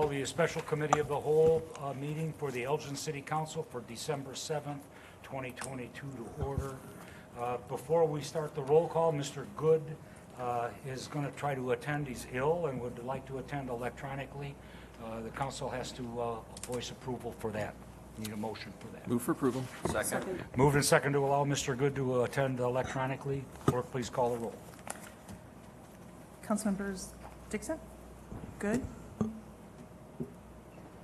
call the special committee of the whole meeting for the Elgin City Council for December 7th, 2022 to order. Before we start the roll call, Mr. Good is going to try to attend. He's ill and would like to attend electronically. The council has to voice approval for that. Need a motion for that. Move for approval. Second. Moved and second to allow Mr. Good to attend electronically. Clerk, please call the roll. Councilmembers Dixon? Good?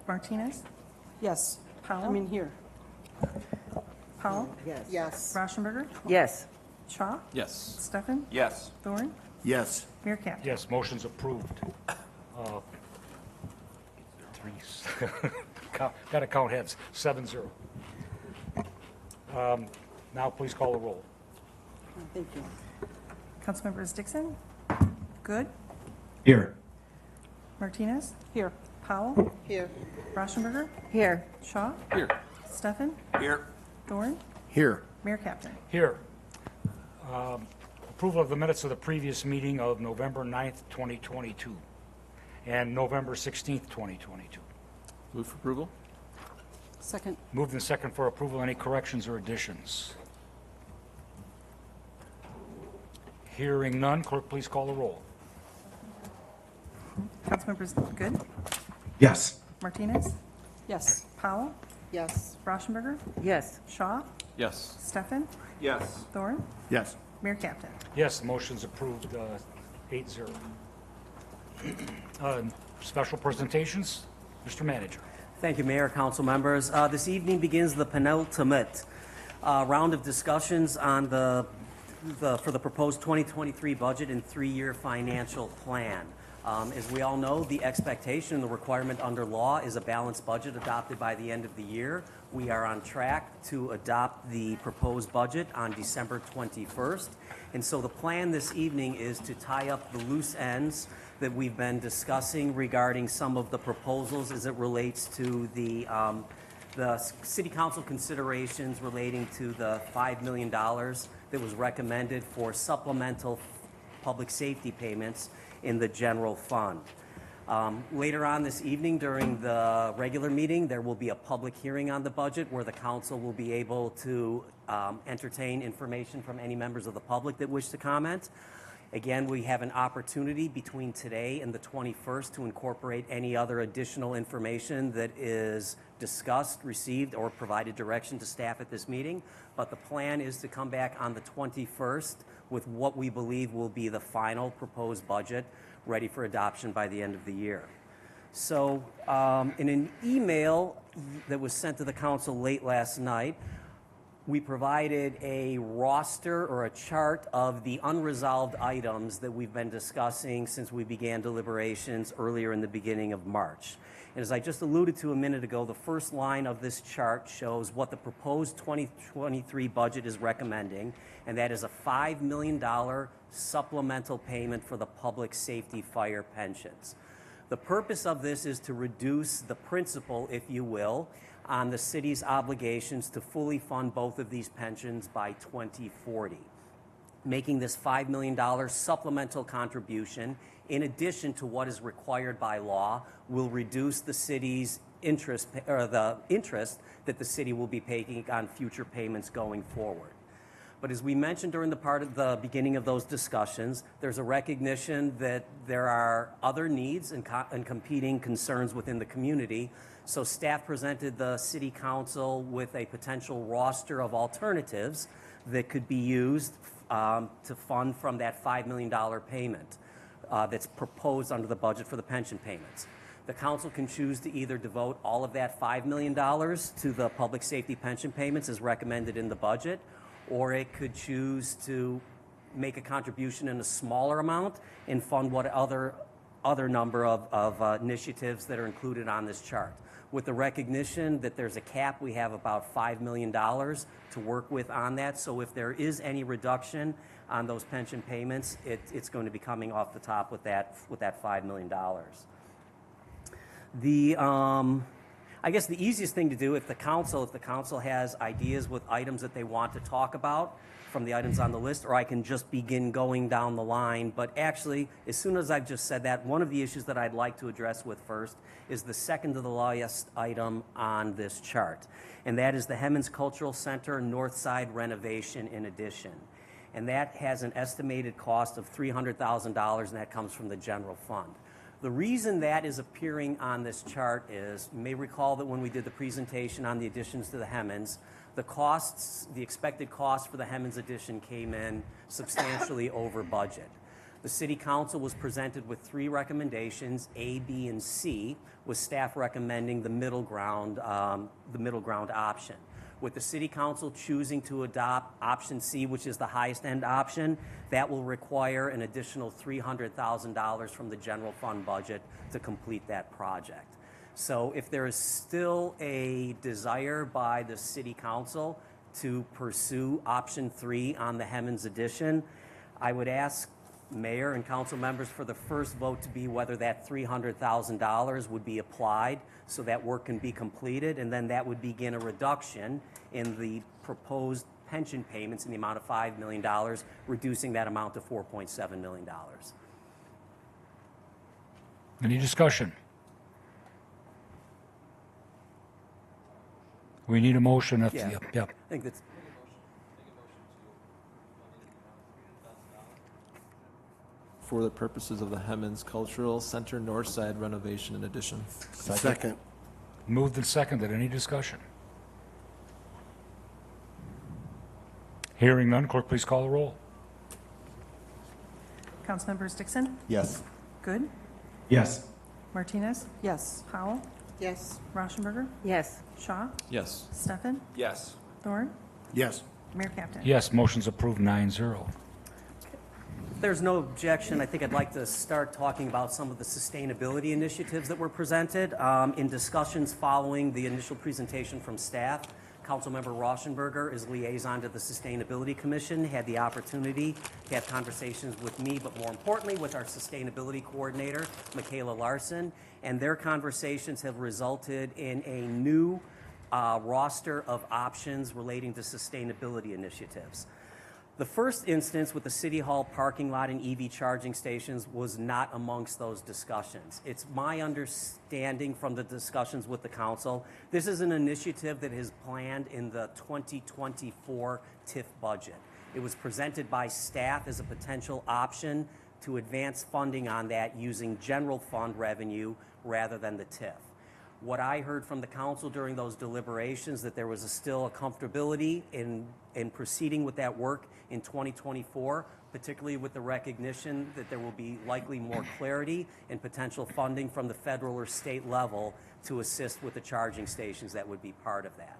Martinez? Yes. Powell? Here. Powell? Yes. Rauschenberger? Yes. Shaw? Yes. Steffen? Yes. Thorne? Yes. Mayor Captain? Yes, motion's approved. Got to count heads, 7-0. Now please call the roll. Thank you. Councilmembers Dixon? Good? Here. Martinez? Here. Powell? Here. Rauschenberger? Here. Shaw? Here. Steffen? Here. Thorne? Here. Mayor Captain? Here. Approval of the minutes of the previous meeting of November 9th, 2022, and November 16th, 2022. Move for approval. Second. Moved and second for approval. Any corrections or additions? Hearing none, clerk, please call the roll. Councilmembers Good? Yes. Martinez? Yes. Powell? Yes. Rauschenberger? Yes. Shaw? Yes. Steffen? Yes. Thorne? Yes. Mayor Captain? Yes, the motion's approved, 8-0. Special presentations, Mr. Manager. Thank you, Mayor, council members. This evening begins the penultimate round of discussions on for the proposed 2023 budget and three-year financial plan. As we all know, the expectation and the requirement under law is a balanced budget adopted by the end of the year. We are on track to adopt the proposed budget on December 21st. And so the plan this evening is to tie up the loose ends that we've been discussing regarding some of the proposals as it relates to the city council considerations relating to the $5 million that was recommended for supplemental public safety payments in the general fund. Later on this evening during the regular meeting, there will be a public hearing on the budget where the council will be able to entertain information from any members of the public that wish to comment. Again, we have an opportunity between today and the 21st to incorporate any other additional information that is discussed, received, or provided direction to staff at this meeting. But the plan is to come back on the 21st with what we believe will be the final proposed budget ready for adoption by the end of the year. So in an email that was sent to the council late last night, we provided a roster or a chart of the unresolved items that we've been discussing since we began deliberations earlier in the beginning of March. And as I just alluded to a minute ago, the first line of this chart shows what the proposed 2023 budget is recommending, and that is a $5 million supplemental payment for the public safety fire pensions. The purpose of this is to reduce the principal, if you will, on the city's obligations to fully fund both of these pensions by 2040. Making this $5 million supplemental contribution, in addition to what is required by law, will reduce the city's interest, or the interest that the city will be paying on future payments going forward. But as we mentioned during the part of the beginning of those discussions, there's a recognition that there are other needs and competing concerns within the community. So staff presented the city council with a potential roster of alternatives that could be used to fund from that $5 million payment that's proposed under the budget for the pension payments. The council can choose to either devote all of that $5 million to the public safety pension payments as recommended in the budget, or it could choose to make a contribution in a smaller amount and fund what other number of initiatives that are included on this chart. With the recognition that there's a cap, we have about $5 million to work with on that. So if there is any reduction on those pension payments, it's going to be coming off the top with that $5 million. I guess the easiest thing to do, if the council has ideas with items that they want to talk about from the items on the list, or I can just begin going down the line. But actually, as soon as I've just said that, one of the issues that I'd like to address with first is the second to the last item on this chart. And that is the Hemmons Cultural Center North Side renovation in addition. And that has an estimated cost of $300,000, and that comes from the general fund. The reason that is appearing on this chart is, you may recall that when we did the presentation on the additions to the Hemmons, the expected cost for the Hemmons addition came in substantially over budget. The City Council was presented with 3 recommendations, A, B, and C, with staff recommending the middle ground option. With the City Council choosing to adopt option C, which is the highest end option, that will require an additional $300,000 from the general fund budget to complete that project. So if there is still a desire by the City Council to pursue option 3 on the Hemmons addition, I would ask Mayor and council members for the first vote to be whether that $300,000 would be applied so that work can be completed, and then that would begin a reduction in the proposed pension payments in the amount of $5 million, reducing that amount to $4.7 million. Any discussion? We need a motion if, Yeah. yep. I think that's, For the purposes of the Hemmons Cultural Center North Side renovation and addition. Second. Moved and seconded. Any discussion? Hearing none, clerk, please call the roll. Councilmembers Dixon, Yes. Good, Yes. Martinez, Yes. Powell, Yes. Rauschenberger, Yes. Shaw, Yes. Stefan, Yes. Thorne, Yes. Mayor Captain. Yes, motion's approved 9-0. if there's no objection, I think I'd like to start talking about some of the sustainability initiatives that were presented. In discussions following the initial presentation from staff, Councilmember Rauschenberger is liaison to the Sustainability Commission, had the opportunity to have conversations with me, but more importantly, with our sustainability coordinator, Michaela Larson, and their conversations have resulted in a new roster of options relating to sustainability initiatives. The first instance with the City Hall parking lot and EV charging stations was not amongst those discussions. It's my understanding from the discussions with the council, this is an initiative that is planned in the 2024 TIF budget. It was presented by staff as a potential option to advance funding on that using general fund revenue rather than the TIF. What I heard from the council during those deliberations, that there was still a comfortability in proceeding with that work in 2024, particularly with the recognition that there will be likely more clarity and potential funding from the federal or state level to assist with the charging stations that would be part of that.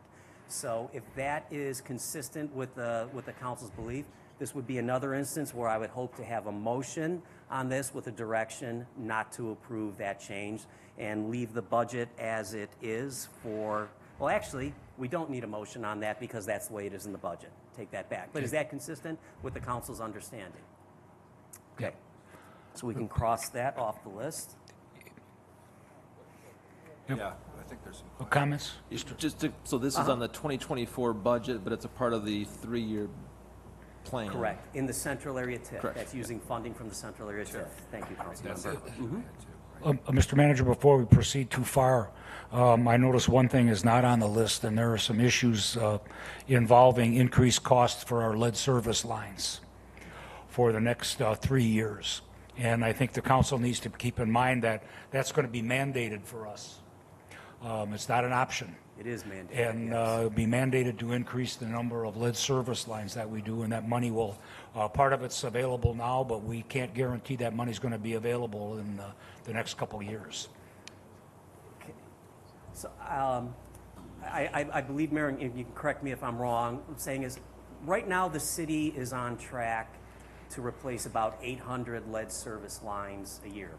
So if that is consistent with the council's belief, this would be another instance where I would hope to have a motion on this with a direction not to approve that change and leave the budget as it is for, well, actually, we don't need a motion on that because that's the way it is in the budget. Take that back. But is that consistent with the council's understanding? Okay. So we can cross that off the list. Yep. Yeah, I think there's some. Comments? So this is on the 2024 budget, but it's a part of the 3-year plan. Correct. In the central area TIF. Correct. That's using funding from the central area TIF. Thank you, Councilmember. Mr. Manager, before we proceed too far, I noticed one thing is not on the list, and there are some issues involving increased costs for our lead service lines for the next 3 years. And I think the council needs to keep in mind that that's going to be mandated for us. It's not an option. It is mandated. And yes. be mandated to increase the number of lead service lines that we do, and that money will, part of it's available now, but we can't guarantee that money's going to be available in the next couple of years. So I believe, Mayor, and you can correct me if I'm wrong, what I'm saying is, right now the city is on track to replace about 800 lead service lines a year.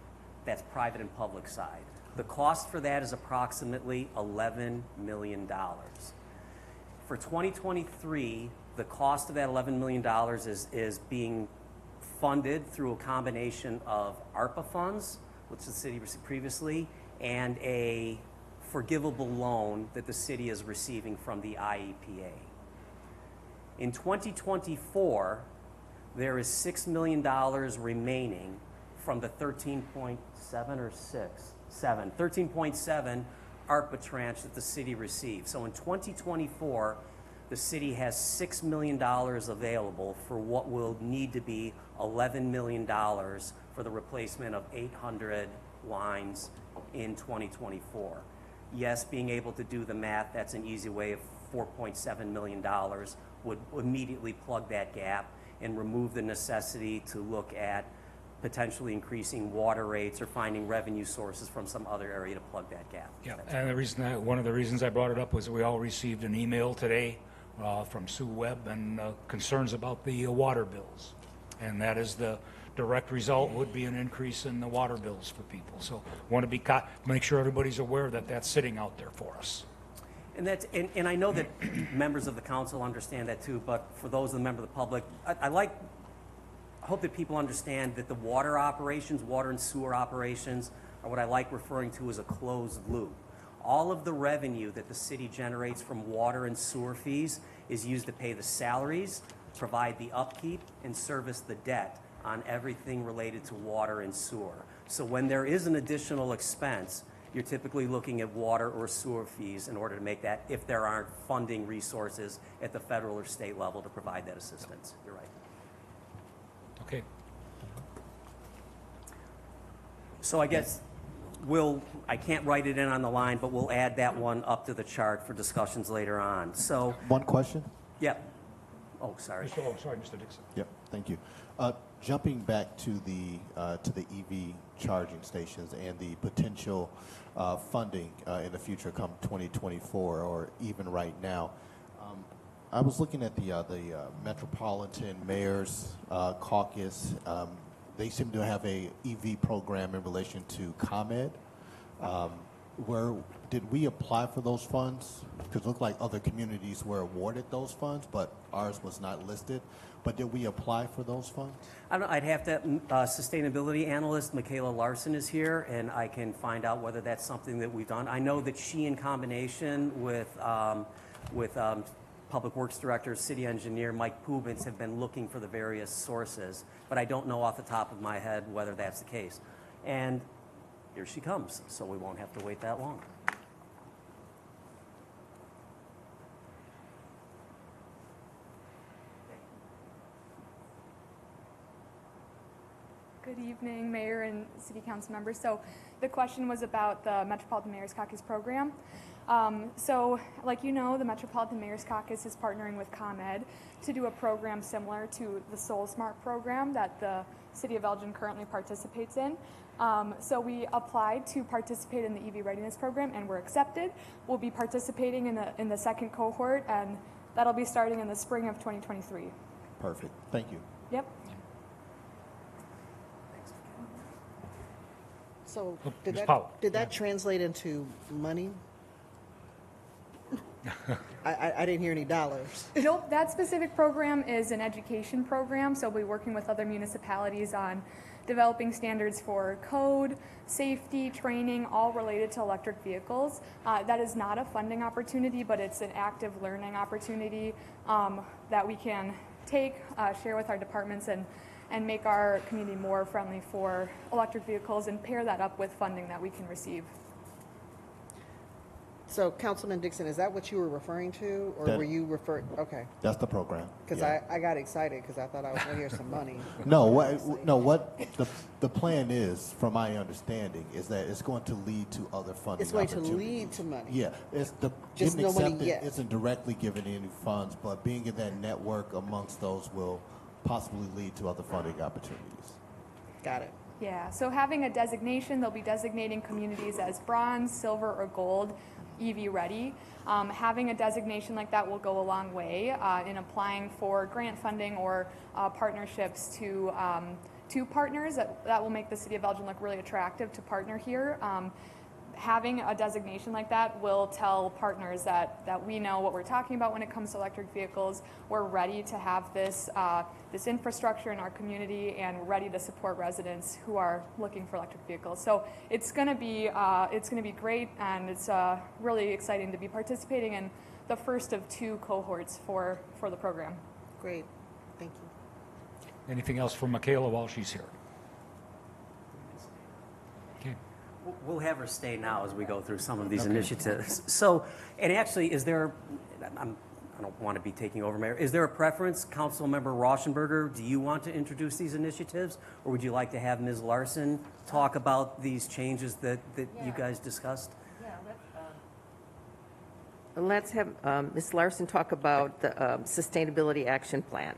That's private and public side. The cost for that is approximately $11 million. For 2023, the cost of that $11 million is being funded through a combination of ARPA funds, which the city received previously, and a forgivable loan that the city is receiving from the IEPA. In 2024, there is $6 million remaining from the 13.7 or 6? 7, 13.7 ARPA tranche that the city received. So in 2024, the city has $6 million available for what will need to be $11 million for the replacement of 800 lines in 2024. Yes, being able to do the math, that's an easy way of $4.7 million would immediately plug that gap and remove the necessity to look at potentially increasing water rates or finding revenue sources from some other area to plug that gap. Yeah, That's and one of the reasons I brought it up was we all received an email today from Sue Webb and concerns about the water bills. And that is the direct result would be an increase in the water bills for people. So want to make sure everybody's aware that that's sitting out there for us. And I know that members of the council understand that too, but for those of the members of the public, I hope that people understand that the water operations, water and sewer operations, are what I like referring to as a closed loop. All of the revenue that the city generates from water and sewer fees is used to pay the salaries, provide the upkeep, and service the debt on everything related to water and sewer. So when there is an additional expense, you're typically looking at water or sewer fees in order to make that, if there aren't funding resources at the federal or state level to provide that assistance. You're right. Okay. So I guess I can't write it in on the line, but we'll add that one up to the chart for discussions later on. So, One question? yep. Oh, sorry. Sorry, Mr. Dixon. Yep, thank you. Jumping back to the EV charging stations and the potential funding in the future come 2024 or even right now, I was looking at the Metropolitan Mayor's Caucus. They seem to have a EV program in relation to ComEd. Did we apply for those funds? Because it looked like other communities were awarded those funds, but ours was not listed. But did we apply for those funds? I don't know, I'd have to, sustainability analyst Michaela Larson is here, and I can find out whether that's something that we've done. I know that she, in combination with Public Works Director, City Engineer Mike Pubens, have been looking for the various sources, but I don't know off the top of my head whether that's the case. And here she comes, so we won't have to wait that long. Good evening, Mayor and City Council members. So the question was about the Metropolitan Mayor's Caucus program. So like you know, the Metropolitan Mayor's Caucus is partnering with ComEd to do a program similar to the Soul Smart program that the City of Elgin currently participates in. So we applied to participate in the EV Readiness Program and were accepted. We'll be participating in the second cohort, and that'll be starting in the spring of 2023. Perfect. Thank you. Yep. So Oh, did Ms. that, Powell. did that translate into money? I didn't hear any dollars. Nope, that specific program is an education program, so we'll be working with other municipalities on developing standards for code, safety, training, all related to electric vehicles. That is not a funding opportunity, but it's an active learning opportunity that we can take, share with our departments, and make our community more friendly for electric vehicles and pair that up with funding that we can receive. So Councilman Dixon, is that what you were referring to, or were you referring? Okay, That's the program. because Yeah. I got excited because I thought I was going to hear some money. What the plan is, from my understanding, is that it's going to lead to other funding It's going to opportunities. lead to money. Yeah, it's Just getting no money accepted yet. isn't directly giving any funds, but being in that network amongst those will possibly lead to other funding opportunities. Got it. Yeah, so having a designation, they'll be designating communities as bronze, silver, or gold EV ready. Having a designation like that will go a long way in applying for grant funding or partnerships to partners. That will make the City of Elgin look really attractive to partner here. having a designation like that will tell partners that we know what we're talking about when it comes to electric vehicles. We're ready to have this infrastructure in our community and ready to support residents who are looking for electric vehicles. So it's going to be great, and it's really exciting to be participating in the first of 2 cohorts for the program. Great. Thank you. Anything else from Michaela while she's here? Okay. We'll have her stay now as we go through some of these initiatives. So, and actually, is there, I don't want to be taking over, Mayor, is there a preference? Councilmember Rauschenberger, do you want to introduce these initiatives? Or would you like to have Ms. Larson talk about these changes that you guys discussed? Let's have Ms. Larson talk about the Sustainability Action Plan.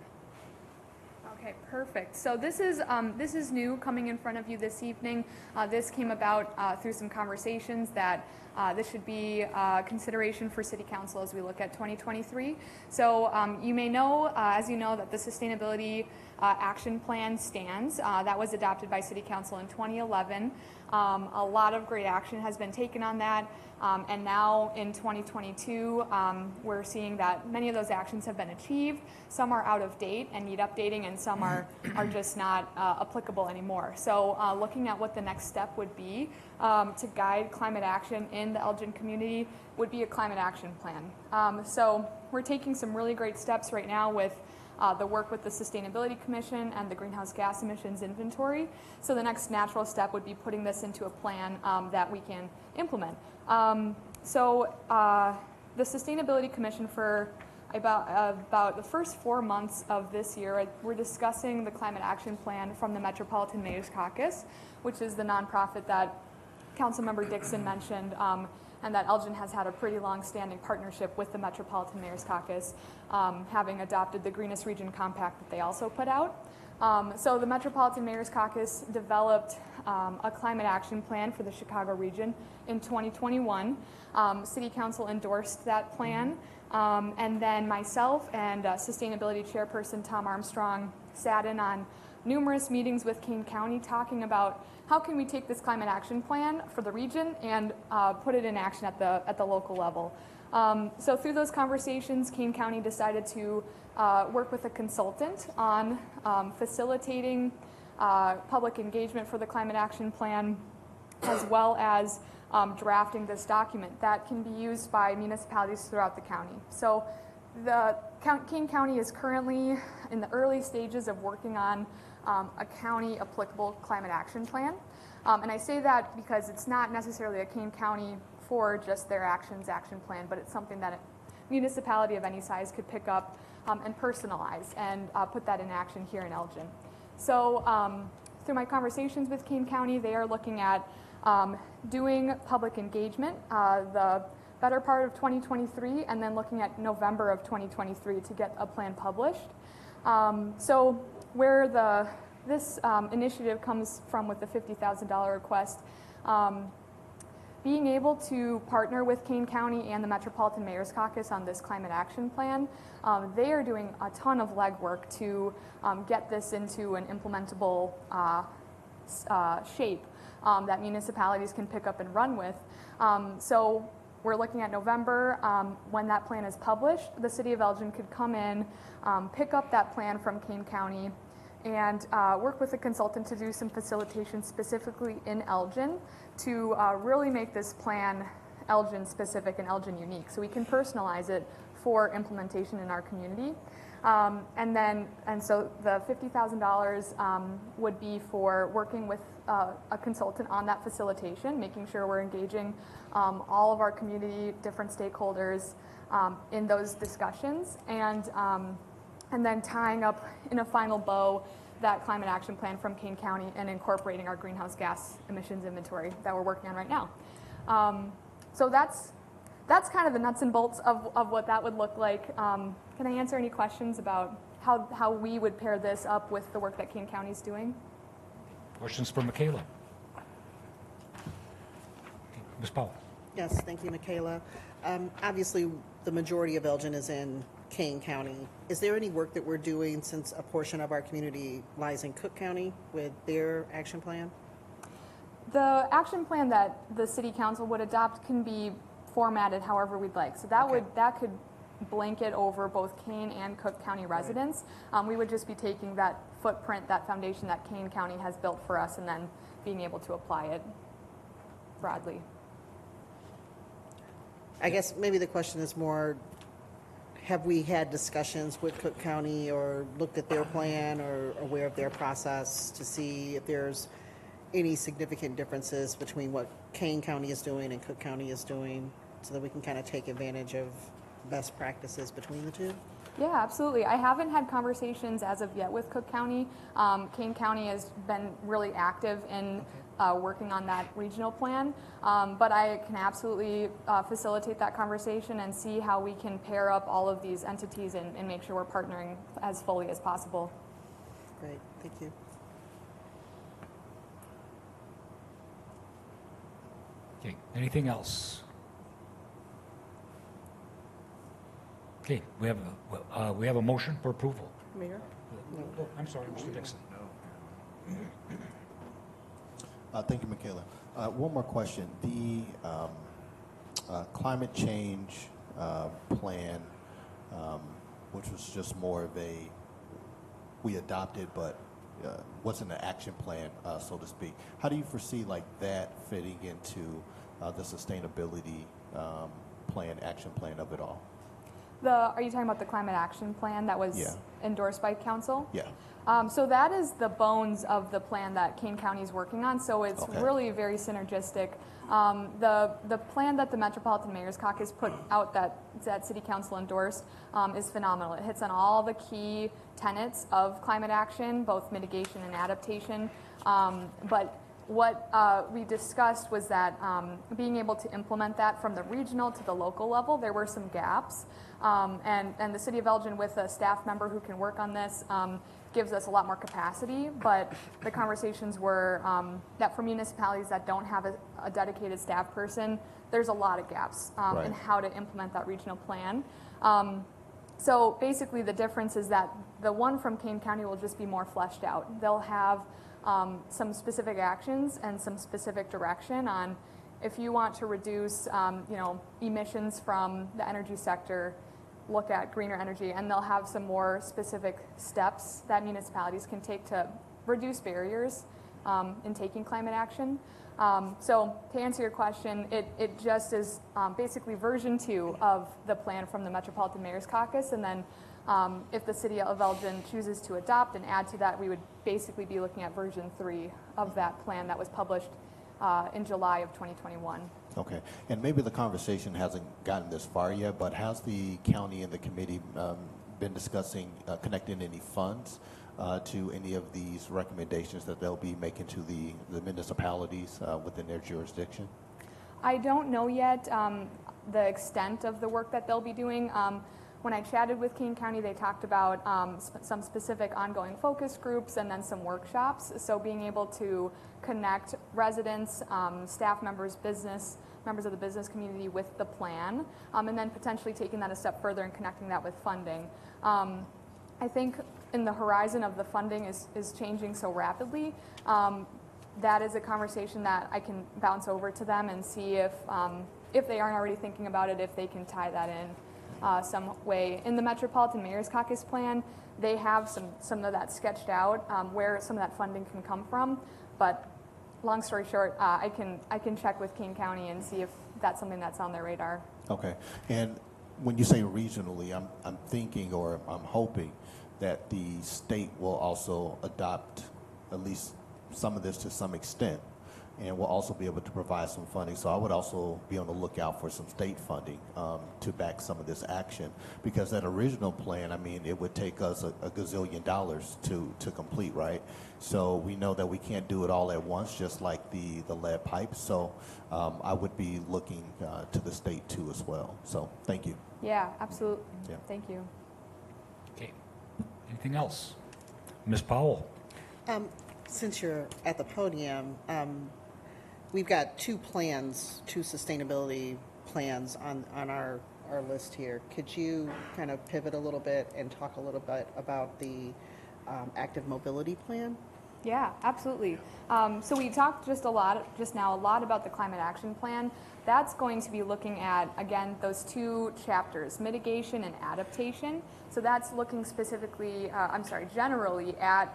Okay, perfect. So this is new coming in front of you this evening. This came about through some conversations that this should be consideration for City Council as we look at 2023. So you may know, as you know, that the Sustainability Action Plan stands. That was adopted by City Council in 2011. A lot of great action has been taken on that. And now in 2022, we're seeing that many of those actions have been achieved. Some are out of date and need updating, and some are just not applicable anymore. So looking at what the next step would be to guide climate action in the Elgin community would be a climate action plan. So we're taking some really great steps right now with the work with the Sustainability Commission and the Greenhouse Gas Emissions Inventory. So the next natural step would be putting this into a plan that we can implement. So the Sustainability Commission, for about the first 4 months of this year, we're discussing the climate action plan from the Metropolitan Mayor's Caucus, which is the nonprofit that Councilmember Dixon mentioned, and that Elgin has had a pretty long-standing partnership with the Metropolitan Mayor's Caucus, having adopted the Greenest Region Compact that they also put out. So the Metropolitan Mayor's Caucus developed a climate action plan for the Chicago region in 2021. City Council endorsed that plan, and then myself and Sustainability Chairperson Tom Armstrong sat in on numerous meetings with Kane County talking about how can we take this climate action plan for the region and put it in action at the local level. So through those conversations, Kane County decided to work with a consultant on facilitating public engagement for the climate action plan, as well as drafting this document that can be used by municipalities throughout the county. So the Kane County is currently in the early stages of working on a county applicable climate action plan. And I say that because it's not necessarily a Kane County for just their action plan, but it's something that a municipality of any size could pick up and personalize and put that in action here in Elgin. So through my conversations with Kane County, they are looking at doing public engagement the better part of 2023, and then looking at November of 2023 to get a plan published. So where this initiative comes from with the $50,000 request, being able to partner with Kane County and the Metropolitan Mayor's Caucus on this climate action plan, they are doing a ton of legwork to get this into an implementable shape that municipalities can pick up and run with. So we're looking at November. When that plan is published, the City of Elgin could come in, pick up that plan from Kane County, and work with a consultant to do some facilitation specifically in Elgin to really make this plan Elgin specific and Elgin unique, so we can personalize it for implementation in our community. And so the $50,000 would be for working with a consultant on that facilitation, making sure we're engaging all of our community, different stakeholders in those discussions, and then tying up in a final bow that climate action plan from Kane County and incorporating our greenhouse gas emissions inventory that we're working on right now. So that's kind of the nuts and bolts of what that would look like. Can I answer any questions about how we would pair this up with the work that Kane County is doing? Questions for Michaela? Ms. Powell? Yes, thank you, Michaela. Obviously, the majority of Elgin is in Kane County. Is there any work that we're doing, since a portion of our community lies in Cook County, with their action plan? The action plan that the city council would adopt can be formatted however we'd like. So that that could blanket over both Kane and Cook County residents. We would just be taking that footprint, that foundation that Kane County has built for us, and then being able to apply it broadly. I guess maybe the question is more, have we had discussions with Cook County or looked at their plan or aware of their process to see if there's any significant differences between what Kane County is doing and Cook County is doing, so that we can kind of take advantage of best practices between the two? Yeah, absolutely. I haven't had conversations as of yet with Cook County. Kane County has been really active in working on that regional plan, but I can absolutely facilitate that conversation and see how we can pair up all of these entities and make sure we're partnering as fully as possible. Great, thank you. Okay, anything else? Okay, we have a motion for approval. Mayor? Oh, I'm sorry, Mr. Dixon. Thank you, Michaela. One more question. The climate change plan, which was just more of a, we adopted, but wasn't an action plan, so to speak. How do you foresee like that fitting into the sustainability plan, action plan of it all? Are you talking about the climate action plan that was Yeah. endorsed by council? Yeah. So that is the bones of the plan that Kane County is working on. So it's Okay. really very synergistic. The plan that the Metropolitan Mayor's Caucus put out that City Council endorsed is phenomenal. It hits on all the key tenets of climate action, both mitigation and adaptation. But what we discussed was that being able to implement that from the regional to the local level, there were some gaps. And the City of Elgin, with a staff member who can work on this, gives us a lot more capacity. But the conversations were that for municipalities that don't have a dedicated staff person, there's a lot of gaps Right. in how to implement that regional plan. So basically the difference is that the one from Kane County will just be more fleshed out. They'll have some specific actions and some specific direction on if you want to reduce emissions from the energy sector, look at greener energy, and they'll have some more specific steps that municipalities can take to reduce barriers in taking climate action. So to answer your question, it just is basically version 2 of the plan from the Metropolitan Mayor's Caucus, and then if the City of Elgin chooses to adopt and add to that, we would basically be looking at version 3 of that plan that was published in July of 2021. Okay, and maybe the conversation hasn't gotten this far yet, but has the county and the committee been discussing connecting any funds to any of these recommendations that they'll be making to the municipalities within their jurisdiction? I don't know yet the extent of the work that they'll be doing. When I chatted with Kane County, they talked about some specific ongoing focus groups and then some workshops. So being able to connect residents, staff members, members of the business community with the plan, and then potentially taking that a step further and connecting that with funding. I think in the horizon of the funding is changing so rapidly. That is a conversation that I can bounce over to them and see if they aren't already thinking about it, if they can tie that in some way. In the Metropolitan Mayor's Caucus plan, they have some of that sketched out, where some of that funding can come from. But long story short, I can check with Kane County and see if that's something that's on their radar. Okay, and when you say regionally, I'm thinking or I'm hoping that the state will also adopt at least some of this to some extent, and will also be able to provide some funding. So I would also be on the lookout for some state funding to back some of this action, because that original plan, I mean, it would take us a gazillion dollars to complete, right? So we know that we can't do it all at once, just like the lead pipes. So I would be looking to the state too as well. So thank you. Yeah, absolutely. Yeah. Thank you. Okay, anything else? Ms. Powell? Since you're at the podium, we've got two sustainability plans on our list here. Could you kind of pivot a little bit and talk a little bit about the active mobility plan? Yeah, absolutely. So we talked just now a lot about the climate action plan. That's going to be looking at, again, those two chapters, mitigation and adaptation. So that's looking specifically, generally at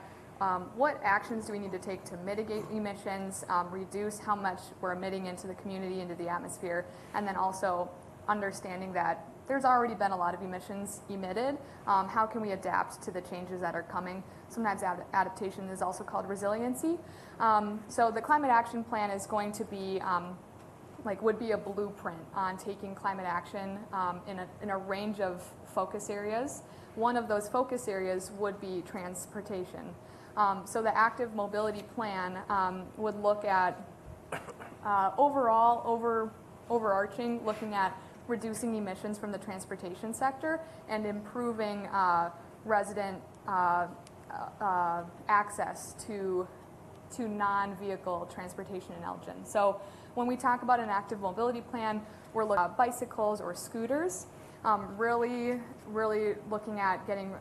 what actions do we need to take to mitigate emissions, reduce how much we're emitting into the community, into the atmosphere, and then also understanding that there's already been a lot of emissions emitted. How can we adapt to the changes that are coming? Sometimes adaptation is also called resiliency. So the climate action plan is going to be would be a blueprint on taking climate action in a range of focus areas. One of those focus areas would be transportation. So the active mobility plan would look at overarching, looking at reducing emissions from the transportation sector and improving resident access to non-vehicle transportation in Elgin. So when we talk about an active mobility plan, we're looking at bicycles or scooters, really looking at getting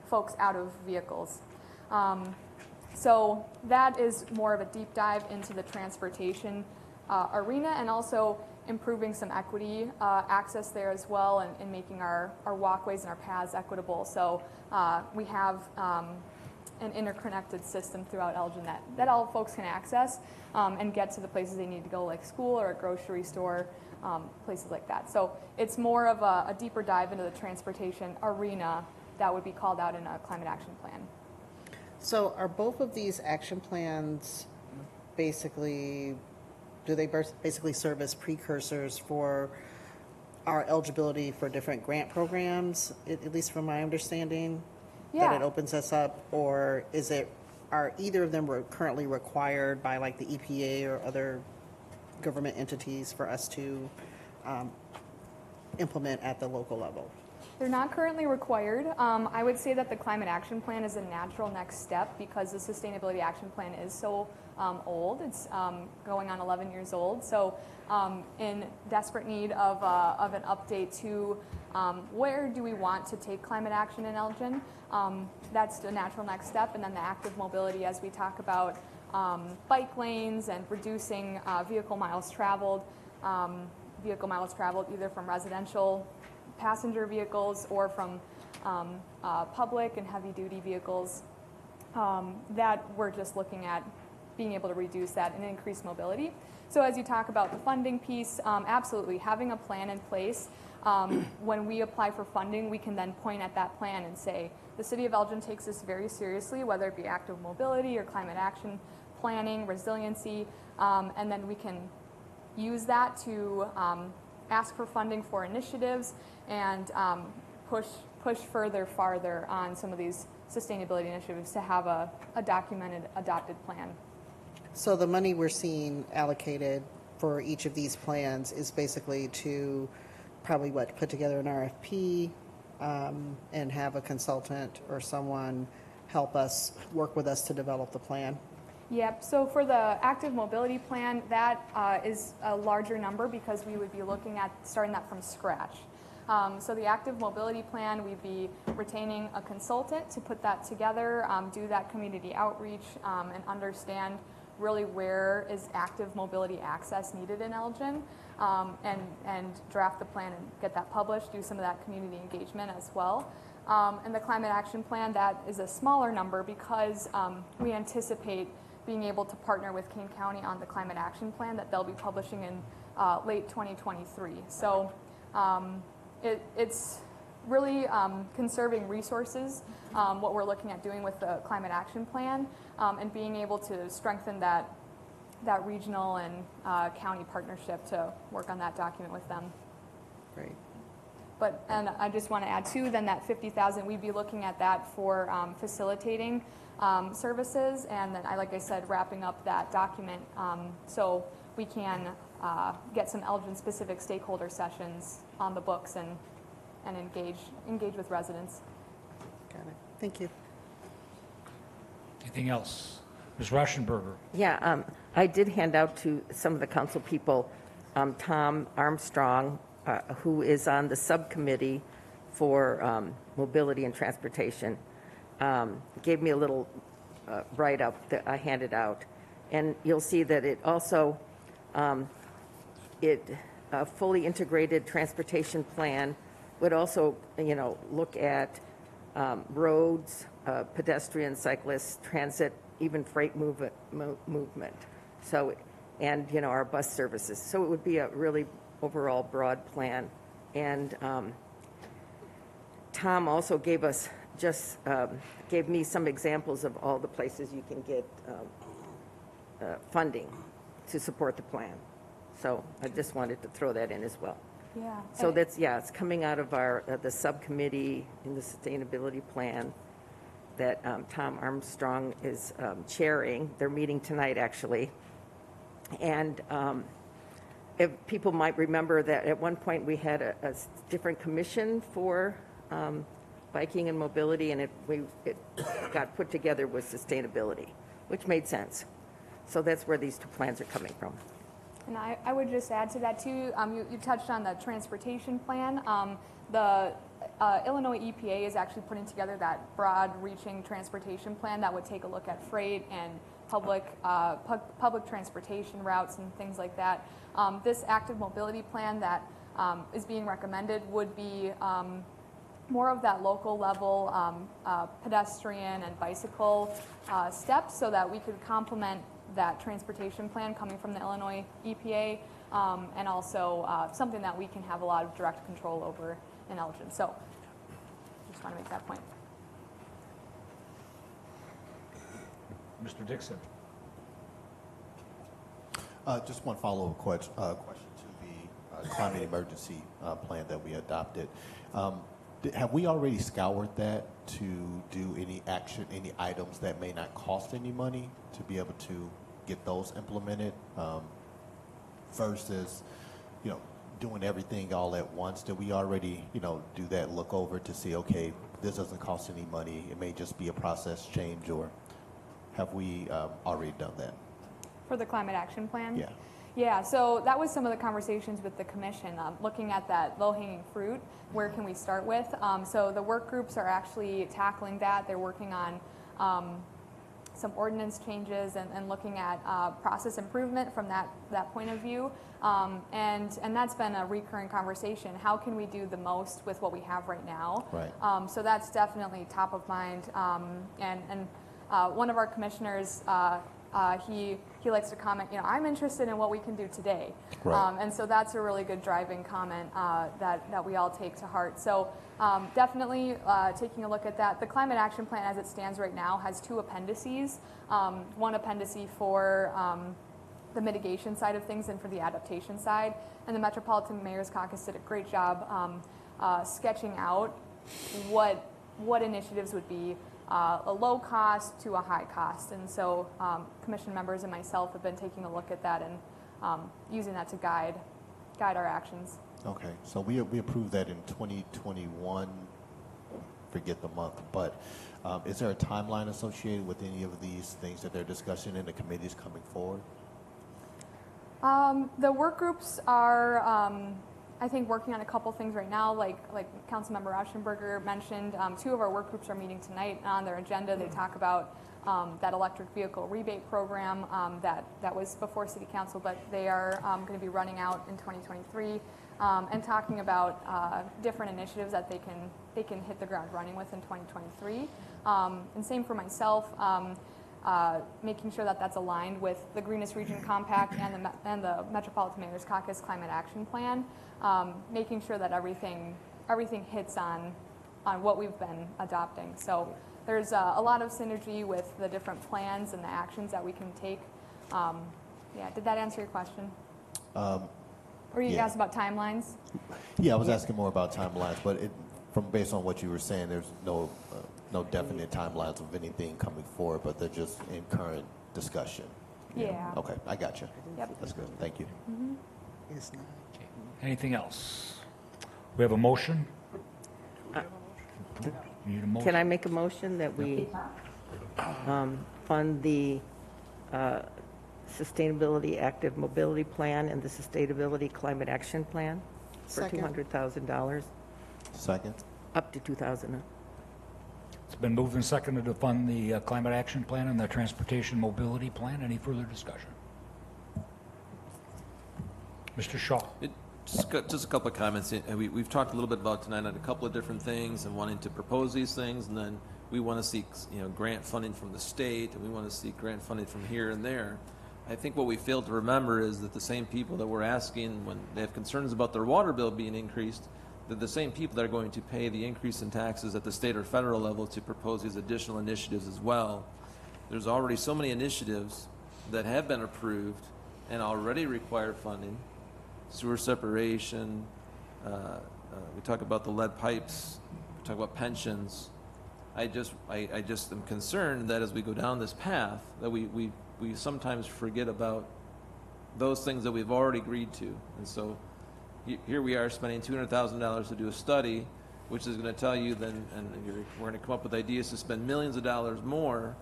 folks out of vehicles. So that is more of a deep dive into the transportation arena, and also improving some equity access there as well, and making our walkways and our paths equitable. So we have an interconnected system throughout Elgin that all folks can access and get to the places they need to go, like school or a grocery store, places like that. So it's more of a deeper dive into the transportation arena that would be called out in a climate action plan. So are both of these action plans basically, do they basically serve as precursors for our eligibility for different grant programs, at least from my understanding? Yeah. That it opens us up, or are either of them currently required by like the EPA or other government entities for us to implement at the local level? They're not currently required. I would say that the climate action plan is a natural next step because the sustainability action plan is so old. It's going on 11 years old. So in desperate need of an update to where do we want to take climate action in Elgin. That's the natural next step. And then the active mobility, as we talk about bike lanes and reducing vehicle miles traveled either from residential passenger vehicles or from public and heavy-duty vehicles, that we're just looking at being able to reduce that and increase mobility. So as you talk about the funding piece, absolutely, having a plan in place, when we apply for funding, we can then point at that plan and say, the City of Elgin takes this very seriously, whether it be active mobility or climate action planning, resiliency, and then we can use that to ask for funding for initiatives and push farther on some of these sustainability initiatives to have a documented, adopted plan. So the money we're seeing allocated for each of these plans is basically to probably put together an RFP and have a consultant or someone work with us to develop the plan? Yep, so for the active mobility plan, that is a larger number because we would be looking at starting that from scratch. So the active mobility plan, we'd be retaining a consultant to put that together, do that community outreach, and understand really where is active mobility access needed in Elgin, and draft the plan and get that published, do some of that community engagement as well. And the climate action plan, that is a smaller number because we anticipate being able to partner with Kane County on the climate action plan that they'll be publishing in late 2023. So it's really conserving resources, what we're looking at doing with the climate action plan, and being able to strengthen that regional and county partnership to work on that document with them. Great. And I just want to add too, then that 50,000, we'd be looking at that for facilitating services, and then like I said, wrapping up that document so we can get some Elgin-specific stakeholder sessions on the books and engage with residents. Got it. Thank you. Anything else? Ms. Rauschenberger? Yeah, I did hand out to some of the council people, Tom Armstrong, who is on the subcommittee for mobility and transportation, gave me a little write-up that I handed out. And you'll see that it also, a fully integrated transportation plan would also, look at roads, pedestrian, cyclists, transit, even freight movement. So, and, our bus services. So it would be a really overall broad plan. And Tom also gave us gave me some examples of all the places you can get funding to support the plan. So I just wanted to throw that in as well. Yeah. So that's, it's coming out of the subcommittee in the sustainability plan that Tom Armstrong is chairing. They're meeting tonight, actually. And if people might remember that at one point we had a different commission for biking and mobility, and it got put together with sustainability, which made sense. So that's where these two plans are coming from. And I would just add to that too, you touched on the transportation plan. The Illinois EPA is actually putting together that broad-reaching transportation plan that would take a look at freight and public transportation routes and things like that. This active mobility plan that is being recommended would be more of that local level pedestrian and bicycle steps, so that we could complement that transportation plan coming from the Illinois EPA, and also something that we can have a lot of direct control over in Elgin. So just want to make that point. Mr. Dixon. Just one follow-up question to the climate emergency plan that we adopted. Have we already scoured that to do any items that may not cost any money to be able to get those implemented versus, doing everything all at once? Did we already, do that look over to see, okay, this doesn't cost any money, it may just be a process change, or have we already done that? For the climate action plan? Yeah. Yeah, so that was some of the conversations with the commission, looking at that low-hanging fruit. Where can we start with? So the work groups are actually tackling that. They're working on some ordinance changes and looking at process improvement from that point of view. And that's been a recurring conversation. How can we do the most with what we have right now? Right. So that's definitely top of mind. And one of our commissioners, he likes to comment, I'm interested in what we can do today. Right. And so that's a really good driving comment that we all take to heart. So definitely taking a look at that. The Climate Action Plan as it stands right now has two appendices. One appendix for the mitigation side of things and for the adaptation side. And the Metropolitan Mayor's Caucus did a great job sketching out what initiatives would be a low cost to a high cost. And so commission members and myself have been taking a look at that and using that to guide our actions. Okay, so we approved that in 2021, forget the month, but is there a timeline associated with any of these things that they're discussing in the committees coming forward? The work groups are, I think, working on a couple things right now, like Councilmember Rauschenberger mentioned. Two of our work groups are meeting tonight. On their agenda, they talk about that electric vehicle rebate program that was before City Council, but they are going to be running out in 2023, and talking about different initiatives that they can hit the ground running with in 2023. And same for myself. Making sure that that's aligned with the Greenest Region Compact and the Metropolitan Mayor's Caucus Climate Action Plan, making sure that everything hits on what we've been adopting. So there's a lot of synergy with the different plans and the actions that we can take. Yeah, did that answer your question? Or you asked about timelines? Yeah, I was asking more about timelines, but based on what you were saying, there's no definite timelines of anything coming forward, but they're just in current discussion. Yeah. Okay, I got you. Yep. That's good. Thank you. It's not. Anything else? We have a motion? You need a motion? Can I make a motion that we fund the Sustainability Active Mobility Plan and the Sustainability Climate Action Plan for Second. $200,000, Second? up to $2,000? It's been moved and seconded to fund the Climate Action Plan and the Transportation Mobility Plan. Any further discussion? Mr. Shaw. Just a couple of comments. We've talked a little bit about tonight on a couple of different things and wanting to propose these things, and then we want to seek, grant funding from the state, and we want to seek grant funding from here and there. I think what we fail to remember is that the same people that we're asking when they have concerns about their water bill being increased, they're the same people that are going to pay the increase in taxes at the state or federal level to propose these additional initiatives as well. There's already so many initiatives that have been approved and already require funding. Sewer separation, we talk about the lead pipes, we talk about pensions. I just am concerned that as we go down this path, that we sometimes forget about those things that we've already agreed to. And so here we are spending $200,000 to do a study, which is going to tell you then, and we're going to come up with ideas to spend millions of dollars more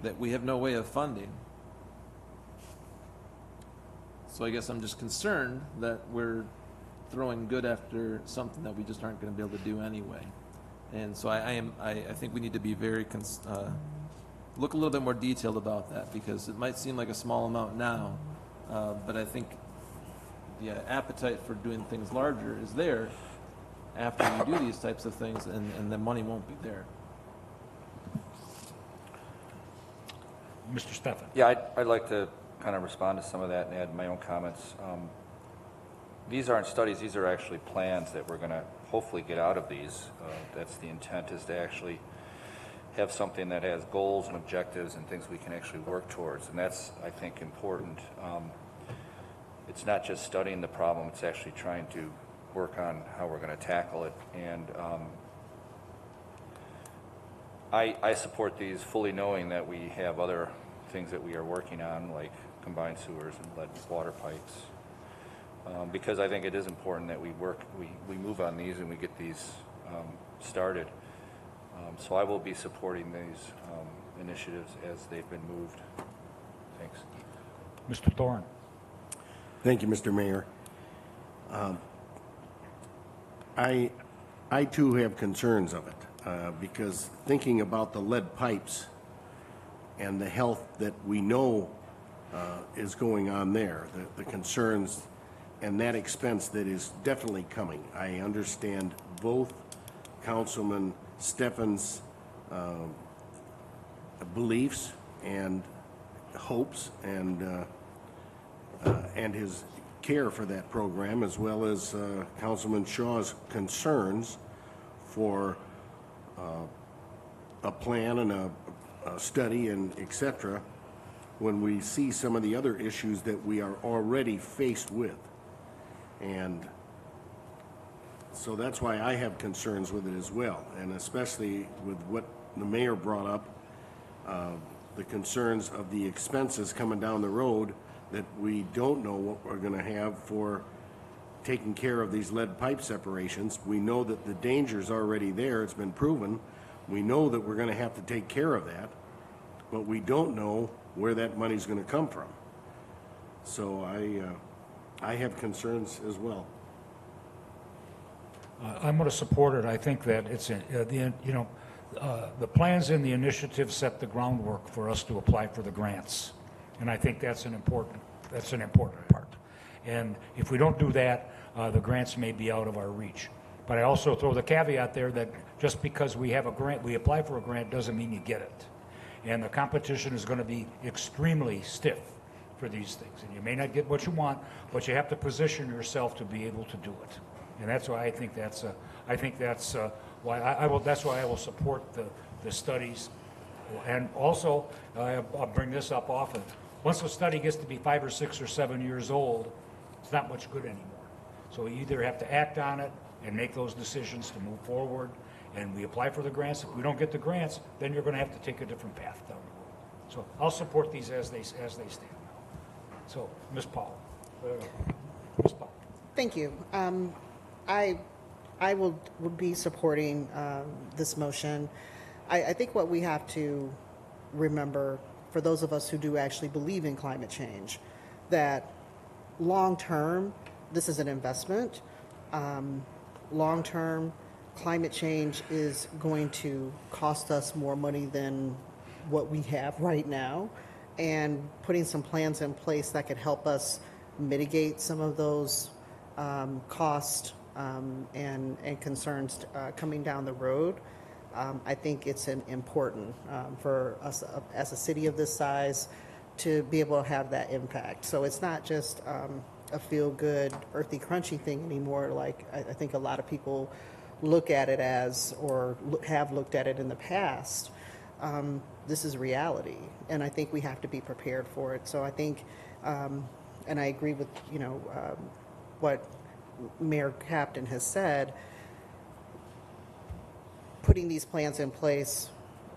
that we have no way of funding. So I guess I'm just concerned that we're throwing good after something that we just aren't going to be able to do anyway. And so I think we need to be very, look a little bit more detailed about that, because it might seem like a small amount now, but I think the appetite for doing things larger is there after you do these types of things, and the money won't be there. Mr. Stefan. Yeah, I'd like to kind of respond to some of that and add my own comments. These aren't studies, these are actually plans that we're going to hopefully get out of these. That's the intent, is to actually have something that has goals and objectives and things we can actually work towards. And that's, I think, important. It's not just studying the problem, it's actually trying to work on how we're going to tackle it. And I support these fully knowing that we have other things that we are working on, like combined sewers and lead water pipes. Because I think it is important that we move on these and we get these started. So I will be supporting these initiatives as they've been moved. Thanks. Mr. Thorne. Thank you, Mr. Mayor. I too have concerns of it because thinking about the lead pipes and the health that we know is going on there, the concerns and that expense that is definitely coming. I understand both Councilman Stefan's beliefs and hopes and his care for that program, as well as Councilman Shaw's concerns for a plan and a study and et cetera, when we see some of the other issues that we are already faced with. And so that's why I have concerns with it as well, and especially with what the mayor brought up, the concerns of the expenses coming down the road, that we don't know what we're going to have for taking care of these lead pipe separations. We know that the danger's already there, it's been proven. We know that we're going to have to take care of that, but we don't know where that money's going to come from. So I have concerns as well. I'm going to support it. I think that it's, the plans and the initiatives set the groundwork for us to apply for the grants. And I think that's an important part. And if we don't do that, the grants may be out of our reach. But I also throw the caveat there that just because we have a grant, we apply for a grant, doesn't mean you get it. And the competition is going to be extremely stiff for these things. And you may not get what you want, but you have to position yourself to be able to do it. And that's why I think that's why I will support the studies. And also, I'll bring this up often. Once a study gets to be 5 or 6 or 7 years old, it's not much good anymore. So we either have to act on it and make those decisions to move forward, and we apply for the grants. If we don't get the grants, then you're going to have to take a different path down the road. So I'll support these as they stand now. So, Ms. Powell. Ms. Powell. Thank you. I would be supporting this motion. I think what we have to remember, for those of us who do actually believe in climate change, that long term, this is an investment. Long term, climate change is going to cost us more money than what we have right now, and putting some plans in place that could help us mitigate some of those costs and concerns coming down the road. I think it's important for us as a city of this size to be able to have that impact. So it's not just a feel-good, earthy, crunchy thing anymore, like I think a lot of people look at it as, or have looked at it in the past. This is reality, and I think we have to be prepared for it. So I think, and I agree with, what Mayor Captain has said, putting these plans in place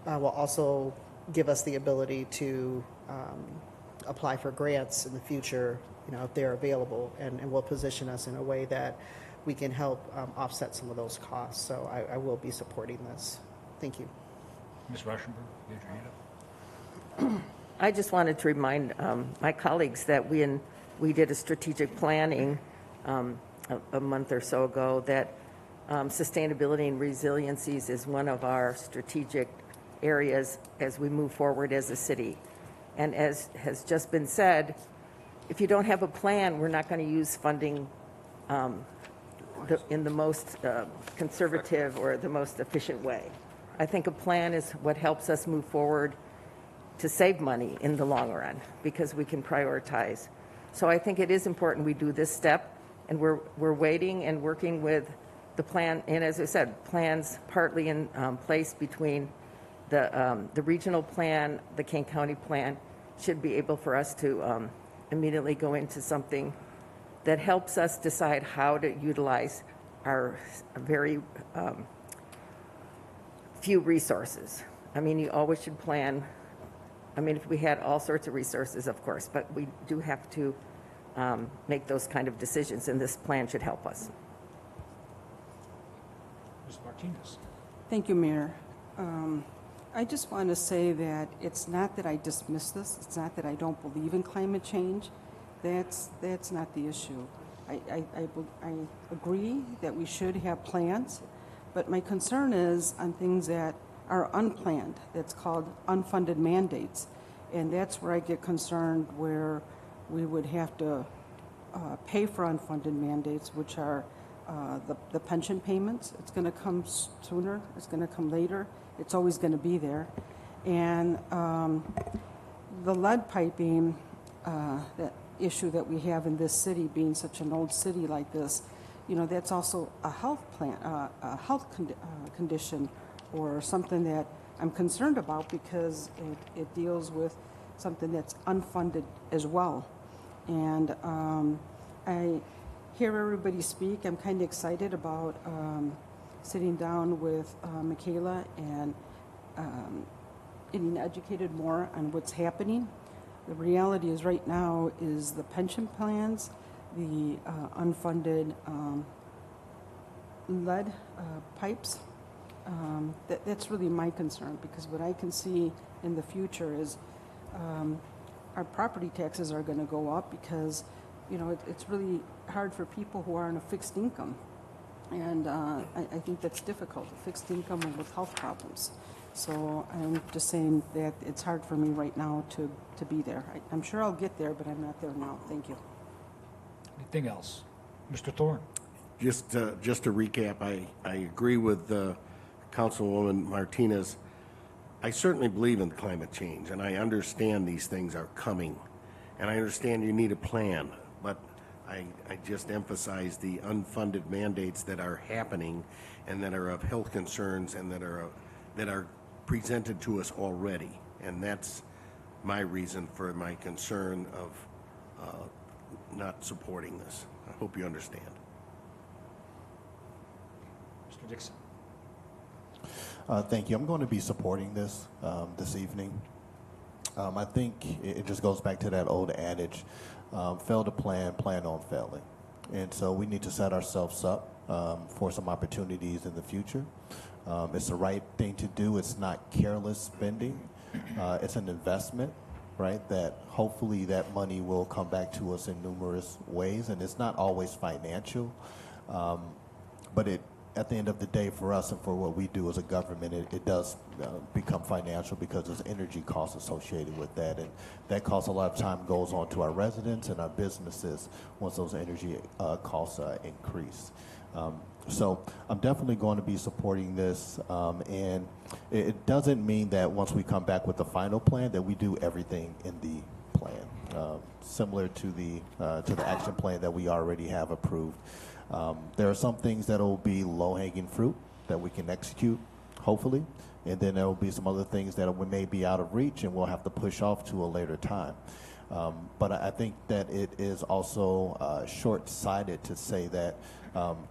will also give us the ability to apply for grants in the future, if they're available, and will position us in a way that we can help offset some of those costs. So I will be supporting this. Thank you. Ms. Rauschenberg, you had your hand up. I just wanted to remind my colleagues that we did a strategic planning a month or so ago, that sustainability and resiliencies is one of our strategic areas as we move forward as a city. And as has just been said, if you don't have a plan, we're not going to use funding in the most conservative or the most efficient way. I think a plan is what helps us move forward to save money in the long run, because we can prioritize. So I think it is important we do this step, and we're waiting and working with the plan, and as I said, plans partly in place between the regional plan, the Kane County plan, should be able for us to immediately go into something that helps us decide how to utilize our very few resources. I mean, you always should plan. I mean, if we had all sorts of resources, of course, but we do have to make those kind of decisions, and this plan should help us. Ms. Martinez. Thank you, Mayor. I just want to say that it's not that I dismiss this. It's not that I don't believe in climate change. That's not the issue. I agree that we should have plans, but my concern is on things that are unplanned. That's called unfunded mandates. And that's where I get concerned, where we would have to pay for unfunded mandates, which are the pension payments. It's going to come sooner. It's going to come later. It's always going to be there. And the lead piping, that issue that we have in this city, being such an old city like this, that's also a health plan, a health condition, or something that I'm concerned about, because it deals with something that's unfunded as well. And I hear everybody speak. I'm kind of excited about sitting down with Michaela and getting educated more on what's happening. The reality is right now is the pension plans, the unfunded lead pipes. That's really my concern, because what I can see in the future is our property taxes are going to go up, because it's really hard for people who are on a fixed income, and I think that's difficult, a fixed income and with health problems. So I'm just saying that it's hard for me right now to be there. I'm sure I'll get there, but I'm not there now. Thank you. Anything else? Mr. Thorne? Just to recap, I agree with Councilwoman Martinez. I certainly believe in climate change, and I understand these things are coming, and I understand you need a plan, but I just emphasize the unfunded mandates that are happening and that are of health concerns and that are presented to us already, and that's my reason for my concern of not supporting this. I hope you understand. Mr. Dixon? Thank you. I'm going to be supporting this this evening. I think it just goes back to that old adage, fail to plan, plan on failing. And so we need to set ourselves up for some opportunities in the future. It's the right thing to do. It's not careless spending. It's an investment, right, that hopefully that money will come back to us in numerous ways. And it's not always financial, but at the end of the day, for us and for what we do as a government, it does become financial because there's energy costs associated with that. And that cost a lot of time goes on to our residents and our businesses once those energy costs increase. So I'm definitely going to be supporting this, and it doesn't mean that once we come back with the final plan that we do everything in the plan, similar to the action plan that we already have approved. There are some things that will be low-hanging fruit that we can execute, hopefully, and then there will be some other things that may be out of reach and we'll have to push off to a later time. But I think that it is also short-sighted to say that,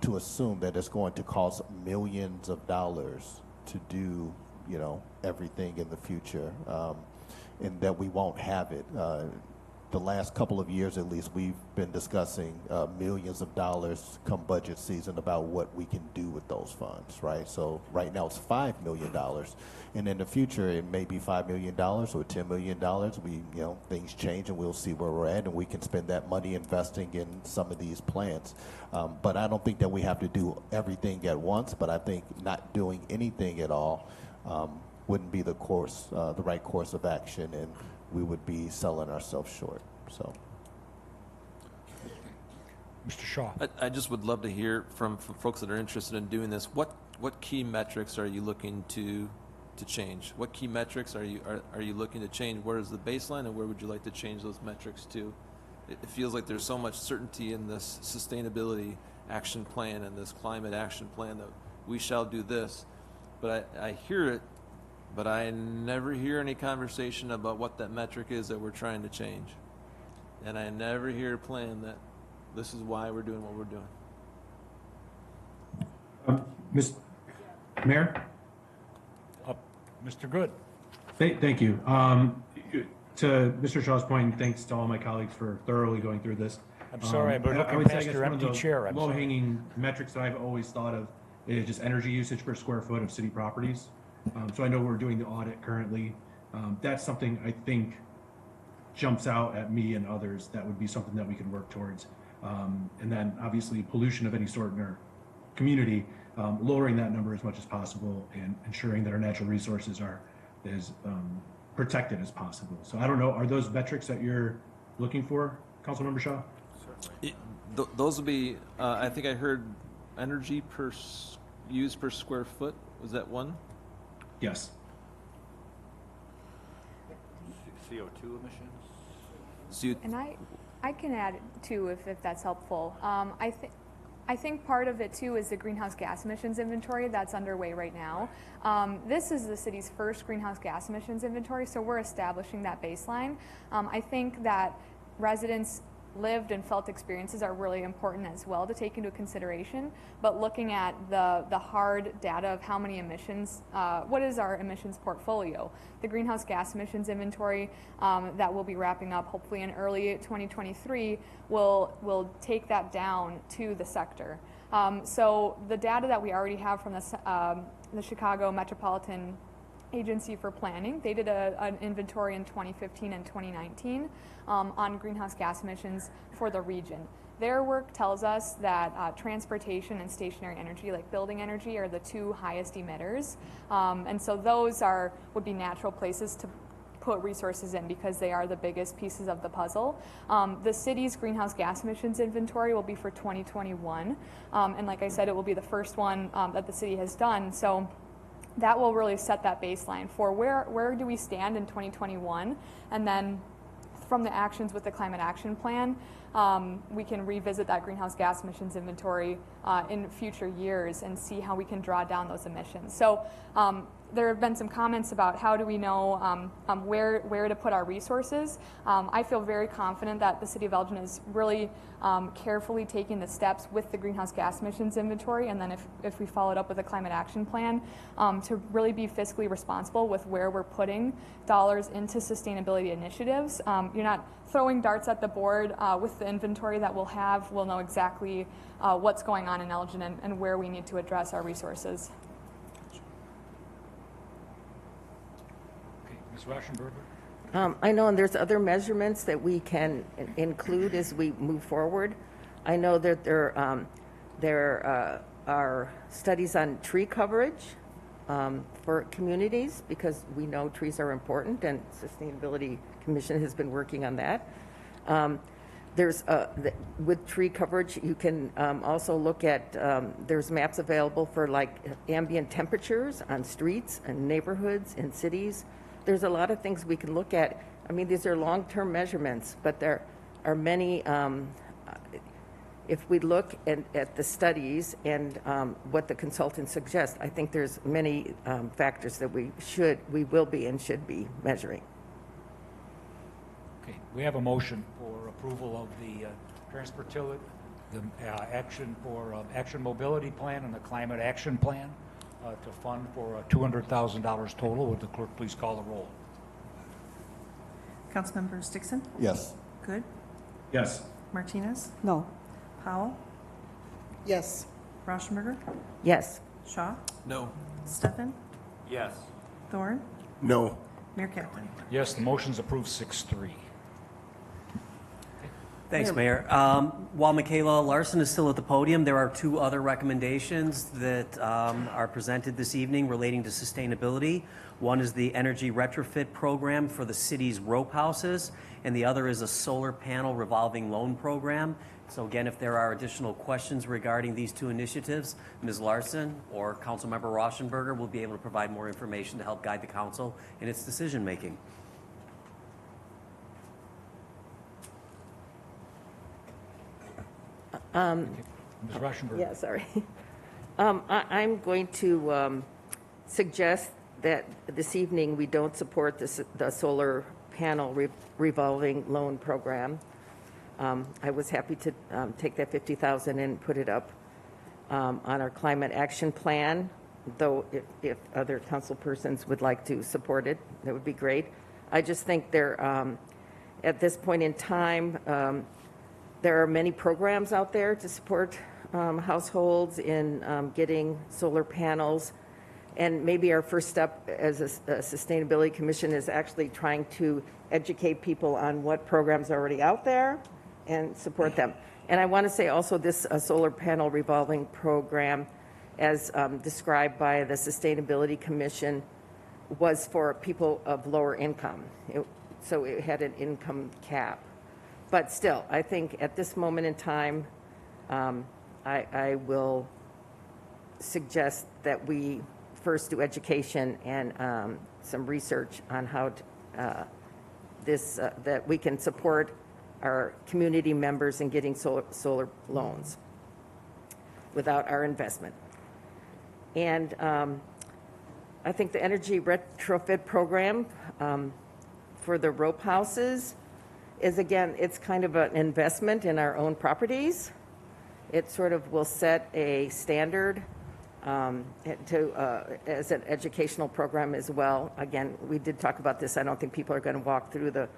to assume that it's going to cost millions of dollars to do, everything in the future, and that we won't have it. The last couple of years, at least, we've been discussing millions of dollars come budget season about what we can do with those funds, right? So right now it's $5 million, and in the future it may be $5 million or $10 million. We, things change, and we'll see where we're at, and we can spend that money investing in some of these plans. But I don't think that we have to do everything at once. But I think not doing anything at all wouldn't be the right course of action, and we would be selling ourselves short. So, Mr. Shaw. I just would love to hear from folks that are interested in doing this. What key metrics are you looking to change? What key metrics are you looking to change? Where is the baseline, and where would you like to change those metrics to? It feels like there's so much certainty in this sustainability action plan and this climate action plan that we shall do this. But I hear it, but I never hear any conversation about what that metric is that we're trying to change. And I never hear a plan that this is why we're doing what we're doing. Mayor? Mr. Good. Thank you. To Mr. Shaw's point, thanks to all my colleagues for thoroughly going through this. I'm sorry, but I looking would say, I past guess, your one of empty the chair, I'm sorry. low-hanging metrics that I've always thought of is just energy usage per square foot of city properties. So I know we're doing the audit currently. That's something I think jumps out at me and others. That would be something that we could work towards. And then obviously pollution of any sort in our community, lowering that number as much as possible and ensuring that our natural resources are as protected as possible. So I don't know, are those metrics that you're looking for, Councilmember Shaw? Those would be, I think I heard energy used per square foot. Was that one? Yes. CO2 emissions? And I can add too, if that's helpful. I think part of it too is the greenhouse gas emissions inventory that's underway right now. This is the city's first greenhouse gas emissions inventory, so we're establishing that baseline. I think that residents' lived and felt experiences are really important as well to take into consideration, but looking at the hard data of how many emissions, what is our emissions portfolio? The greenhouse gas emissions inventory that we'll be wrapping up hopefully in early 2023 will take that down to the sector. So the data that we already have from the Chicago Metropolitan Agency for Planning, they did an inventory in 2015 and 2019 on greenhouse gas emissions for the region. Their work tells us that transportation and stationary energy, like building energy, are the two highest emitters. And so those would be natural places to put resources in because they are the biggest pieces of the puzzle. The city's greenhouse gas emissions inventory will be for 2021. And like I said, it will be the first one that the city has done. So that will really set that baseline for where do we stand in 2021, and then from the actions with the climate action plan, we can revisit that greenhouse gas emissions inventory in future years and see how we can draw down those emissions. So there have been some comments about how do we know where to put our resources. I feel very confident that the City of Elgin is really carefully taking the steps with the greenhouse gas emissions inventory, and then if we follow it up with a climate action plan, to really be fiscally responsible with where we're putting dollars into sustainability initiatives. You're not throwing darts at the board with the inventory that we'll have. We'll know exactly what's going on in Elgin and where we need to address our resources. Ms. Rauschenberger? I know, and there's other measurements that we can include as we move forward. I know that there our studies on tree coverage for communities, because we know trees are important, and Sustainability Commission has been working on that. With tree coverage, you can also look at, there's maps available for like ambient temperatures on streets and neighborhoods and cities. There's a lot of things we can look at. I mean, these are long-term measurements, but there are many, if we look at the studies and what the consultants suggest, I think there's many factors that we will be and should be measuring. Okay, we have a motion for approval of the Action Mobility Plan and the Climate Action Plan to fund for $200,000 total. Would the clerk please call the roll? Councilmembers Dixon, Yes. Good, Yes. Martinez, No. Powell, Yes. Rauschenberger, Yes. Shaw, No. Stefan, Yes. Thorne, No. Mayor Kaplan. Yes, the motion's approved 6-3. Thanks, Mayor. While Michaela Larson is still at the podium, there are two other recommendations that are presented this evening relating to sustainability. One is the energy retrofit program for the city's rope houses, and the other is a solar panel revolving loan program. So again, if there are additional questions regarding these two initiatives, Ms. Larson or Councilmember Rauschenberger will be able to provide more information to help guide the council in its decision-making. Ms. Rauschenberg? Yeah, sorry. I'm going to suggest that this evening we don't support the solar panel revolving loan program. I was happy to take that $50,000 and put it up on our climate action plan, though if other council persons would like to support it, that would be great. I just think at this point in time, there are many programs out there to support households in getting solar panels. And maybe our first step as a Sustainability Commission is actually trying to educate people on what programs are already out there and support them. And I want to say also this solar panel revolving program, as described by the Sustainability Commission, was for people of lower income. So it had an income cap. But still, I think at this moment in time, I will suggest that we first do education and some research on how that we can support our community members in getting solar loans without our investment. And I think the energy retrofit program for the rope houses is, again, it's kind of an investment in our own properties. It sort of will set a standard as an educational program as well. Again, we did talk about this. I don't think people are going to walk through the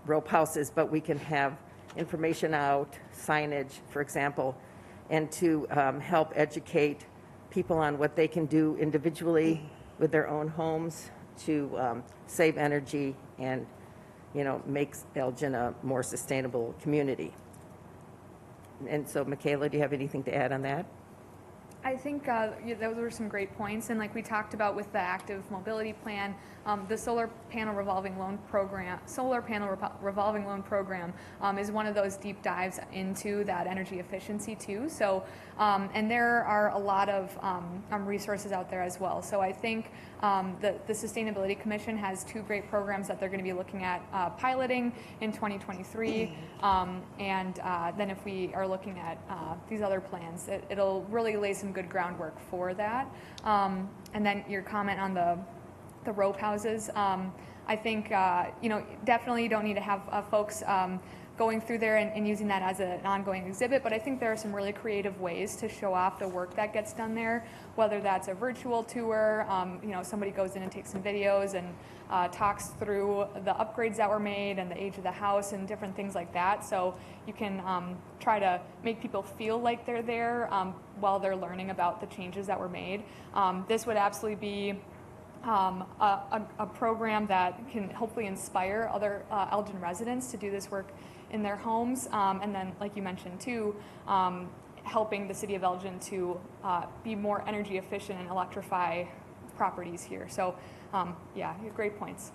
rope houses, but we can have information out, signage, for example, and to help educate people on what they can do individually with their own homes to save energy and, make Elgin a more sustainable community. And so, Michaela, do you have anything to add on that? I think those were some great points, and like we talked about with the active mobility plan, the solar panel revolving loan program is one of those deep dives into that energy efficiency too. So, and there are a lot of resources out there as well. So I think the Sustainability Commission has two great programs that they're going to be looking at piloting in 2023, and then if we are looking at these other plans, it'll really lay some good groundwork for that. And then your comment on the rope houses, I think definitely you don't need to have folks going through there and using that as an ongoing exhibit, but I think there are some really creative ways to show off the work that gets done there, whether that's a virtual tour, somebody goes in and takes some videos and talks through the upgrades that were made and the age of the house and different things like that. So you can try to make people feel like they're there while they're learning about the changes that were made. This would absolutely be a program that can hopefully inspire other Elgin residents to do this work in their homes, and then, like you mentioned too, helping the city of Elgin to be more energy efficient and electrify properties here. So, yeah, great points.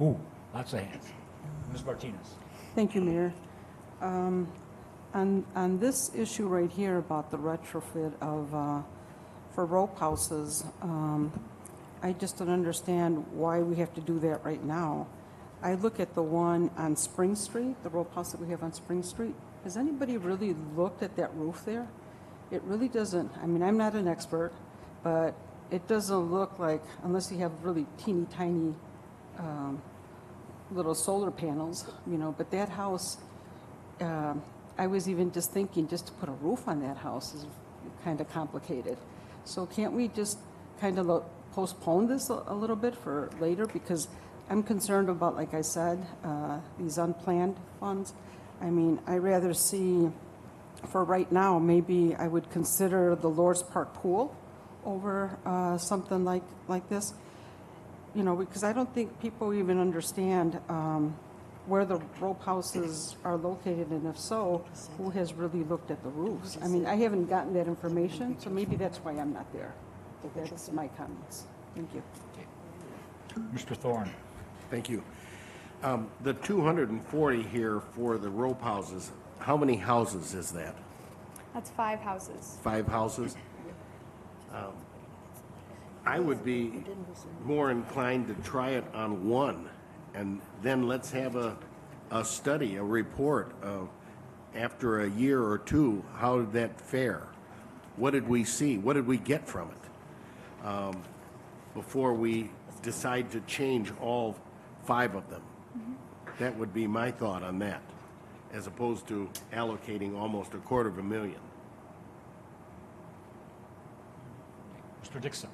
Ooh, lots of hands. Ms. Martinez. Thank you, Mayor. On this issue right here about the retrofit of, for rope houses, I just don't understand why we have to do that right now. I look at the one on Spring Street, the rope house that we have on Spring Street. Has anybody really looked at that roof there? It really doesn't, I mean, I'm not an expert, but it doesn't look like, unless you have really teeny tiny little solar panels, you know, but that house, I was even just thinking just to put a roof on that house is kind of complicated. So can't we just kind of postpone this a little bit for later? Because I'm concerned about, like I said, these unplanned funds. I mean, I rather see, for right now, maybe I would consider the Lord's Park pool over something like this. You know, because I don't think people even understand where the rope houses are located, and if so, who has really looked at the roofs? I mean, I haven't gotten that information, so maybe that's why I'm not there. But that's my comments. Thank you. Mr. Thorne. Thank you. The 240 here for the rope houses, how many houses is that? That's 5 houses. 5 houses? I would be more inclined to try it on one, and then let's have a study, a report of, after a year or two, how did that fare? What did we see? What did we get from it? Before we decide to change all 5 of them. That would be my thought on that, as opposed to allocating almost $250,000. Mr. Dixon.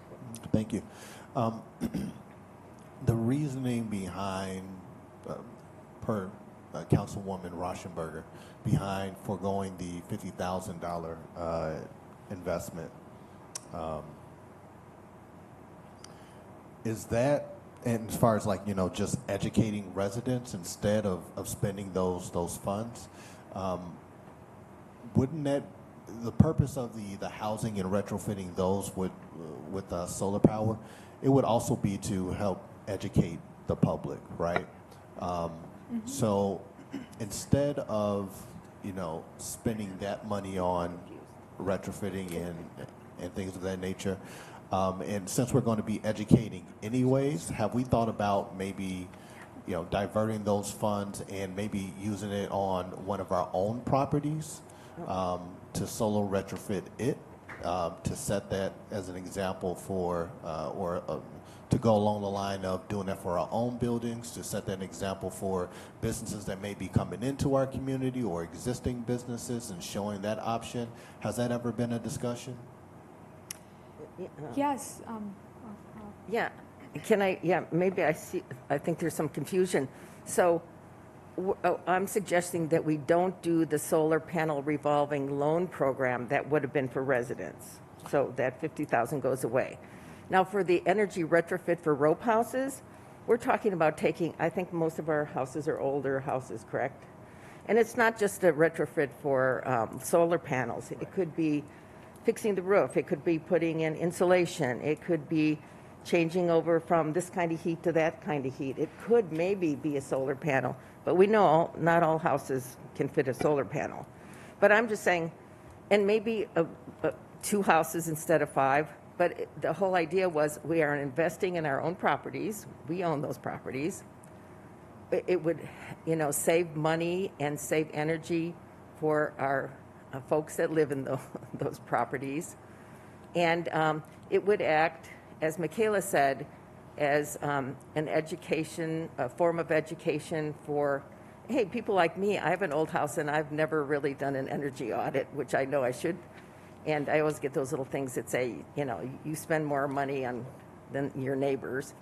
Thank you. The reasoning behind, per Councilwoman Rauschenberger, behind foregoing the $50,000 investment, is that, and as far as like, you know, just educating residents instead of spending those funds, wouldn't that, the purpose of the housing and retrofitting those with solar power, it would also be to help educate the public, right? So instead of, you know, spending that money on retrofitting and things of that nature, and since we're going to be educating anyways, have we thought about maybe, you know, diverting those funds and maybe using it on one of our own properties to solar retrofit it, to set that as an example for, to go along the line of doing that for our own buildings, to set that an example for businesses that may be coming into our community or existing businesses and showing that option? Has that ever been a discussion? Yes. Yeah, maybe I think there's some confusion. So I'm suggesting that we don't do the solar panel revolving loan program that would have been for residents. So that $50,000 goes away. Now for the energy retrofit for rope houses, we're talking about taking, I think most of our houses are older houses, correct? And it's not just a retrofit for solar panels. It could be fixing the roof. It could be putting in insulation. It could be changing over from this kind of heat to that kind of heat. It could maybe be a solar panel, but we know not all houses can fit a solar panel. But I'm just saying, and maybe 2 houses instead of 5, but the whole idea was we are investing in our own properties. We own those properties. It would, you know, save money and save energy for our folks that live in those properties. And it would act, as Michaela said, as an education, a form of education for, hey, people like me. I have an old house and I've never really done an energy audit, which I know I should. And I always get those little things that say, you know, you spend more money on than your neighbors.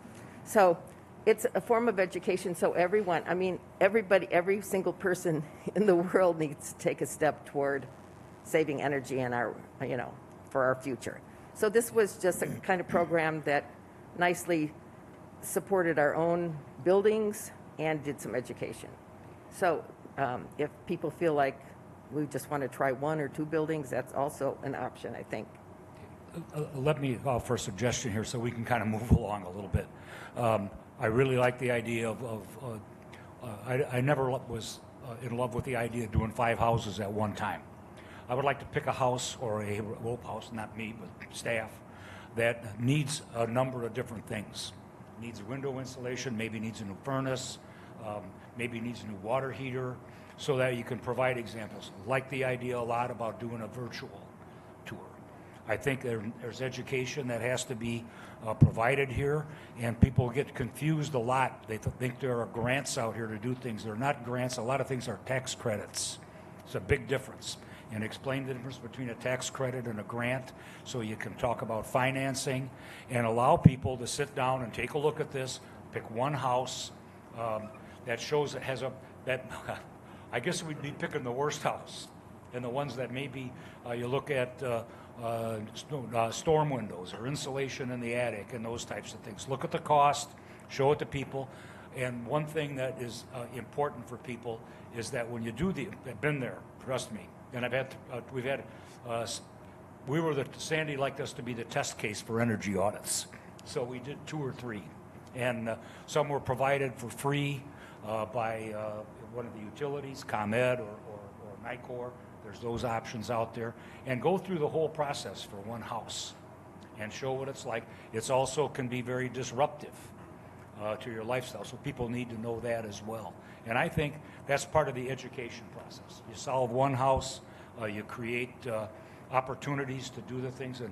So it's a form of education. So everyone, I mean, everybody, every single person in the world needs to take a step toward saving energy in our, you know, for our future. So this was just a kind of program that nicely supported our own buildings and did some education. So if people feel like we just want to try 1 or 2 buildings, that's also an option, I think. Let me offer a suggestion here so we can kind of move along a little bit. I really like the idea I never was in love with the idea of doing 5 houses at one time. I would like to pick a house or a rope house, not me, but staff, that needs a number of different things. Needs window insulation, maybe needs a new furnace, maybe needs a new water heater, so that you can provide examples. Like the idea a lot about doing a virtual tour. I think there's education that has to be provided here, and people get confused a lot. They think there are grants out here to do things. They're not grants. A lot of things are tax credits. It's a big difference. And explain the difference between a tax credit and a grant so you can talk about financing and allow people to sit down and take a look at this, pick one house that shows it has that I guess we'd be picking the worst house and the ones that maybe you look at storm windows or insulation in the attic and those types of things. Look at the cost, show it to people. And one thing that is important for people is that when you do I've been there, trust me, and Sandy liked us to be the test case for energy audits. So we did 2 or 3. And some were provided for free by one of the utilities, ComEd or NICOR. There's those options out there. And go through the whole process for one house and show what it's like. It's also can be very disruptive to your lifestyle. So people need to know that as well. And I think that's part of the education process. You solve one house, you create opportunities to do the things. And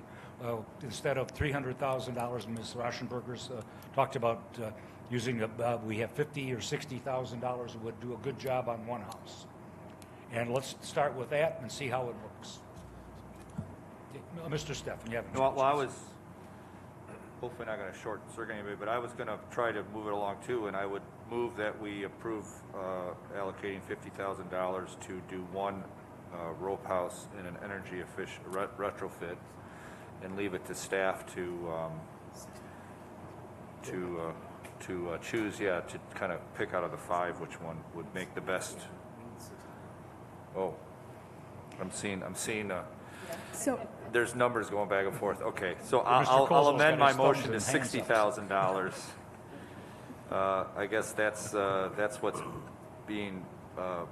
instead of $300,000, Ms. Rauschenberger's talked about using, we have $50,000 or $60,000 that would do a good job on one house. And let's start with that and see how it works. Mr. Steffen, you have Well, I was hopefully not going to short circuit anybody, but I was going to try to move it along too, and I would move that we approve allocating $50,000 to do one rope house in an energy efficient retrofit, and leave it to staff to choose, to kind of pick out of the 5 which one would make the best. Oh, I'm seeing. So, There's numbers going back and forth. Okay, so Mr. I'll Colesville's amend got my his motion to thumbs and hands $60,000. I guess that's what's being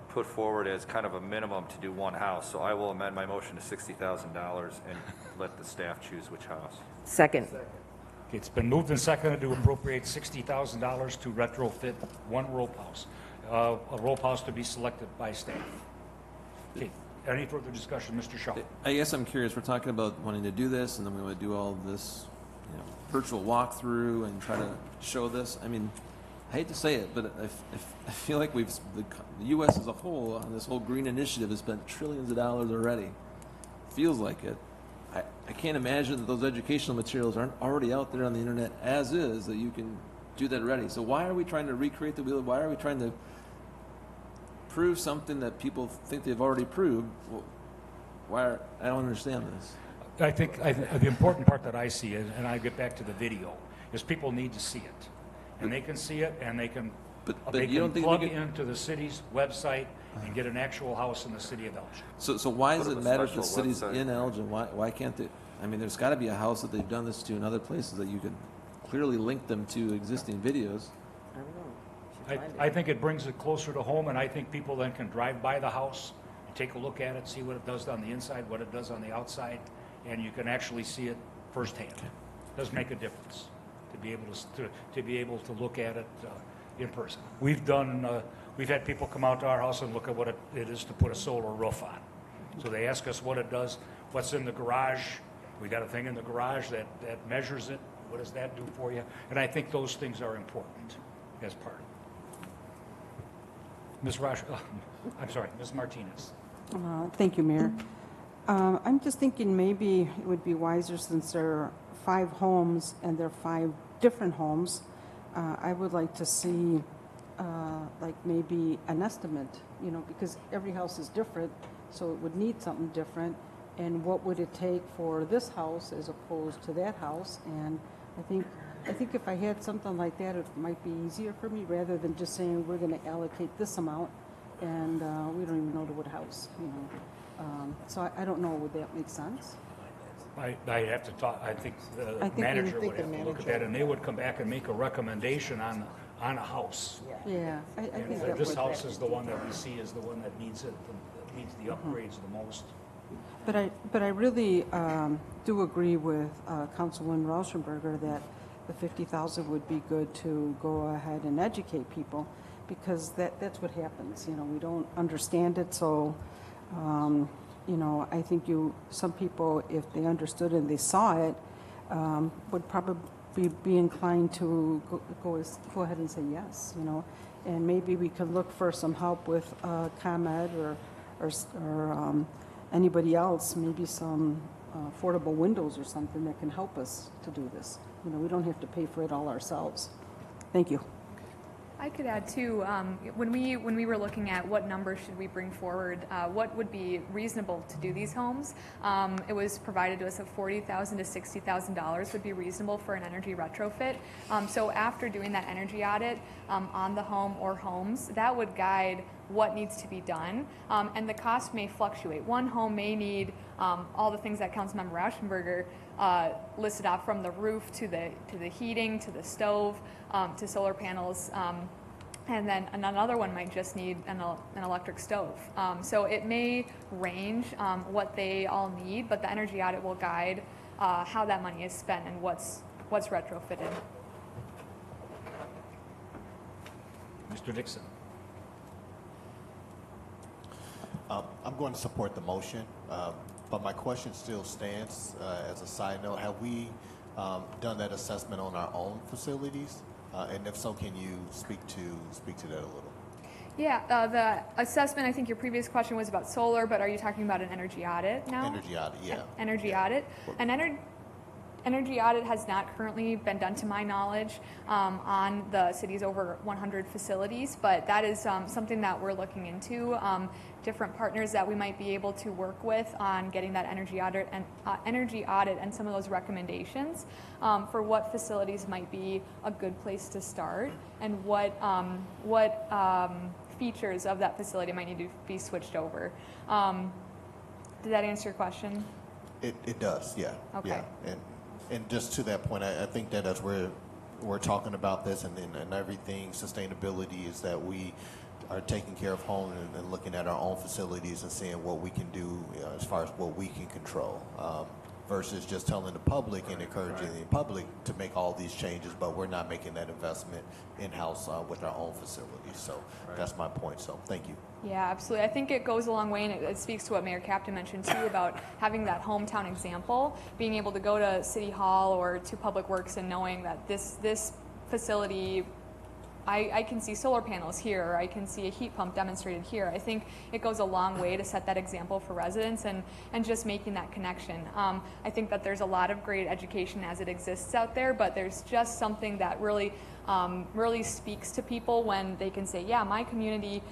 put forward as kind of a minimum to do one house. So I will amend my motion to $60,000 and let the staff choose which house. Second. Okay, it's been moved and seconded to appropriate $60,000 to retrofit one rope house. A rope house to be selected by staff. Okay, any further discussion, Mr. Shaw? I guess I'm curious, we're talking about wanting to do this, and then we want to do all this, virtual walkthrough and try to show this. I mean, I hate to say it, but I feel like the U.S. as a whole on this whole green initiative has spent trillions of dollars already. Feels like it. I can't imagine that those educational materials aren't already out there on the internet as is, that you can do that already. So why are we trying to recreate the wheel? Why are we trying to prove something that people think they've already proved? I don't understand this. I think the important part that I see is, and I get back to the video, is people need to see it. And they can see it, and they can plug into the city's website and get an actual house in the city of Elgin. So why does Put up it a matter if the special city's website. in Elgin? Why can't they? I mean, there's got to be a house that they've done this to in other places that you can clearly link them to existing videos. I don't know. Should find it. I think it brings it closer to home, and I think people then can drive by the house, take a look at it, see what it does on the inside, what it does on the outside, and you can actually see it firsthand. It does make a difference to be able to look at it in person. We've had people come out to our house and look at what it is to put a solar roof on. So they ask us what it does, what's in the garage. We got a thing in the garage that measures it. What does that do for you? And I think those things are important as part of it. Ms. Martinez. Thank you, Mayor. I'm just thinking maybe it would be wiser, since there are 5 homes and there are 5 different homes, I would like to see like maybe an estimate, because every house is different, so it would need something different. And what would it take for this house as opposed to that house? And I think if I had something like that, it might be easier for me, rather than just saying we're going to allocate this amount. and we don't even know the wood house, you know. So I don't know, would that make sense? I'd have to talk, I think the I think manager we- would have to look at that, and they would come back and make a recommendation on a house. Yeah, I think And that this would. house is the one that we see as the one that needs it, that needs the upgrades the most. But I really do agree with Councilwoman Rauschenberger that the 50,000 would be good to go ahead and educate people, because that's what happens, you know, we don't understand it, so, you know, I think some people, if they understood and they saw it, would probably be inclined to go ahead and say yes, you know, and maybe we could look for some help with ComEd or anybody else, maybe some affordable windows or something that can help us to do this. You know, we don't have to pay for it all ourselves. Thank you. I could add too, when we were looking at what numbers should we bring forward, what would be reasonable to do these homes, it was provided to us that $40,000 to $60,000 would be reasonable for an energy retrofit. So after doing that energy audit on the home or homes, that would guide what needs to be done, and the cost may fluctuate. One home may need all the things that Councilmember Rauschenberger listed off, from the roof to the heating to the stove to solar panels, and then another one might just need an electric stove. So it may range what they all need, but the energy audit will guide how that money is spent and what's retrofitted. Mr. Dixon. I'm going to support the motion, but my question still stands. As a side note, have we done that assessment on our own facilities? And if so, can you speak to that a little? Yeah, the assessment, I think your previous question was about solar, but are you talking about an energy audit now? Energy audit, yeah. Energy Yeah. audit. An energy audit has not currently been done, to my knowledge, on the city's over 100 facilities, but that is something that we're looking into. Different partners that we might be able to work with on getting that energy audit and some of those recommendations for what facilities might be a good place to start, and what features of that facility might need to be switched over. Did that answer your question? It does, yeah. Okay. Yeah. And just to that point, I think that as we're talking about this and everything, sustainability is that we are taking care of home and looking at our own facilities and seeing what we can do as far as what we can control, versus just telling the public and encouraging the public to make all these changes, but we're not making that investment in-house with our own facilities. So that's my point. So thank you. Yeah, absolutely. I think it goes a long way, and it speaks to what Mayor Captain mentioned too about having that hometown example, being able to go to City Hall or to Public Works and knowing that this facility, I can see solar panels here, or I can see a heat pump demonstrated here. I think it goes a long way to set that example for residents and just making that connection. I think that there's a lot of great education as it exists out there, but there's just something that really speaks to people when they can say, yeah, my community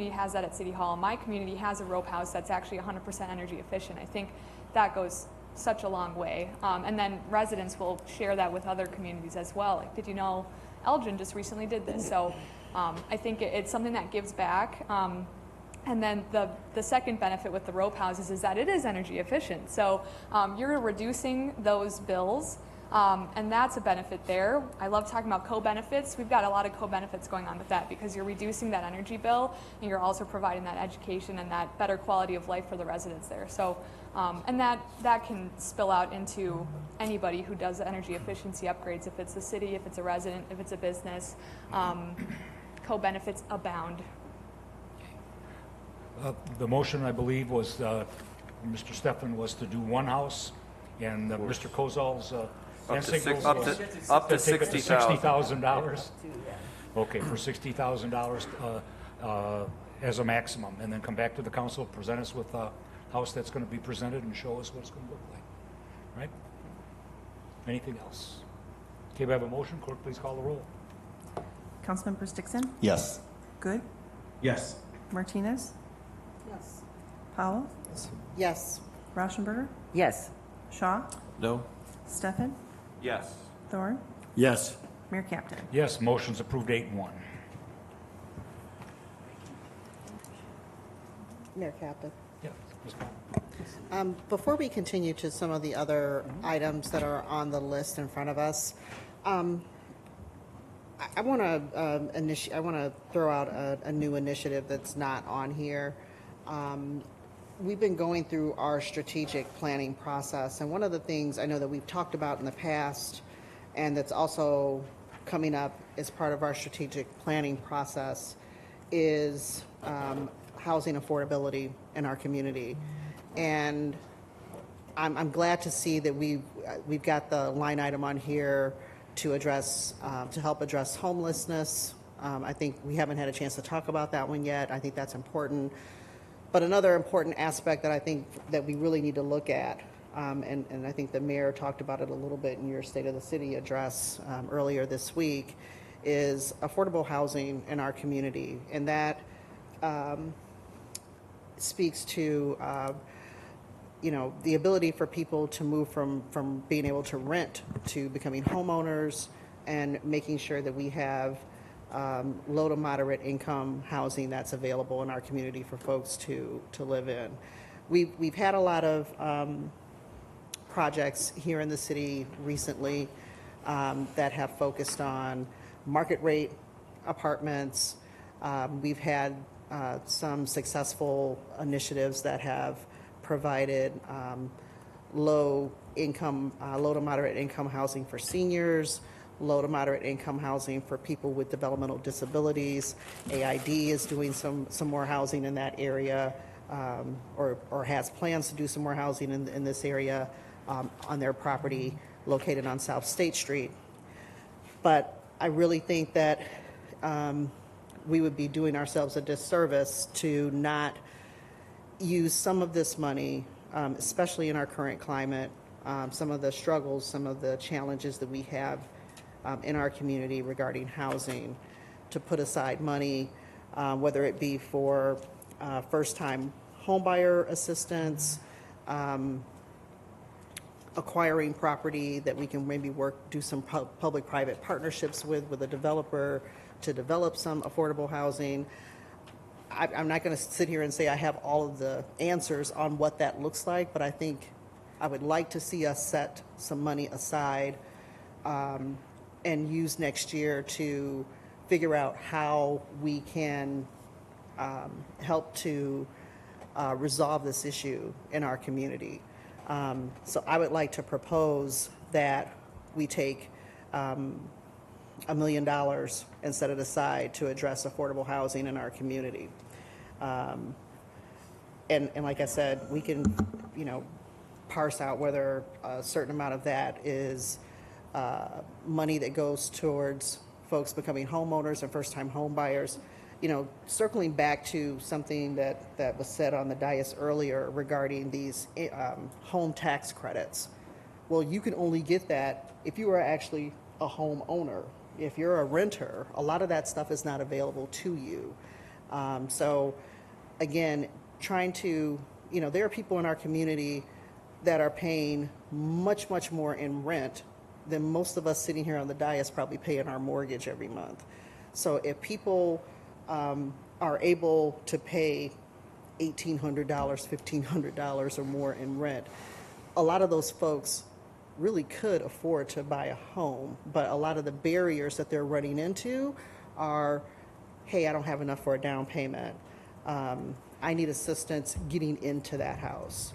has that at City Hall. My community has a rope house that's actually 100% energy efficient. I think that goes such a long way. And then residents will share that with other communities as well. Like, did you know Elgin just recently did this? So I think it's something that gives back. And then the second benefit with the rope houses is that it is energy efficient. So you're reducing those bills, and that's a benefit there. I love talking about co-benefits. We've got a lot of co-benefits going on with that because you're reducing that energy bill and you're also providing that education and that better quality of life for the residents there. So, and that can spill out into anybody who does energy efficiency upgrades, if it's the city, if it's a resident, if it's a business. Co-benefits abound. The motion, I believe, was, Mr. Stefan was to do one house, and Mr. Kozol's Up to Signals six- up was to- up to take it to $60,000. $60,000. Okay, for $60,000 as a maximum, and then come back to the council, present us with a house that's going to be presented and show us what it's going to look like. Right? Anything else? Okay, we have a motion. Clerk, please call the roll. Councilmembers Dixon, Yes. Good, Yes. Martinez, Yes. Powell, Yes. Rauschenberger, Yes. Shaw, No? Stefan, Yes. Thorne, Yes. Mayor Captain. Yes, motion's approved 8-1. Mayor Captain. Yeah, Ms. Bowman. Before we continue to some of the other items that are on the list in front of us, I want to throw out a new initiative that's not on here. We've been going through our strategic planning process, and one of the things I know that we've talked about in the past, and that's also coming up as part of our strategic planning process, is housing affordability in our community. And I'm glad to see that we've got the line item on here to address, to help address homelessness. I think we haven't had a chance to talk about that one yet. I think that's important. But another important aspect that I think that we really need to look at, and I think the mayor talked about it a little bit in your State of the City address earlier this week, is affordable housing in our community. And that speaks to the ability for people to move from being able to rent to becoming homeowners, and making sure that we have low to moderate income housing that's available in our community for folks to live in. We've had a lot of projects here in the city recently that have focused on market rate apartments. We've had some successful initiatives that have provided low to moderate income housing for seniors, low to moderate income housing for people with developmental disabilities. AID is doing some more housing in that area, or has plans to do some more housing in this area on their property located on South State Street. But I really think that we would be doing ourselves a disservice to not use some of this money, especially in our current climate, some of the struggles, some of the challenges that we have in our community regarding housing, to put aside money, whether it be for first-time homebuyer assistance, acquiring property that we can maybe do some public-private partnerships with a developer to develop some affordable housing. I'm not going to sit here and say I have all of the answers on what that looks like, but I think I would like to see us set some money aside and use next year to figure out how we can help to resolve this issue in our community. So I would like to propose that we take $1 million and set it aside to address affordable housing in our community. And like I said, we can, parse out whether a certain amount of that is money that goes towards folks becoming homeowners and first-time home buyers. Circling back to something that was said on the dais earlier regarding these home tax credits. Well, you can only get that if you are actually a homeowner. If you're a renter, a lot of that stuff is not available to you. So again, trying to, there are people in our community that are paying much, much more in rent than most of us sitting here on the dais probably pay in our mortgage every month. So if people are able to pay $1,800, $1,500 or more in rent, a lot of those folks really could afford to buy a home, but a lot of the barriers that they're running into are, hey, I don't have enough for a down payment. I need assistance getting into that house.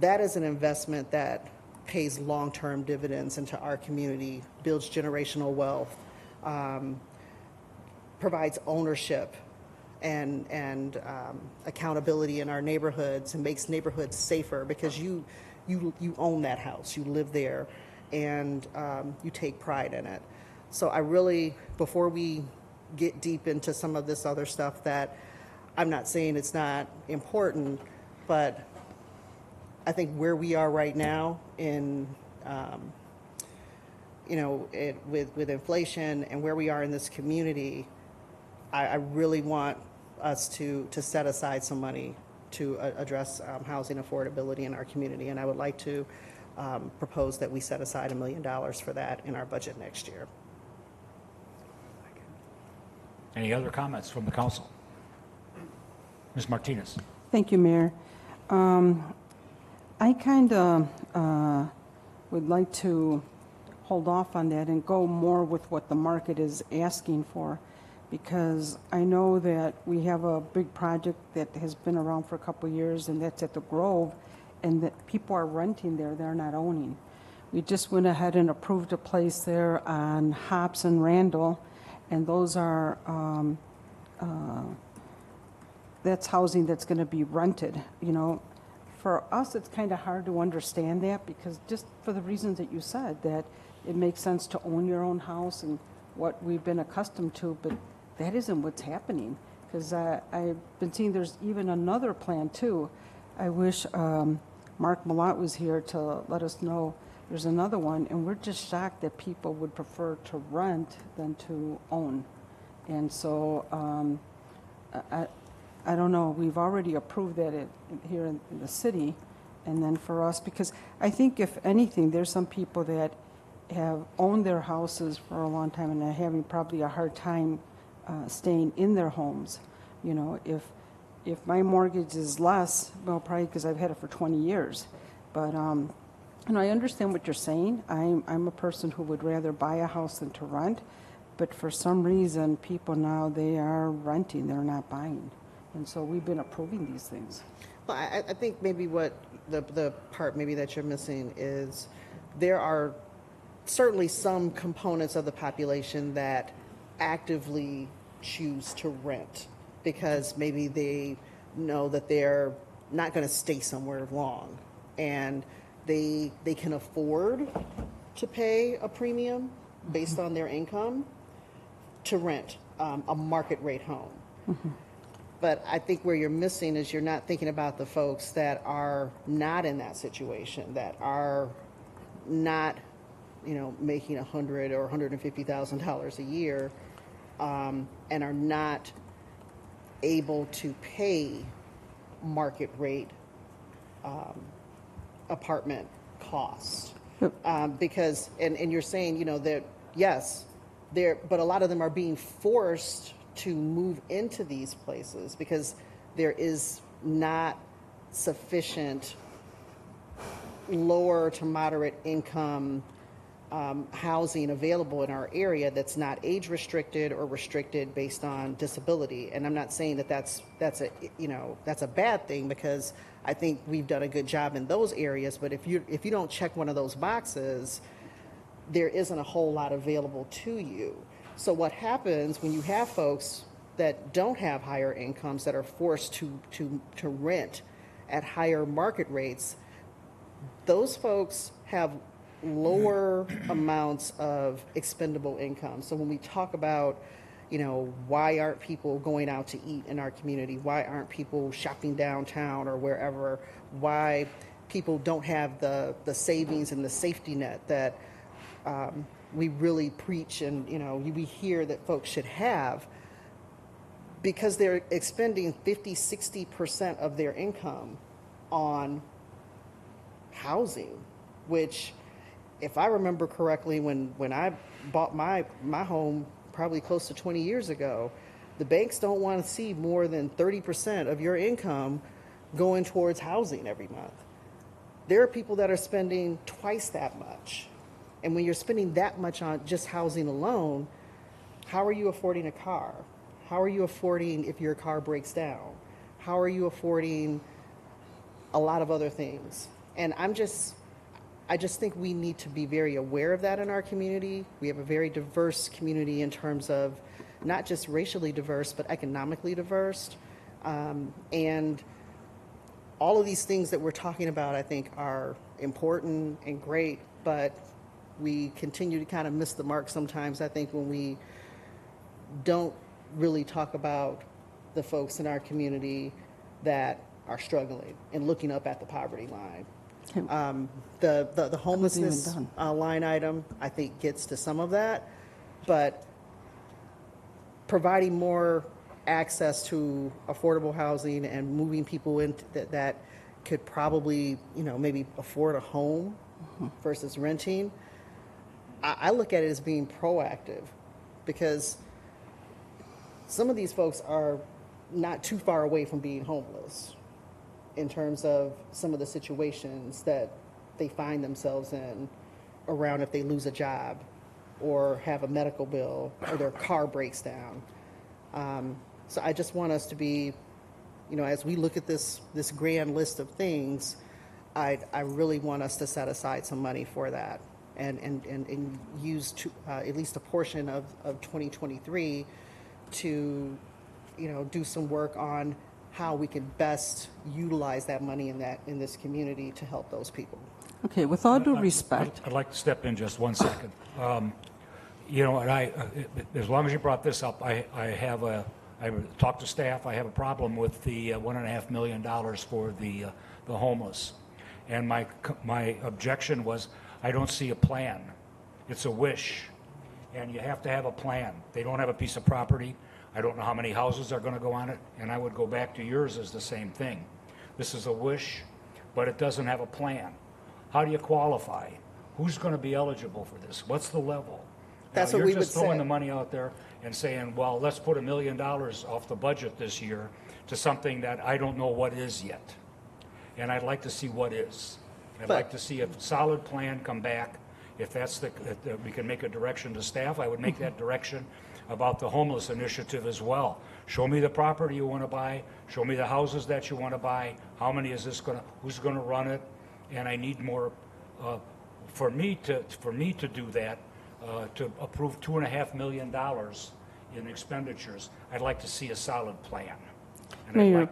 That is an investment that pays long-term dividends into our community, builds generational wealth, provides ownership and accountability in our neighborhoods, and makes neighborhoods safer because you own that house, you live there, and you take pride in it. So I really, before we get deep into some of this other stuff, that I'm not saying it's not important, but I think where we are right now in, with inflation and where we are in this community, I really want us to set aside some money to address housing affordability in our community. And I would like to propose that we set aside $1 million for that in our budget next year. Any other comments from the council? Ms. Martinez. Thank you, Mayor. I kind of would like to hold off on that and go more with what the market is asking for, because I know that we have a big project that has been around for a couple of years, and that's at the Grove, and that people are renting there, they're not owning. We just went ahead and approved a place there on Hobbs and Randall, and those are, that's housing that's going to be rented, you know. For us, it's kind of hard to understand that, because just for the reasons that you said, that it makes sense to own your own house and what we've been accustomed to, but that isn't what's happening. Because I've been seeing there's even another plan too. I wish Mark Malott was here to let us know there's another one, and we're just shocked that people would prefer to rent than to own. And so I don't know, we've already approved that here in the city, and then for us, because I think if anything, there's some people that have owned their houses for a long time and are having probably a hard time staying in their homes. You know, if my mortgage is less, well, probably because I've had it for 20 years. But, and I understand what you're saying. I'm a person who would rather buy a house than to rent. But for some reason, people now, they are renting, they're not buying. And so we've been approving these things. Well, I think maybe what the part maybe that you're missing is there are certainly some components of the population that actively choose to rent because maybe they know that they're not going to stay somewhere long, and they can afford to pay a premium based on their income to rent a market rate home. But I think where you're missing is you're not thinking about the folks that are not in that situation, that are not, you know, making $100,000 or $150,000 a year, and are not able to pay market rate apartment costs. Because, and you're saying, you know, that yes, but a lot of them are being forced to move into these places because there is not sufficient lower to moderate income housing available in our area that's not age restricted or restricted based on disability. And I'm not saying that that's a bad thing, because I think we've done a good job in those areas. But if you don't check one of those boxes, there isn't a whole lot available to you. So what happens when you have folks that don't have higher incomes that are forced to rent at higher market rates, those folks have lower amounts of expendable income. So when we talk about, you know, why aren't people going out to eat in our community? Why aren't people shopping downtown or wherever? Why people don't have the savings and the safety net that we really preach and, you know, we hear that folks should have, because they're expending 50-60% of their income on housing, which, if I remember correctly, when I bought my home probably close to 20 years ago, the banks don't want to see more than 30% of your income going towards housing every month. There are people that are spending twice that much. And when you're spending that much on just housing alone, how are you affording a car? How are you affording if your car breaks down? How are you affording a lot of other things? And I just think we need to be very aware of that in our community. We have a very diverse community in terms of not just racially diverse, but economically diverse. And all of these things that we're talking about, I think, are important and great, but we continue to kind of miss the mark sometimes, I think, when we don't really talk about the folks in our community that are struggling and looking up at the poverty line. The homelessness line item, I think, gets to some of that, but providing more access to affordable housing and moving people in that could probably, you know, maybe afford a home versus renting, I look at it as being proactive, because some of these folks are not too far away from being homeless in terms of some of the situations that they find themselves in around if they lose a job or have a medical bill or their car breaks down. So I just want us to be, as we look at this grand list of things, I really want us to set aside some money for that and use at least a portion of 2023 to, do some work on how we can best utilize that money in this community to help those people. Okay, with all due respect, I'd like to step in just 1 second. And as long as you brought this up, I talked to staff. I have a problem with the $1.5 million for the homeless, and my objection was I don't see a plan. It's a wish, and you have to have a plan. They don't have a piece of property. I don't know how many houses are going to go on it, and I would go back to yours as the same thing. This is a wish, but it doesn't have a plan. How do you qualify? Who's going to be eligible for this? What's the level? That's Now, what we You're just would throwing say. the money out there and saying, well, let's put $1 million off the budget this year to something that I don't know what is yet. And I'd like to see what is. I'd But- like to see a solid plan come back. If we can make a direction to staff, I would make that direction about the homeless initiative as well. Show me the property you want to buy. Show me the houses that you want to buy. How many is this who's going to run it? And I need more, for me to do that, to approve $2.5 million in expenditures. I'd like to see a solid plan. And Mayor.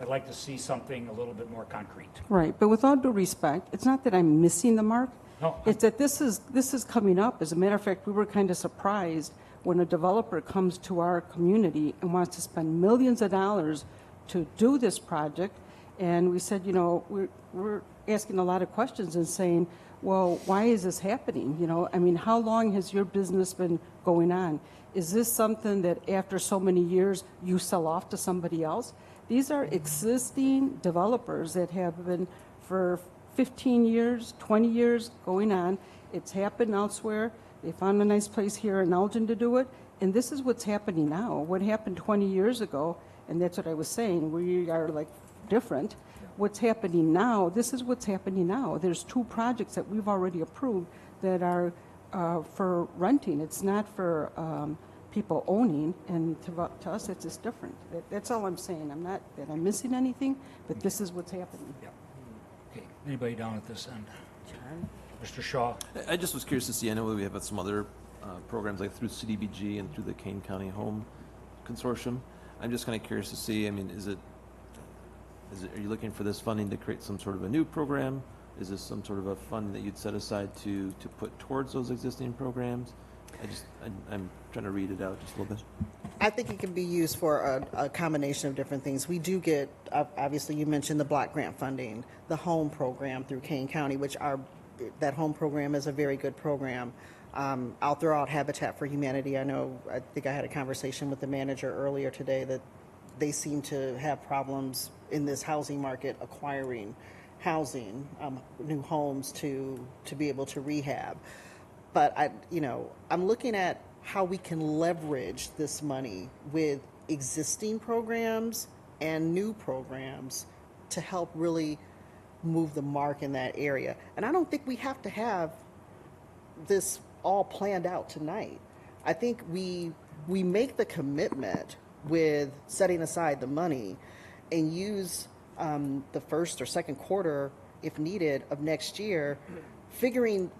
I'd like to see something a little bit more concrete. right, but with all due respect, it's not that I'm missing the mark. No, It's that this is coming up. As a matter of fact, we were kind of surprised when a developer comes to our community and wants to spend millions of dollars to do this project. And we said, we're asking a lot of questions and saying, well, why is this happening? How long has your business been going on? Is this something that after so many years you sell off to somebody else? These are existing developers that have been for 15 years, 20 years going on. It's happened elsewhere. They found a nice place here in Elgin to do it. And this is what's happening now. What happened 20 years ago, and that's what I was saying, we are like different. What's happening now, this is what's happening now. There's 2 projects that we've already approved that are for renting. It's not for people owning, and to us, it's just different. That's all I'm saying. I'm not that I'm missing anything, but this is what's happening. Yeah. Okay, anybody down at this end? Mr. Shaw? I just was curious to see, I know we have some other programs like through CDBG and through the Kane County Home Consortium. I'm just kind of curious to see, are you looking for this funding to create some sort of a new program? Is this some sort of a fund that you'd set aside to put towards those existing programs? I'm trying to read it out just a little bit. I think it can be used for a combination of different things. We do get, obviously, you mentioned the block grant funding, the home program through Kane County, that home program is a very good program. I'll throw out Habitat for Humanity. I think I had a conversation with the manager earlier today that they seem to have problems in this housing market acquiring housing, new homes to be able to rehab. But I'm looking at how we can leverage this money with existing programs and new programs to help really move the mark in that area. And I don't think we have to have this all planned out tonight. I think we make the commitment with setting aside the money and use the first or second quarter, if needed, of next year, figuring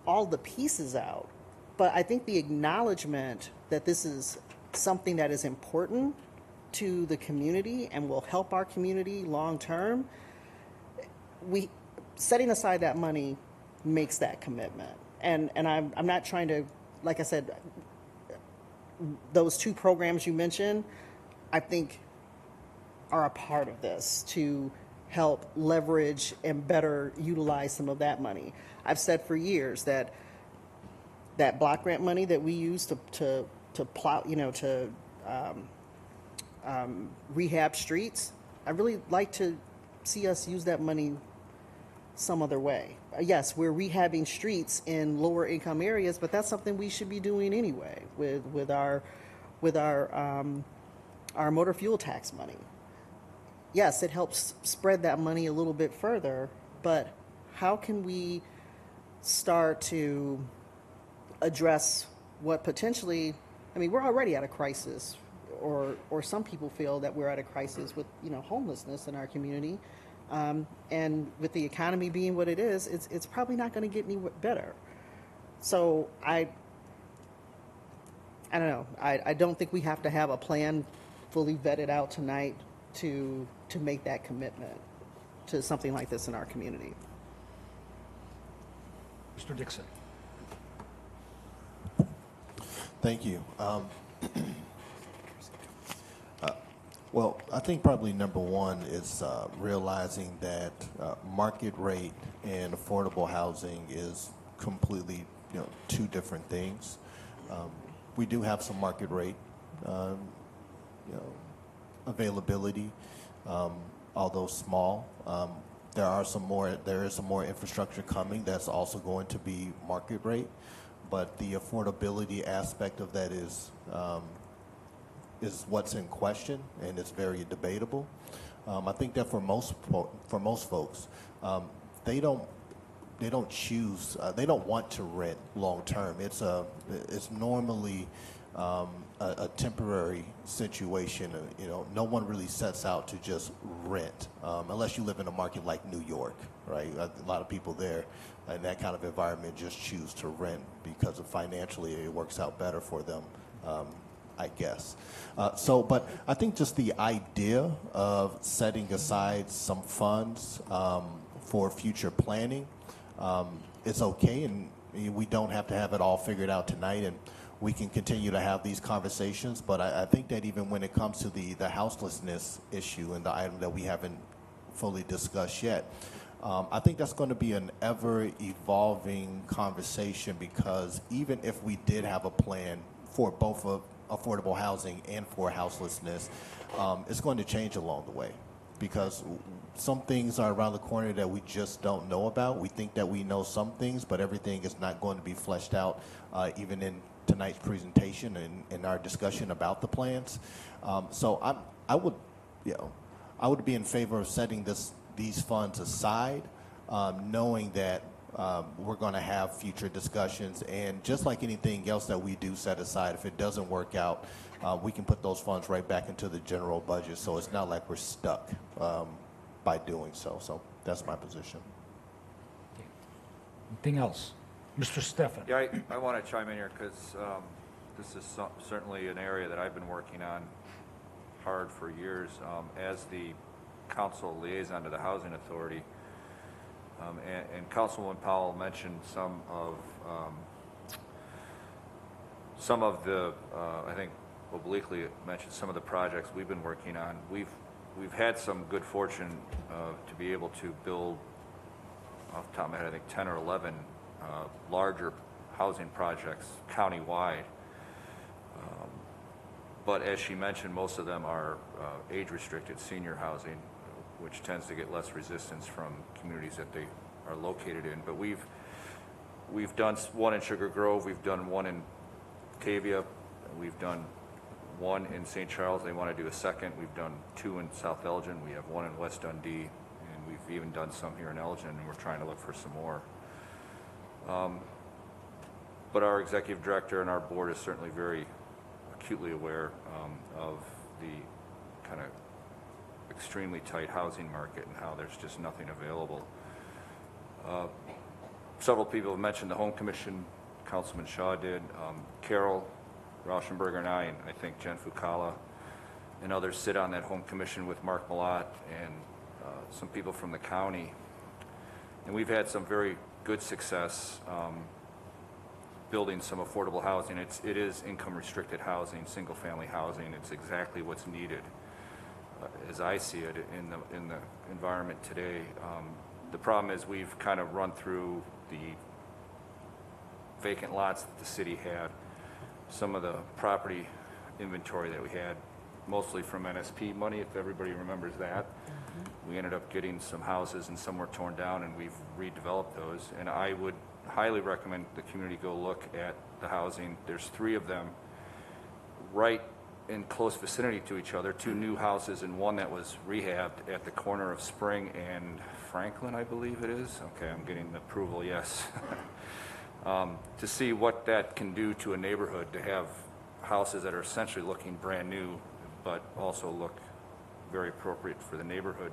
all the pieces out. But I think the acknowledgement that this is something that is important to the community and will help our community long term, setting aside that money makes that commitment. And I'm not trying to, like I said, those 2 programs you mentioned, I think are a part of this to help leverage and better utilize some of that money. I've said for years that block grant money that we use to plow, to rehab streets, I really like to see us use that money some other way. Yes, we're rehabbing streets in lower income areas, but that's something we should be doing anyway with our our motor fuel tax money. Yes, it helps spread that money a little bit further, but how can we start to address what potentially, I mean, we're already at a crisis, or some people feel that we're at a crisis with, homelessness in our community. And with the economy being what it is, it's probably not going to get any better. So I don't know. I don't think we have to have a plan fully vetted out tonight to make that commitment to something like this in our community. Mr. Dixon. Thank you. Well, I think probably number one is realizing that market rate and affordable housing is completely, two different things. We do have some market rate, availability, although small. There is some more infrastructure coming that's also going to be market rate, but the affordability aspect of that is what's in question, and it's very debatable. I think that for most folks, they don't choose. They don't want to rent long term. It's normally a temporary situation. No one really sets out to just rent, unless you live in a market like New York, right? A lot of people there in that kind of environment just choose to rent because of financially it works out better for them. I guess. But I think just the idea of setting aside some funds for future planning is okay, and we don't have to have it all figured out tonight, and we can continue to have these conversations. But I think that even when it comes to the houselessness issue and the item that we haven't fully discussed yet, I think that's going to be an ever-evolving conversation, because even if we did have a plan for both of affordable housing and for houselessness, it's going to change along the way, because some things are around the corner that we just don't know about. We think that we know some things, but everything is not going to be fleshed out, even in tonight's presentation and in our discussion about the plans. So I would be in favor of setting these funds aside, knowing that we're going to have future discussions, and just like anything else that we do set aside, if it doesn't work out, we can put those funds right back into the general budget, so it's not like we're stuck by doing so. So that's my position. Anything else? Mr. Steffen. Yeah, I want to chime in here because this is certainly an area that I've been working on hard for years as the council liaison to the Housing Authority. And Councilwoman Powell mentioned some of the, I think obliquely mentioned some of the projects we've been working on. We've had some good fortune to be able to build, off the top of my head, I think 10 or 11 larger housing projects countywide. But as she mentioned, most of them are age-restricted senior housing, which tends to get less resistance from communities that they are located in. But we've done one in Sugar Grove, we've done one in Tavia, we've done one in St. Charles. They want to do a second. We've done two in South Elgin. We have one in West Dundee, and we've even done some here in Elgin, and we're trying to look for some more. But our executive director and our board is certainly very acutely aware of the kind of extremely tight housing market and how there's just nothing available. Several people have mentioned the Home Commission. Councilman Shaw did. Carol Rauschenberger and I think Jen Fucala and others sit on that Home Commission with Mark Malott and some people from the county. And we've had some very good success building some affordable housing. It is income-restricted housing, single-family housing. It's exactly what's needed, as I see it, in the environment today. The problem is we've kind of run through the vacant lots that the city had, some of the property inventory that we had, mostly from NSP money, if everybody remembers that. We ended up getting some houses and some were torn down, and we've redeveloped those. And I would highly recommend the community go look at the housing. There's 3 of them right in close vicinity to each other, 2 new houses and one that was rehabbed at the corner of Spring and Franklin, I believe it is. Okay, I'm getting approval, yes. To see what that can do to a neighborhood, to have houses that are essentially looking brand new, but also look very appropriate for the neighborhood,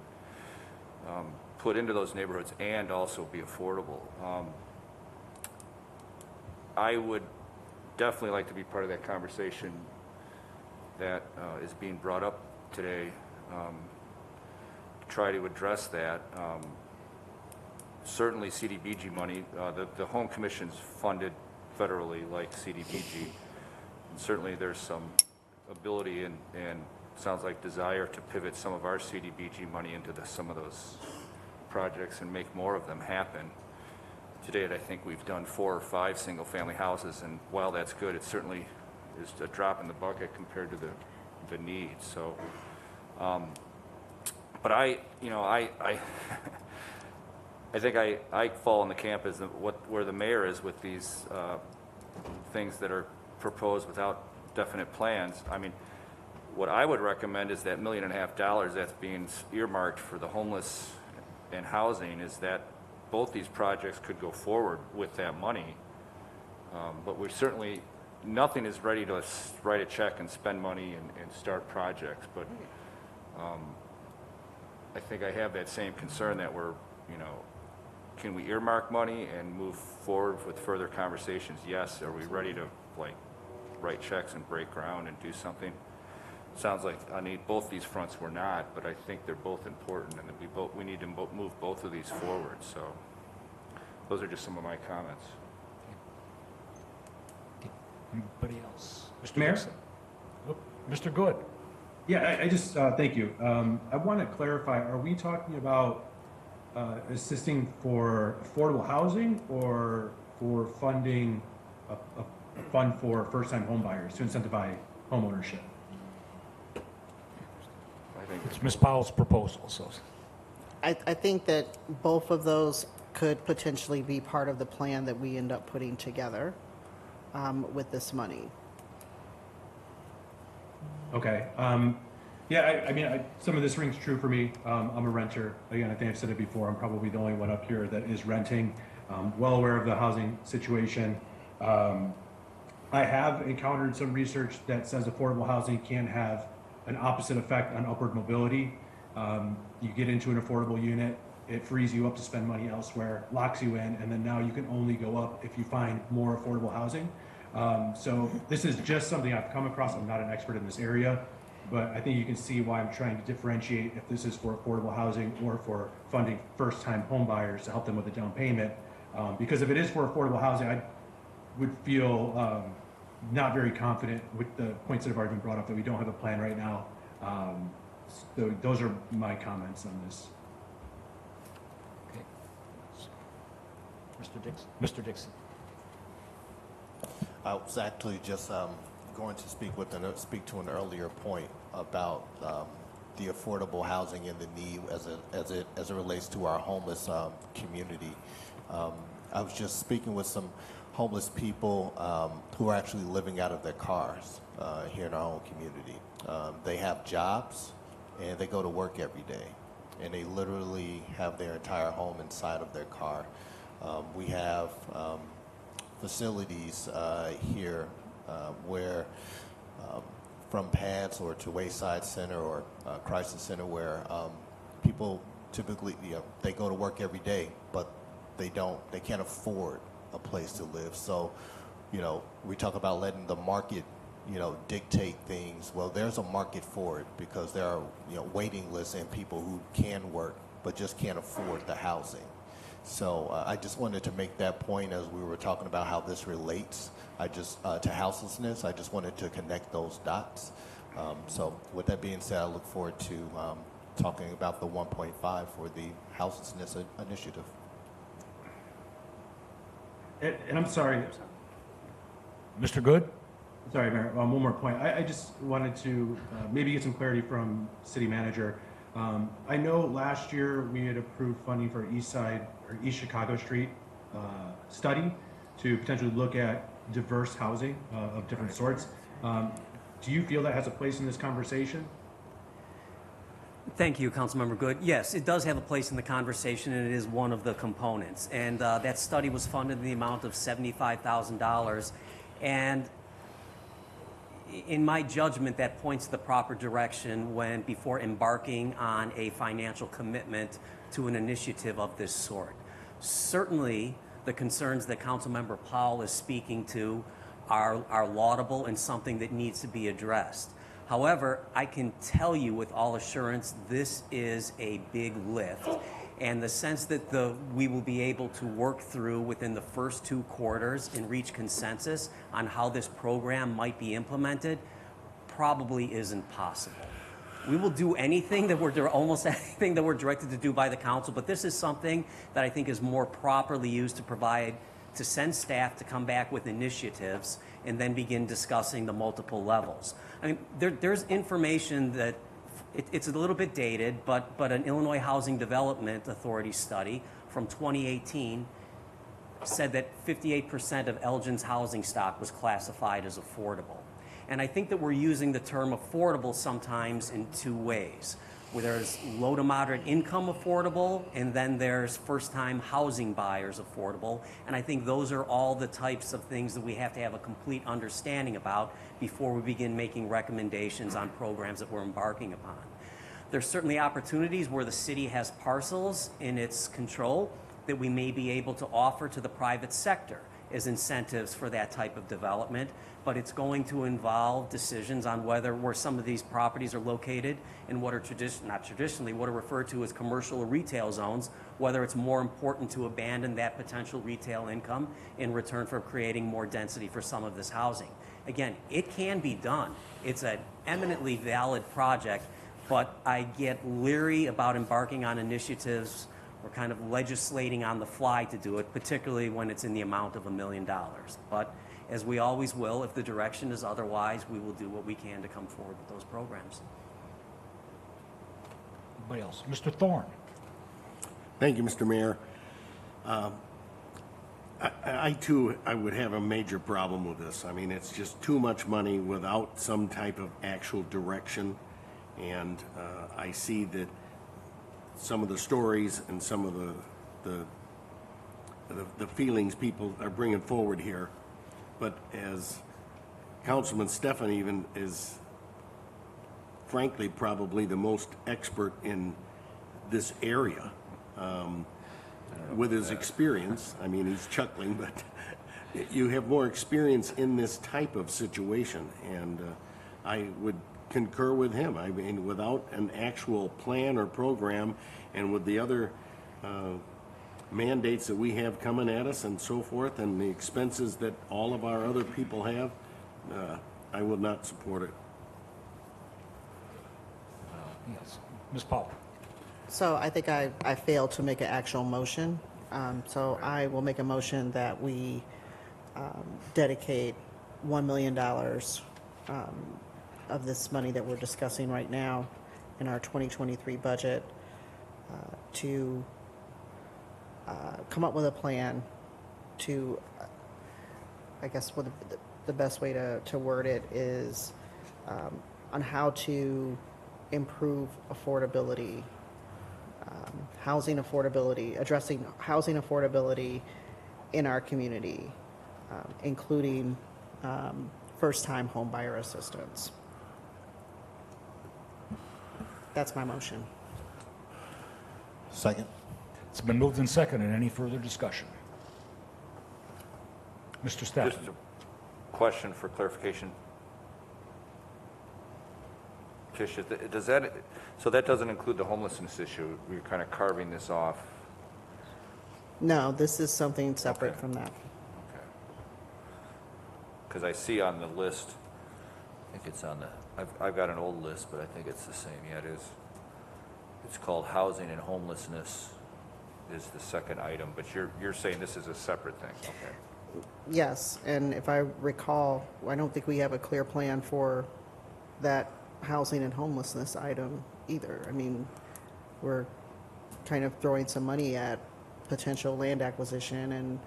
put into those neighborhoods and also be affordable. I would definitely like to be part of that conversation that is being brought up today, try to address that. Certainly CDBG money, the Home Commission's funded federally like CDBG. And certainly there's some ability and sounds like desire to pivot some of our CDBG money into some of those projects and make more of them happen. To date, I think we've done 4 or 5 single-family houses, and while that's good, it certainly is a drop in the bucket compared to the need. So, but I think I fall in the camp as where the mayor is with these things that are proposed without definite plans. I mean, what I would recommend is that $1.5 million that's being earmarked for the homeless and housing, is that both these projects could go forward with that money. But we certainly, nothing is ready to write a check and spend money and start projects. But I think I have that same concern that we're, can we earmark money and move forward with further conversations? Yes. Are we ready to write checks and break ground and do something? Sounds like on both these fronts we're not, but I think they're both important, and that we need to move both of these forward. So those are just some of my comments. Anybody else? Mr. Mayor? Dixon? Oh, Mr. Good. Yeah, I just, thank you. I want to clarify, are we talking about assisting for affordable housing or for funding a fund for first-time home buyers to incentivize home ownership? It's Ms. Powell's proposal, so. I think that both of those could potentially be part of the plan that we end up putting together with this money. Okay. Yeah, I mean, some of this rings true for me. I'm a renter. Again, I think I've said it before. I'm probably the only one up here that is renting. Well aware of the housing situation. I have encountered some research that says affordable housing can have an opposite effect on upward mobility. You get into an affordable unit, it frees you up to spend money elsewhere, locks you in, and then now you can only go up if you find more affordable housing. So this is just something I've come across. I'm not an expert in this area, but I think you can see why I'm trying to differentiate if this is for affordable housing or for funding first-time home buyers to help them with a down payment. Because if it is for affordable housing, I would feel not very confident with the points that have already been brought up that we don't have a plan right now. So those are my comments on this. Okay. Mr. Dixon. I was actually just going to speak to an earlier point about the affordable housing and the need as it relates to our homeless community. I was just speaking with some homeless people who are actually living out of their cars here in our own community. They have jobs and they go to work every day, and they literally have their entire home inside of their car. We have facilities here where from PADS or to Wayside Center or Crisis Center where people typically, they go to work every day, but they can't afford a place to live. So, we talk about letting the market, dictate things. Well, there's a market for it because there are, waiting lists and people who can work but just can't afford the housing. So I just wanted to make that point as we were talking about how this relates to houselessness. I just wanted to connect those dots. So with that being said, I look forward to talking about the 1.5 for the houselessness initiative. And I'm sorry. Mr. Good? Sorry, Mayor. One more point. I just wanted to maybe get some clarity from City Manager. I know last year we had approved funding for East Chicago Street study to potentially look at diverse housing of different sorts. Do you feel that has a place in this conversation? Thank you, Councilmember Good. Yes, it does have a place in the conversation, and it is one of the components. And that study was funded in the amount of $75,000. And in my judgment, that points the proper direction before embarking on a financial commitment to an initiative of this sort. Certainly, the concerns that Councilmember Powell is speaking to are laudable and something that needs to be addressed. However, I can tell you with all assurance, this is a big lift. And the sense that we will be able to work through within the first 2 quarters and reach consensus on how this program might be implemented probably isn't possible. We will do anything almost anything that we're directed to do by the council, but this is something that I think is more properly used to send staff to come back with initiatives and then begin discussing the multiple levels. I mean, there's information that it's a little bit dated, but an Illinois Housing Development Authority study from 2018 said that 58% of Elgin's housing stock was classified as affordable. And I think that we're using the term affordable sometimes in 2 ways. Where there's low to moderate income affordable, and then there's first-time housing buyers affordable. And I think those are all the types of things that we have to have a complete understanding about before we begin making recommendations on programs that we're embarking upon. There's certainly opportunities where the city has parcels in its control that we may be able to offer to the private sector as incentives for that type of development, but it's going to involve decisions on where some of these properties are located in what are what are referred to as commercial or retail zones, whether it's more important to abandon that potential retail income in return for creating more density for some of this housing. Again, it can be done. It's an eminently valid project, but I get leery about embarking on initiatives or kind of legislating on the fly to do it, particularly when it's in the amount of $1 million. But as we always will, if the direction is otherwise, we will do what we can to come forward with those programs. Anybody else? Mr. Thorne? Thank you, Mr. Mayor. I too would have a major problem with this. I mean, it's just too much money without some type of actual direction. And I see that some of the stories and some of the feelings people are bringing forward here. But as Councilman Stefan even is frankly probably the most expert in this area with his experience. I mean, he's chuckling, but you have more experience in this type of situation, and I would concur with him. I mean, without an actual plan or program, and with the other mandates that we have coming at us and so forth, and the expenses that all of our other people have, I will not support it. Yes. Ms. Powell? So I think I failed to make an actual motion. So I will make a motion that we dedicate $1 million of this money that we're discussing right now in our 2023 budget to come up with a plan to, I guess what the best way to word it is on how to improve affordability, housing affordability, addressing housing affordability in our community, including first-time home buyer assistance. That's my motion. Second. It's been moved and seconded. Any further discussion? Mr. Stefan? Just a question for clarification. Tish, so that doesn't include the homelessness issue? We're kind of carving this off? No, this is something separate Okay. from that. Okay. Because I see on the list, I think it's on the, I've got an old list, but I think it's the same. Yeah, it is. It's called housing and homelessness is the second item, but you're saying this is a separate thing, okay? Yes, and if I recall, I don't think we have a clear plan for that housing and homelessness item either. I mean, we're kind of throwing some money at potential land acquisition and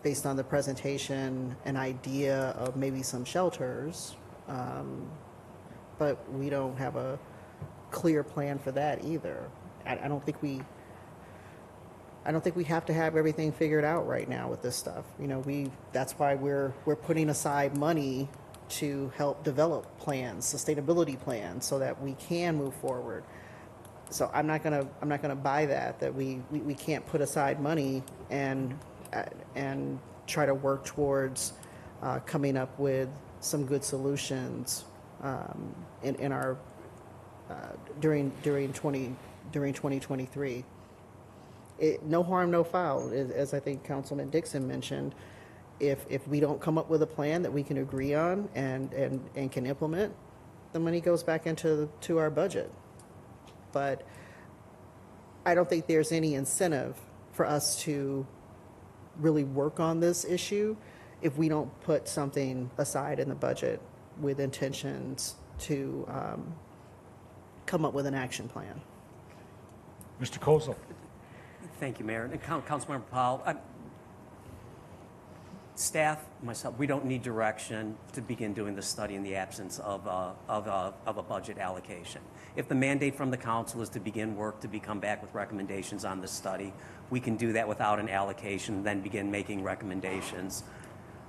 based on the presentation, an idea of maybe some shelters, but we don't have a clear plan for that either. I don't think we have to have everything figured out right now with this stuff. You know, that's why we're putting aside money to help develop plans, sustainability plans, so that we can move forward. So I'm not gonna buy that we can't put aside money and try to work towards coming up with some good solutions in our during 2023. No harm, no foul, as I think Councilman Dixon mentioned. If we don't come up with a plan that we can agree on and can implement, the money goes back into our budget. But I don't think there's any incentive for us to really work on this issue if we don't put something aside in the budget with intentions to come up with an action plan. Mr. Kozel. Thank you, Mayor. And Councilmember Powell, staff, myself, we don't need direction to begin doing the study in the absence of a budget allocation. If the mandate from the council is to begin work to come back with recommendations on this study, we can do that without an allocation, then begin making recommendations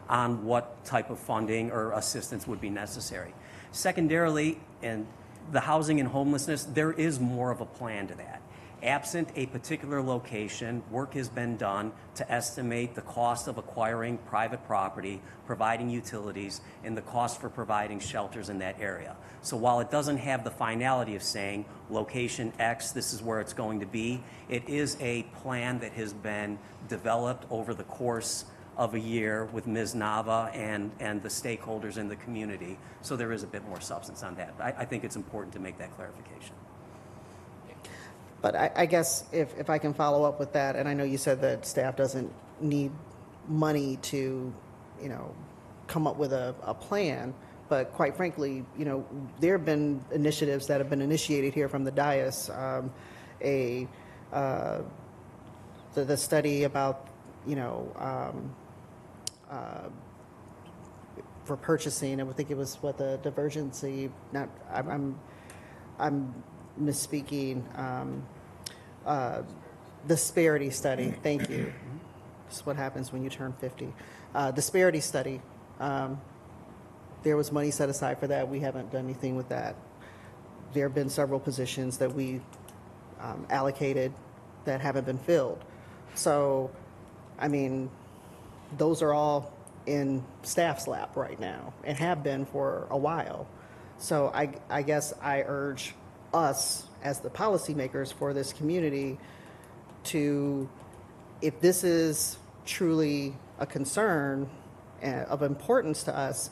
on what type of funding or assistance would be necessary. Secondarily, in the housing and homelessness, there is more of a plan to that. Absent a particular location, work has been done to estimate the cost of acquiring private property, providing utilities, and the cost for providing shelters in that area. So while it doesn't have the finality of saying location X, this is where it's going to be, it is a plan that has been developed over the course of a year with Ms. Nava and the stakeholders in the community. So there is a bit more substance on that. I think it's important to make that clarification. But I guess if I can follow up with that, and I know you said that staff doesn't need money to, you know, come up with a plan, but quite frankly, you know, there have been initiatives that have been initiated here from the dais. The study about, you know, for purchasing, I would think it was what the divergency, not, I'm misspeaking, disparity study, thank you. This is what happens when you turn 50. Disparity study, there was money set aside for that. We haven't done anything with that. There have been several positions that we allocated that haven't been filled. So, I mean, those are all in staff's lap right now and have been for a while. So I guess I urge us as the policymakers for this community to, if this is truly a concern of importance to us,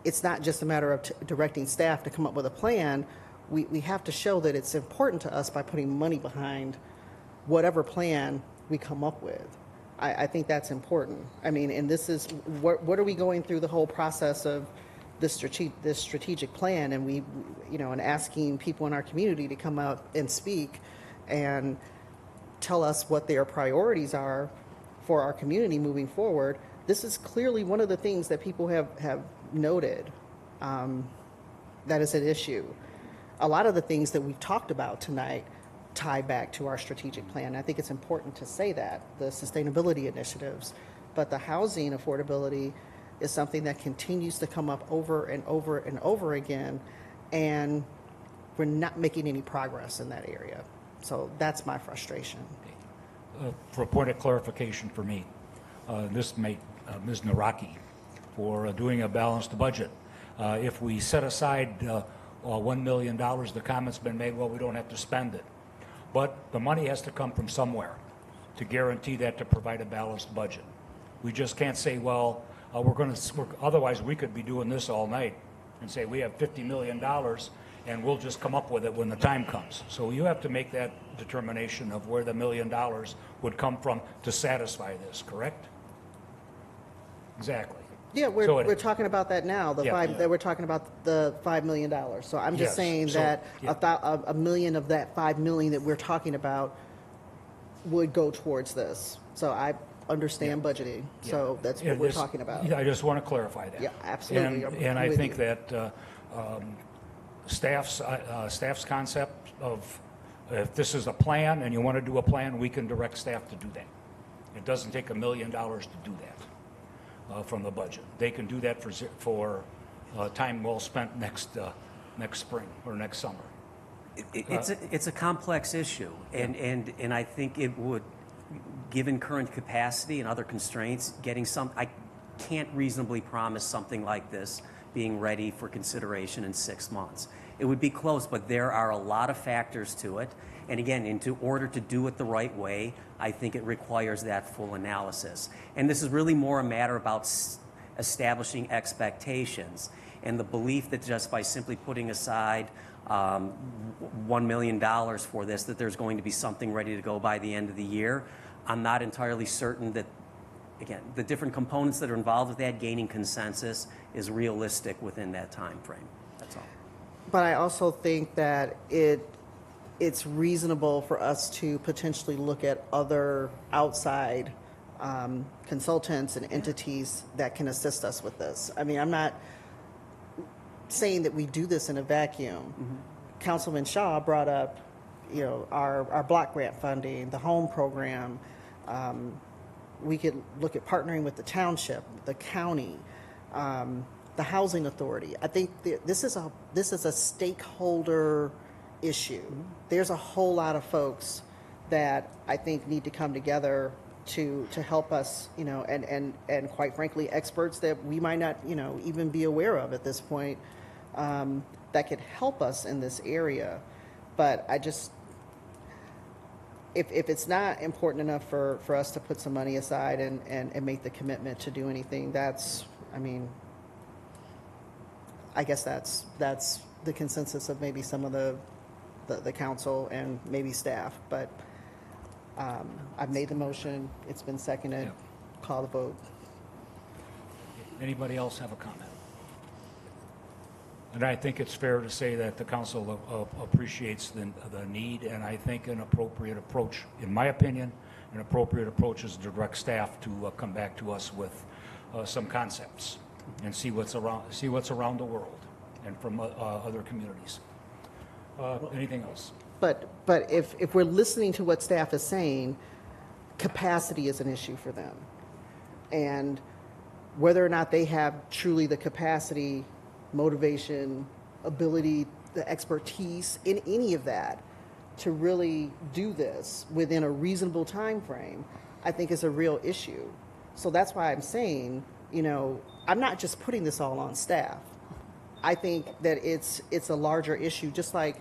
it's not just a matter of directing staff to come up with a plan. We have to show that it's important to us by putting money behind whatever plan we come up with. I think that's important. I mean, and this is, what are we going through the whole process of this strategic plan, and we, you know, and asking people in our community to come out and speak and tell us what their priorities are for our community moving forward. This is clearly one of the things that people have noted that is an issue. A lot of the things that we've talked about tonight tie back to our strategic plan. I think it's important to say that, the sustainability initiatives, but the housing affordability is something that continues to come up over and over and over again, and we're not making any progress in that area. So that's my frustration. For a point of clarification for me, this may Ms. Naraki for doing a balanced budget. If we set aside $1 million, the comment's been made, well, we don't have to spend it. But the money has to come from somewhere to guarantee that, to provide a balanced budget. We just can't say, well, otherwise we could be doing this all night and say we have $50 million and we'll just come up with it when the time comes. So you have to make that determination of where the $1 million would come from to satisfy this, correct? Exactly. Yeah, we're talking about that now. We're talking about the $5 million. So I'm just saying that $1 million of that $5 million that we're talking about would go towards this. So understand budgeting, so that's what And we're this- talking about. Yeah, I just want to clarify that. Yeah, absolutely. And I'm I with think you. that staff's concept of, if this is a plan and you want to do a plan, we can direct staff to do that. It doesn't take $1 million to do that from the budget. They can do that for time well spent next spring or next summer. It's a complex issue, and I think it would, given current capacity and other constraints, I can't reasonably promise something like this being ready for consideration in 6 months. It would be close, but there are a lot of factors to it. And again, in order to do it the right way, I think it requires that full analysis. And this is really more a matter about establishing expectations and the belief that just by simply putting aside $1 million for this, that there's going to be something ready to go by the end of the year. I'm not entirely certain that, again, the different components that are involved with that, gaining consensus is realistic within that time frame. That's all. But I also think that it's reasonable for us to potentially look at other outside consultants and entities that can assist us with this. I mean, I'm not saying that we do this in a vacuum. Mm-hmm. Councilman Shaw brought up, our block grant funding, the home program. We could look at partnering with the township, the county, the housing authority. I think this is a stakeholder issue. There's a whole lot of folks that I think need to come together to help us, and quite frankly, experts that we might not, even be aware of at this point, that could help us in this area. But I just, if it's not important enough for us to put some money aside and make the commitment to do anything, I guess that's the consensus of maybe some of the council and maybe staff. But I've made the motion, it's been seconded, call the vote. Anybody else have a comment? And I think it's fair to say that the council appreciates the need, and I think an appropriate approach, in my opinion, an appropriate approach is to direct staff to come back to us with some concepts and see what's around the world and from other communities. Anything else? But if we're listening to what staff is saying, capacity is an issue for them. And whether or not they have truly the capacity, motivation, ability, the expertise in any of that to really do this within a reasonable time frame, I think is a real issue. So that's why I'm saying, I'm not just putting this all on staff. I think that it's a larger issue, just like,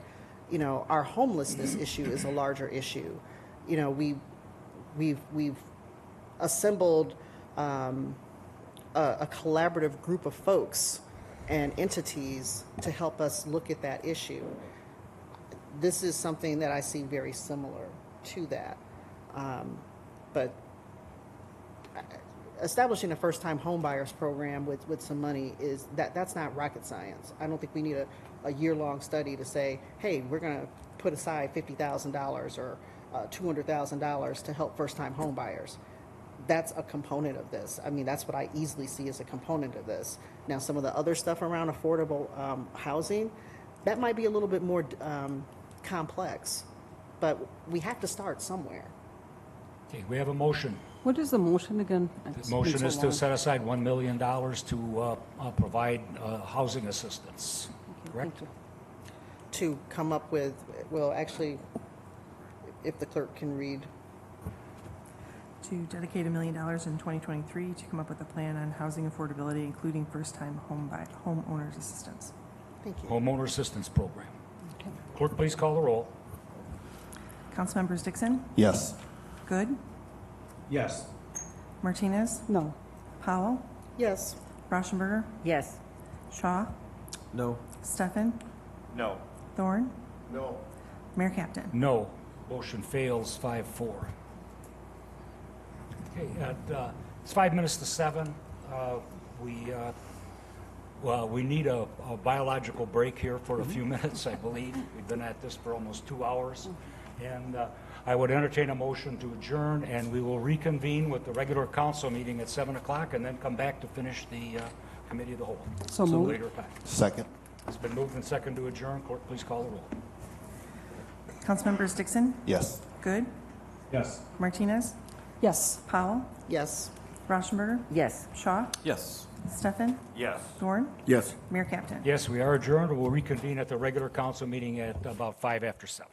our homelessness issue is a larger issue. We've assembled a collaborative group of folks and entities to help us look at that issue. This is something that I see very similar to that. But establishing a first-time homebuyers program with some money that's not rocket science. I don't think we need a year-long study to say, hey, we're going to put aside $50,000 or $200,000 to help first-time homebuyers. That's a component of this. I mean, that's what I easily see as a component of this. Now, some of the other stuff around affordable housing, that might be a little bit more complex, but we have to start somewhere. Okay, we have a motion. What is the motion again? The motion is to set aside $1 million to provide housing assistance, correct? To come up with, well, actually, if the clerk can read. To dedicate $1 million in 2023 to come up with a plan on housing affordability, including first-time homeowners assistance. Thank you. Homeowner Assistance Program. Clerk, please call the roll. Councilmembers Dixon, Yes. Good, Yes. Martinez, No. Powell, Yes. Rauschenberger, Yes. Shaw, No. Steffen, No. Thorne, No. Mayor Captain. No. Motion fails 5-4. Okay, it's 5 minutes to 7. We need a biological break here for a few minutes, I believe. We've been at this for almost 2 hours. And I would entertain a motion to adjourn, and we will reconvene with the regular council meeting at 7 o'clock and then come back to finish the committee of the whole. So Some moved. later time. Second. It's been moved and second to adjourn. Clerk, please call the roll. Councilmembers Dixon, Yes. Good, Yes. Martinez, Yes. Powell, Yes. Rauschenberger, Yes. Shaw, Yes. Stefan, Yes. Dorn, Yes. Mayor Captain. Yes, we are adjourned. We'll reconvene at the regular council meeting at about 5 after 7.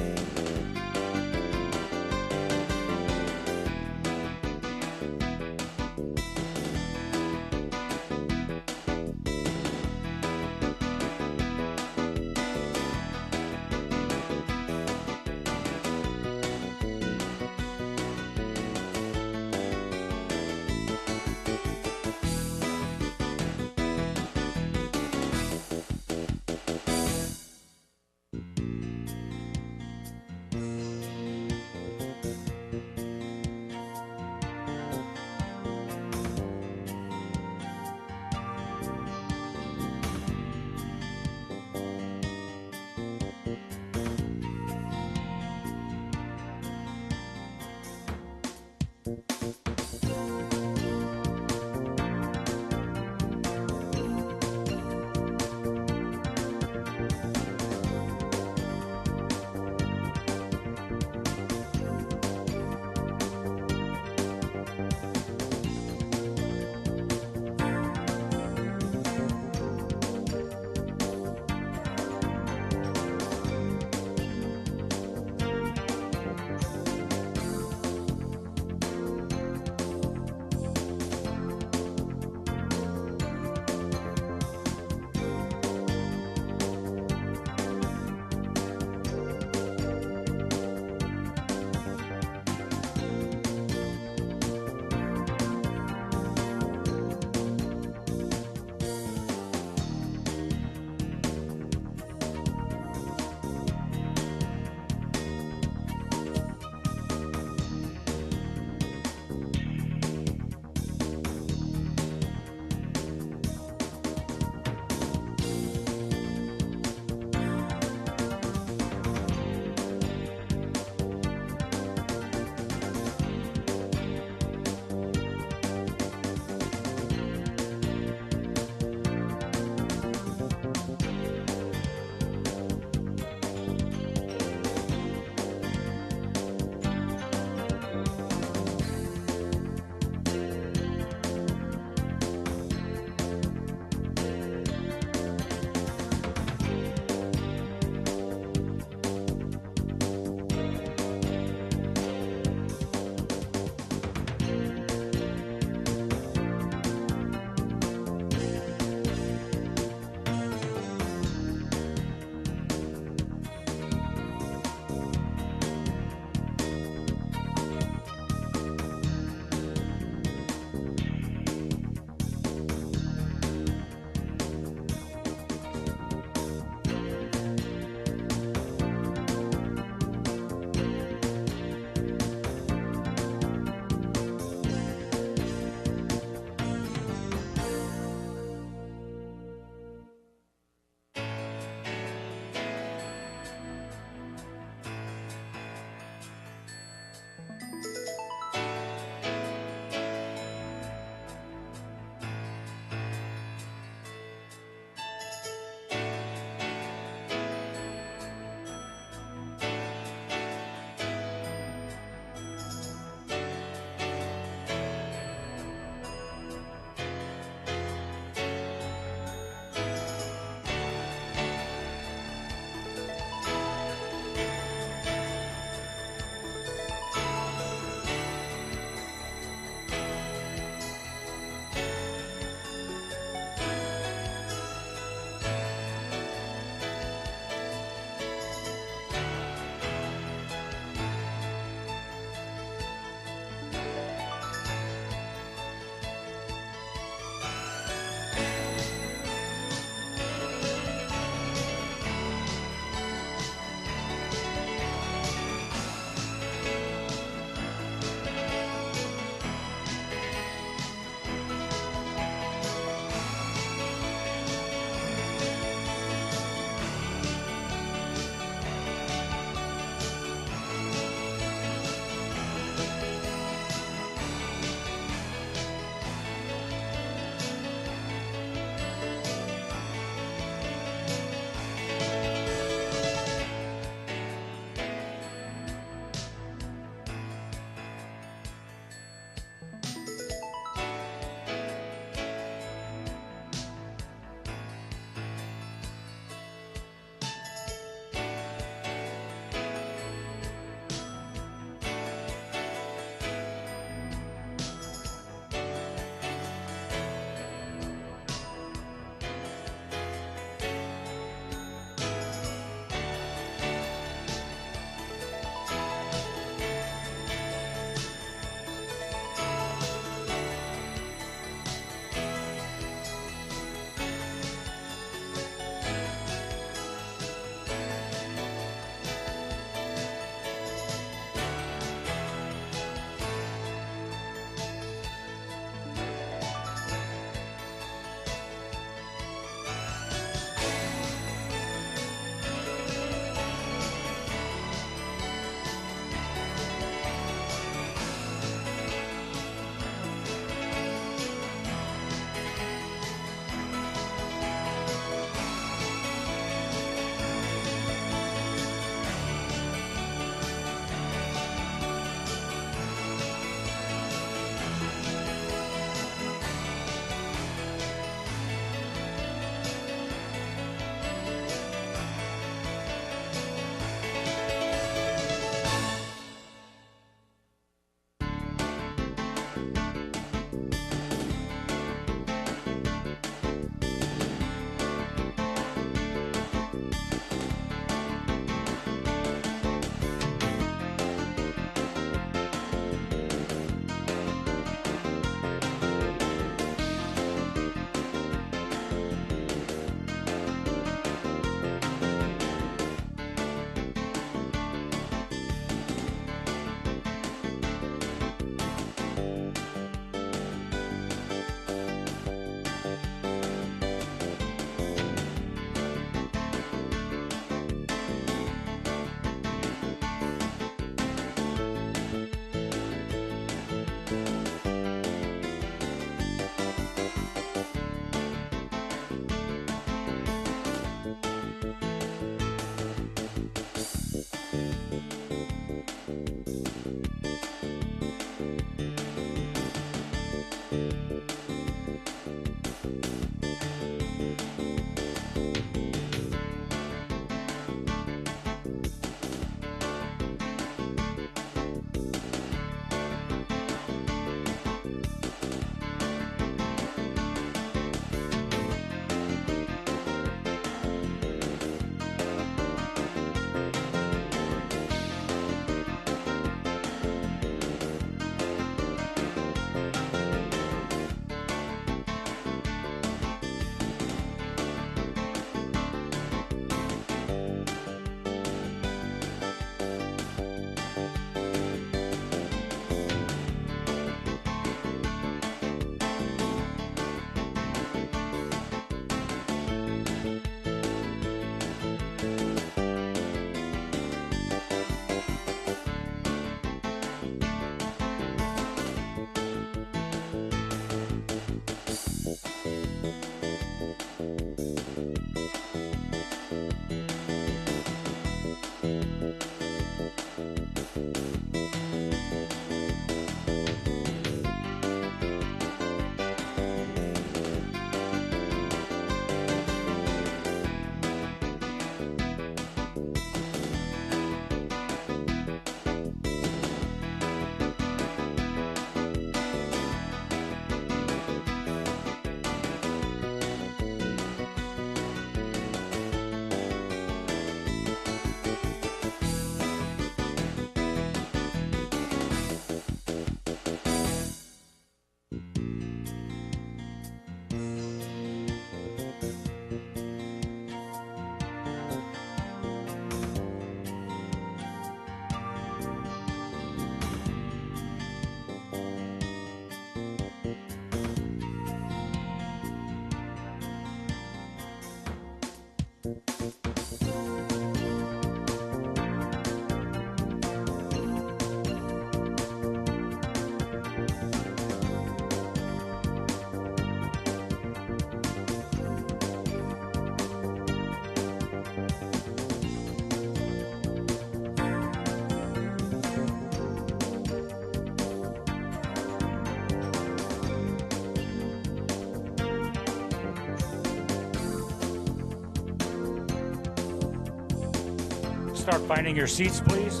start finding your seats, please.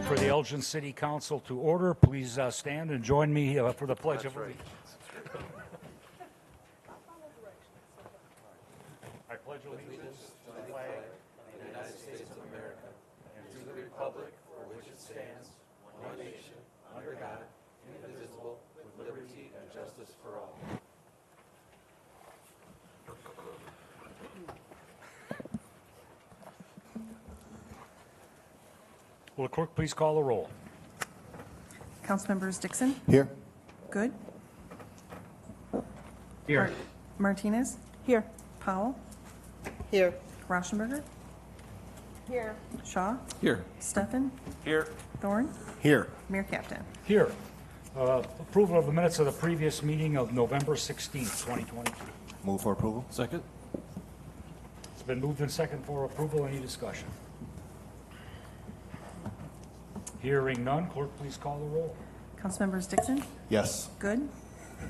For the Elgin City Council to order, please stand and join me for the Pledge of Allegiance. I pledge allegiance to the flag of the United States of America and to the republic for which it stands, one nation, under God, indivisible, with liberty and justice for all. Will the clerk please call the roll? Councilmembers Dixon, Here. Good, Here. Martinez, Here. Powell, Here. Rauschenberger, Here. Shaw, Here. Stefan, Here. Thorne, Here. Mayor Captain. Here. Approval of the minutes of the previous meeting of November 16th, 2022. Move for approval? Second? It's been moved and second for approval. Any discussion? Hearing none, clerk, please call the roll. Councilmembers Dixon, Yes. Good,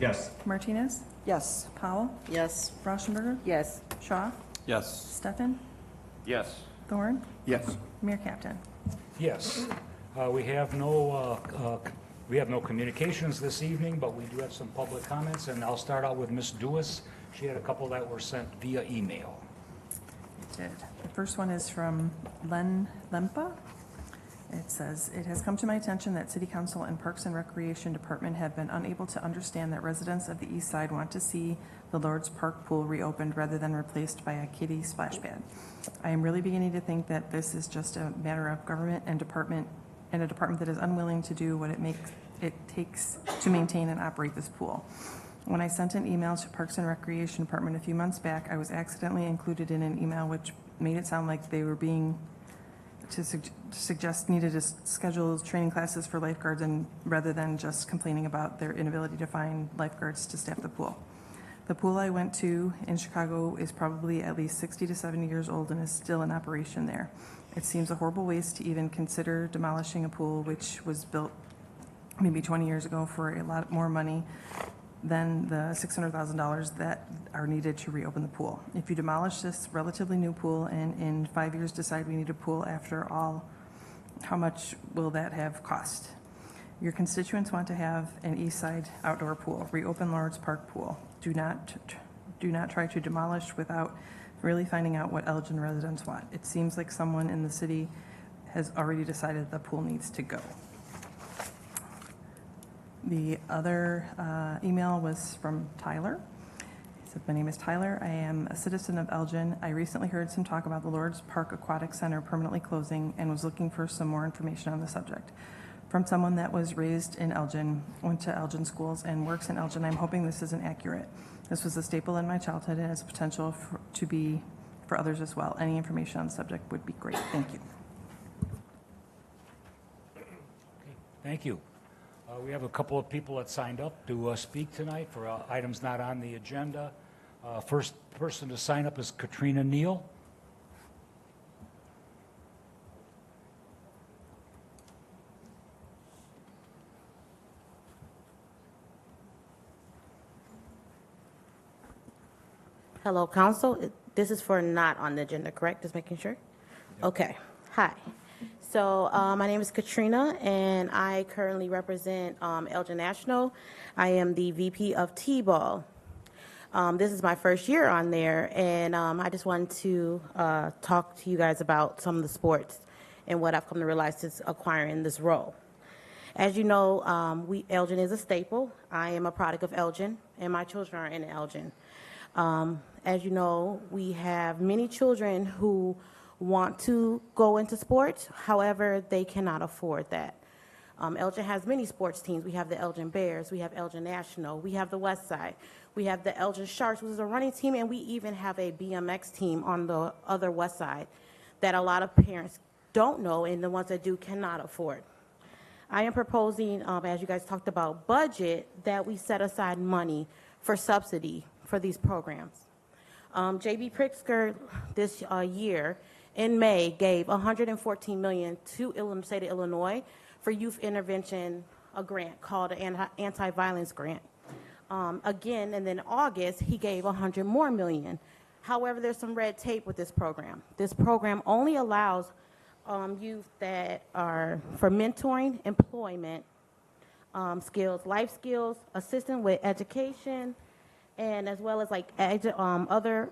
Yes. Martinez, Yes. Powell, Yes. Rauschenberger, Yes. Shaw, Yes. Stefan, Yes. Thorne, Yes. Mayor Captain. Yes. We have no communications this evening, but we do have some public comments, and I'll start out with Ms. Dewis. She had a couple that were sent via email. Did. The first one is from Len Lempa. It says, "It has come to my attention that City Council and Parks and Recreation Department have been unable to understand that residents of the east side want to see the Lord's Park pool reopened rather than replaced by a kiddie splash pad. I am really beginning to think that this is just a matter of government and a department that is unwilling to do what it takes to maintain and operate this pool. When I sent an email to Parks and Recreation Department a few months back, I was accidentally included in an email which made it sound like they were being suggest needed to schedule training classes for lifeguards and rather than just complaining about their inability to find lifeguards to staff the pool. The pool I went to in Chicago is probably at least 60 to 70 years old and is still in operation there. It seems a horrible waste to even consider demolishing a pool which was built maybe 20 years ago for a lot more money than the $600,000 that are needed to reopen the pool. If you demolish this relatively new pool and in 5 years decide we need a pool after all, how much will that have cost? Your constituents want to have an east side outdoor pool, reopen Lawrence Park pool. Do not try to demolish without really finding out what Elgin residents want. It seems like someone in the city has already decided the pool needs to go." The other email was from Tyler. He said, "My name is Tyler. I am a citizen of Elgin. I recently heard some talk about the Lord's Park Aquatic Center permanently closing and was looking for some more information on the subject. From someone that was raised in Elgin, went to Elgin schools, and works in Elgin, I'm hoping this isn't accurate. This was a staple in my childhood and has potential to be for others as well. Any information on the subject would be great. Thank you." Thank you. We have a couple of people that signed up to speak tonight for items not on the agenda. First person to sign up is Katrina Neal. Hello, council. This is for not on the agenda, correct? Just making sure? Okay. Hi. So my name is Katrina, and I currently represent Elgin National. I am the VP of T-Ball. This is my first year on there, and I just wanted to talk to you guys about some of the sports and what I've come to realize since acquiring this role. As you know, Elgin is a staple. I am a product of Elgin, and my children are in Elgin. As you know, we have many children who want to go into sports, however, they cannot afford that. Elgin has many sports teams. We have the Elgin Bears, we have Elgin National, we have the West Side, we have the Elgin Sharks, which is a running team, and we even have a BMX team on the other West Side that a lot of parents don't know, and the ones that do cannot afford. I am proposing, as you guys talked about budget, that we set aside money for subsidy for these programs. J.B. Pritzker this year in May gave $114 million to the state of Illinois for youth intervention, a grant called an anti-violence grant. Again, and then in August, he gave $100 more million. However, there's some red tape with this program. This program only allows youth that are for mentoring, employment, skills, life skills, assistance with education, and as well as like other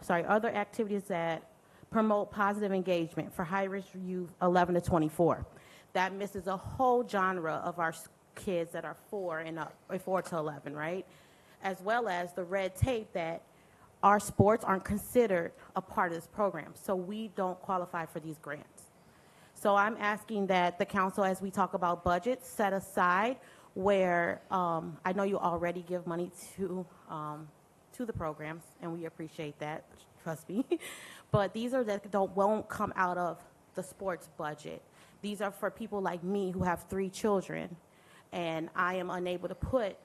activities that promote positive engagement for high-risk youth 11 to 24. That misses a whole genre of our kids that are 4 and up, or 4 to 11, right? As well as the red tape that our sports aren't considered a part of this program, so we don't qualify for these grants. So I'm asking that the council, as we talk about budgets, set aside where I know you already give money to the programs, and we appreciate that, trust me. But these are that won't come out of the sports budget. These are for people like me who have 3 children, and I am unable to put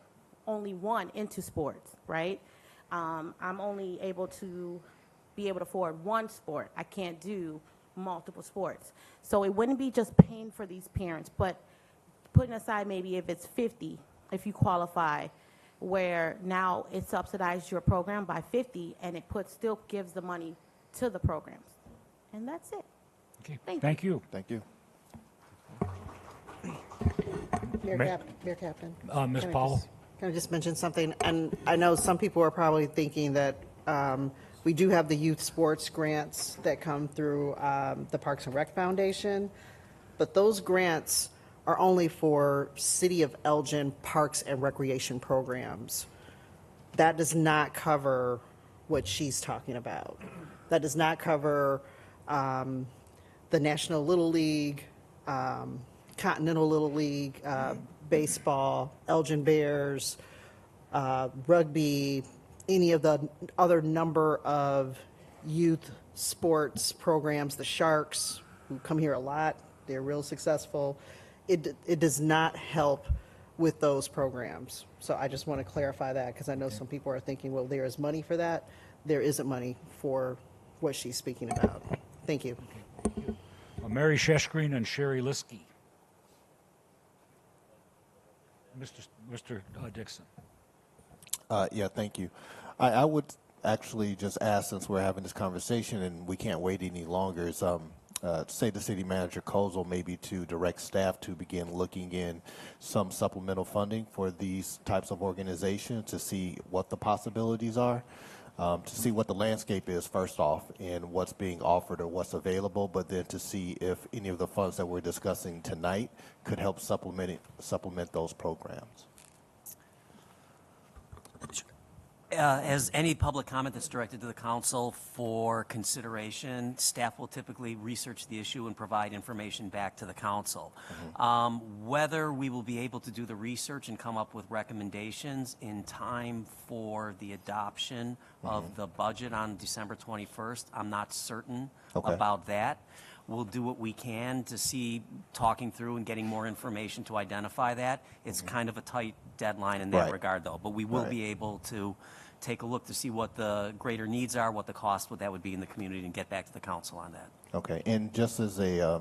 only one into sports, right? I'm only able to afford one sport. I can't do multiple sports. So it wouldn't be just paying for these parents, but putting aside maybe if it's 50, if you qualify, where now it subsidizes your program by 50 and it still gives the money to the programs. And that's it. Okay, Thank you. Thank you. Mayor Captain. Ms. Can I Powell? Can I just mention something? And I know some people are probably thinking that we do have the youth sports grants that come through the Parks and Rec Foundation, but those grants are only for City of Elgin parks and recreation programs. That does not cover what she's talking about. That does not cover the National Little League, Continental Little League, baseball, Elgin Bears, rugby, any of the other number of youth sports programs, the Sharks, who come here a lot, they're real successful. It does not help with those programs. So I just want to clarify that because I know some people are thinking, well, there is money for that. There isn't money for what she's speaking about. Thank you. Mary Sheshgreen and Sherry Liskey. Mr. Dixon. Yeah, thank you. I would actually just ask, since we're having this conversation and we can't wait any longer, is say the city manager Kozel maybe to direct staff to begin looking in some supplemental funding for these types of organizations to see what the possibilities are, to see what the landscape is first off and what's being offered or what's available, but then to see if any of the funds that we're discussing tonight could help supplement those programs. As any public comment that's directed to the council for consideration, staff will typically research the issue and provide information back to the council. Whether we will be able to do the research and come up with recommendations in time for the adoption of the budget on December 21st, I'm not certain about that. We'll do what we can to see, talking through and getting more information to identify that. It's kind of a tight deadline in that regard, though, but we will be able to take a look to see what the greater needs are, what the cost that would be in the community, and get back to the council on that. Okay, and just as a,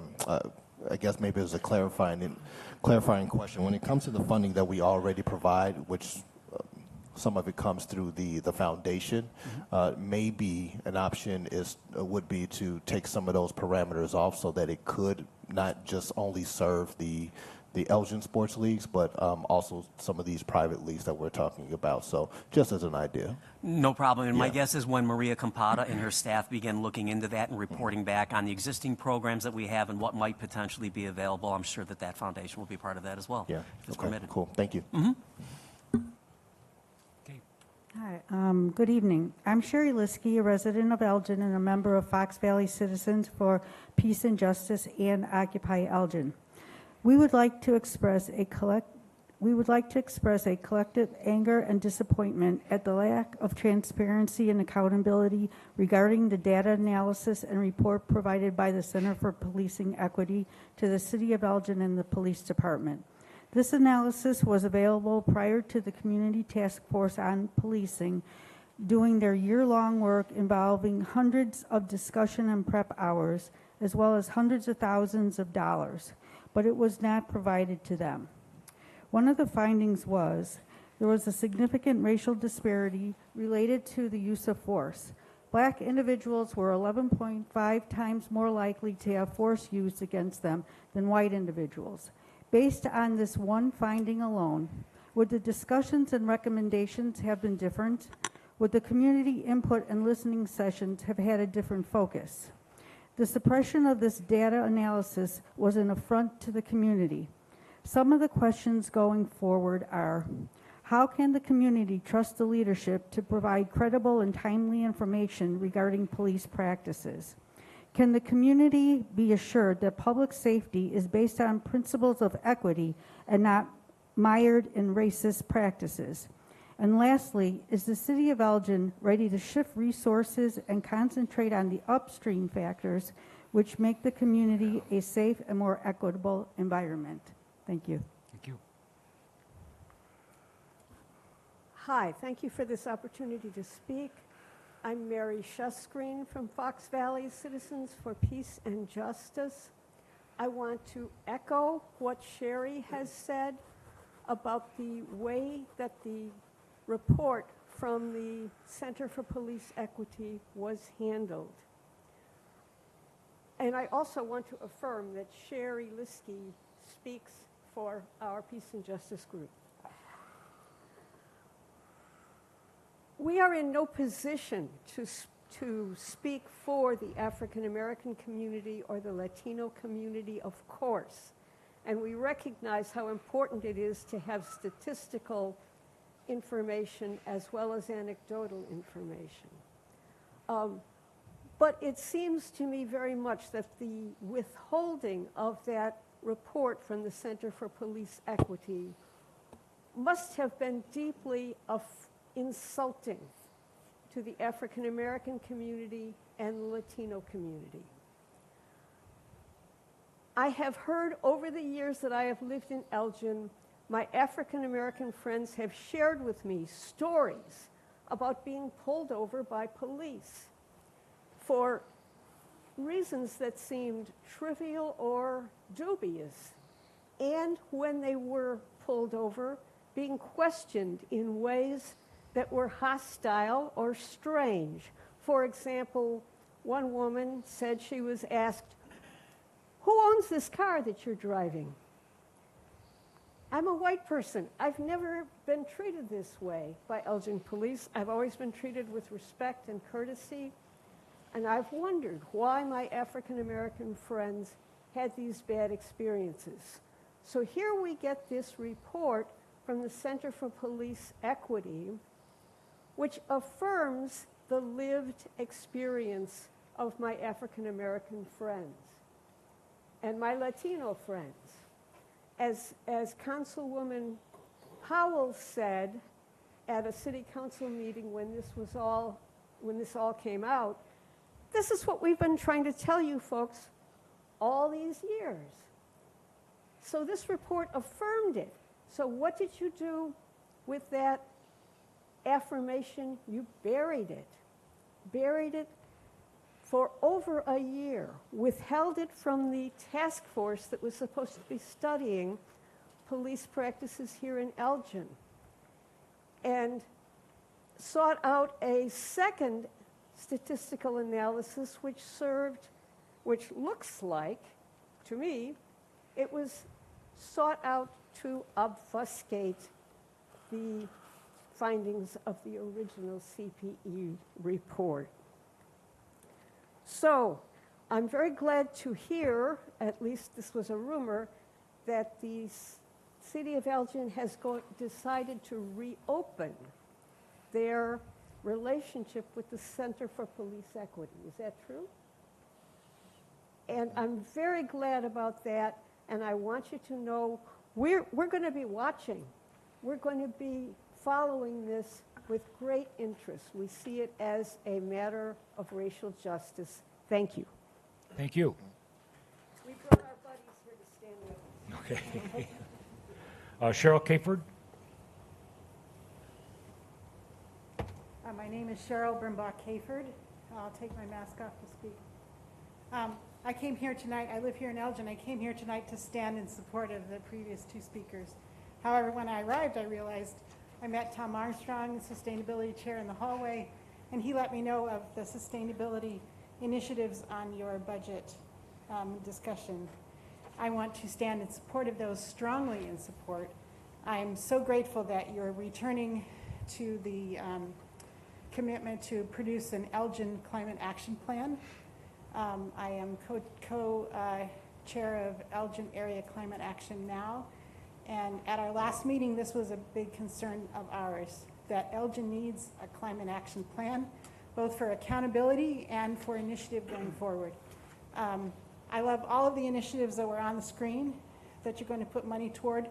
I guess maybe as a clarifying question, when it comes to the funding that we already provide, which some of it comes through the foundation, maybe an option would be to take some of those parameters off so that it could not just only serve the the Elgin sports leagues, but also some of these private leagues that we're talking about. So just as an idea. No problem. And my Yeah. guess is when Maria Campata and her staff begin looking into that and reporting back on the existing programs that we have and what might potentially be available, I'm sure that that foundation will be part of that as well. Yeah. If it's Okay. permitted. Cool. Thank you. Okay. Hi, good evening. I'm Sherry Liskey, a resident of Elgin and a member of Fox Valley Citizens for Peace and Justice and Occupy Elgin. We would like to express a collective anger and disappointment at the lack of transparency and accountability regarding the data analysis and report provided by the Center for Policing Equity to the City of Elgin and the Police Department. This analysis was available prior to the Community Task Force on Policing doing their year-long work involving hundreds of discussion and prep hours, as well as hundreds of thousands of dollars, but it was not provided to them. One of the findings was there was a significant racial disparity related to the use of force. Black individuals were 11.5 times more likely to have force used against them than white individuals. Based on this one finding alone, would the discussions and recommendations have been different? Would the community input and listening sessions have had a different focus? The suppression of this data analysis was an affront to the community. Some of the questions going forward are, how can the community trust the leadership to provide credible and timely information regarding police practices? Can the community be assured that public safety is based on principles of equity and not mired in racist practices? And lastly, is the City of Elgin ready to shift resources and concentrate on the upstream factors which make the community a safe and more equitable environment? Thank you. Thank you. Hi, thank you for this opportunity to speak. I'm Mary Shusgreen from Fox Valley Citizens for Peace and Justice. I want to echo what Sherry has said about the way that the report from the Center for Police Equity was handled. And I also want to affirm that Sherry Liskey speaks for our Peace and Justice group. We are in no position to speak for the African American community or the Latino community, of course. And we recognize how important it is to have statistical information as well as anecdotal information. But it seems to me very much that the withholding of that report from the Center for Police Equity must have been deeply insulting to the African American community and the Latino community. I have heard over the years that I have lived in Elgin, my African American friends have shared with me stories about being pulled over by police for reasons that seemed trivial or dubious. And when they were pulled over, being questioned in ways that were hostile or strange. For example, one woman said she was asked, "Who owns this car that you're driving?" I'm a white person. I've never been treated this way by Elgin police. I've always been treated with respect and courtesy. And I've wondered why my African American friends had these bad experiences. So here we get this report from the Center for Police Equity, which affirms the lived experience of my African American friends and my Latino friends. As Councilwoman Powell said at a city council meeting when this all came out, this is what we've been trying to tell you folks all these years. So this report affirmed it. So what did you do with that affirmation? You buried it. Buried it for over a year, withheld it from the task force that was supposed to be studying police practices here in Elgin, and sought out a second statistical analysis which looks like, to me, it was sought out to obfuscate the findings of the original CPE report. So I'm very glad to hear, at least this was a rumor, that the City of Elgin has decided to reopen their relationship with the Center for Police Equity. Is that true? And I'm very glad about that, and I want you to know we're going to be watching. We're going to be following this with great interest. We see it as a matter of racial justice. Thank you. Thank you. We brought our buddies here to stand with us. Okay. Cheryl Caperd? My name is Cheryl Brimbach-Hayford. I'll take my mask off to speak. I came here tonight, I live here in Elgin, I came here tonight to stand in support of the previous two speakers. However, when I arrived, I realized I met Tom Armstrong, the Sustainability Chair, in the hallway, and he let me know of the sustainability initiatives on your budget discussion. I want to stand in support of those, strongly in support. I'm so grateful that you're returning to the commitment to produce an Elgin Climate Action Plan. I am co-chair of Elgin Area Climate Action Now, and at our last meeting, this was a big concern of ours, that Elgin needs a climate action plan, both for accountability and for initiative going forward. I love all of the initiatives that were on the screen that you're going to put money toward.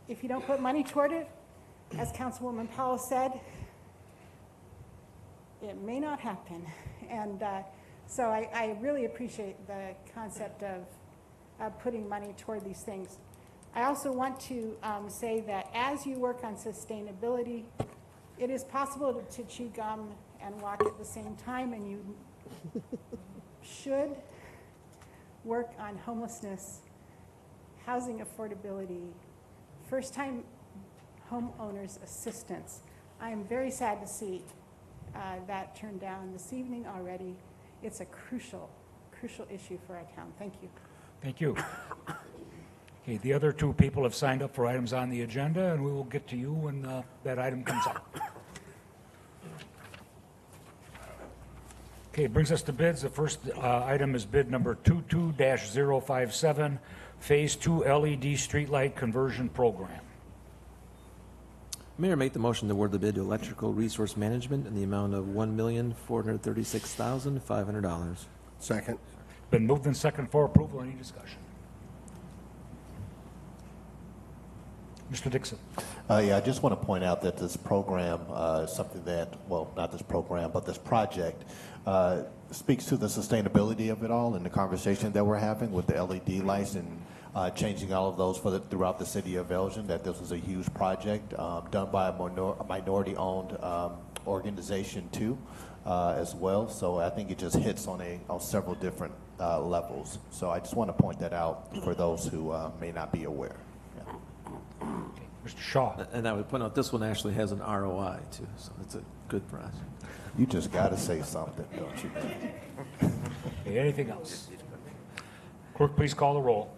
If you don't put money toward it, as Councilwoman Powell said, it may not happen. And so I really appreciate the concept of putting money toward these things. I also want to say that as you work on sustainability, it is possible to chew gum and walk at the same time, and you should work on homelessness, housing affordability, first-time homeowners assistance. I am very sad to see that turned down this evening already. It's a crucial issue for our town. Thank you. Thank you. Okay, the other two people have signed up for items on the agenda, and we will get to you when that item comes up. Okay, brings us to bids. The first item is bid number 22-057, Phase 2 LED Streetlight Conversion Program. Mayor, make the motion to award the bid to Electrical Resource Management in the amount of $1,436,500. Second. Been moved and second for approval. Any discussion? Mr. Dixon. Yeah, I just want to point out that this program is something that, well, not this program, but this project speaks to the sustainability of it all and the conversation that we're having with the LED lights and changing all of those throughout the city of Elgin, that this was a huge project done by a minority-owned organization too, as well. So I think it just hits on several different levels. So I just want to point that out for those who may not be aware. Mr. Shaw. And I would point out this one actually has an ROI too, so it's a good project. You just got to say something, don't you? Okay, anything else? Clerk, please call the roll.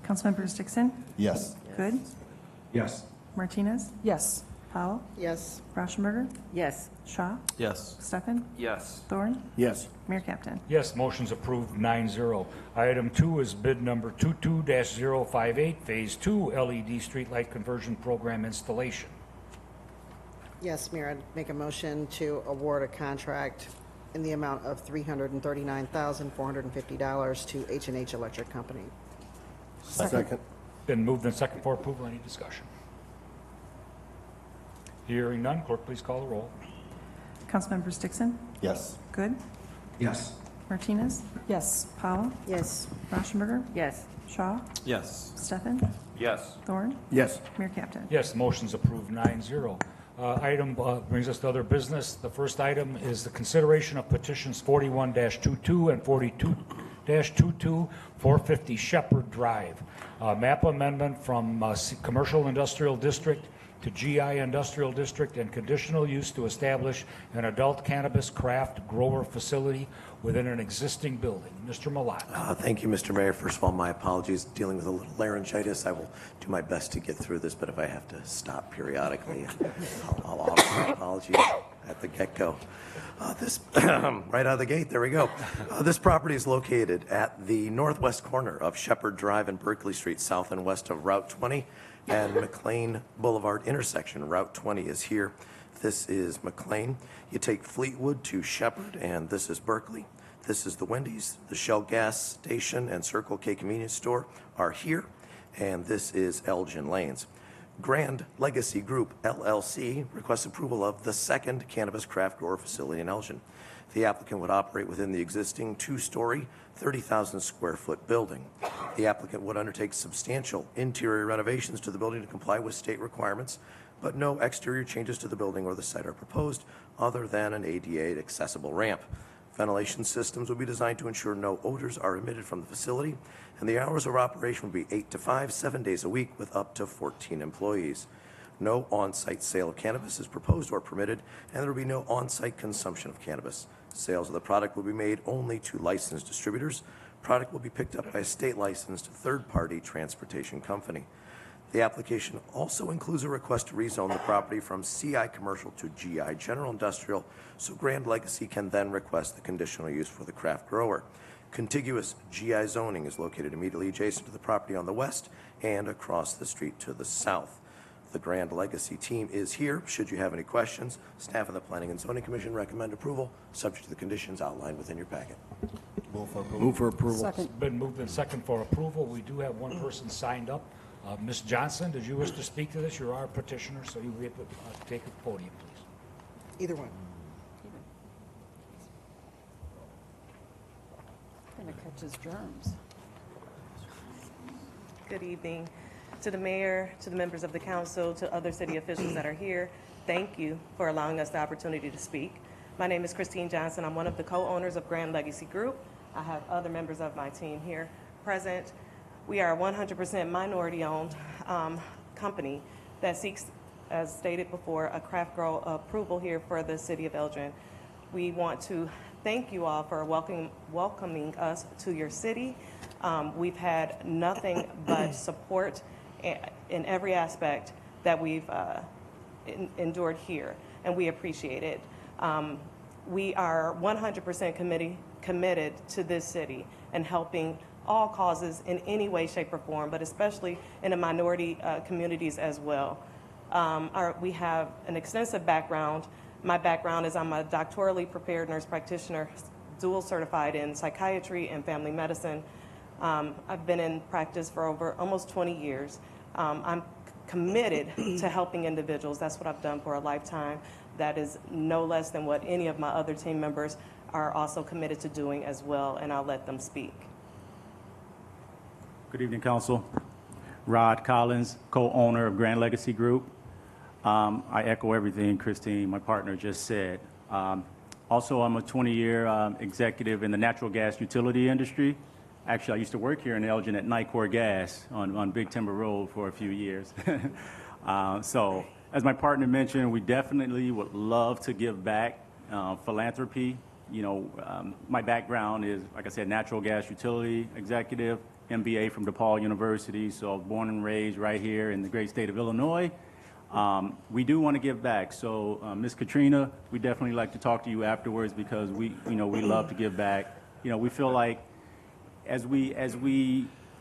Councilmembers Dixon? Yes. Good? Yes. Martinez? Yes. Powell? Yes. Rauschenberger? Yes. Shaw? Yes. Steffen? Yes. Thorne? Yes. Mayor Captain. Yes, motion's approved 9-0. Item 2 is bid number 22-058, Phase 2 LED Streetlight Conversion Program Installation. Yes, Mayor, I'd make a motion to award a contract in the amount of $339,450 to H&H Electric Company. Second. Been moved and second for approval. Any discussion? Hearing none, clerk, please call the roll. Councilmembers Dixon? Yes. Good? Yes. Martinez? Yes. Powell? Yes. Rauschenberger? Yes. Shaw? Yes. Steffen? Yes. Thorne? Yes. Mayor Captain. Yes, the motion's approved 9-0. Item brings us to other business. The first item is the consideration of petitions 41-22 and 42-22, 450 Shepherd Drive. Map amendment from Commercial Industrial District to GI Industrial District and conditional use to establish an adult cannabis craft grower facility within an existing building. Mr. Malat. Thank you, Mr. Mayor. First of all, my apologies. Dealing with a little laryngitis. I will do my best to get through this, but if I have to stop periodically, I'll offer my apologies at the get-go. This right out of the gate, there we go. This property is located at the northwest corner of Shepherd Drive and Berkeley Street, south and west of Route 20 and McLean Boulevard intersection. Route 20 is here. This is McLean. You take Fleetwood to Shepherd, and this is Berkeley. This is the Wendy's, the Shell gas station, and Circle K convenience store are here, and this is Elgin Lanes. Grand Legacy Group, LLC, requests approval of the second cannabis craft grower facility in Elgin. The applicant would operate within the existing two-story, 30,000 square foot building. The applicant would undertake substantial interior renovations to the building to comply with state requirements, but no exterior changes to the building or the site are proposed other than an ADA accessible ramp. Ventilation systems will be designed to ensure no odors are emitted from the facility, and the hours of operation will be 8 to 5, 7 days a week with up to 14 employees. No on-site sale of cannabis is proposed or permitted, and there will be no on-site consumption of cannabis. Sales of the product will be made only to licensed distributors. Product will be picked up by a state-licensed third-party transportation company. The application also includes a request to rezone the property from CI Commercial to GI General Industrial, so Grand Legacy can then request the conditional use for the craft grower. Contiguous GI zoning is located immediately adjacent to the property on the west and across the street to the south. The Grand Legacy team is here. Should you have any questions, staff of the Planning and Zoning Commission recommend approval, subject to the conditions outlined within your packet. Move for approval. Move for approval. It's been moved and second for approval. We do have one person signed up. Ms. Johnson, did you wish to speak to this? You're our petitioner, so you get to take the podium, please. Either one. Gonna catch his germs. Good evening to the mayor, to the members of the council, to other city officials that are here. Thank you for allowing us the opportunity to speak. My name is Christine Johnson. I'm one of the co-owners of Grand Legacy Group. I have other members of my team here present. We are a 100% minority-owned company that seeks, as stated before, a craft grow approval here for the city of Elgin. We want to thank you all for welcoming us to your city. We've had nothing but support in every aspect that we've endured here, and we appreciate it. We are 100% committed to this city and helping all causes in any way, shape, or form, but especially in the minority communities as well. We have an extensive background. My background is I'm a doctorally prepared nurse practitioner, dual certified in psychiatry and family medicine. I've been in practice for over almost 20 years. I'm committed to helping individuals. That's what I've done for a lifetime. That is no less than what any of my other team members are also committed to doing as well, and I'll let them speak. Good evening, Council. Rod Collins, co-owner of Grand Legacy Group. I echo everything Christine, my partner, just said. Also, I'm a 20-year executive in the natural gas utility industry. Actually, I used to work here in Elgin at Nicor Gas on Big Timber Road for a few years. So, as my partner mentioned, we definitely would love to give back philanthropy. You know, my background is, like I said, natural gas utility executive, MBA from DePaul University, so I was born and raised right here in the great state of Illinois. We do want to give back. So, Ms. Katrina, we definitely like to talk to you afterwards because we love to give back. You know, we feel like as we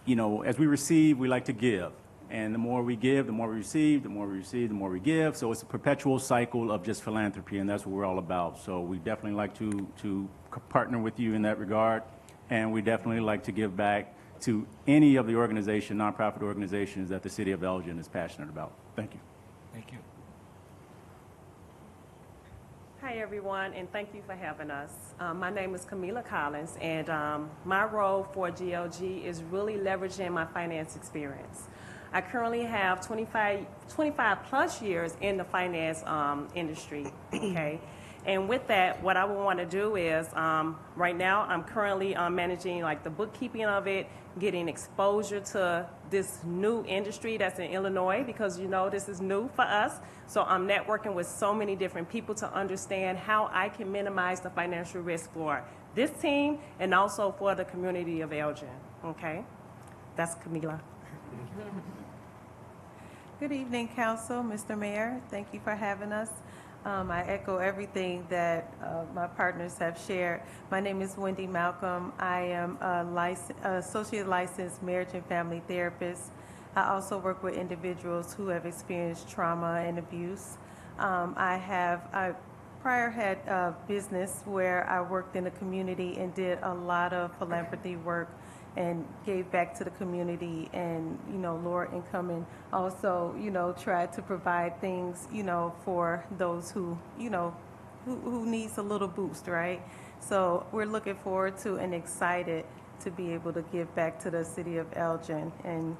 receive, we like to give. And the more we give, the more we receive, the more we receive, the more we give. So it's a perpetual cycle of just philanthropy, and that's what we're all about. So we definitely like to partner with you in that regard, and we definitely like to give back to any of the nonprofit organizations that the city of Elgin is passionate about. Thank you. Thank you. Hi, everyone, and thank you for having us. My name is Camila Collins, and my role for GLG is really leveraging my finance experience. I currently have 25 plus years in the finance industry, okay? And with that, what I would want to do is, right now, I'm currently managing like the bookkeeping of it, getting exposure to this new industry that's in Illinois, because you know this is new for us. So I'm networking with so many different people to understand how I can minimize the financial risk for this team and also for the community of Elgin. Okay, that's Camila. Good evening, Council, Mr. Mayor. Thank you for having us. I echo everything that my partners have shared. My name is Wendy Malcolm. I am a associate licensed marriage and family therapist. I also work with individuals who have experienced trauma and abuse. I prior had a business where I worked in the community and did a lot of philanthropy work and gave back to the community and, you know, lower income, and also, you know, tried to provide things, you know, for those who, you know, who needs a little boost, right? So we're looking forward to and excited to be able to give back to the city of Elgin. And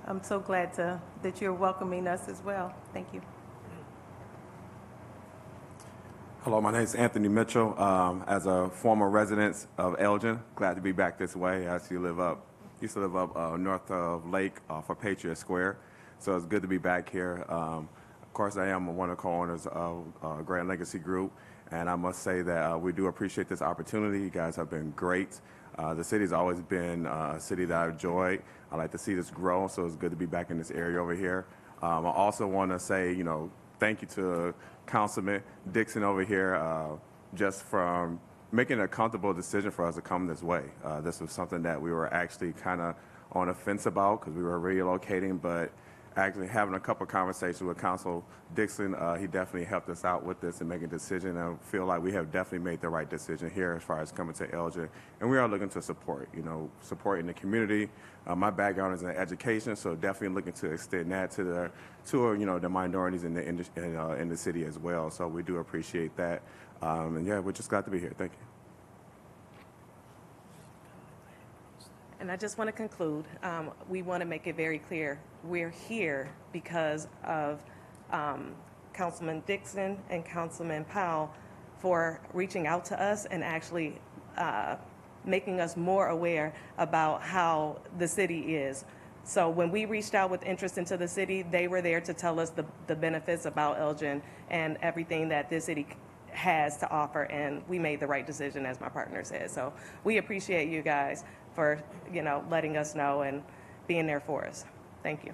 I'm so glad that you're welcoming us as well. Thank you. Hello, my name is Anthony Mitchell. As a former resident of Elgin, glad to be back this way. I actually used to live up north of Lake for Patriot Square, so it's good to be back here. Of course, I am one of the co-owners of Grand Legacy Group, and I must say that we do appreciate this opportunity. You guys have been great. The city's always been a city that I've enjoyed. I like to see this grow, so it's good to be back in this area over here. I also want to say, you know, thank you to Councilman Dixon over here, just from making a comfortable decision for us to come this way. This was something that we were actually kind of on the fence about because we were relocating, but actually having a couple of conversations with Council Dixon, he definitely helped us out with this and making a decision. And I feel like we have definitely made the right decision here as far as coming to Elgin. And we are looking to support, you know, supporting the community. My background is in education, so definitely looking to extend that to you know, the minorities in the city as well. So we do appreciate that. And yeah, we're just glad to be here. Thank you. And I just want to conclude, we want to make it very clear, we're here because of Councilman Dixon and Councilman Powell for reaching out to us and actually making us more aware about how the city is. So when we reached out with interest into the city, they were there to tell us the benefits about Elgin and everything that this city has to offer, and we made the right decision, as my partner said. So we appreciate you guys for, you know, letting us know and being there for us. Thank you.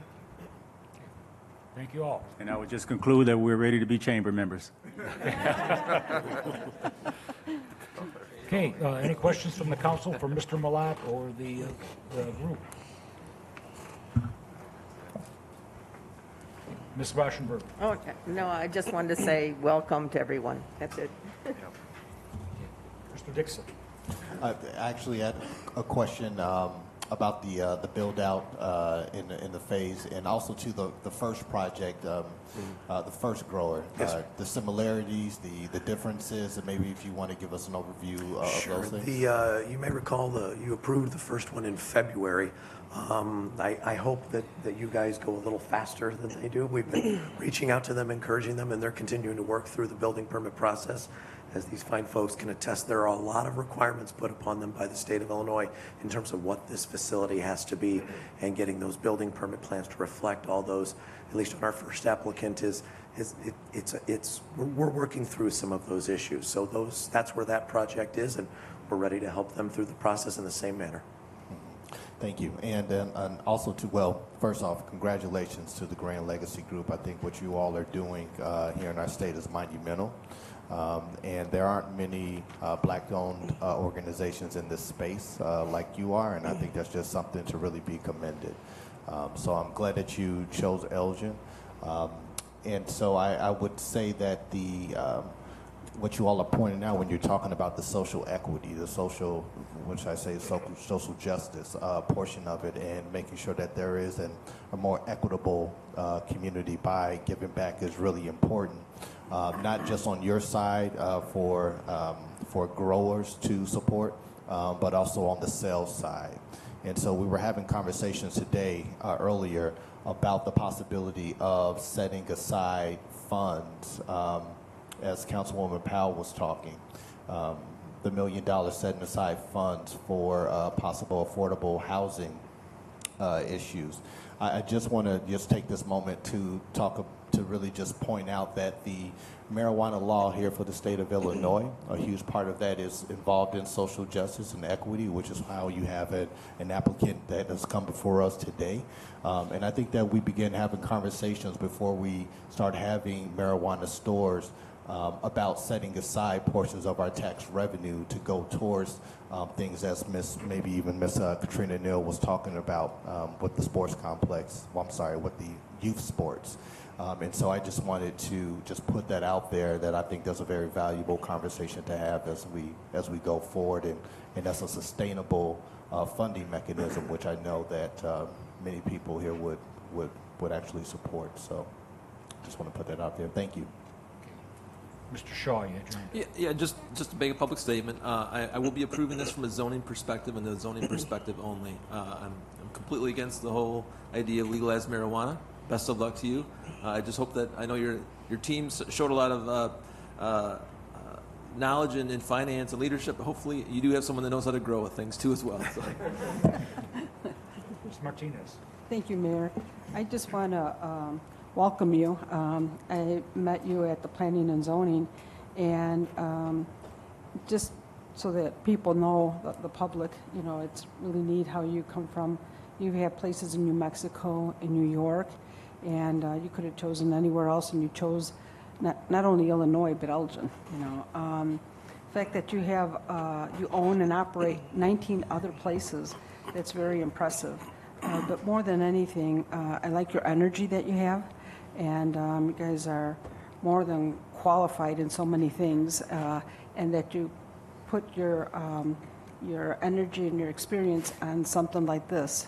Thank you all. And I would just conclude that we're ready to be chamber members. Okay, any questions from the council for Mr. Malat or the group? Ms. Rauschenberg. Okay. No, I just wanted to say welcome to everyone. That's it. Mr. Dixon. I actually had a question about the build out in the phase, and also to the first project, the first grower. Yes, the similarities, the differences, and maybe if you want to give us an overview of those things. You may recall you approved the first one in February. I hope that you guys go a little faster than they do. We've been reaching out to them, encouraging them, and they're continuing to work through the building permit process. As these fine folks can attest, there are a lot of requirements put upon them by the state of Illinois in terms of what this facility has to be, and getting those building permit plans to reflect all those, at least on our first applicant, we're working through some of those issues. So that's where that project is, and we're ready to help them through the process in the same manner. Thank you. And also first off, congratulations to the Grand Legacy Group. I think what you all are doing here in our state is monumental. And there aren't many black-owned organizations in this space like you are, and I think that's just something to really be commended. So I'm glad that you chose Elgin. And so I would say that what you all are pointing out when you're talking about the social equity, the social, which I say social justice portion of it, and making sure that there is a more equitable community by giving back is really important. Not just on your side for growers to support, but also on the sales side. And so we were having conversations today earlier about the possibility of setting aside funds as Councilwoman Powell was talking, the $1 million setting aside funds for possible affordable housing issues. I just want to just take this moment to to really just point out that the marijuana law here for the state of Illinois, a huge part of that is involved in social justice and equity, which is how you have an applicant that has come before us today. And I think that we begin having conversations before we start having marijuana stores about setting aside portions of our tax revenue to go towards things as maybe even Miss Katrina Neal was talking about with the sports complex. Well, I'm sorry, with the youth sports. And so I just wanted to just put that out there, that I think that's a very valuable conversation to have as we go forward, and that's a sustainable funding mechanism, which I know that many people here would actually support. So just want to put that out there. Thank you. Mr. Shaw, you had your hand. Yeah, just to make a public statement, I will be approving this from a zoning perspective and the zoning perspective only. I'm completely against the whole idea of legalized marijuana. Best of luck to you. I just hope that, I know your team showed a lot of knowledge in finance and leadership, but hopefully you do have someone that knows how to grow with things too as well. So. Ms. Martinez. Thank you, Mayor. I just want to welcome you. I met you at the Planning and Zoning, and just so that people know, the public, you know, it's really neat how you come from. You have places in New Mexico, in New York, and you could have chosen anywhere else, and you chose not only Illinois, but Elgin, you know. The fact that you have, you own and operate 19 other places, that's very impressive. But more than anything, I like your energy that you have, and you guys are more than qualified in so many things, and that you put your energy and your experience on something like this.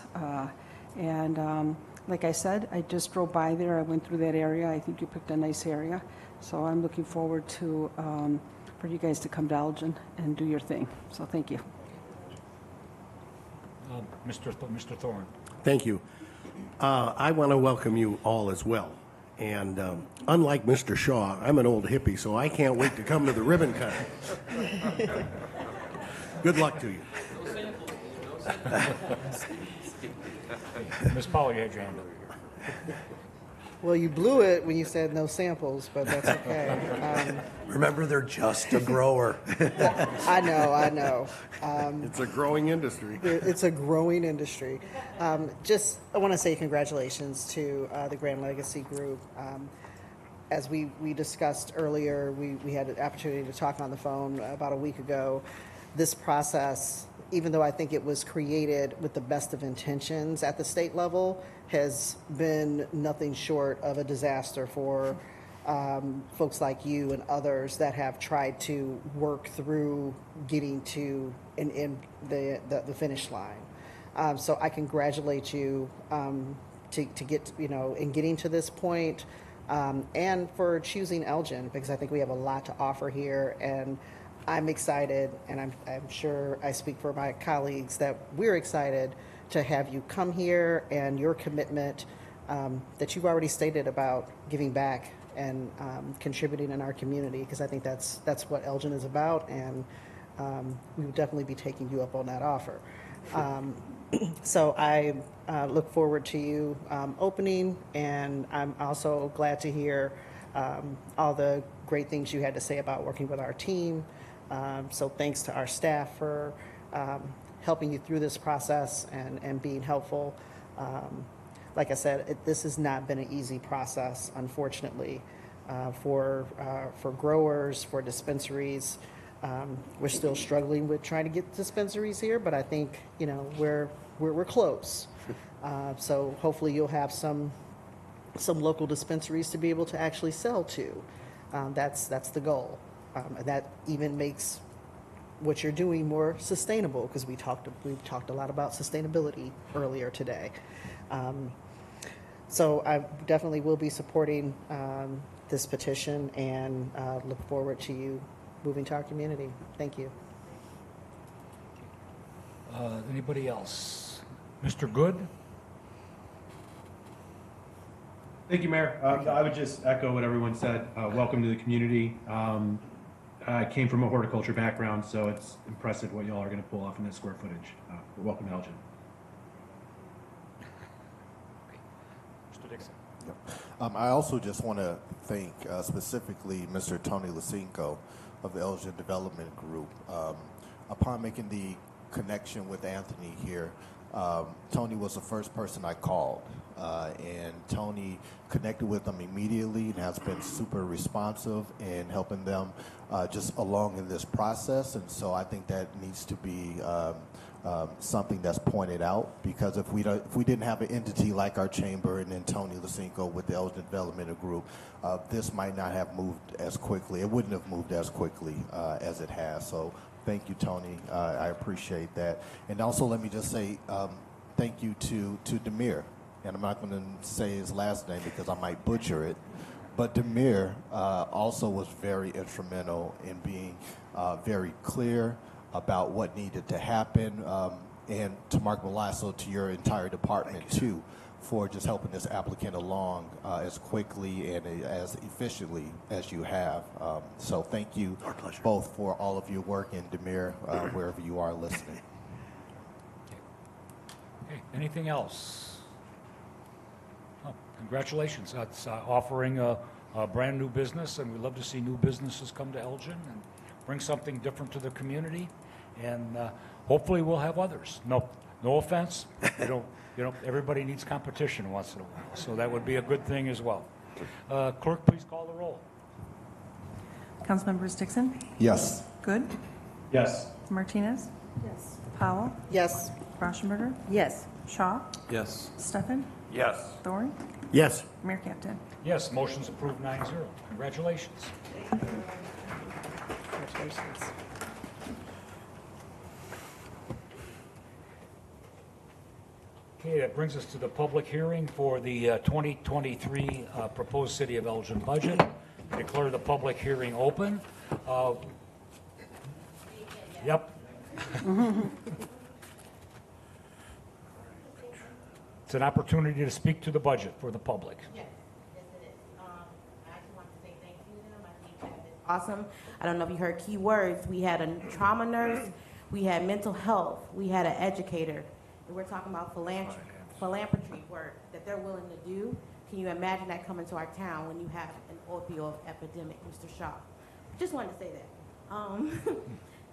Like I said, I just drove by there. I went through that area. I think you picked a nice area. So I'm looking forward to for you guys to come to Elgin and do your thing. So thank you. Mr. Thorne. Thank you. I want to welcome you all as well. And unlike Mr. Shaw, I'm an old hippie, so I can't wait to come to the ribbon cutting. Good luck to you. Ms. Powell, you had your hand over here. Well, you blew it when you said no samples, but that's okay. Remember, they're just a grower. I know. It's a growing industry. It's a growing industry. I want to say congratulations to the Grand Legacy Group. As we discussed earlier, we had an opportunity to talk on the phone about a week ago. This process, even though I think it was created with the best of intentions at the state level, has been nothing short of a disaster for folks like you and others that have tried to work through getting to in the finish line. So I congratulate you to get, in getting to this point, and for choosing Elgin, because I think we have a lot to offer here, and I'm excited, and I'm sure I speak for my colleagues that we're excited to have you come here, and your commitment that you've already stated about giving back and contributing in our community, because I think that's what Elgin is about, and we would definitely be taking you up on that offer. So I look forward to you opening, and I'm also glad to hear all the great things you had to say about working with our team. So thanks to our staff for helping you through this process and being helpful. Like I said, this has not been an easy process, unfortunately, for growers, for dispensaries. We're still struggling with trying to get dispensaries here, but I think we're close. So hopefully you'll have some local dispensaries to be able to actually sell to. That's the goal. And that even makes what you're doing more sustainable, because we've talked a lot about sustainability earlier today. So I definitely will be supporting this petition, and look forward to you moving to our community. Thank you. Anybody else? Mr. Good? Thank you, Mayor. I would just echo what everyone said. Welcome to the community. I came from a horticulture background, so it's impressive what y'all are going to pull off in this square footage. Welcome to Elgin. Mr. Dixon. I also just want to thank specifically Mr. Tony Lusinko of the Elgin Development Group. Upon making the connection with Anthony here, Tony was the first person I called, and Tony connected with them immediately and has been super responsive in helping them just along in this process. And so I think that needs to be something that's pointed out, because if we didn't have an entity like our chamber and then Tony Lusinko with the Elgin Developmental Group, this might not have moved as quickly. It wouldn't have moved as quickly as it has. So thank you, Tony. I appreciate that. And also let me just say thank you to Demir. And I'm not going to say his last name because I might butcher it. But Demir also was very instrumental in being very clear about what needed to happen, and to Mark Malasso, to your entire department too, for just helping this applicant along as quickly and as efficiently as you have. So thank you both for all of your work, and Demir, wherever you are listening. Okay, anything else? Oh, congratulations. That's offering a brand new business, and we love to see new businesses come to Elgin and bring something different to the community. And hopefully we'll have others. No offense. Everybody needs competition once in a while, so that would be a good thing as well. Clerk, please call the roll. Councilmembers Dixon? Yes. Good? Yes. Martinez? Yes. Powell? Yes. Rauschenberger? Yes. Shaw? Yes. Stefan? Yes. Thorne? Yes. Mayor Captain? Yes, motion's approved 9-0. Congratulations. Congratulations. Okay, that brings us to the public hearing for the 2023 proposed City of Elgin budget. I declare the public hearing open. Yep. It's an opportunity to speak to the budget for the public. Yes, yes it is. I actually want to say thank you to them. I think that is awesome. I don't know if you heard key words. We had a trauma nurse, we had mental health, we had an educator. And we're talking about philanthropy work that they're willing to do. Can you imagine that coming to our town when you have an opioid epidemic, Mr. Shaw? Just wanted to say that.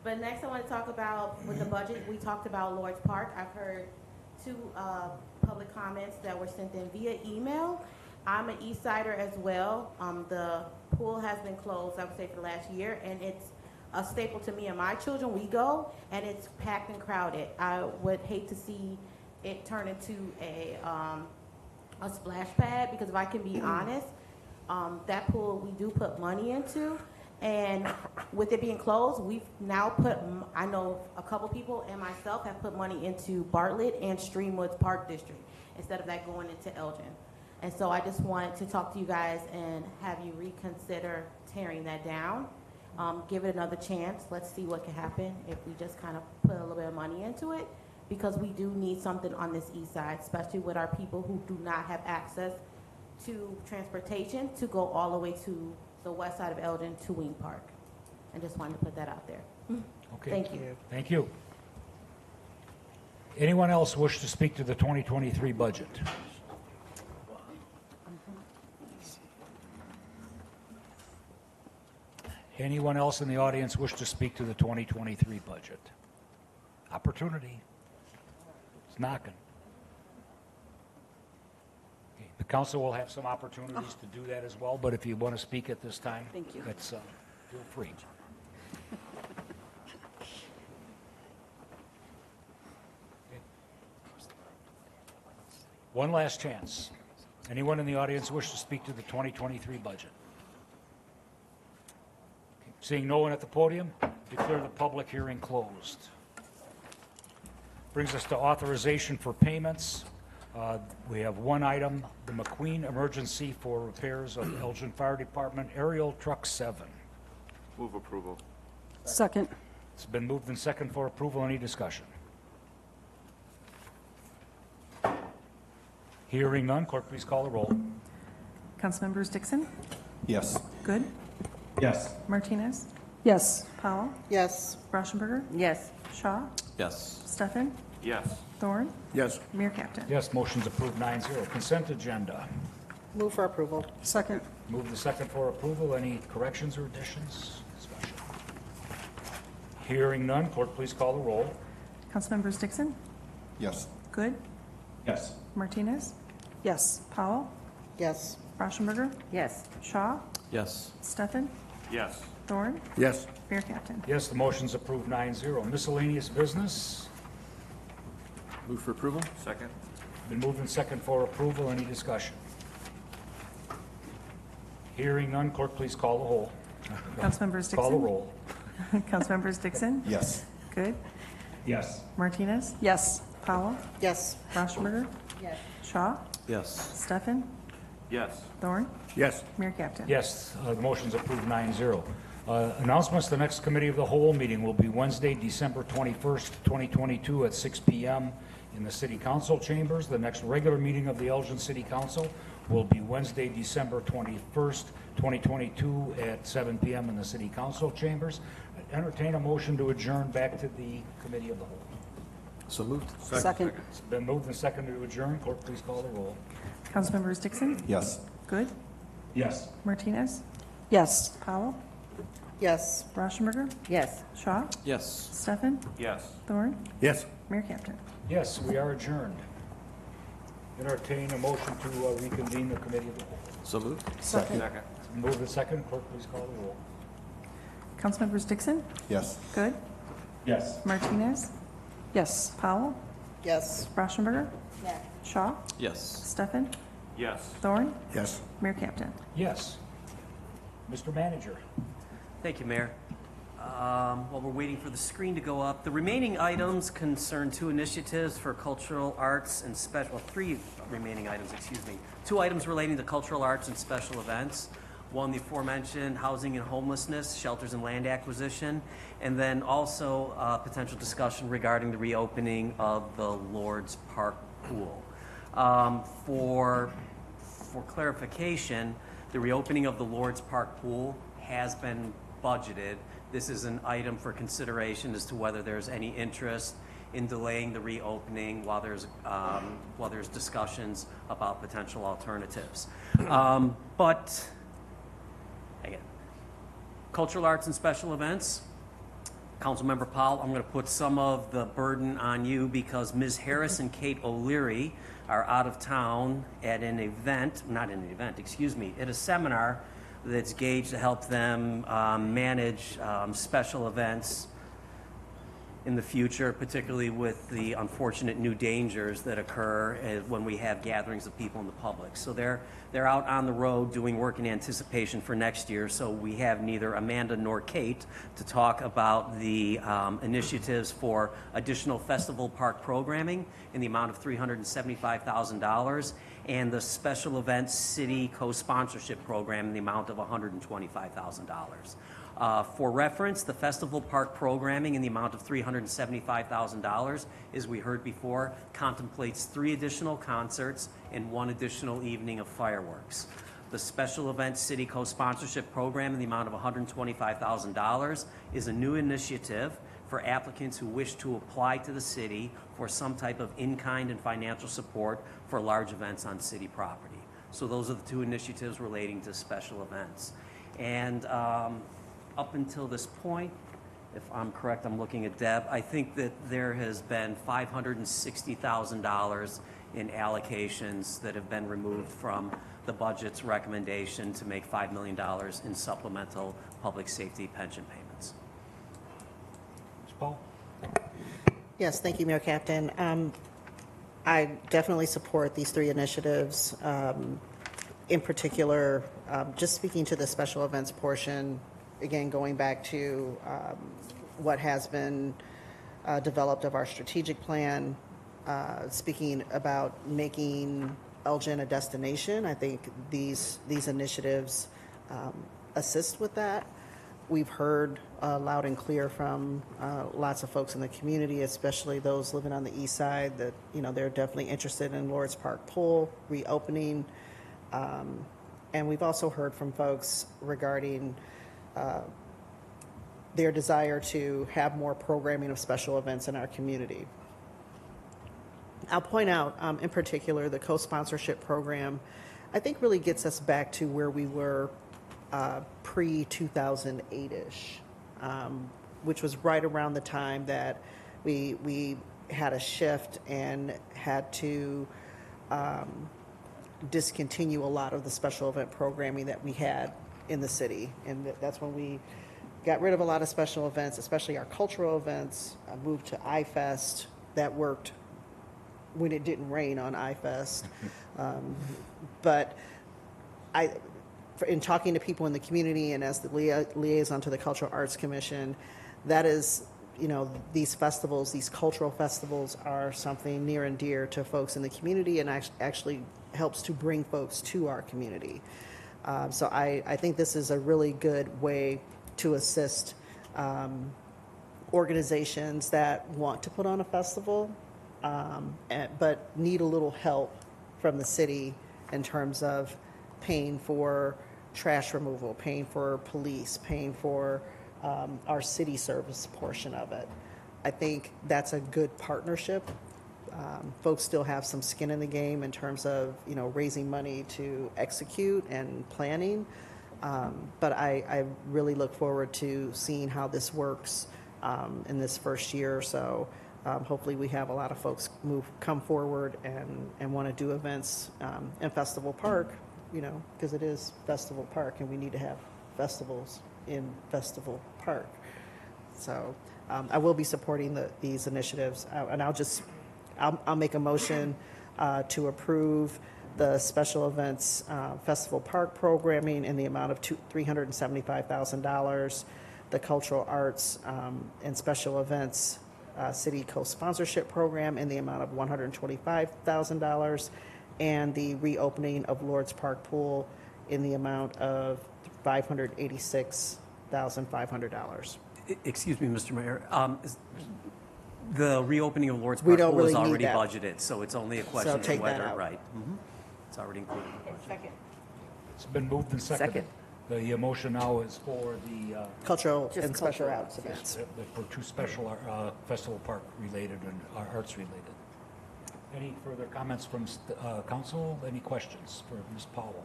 But next I want to talk about, with the budget, we talked about Lord's Park. I've heard two public comments that were sent in via email. I'm an East Sider as well. The pool has been closed, I would say, for the last year, and it's a staple to me and my children. We go, and it's packed and crowded. I would hate to see it turn into a splash pad, because if I can be honest, that pool we do put money into, and with it being closed, we've now put, I know a couple people and myself have put money into Bartlett and Streamwoods Park District instead of that going into Elgin. And so I just wanted to talk to you guys and have you reconsider tearing that down. Give it another chance. Let's see what can happen if we just kind of put a little bit of money into it, because we do need something on this east side, especially with our people who do not have access to transportation to go all the way to the west side of Elgin to Wing Park. I just wanted to put that out there. Okay. Thank you. Thank you. Anyone else wish to speak to the 2023 budget? Anyone else in the audience wish to speak to the 2023 budget? Opportunity. It's knocking. Okay, the council will have some opportunities to do that as well, but if you want to speak at this time, Thank you. that's, feel free. Okay. One last chance. Anyone in the audience wish to speak to the 2023 budget? Seeing no one at the podium, declare the public hearing closed. Brings us to authorization for payments. We have one item, the McQueen Emergency for repairs of Elgin Fire Department Aerial Truck 7. Move approval. Second. It's been moved and second for approval. Any discussion? Hearing none, clerk, please call the roll. Councilmembers Dixon, Yes. Good, Yes. Martinez, Yes. Powell, Yes. Rauschenberger, Yes. Shaw, Yes. Stefan, Yes. Thorne, Yes. Mayor Captain. Yes, motion's approved 9-0. Consent agenda. Move for approval. Second. Move the second for approval. Any corrections or additions? Discussion. Hearing none, clerk, please call the roll. Councilmembers Dixon, Yes. Good, Yes. Martinez, Yes. Powell, Yes. Rauschenberger, Yes. Shaw, Yes. Stefan, Yes. Thorne, Yes. Mayor Captain. Yes, the motion's approved 9-0. Miscellaneous business. Move for approval? Second? Been moved and second for approval. Any discussion? Hearing none, clerk, please call the roll. Councilmembers Dixon. Call the roll. Councilmembers Dixon, Yes. Good, Yes. Martinez, Yes. Powell, Yes. Rauschenberger, Yes. Shaw, Yes. Stefan, Yes. Thorne, Yes. Mayor Captain. Yes, the motion's approved 9-0. Announcements, the next committee of the whole meeting will be Wednesday, December 21st, 2022 at 6 p.m. in the city council chambers. The next regular meeting of the Elgin City Council will be Wednesday, December 21st, 2022 at 7 p.m. in the city council chambers. Entertain a motion to adjourn back to the committee of the whole. So moved? Second. It's been moved and seconded to adjourn. Clerk, please call the roll. Councilmembers Dixon, Yes. Good, Yes. Martinez, Yes. Powell, Yes. Rauschenberger, Yes. Shaw, Yes. Stefan, Yes. Thorne, Yes. Mayor Captain. Yes, we are adjourned. Entertain a motion to reconvene the committee of the whole. So moved? Second. Second? It's been moved and seconded. Clerk, please call the roll. Councilmembers Dixon, Yes. Good, Yes. Martinez, Yes. Powell, Yes. Rauschenberger, Yes. Shaw, Yes. Stefan, Yes. Thorne, Yes. Mayor Captain. Yes. Mr. Manager. Thank you, Mayor. While we're waiting for the screen to go up, the remaining items concern two initiatives for cultural arts and special, three remaining items, excuse me. Two items relating to cultural arts and special events. One, the aforementioned housing and homelessness, shelters and land acquisition, and then also potential discussion regarding the reopening of the Lord's Park pool. For clarification, the reopening of the Lord's Park pool has been budgeted. This is an item for consideration as to whether there's any interest in delaying the reopening while there's discussions about potential alternatives. But again, cultural arts and special events. Councilmember Powell, I'm going to put some of the burden on you because Ms. Harris and Kate O'Leary are out of town at an event, not an event, excuse me, at a seminar that's gauged to help them manage special events in the future, particularly with the unfortunate new dangers that occur when we have gatherings of people in the public. So they're out on the road doing work in anticipation for next year. So we have neither Amanda nor Kate to talk about the initiatives for additional festival park programming in the amount of $375,000 and the special events city co-sponsorship program in the amount of $125,000. For reference, the festival park programming in the amount of $375,000, as we heard before, contemplates 3 additional concerts and 1 additional evening of fireworks. The special events city co-sponsorship program in the amount of $125,000 is a new initiative for applicants who wish to apply to the city for some type of in-kind and financial support for large events on city property. So those are the 2 initiatives relating to special events. And up until this point, if I'm correct, I'm looking at Deb, I think that there has been $560,000 in allocations that have been removed from the budget's recommendation to make $5 million in supplemental public safety pension payments. Ms. Paul? Yes, thank you, Mayor Captain. I definitely support these 3 initiatives. In particular, just speaking to the special events portion, again, going back to what has been developed of our strategic plan, speaking about making Elgin a destination, I think these initiatives assist with that. We've heard loud and clear from lots of folks in the community, especially those living on the east side, that they're definitely interested in Lord's Park Pool reopening. And we've also heard from folks regarding their desire to have more programming of special events in our community. I'll point out, in particular, the co-sponsorship program, I think really gets us back to where we were pre-2008-ish, which was right around the time that we had a shift and had to discontinue a lot of the special event programming that we had in the city. And that's when we got rid of a lot of special events, especially our cultural events, moved to iFest. That worked when it didn't rain on iFest. But in talking to people in the community and as the liaison to the Cultural Arts Commission, that is, these festivals, these cultural festivals are something near and dear to folks in the community and actually helps to bring folks to our community. So I think this is a really good way to assist organizations that want to put on a festival, but need a little help from the city in terms of paying for trash removal, paying for police, paying for our city service portion of it. I think that's a good partnership. Folks still have some skin in the game in terms of raising money to execute and planning, but I really look forward to seeing how this works in this first year or so. Hopefully we have a lot of folks come forward and want to do events in Festival Park, because it is Festival Park and we need to have festivals in Festival Park. So I will be supporting these initiatives, and I'll make a motion to approve the special events Festival Park programming in the amount of $375,000, the cultural arts and special events city co-sponsorship program in the amount of $125,000, and the reopening of Lord's Park Pool in the amount of $586,500. Excuse me, Mr. Mayor. The reopening of Lord's We Park don't Pool is really need already that. budgeted, so it's only a question of take that whether, out. right. It's already included in the budget. Second. It's been moved and seconded. The motion now is for the Cultural Just and special cultural, arts events. for two special Festival Park related and arts related. Any further comments from council? Any questions for Ms. Powell?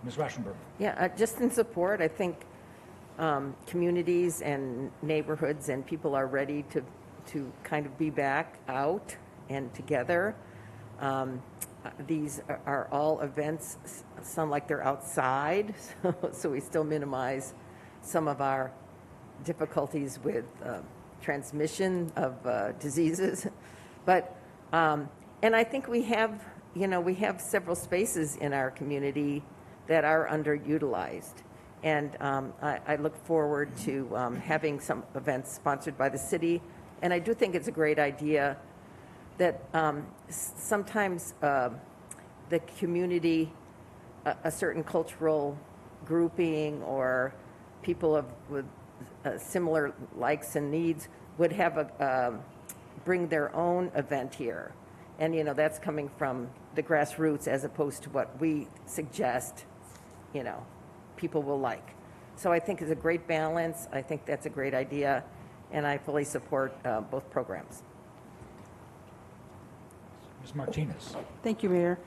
Ms. Rauschenberg? Yeah, just in support, I think communities and neighborhoods and people are ready to kind of be back out and together. These are all events, sound like they're outside, so we still minimize some of our difficulties with transmission of diseases. But, and I think we have several spaces in our community that are underutilized. And I look forward to having some events sponsored by the city. And I do think it's a great idea that sometimes the community, a certain cultural grouping or people with similar likes and needs would have bring their own event here. And, that's coming from the grassroots as opposed to what we suggest, people will like. So I think it's a great balance. I think that's a great idea, and I fully support both programs. Ms. Martinez? Thank you, Mayor.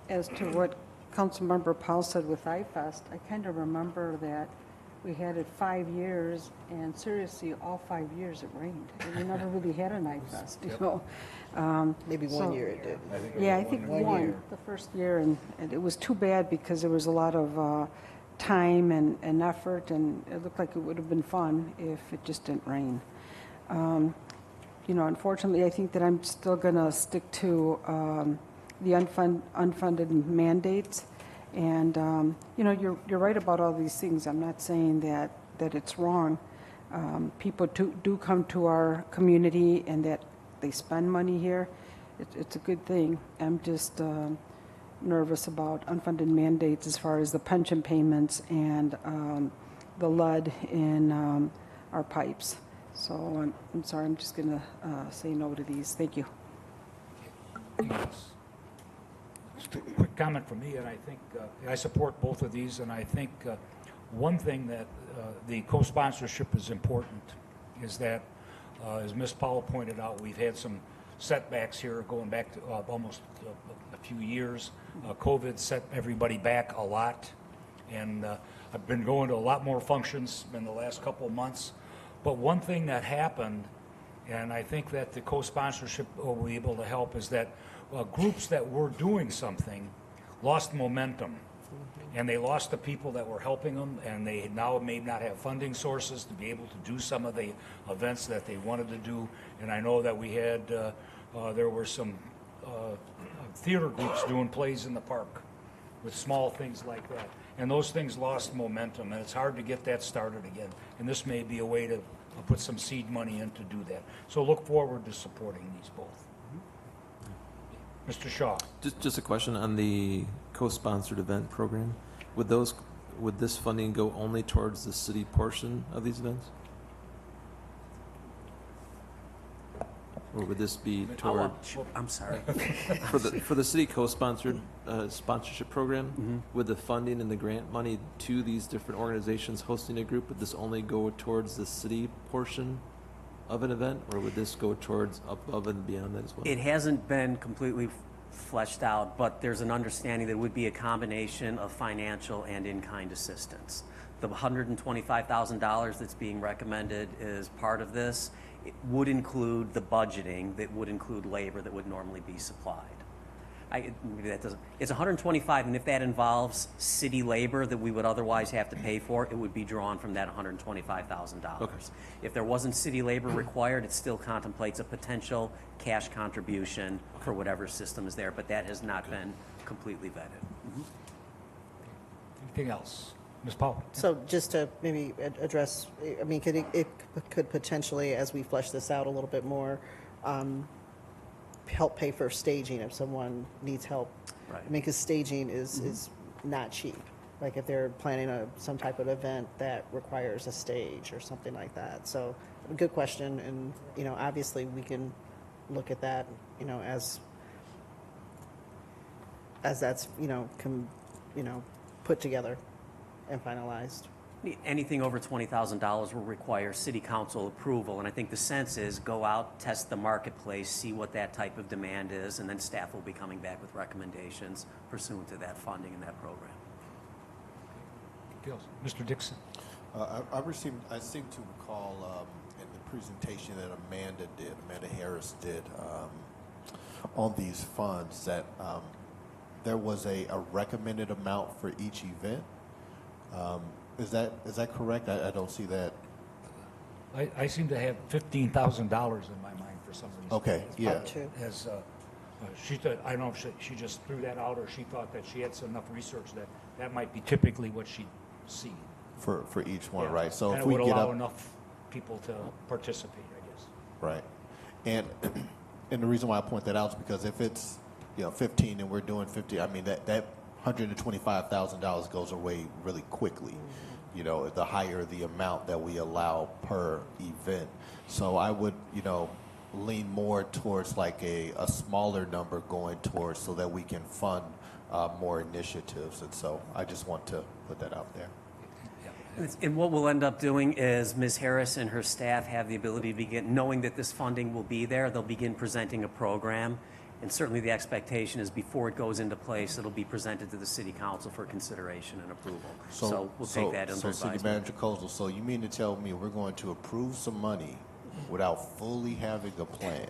As to what Councilmember Powell said with iFest, I kind of remember that we had it 5 years, and seriously, all 5 years it rained. We never really had an iFest, Maybe one year it did. I think one, the first year, and it was too bad because there was a lot of time and effort, and it looked like it would have been fun if it just didn't rain. Unfortunately, I think that I'm still going to stick to the unfunded mandates. And, you're right about all these things. I'm not saying that it's wrong. People do come to our community and that they spend money here. It's a good thing. I'm just nervous about unfunded mandates as far as the pension payments and the lead in our pipes. So I'm sorry, I'm just going to say no to these. Thank you. Yes. Just a quick comment from me, and I think I support both of these, and I think one thing that the co-sponsorship is important is that, as Ms. Powell pointed out, we've had some setbacks here going back to almost a few years. COVID set everybody back a lot, and I've been going to a lot more functions in the last couple of months. But one thing that happened, and I think that the co-sponsorship will be able to help, is that groups that were doing something lost momentum. And they lost the people that were helping them, and they now may not have funding sources to be able to do some of the events that they wanted to do. And I know that we had, there were some theater groups doing plays in the park with small things like that. And those things lost momentum, and it's hard to get that started again. And this may be a way to put some seed money in to do that. So look forward to supporting these both. Mr. Shaw. Just a question on the co-sponsored event program. Would this funding go only towards the city portion of these events? Or would this be toward? I'm sorry. For the city co-sponsored sponsorship program, would the funding and the grant money to these different organizations hosting a group, would this only go towards the city portion of an event, or would this go towards above and beyond that as well? It hasn't been completely fleshed out, but there's an understanding that it would be a combination of financial and in-kind assistance. The $125,000 that's being recommended is part of this. It would include the budgeting, that would include labor that would normally be supplied. Maybe that doesn't. It's 125, and if that involves city labor that we would otherwise have to pay for, it would be drawn from that $125,000. Okay. If there wasn't city labor required, it still contemplates a potential cash contribution for whatever system is there, but that has not been completely vetted. Anything else? Ms. Powell? So just to maybe address, I mean, it could potentially, as we flesh this out a little bit more, help pay for staging if someone needs help. Right. I mean, because staging is not cheap. Like if they're planning some type of event that requires a stage or something like that. So good question, and obviously we can look at that, as that's put together and finalized. Anything over $20,000 will require city council approval, and I think the sense is go out, test the marketplace, see what that type of demand is, and then staff will be coming back with recommendations pursuant to that funding in that program. Mr. Dixon. I seem to recall in the presentation that Amanda Harris did on these funds that there was a recommended amount for each event. Is that correct? I don't see that. I seem to have $15,000 in my mind for some reason. Okay, yeah. As she thought, I don't know if she just threw that out, or she thought that she had enough research that might be typically what she'd see. For each one, Yeah. right? So and if it we would get allow up, enough people to participate, I guess. right, and the reason why I point that out is because if it's 15 and we're doing 50, I mean that $125,000 goes away really quickly. The higher the amount that we allow per event. So I would, lean more towards like a smaller number going towards so that we can fund more initiatives. And so I just want to put that out there. And what we'll end up doing is Ms. Harris and her staff have the ability to begin, knowing that this funding will be there, they'll begin presenting a program. And certainly the expectation is before it goes into place, it'll be presented to the city council for consideration and approval. So we'll take that under So advisement. City Manager Kozel, so you mean to tell me we're going to approve some money without fully having a plan?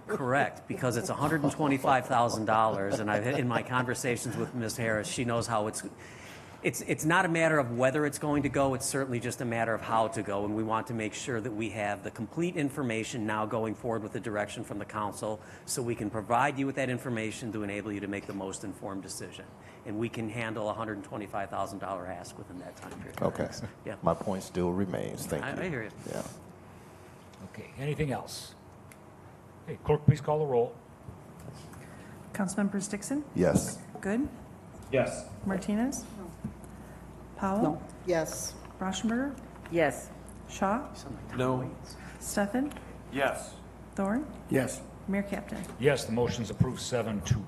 Correct, because it's $125,000, and in my conversations with Ms. Harris, she knows how it's not a matter of whether it's going to go, it's certainly just a matter of how to go, and we want to make sure that we have the complete information now going forward with the direction from the council, so we can provide you with that information to enable you to make the most informed decision. And we can handle a $125,000 ask within that time period. Okay. Yeah. My point still remains. Thank you. I hear you. Yeah. Okay, anything else? Hey, clerk, please call the roll. Councilmembers Dixon? Yes. Good? Yes. Martinez? Powell? No. Yes. Rauschenberger? Yes. Shaw? No. Stefan? Yes. Thorne? Yes. Mayor Captain? Yes, the motion's approved 7-2.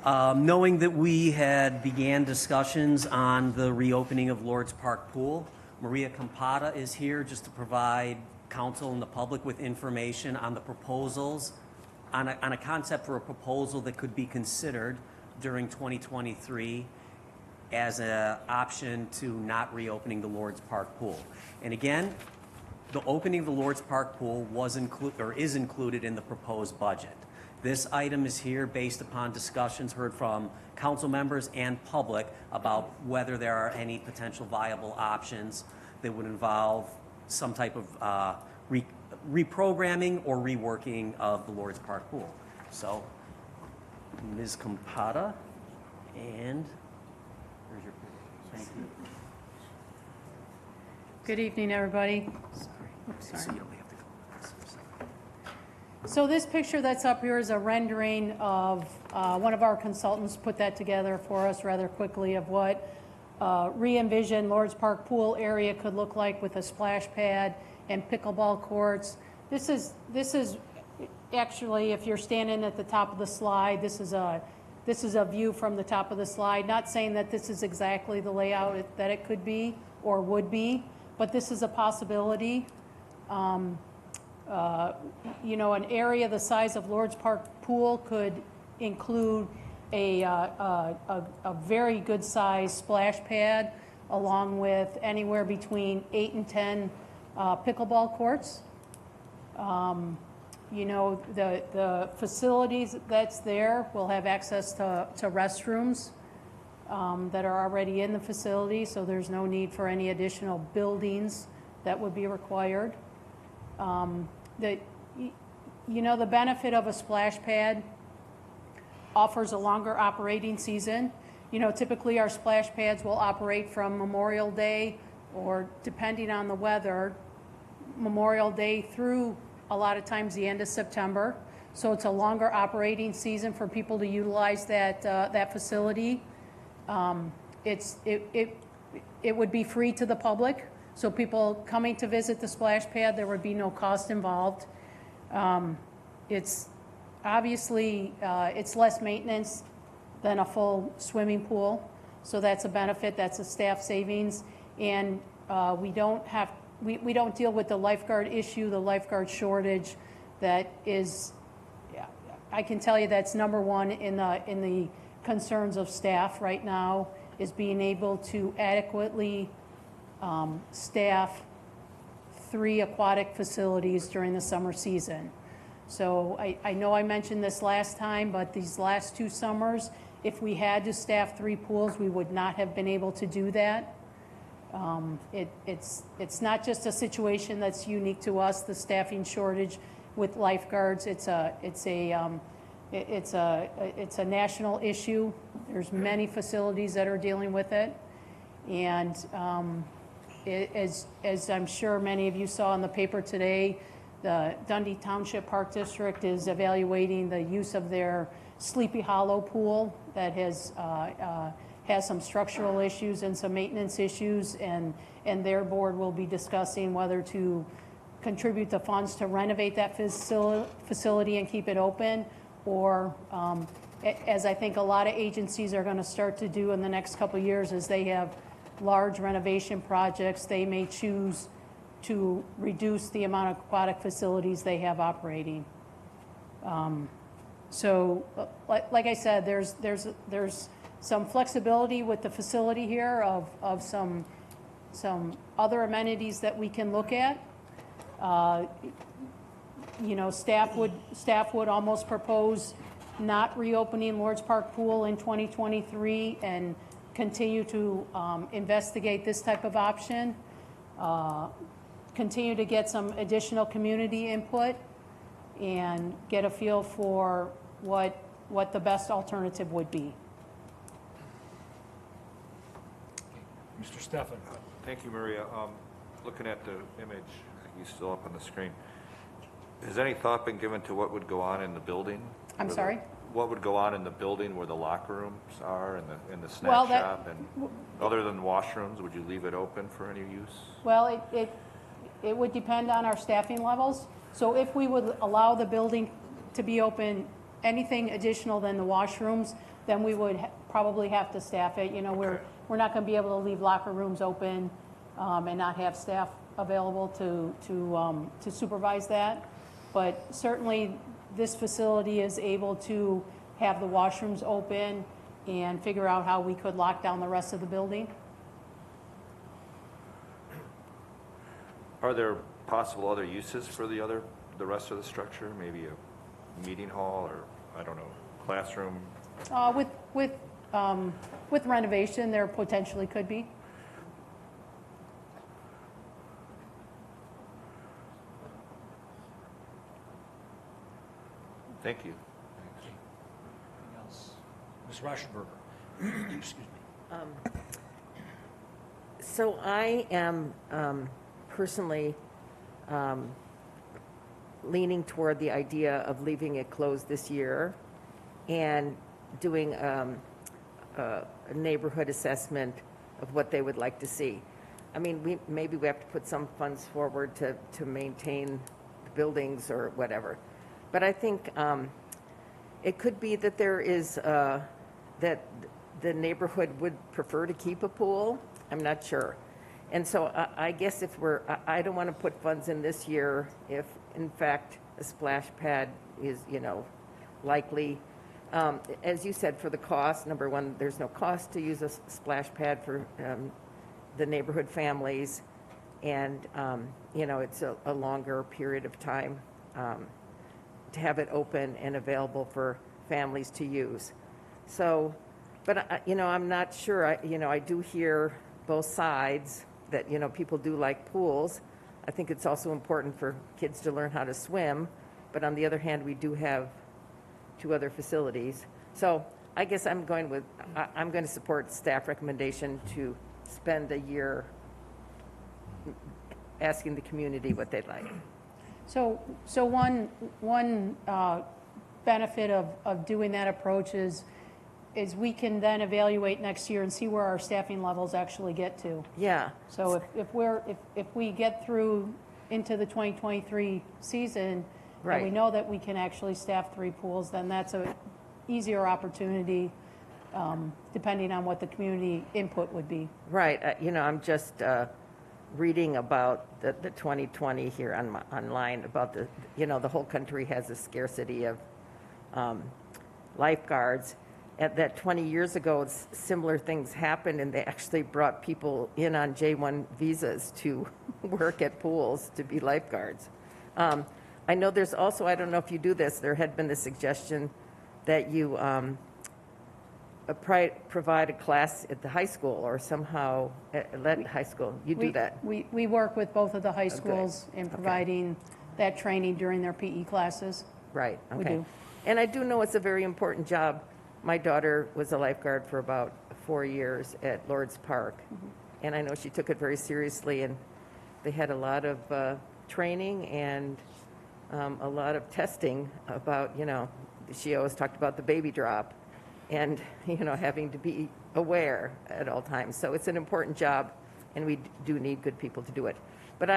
Knowing that we had began discussions on the reopening of Lords Park Pool, Maria Campata is here just to provide council and the public with information on the proposals, on a concept for a proposal that could be considered during 2023 as an option to not reopening the Lords Park Pool. And again, the opening of the Lords Park Pool is included in the proposed budget. This item is here based upon discussions heard from council members and public about whether there are any potential viable options that would involve some type of reprogramming or reworking of the Lords Park Pool. So, Ms. Campata, and where's your, thank you. Good evening, everybody. Oops, So sorry. you don't have to go. So this picture that's up here is a rendering of, one of our consultants put that together for us rather quickly of what re-envisioned Lords Park Pool area could look like with a splash pad and pickleball courts. This is actually, if you're standing at the top of the slide, this is a view from the top of the slide. Not saying that this is exactly the layout that it could be or would be, but this is a possibility. You know, an area the size of Lords Park Pool could include a very good sized splash pad along with anywhere between 8 and 10 pickleball courts. You know, the facilities that's there will have access to restrooms that are already in the facility, so there's no need for any additional buildings that would be required. You know, the benefit of a splash pad offers a longer operating season. You know, typically our splash pads will operate from Memorial Day or, depending on the weather, Memorial Day through a lot of times the end of September. So it's a longer operating season for people to utilize that facility. It would be free to the public. So people coming to visit the splash pad, there would be no cost involved. It's obviously, it's less maintenance than a full swimming pool. So that's a benefit, that's a staff savings. And we don't deal with the lifeguard issue, the lifeguard shortage that is, I can tell you that's number one in the concerns of staff right now, is being able to adequately staff 3 aquatic facilities during the summer season. So I know I mentioned this last time, but these last 2 summers, if we had to staff 3 pools, we would not have been able to do that. It's not just a situation that's unique to us, the staffing shortage with lifeguards. It's a national issue. There's many facilities that are dealing with it. And as I'm sure many of you saw in the paper today, the Dundee Township Park District is evaluating the use of their Sleepy Hollow pool that has some structural issues and some maintenance issues, and their board will be discussing whether to contribute the funds to renovate that facility and keep it open, or as I think a lot of agencies are going to start to do in the next couple of years, as they have large renovation projects, they may choose to reduce the amount of aquatic facilities they have operating. So, like I said, there's some flexibility with the facility here of some other amenities that we can look at. You know, staff would almost propose not reopening Lords Park Pool in 2023 and continue to investigate this type of option. Continue to get some additional community input and get a feel for what the best alternative would be. Mr. Stefan. Thank you, Maria. Looking at the image, you still up on the screen. Has any thought been given to what would go on in the building? I'm sorry? What would go on in the building where the locker rooms are and the snack Well, shop? And other than washrooms, would you leave it open for any use? Well, it would depend on our staffing levels. So if we would allow the building to be open, anything additional than the washrooms then we would probably have to staff it. You know, we're not going to be able to leave locker rooms open and not have staff available to supervise that. But certainly, this facility is able to have the washrooms open and figure out how we could lock down the rest of the building. Are there possible other uses for the rest of the structure? Maybe a meeting hall or, I don't know, classroom? With renovation, there potentially could be. Thank you. Anything else? Ms. Rauschenberger. Excuse me. So I am personally leaning toward the idea of leaving it closed this year and doing a neighborhood assessment of what they would like to see. I mean, maybe we have to put some funds forward to maintain the buildings or whatever. But I think it could be that there is, that the neighborhood would prefer to keep a pool. I'm not sure. And so I guess if I don't want to put funds in this year if, in fact, a splash pad is, likely. As you said, for the cost, number one, there's no cost to use a splash pad for the neighborhood families. And, it's a longer period of time to have it open and available for families to use. So, but, I'm not sure. I do hear both sides that, people do like pools. I think it's also important for kids to learn how to swim. But on the other hand, we do have 2 other facilities. So I guess I'm going to support staff recommendation to spend a year asking the community what they'd like. So one benefit of doing that approach is we can then evaluate next year and see where our staffing levels actually get to. Yeah. So if we get through into the 2023 season, right, and we know that we can actually staff 3 pools, then that's a easier opportunity, depending on what the community input would be. Right. I'm just reading about the 2020 here online about the whole country has a scarcity of lifeguards. At that 20 years ago, similar things happened, and they actually brought people in on J-1 visas to work at pools to be lifeguards. I know there's also, I don't know if you do this, there had been the suggestion that you provide a class at the high school or somehow let high school. You do that? We work with both of the high schools in providing that training during their PE classes. Right, okay. We do. And I do know it's a very important job. My daughter was a lifeguard for about 4 years at Lord's Park, and I know she took it very seriously, and they had a lot of training and a lot of testing about, she always talked about the baby drop and, having to be aware at all times. So it's an important job, and we do need good people to do it. But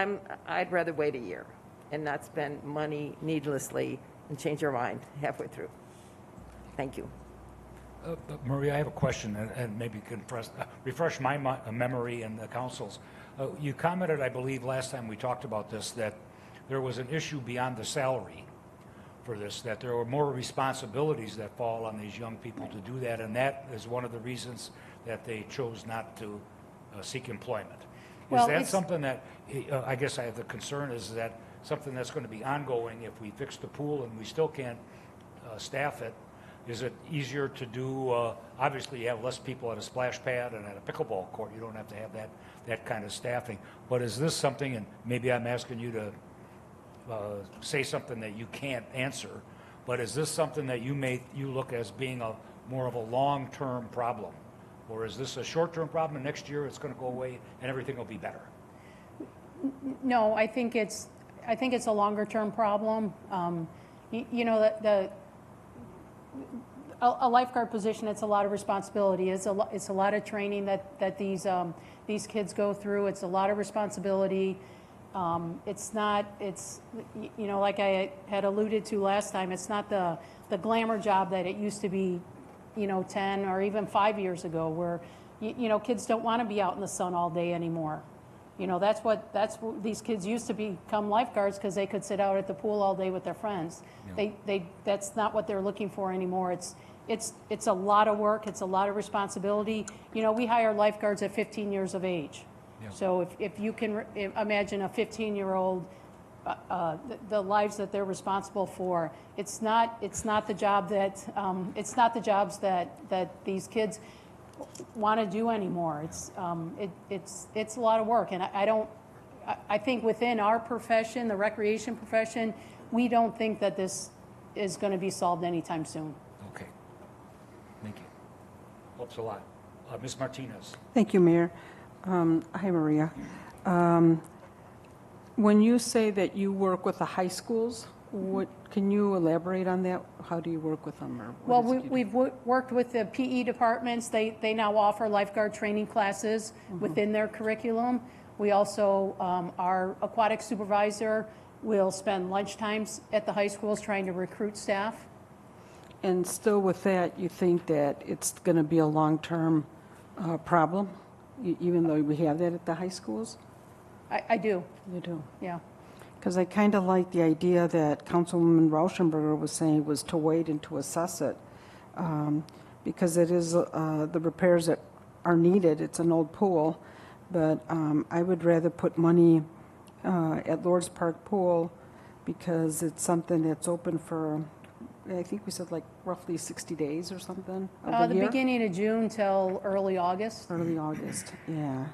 I'd rather wait a year and not spend money needlessly and change our mind halfway through. Thank you. Maria, I have a question, and maybe you can refresh my memory and the council's. You commented, I believe, last time we talked about this, that there was an issue beyond the salary for this, that there were more responsibilities that fall on these young people to do that, and that is one of the reasons that they chose not to seek employment. Is that something that, I guess I have the concern, is that something that's going to be ongoing if we fix the pool and we still can't staff it? Is it easier to do, obviously you have less people at a splash pad and at a pickleball court, you don't have to have that kind of staffing. But is this something, and maybe I'm asking you to say something that you can't answer, but is this something that you look as being more of a long-term problem? Or is this a short-term problem and next year it's going to go away and everything will be better? No, I think it's a longer-term problem. A lifeguard position, it's a lot of responsibility. It's a lot of training that these kids go through. It's a lot of responsibility. It's like I had alluded to last time, it's not the glamour job that it used to be 10 or even 5 years ago, where, kids don't want to be out in the sun all day anymore. That's what these kids used to become lifeguards because they could sit out at the pool all day with their friends. That's not what they're looking for anymore. It's a lot of work. It's a lot of responsibility. We hire lifeguards at 15 years of age. So if you can imagine a 15-year-old, the lives that they're responsible for, it's not the job that it's not the jobs that these kids want to do anymore. It's a lot of work, and I think within our profession, the recreation profession, we don't think that this is going to be solved anytime soon. Okay. Thank you. Helps a lot. Ms. Martinez. Thank you, Mayor. Hi, Maria. When you say that you work with the high schools, can you elaborate on that? How do you work with them? Well, we've worked with the PE departments. They now offer lifeguard training classes within their curriculum. We also, our aquatic supervisor will spend lunch times at the high schools trying to recruit staff. And still with that, you think that it's going to be a long-term problem, even though we have that at the high schools? I do. You do? Yeah. Because I kind of like the idea that Councilwoman Rauschenberger was saying was to wait and to assess it, because it is the repairs that are needed. It's an old pool, but I would rather put money at Lords Park Pool because it's something that's open for, I think we said like roughly 60 days or something of the year. Beginning of June till early August. Early August, yeah.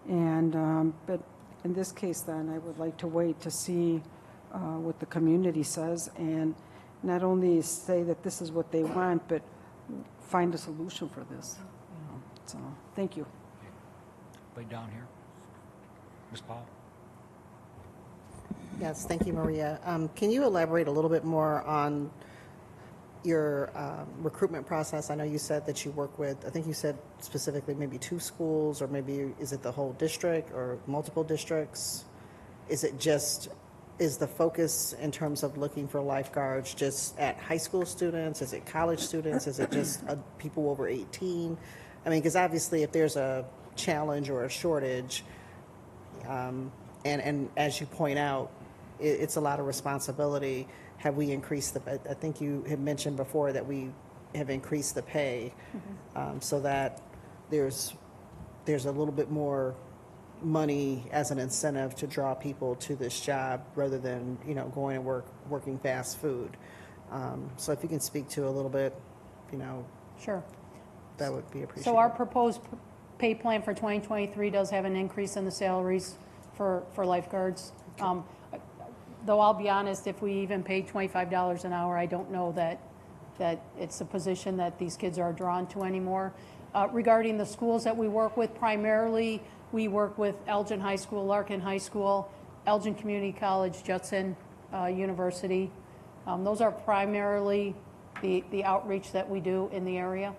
And, but in this case then, I would like to wait to see what the community says and not only say that this is what they want, but find a solution for this. So, thank you. Way down here. Ms. Powell. Yes, thank you, Maria. Can you elaborate a little bit more on your recruitment process? I know you said that you work with, I think you said specifically maybe 2 schools, or maybe is it the whole district or multiple districts? Is the focus in terms of looking for lifeguards just at high school students? Is it college students? Is it just people over 18? I mean, because obviously if there's a challenge or a shortage, and as you point out, it's a lot of responsibility. Have we increased I think you had mentioned before that we have increased the pay so that there's a little bit more money as an incentive to draw people to this job rather than, going and working fast food. So if you can speak to a little bit, Sure. That would be appreciated. So our proposed pay plan for 2023 does have an increase in the salaries for lifeguards. Though I'll be honest, if we even paid $25 an hour, I don't know that it's a position that these kids are drawn to anymore. Regarding the schools that we work with, primarily we work with Elgin High School, Larkin High School, Elgin Community College, Judson University. Those are primarily the outreach that we do in the area.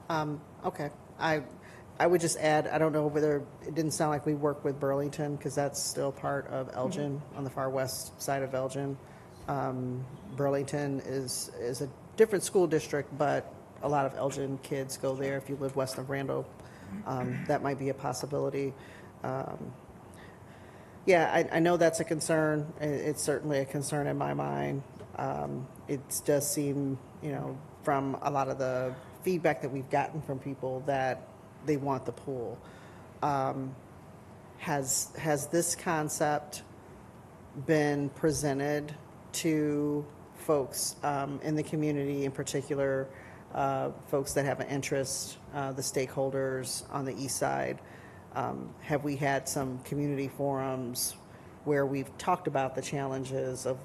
Okay. I would just add, I don't know whether, it didn't sound like we work with Burlington because that's still part of Elgin on the far west side of Elgin. Burlington is a different school district, but a lot of Elgin kids go there. If you live west of Randall, that might be a possibility. Yeah, I know that's a concern. It's certainly a concern in my mind. It does seem, from a lot of the feedback that we've gotten from people that they want the pool. Has this concept been presented to folks in the community, in particular, folks that have an interest, the stakeholders on the east side? Have we had some community forums where we've talked about the challenges of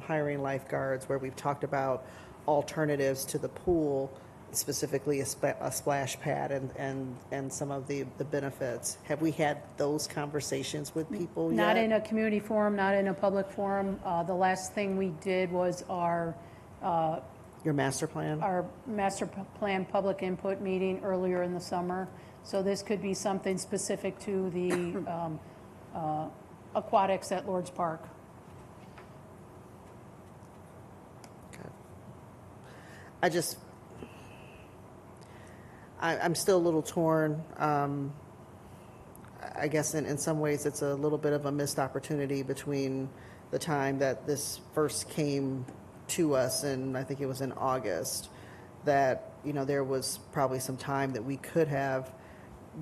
hiring lifeguards, where we've talked about alternatives to the pool, specifically a splash pad and some of the benefits? Have we had those conversations with people yet? Not in a community forum, not in a public forum. The last thing we did was our your master plan? Our master plan public input meeting earlier in the summer. So this could be something specific to the aquatics at Lords Park. I just, I'm still a little torn. I guess in some ways it's a little bit of a missed opportunity between the time that this first came to us, and I think it was in August, that, you know, there was probably some time that we could have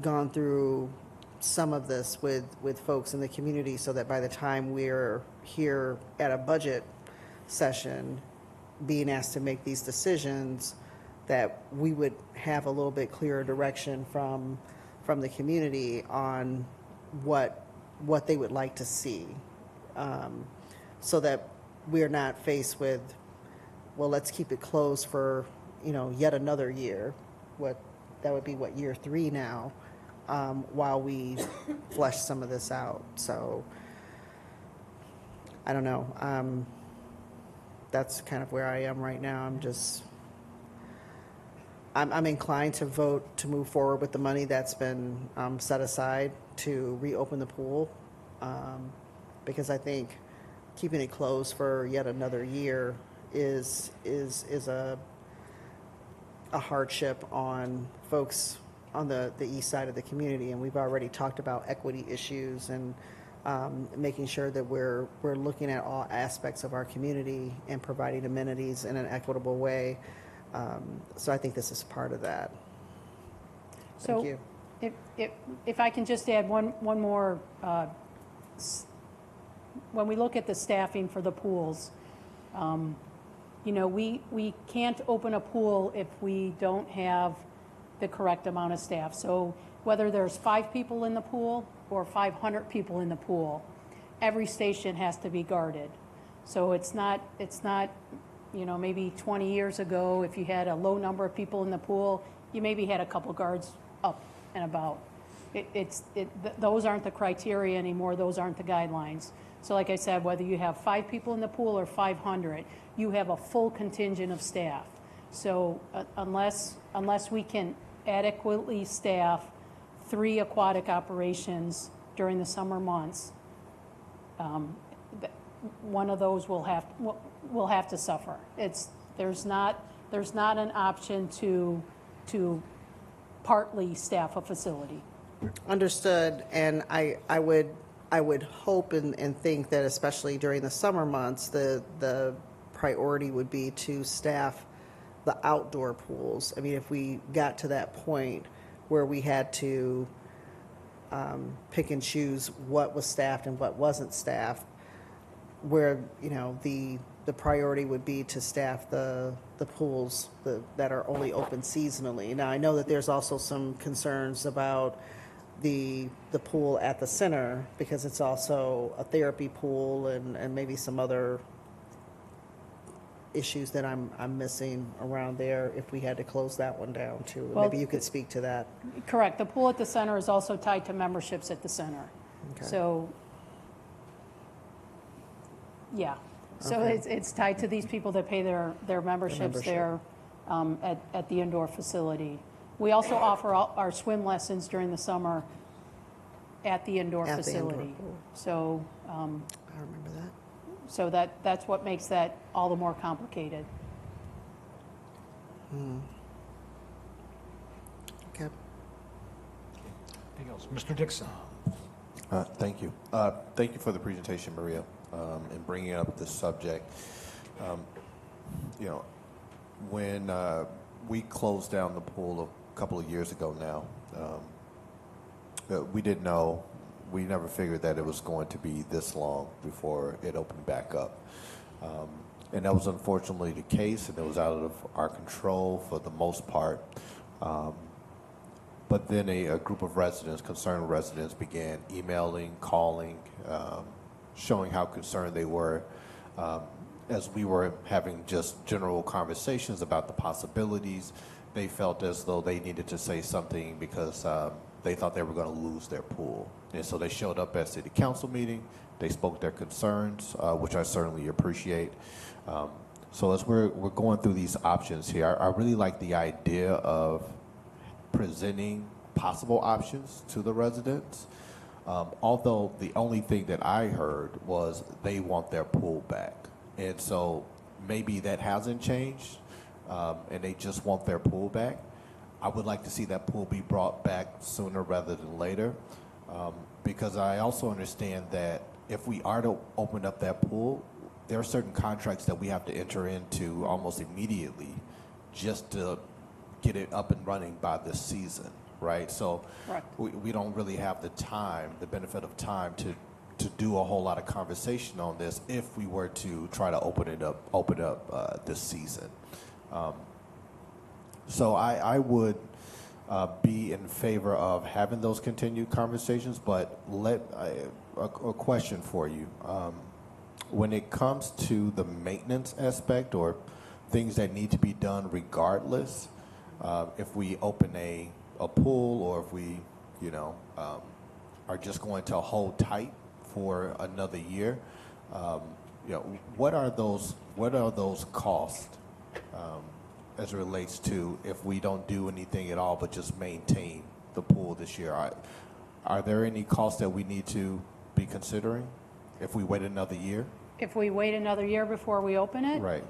gone through some of this with folks in the community, so that by the time we're here at a budget session being asked to make these decisions, that we would have a little bit clearer direction from the community on what they would like to see, so that we're not faced with, well, let's keep it closed for, you know, yet another year. That would be year 3 now, while we flesh some of this out. So I don't know. That's kind of where I am right now. I'm inclined to vote to move forward with the money that's been set aside to reopen the pool, because I think keeping it closed for yet another year is a hardship on folks on the east side of the community. And we've already talked about equity issues and making sure that we're looking at all aspects of our community and providing amenities in an equitable way. So I think this is part of that. Thank you. If I can just add one more, when we look at the staffing for the pools, you know, we can't open a pool if we don't have the correct amount of staff. So whether there's 5 people in the pool or 500 people in the pool, every station has to be guarded. So it's not, you know, maybe 20 years ago, if you had a low number of people in the pool, you maybe had a couple guards up and about. Those aren't the criteria anymore. Those aren't the guidelines. So like I said, whether you have 5 people in the pool or 500, you have a full contingent of staff. So unless we can adequately staff 3 aquatic operations during the summer months, one of those will have to suffer. There's not an option to partly staff a facility. Understood. And I would hope and think that especially during the summer months, the priority would be to staff the outdoor pools. I mean, if we got to that point where we had to pick and choose what was staffed and what wasn't staffed, where, you know, the priority would be to staff the pools that are only open seasonally. Now, I know that there's also some concerns about the pool at the center, because it's also a therapy pool and maybe some other issues that I'm missing around there if we had to close that one down too. Well, maybe you could speak to that. Correct. The pool at the center is also tied to memberships at the center. Okay. So, yeah. So Okay. it's tied to these people that pay their memberships there at the indoor facility. We also offer our swim lessons during the summer at the indoor At the indoor facility. pool. So, I remember that. so that's what makes that all the more complicated. Okay. Anything else? Mr. Dixon. Thank you. Thank you for the presentation, Maria, and bringing up this subject. You know, when we closed down the pool a couple of years ago now, we didn't know, we never figured that it was going to be this long before it opened back up. And that was unfortunately the case, and it was out of our control for the most part. But then a group of residents, concerned residents, began emailing, calling, showing how concerned they were. As we were having just general conversations about the possibilities, they felt as though they needed to say something because they thought they were going to lose their pool. And so they showed up at city council meeting, they spoke their concerns, which I certainly appreciate. So as we're going through these options here, I really like the idea of presenting possible options to the residents. Although the only thing that I heard was they want their pool back. And so maybe that hasn't changed, and they just want their pool back, I would like to see that pool be brought back sooner rather than later, because I also understand that if we are to open up that pool, there are certain contracts that we have to enter into almost immediately just to get it up and running by this season, right? So we don't really have the time, the benefit of time to do a whole lot of conversation on this if we were to try to open up this season. So I would be in favor of having those continued conversations, but a question for you. When it comes to the maintenance aspect or things that need to be done regardless, if we open a pool or if we, are just going to hold tight for another year, what are those costs as it relates to if we don't do anything at all but just maintain the pool this year? Are there any costs that we need to be considering if we wait another year? If we wait another year before we open it? Right.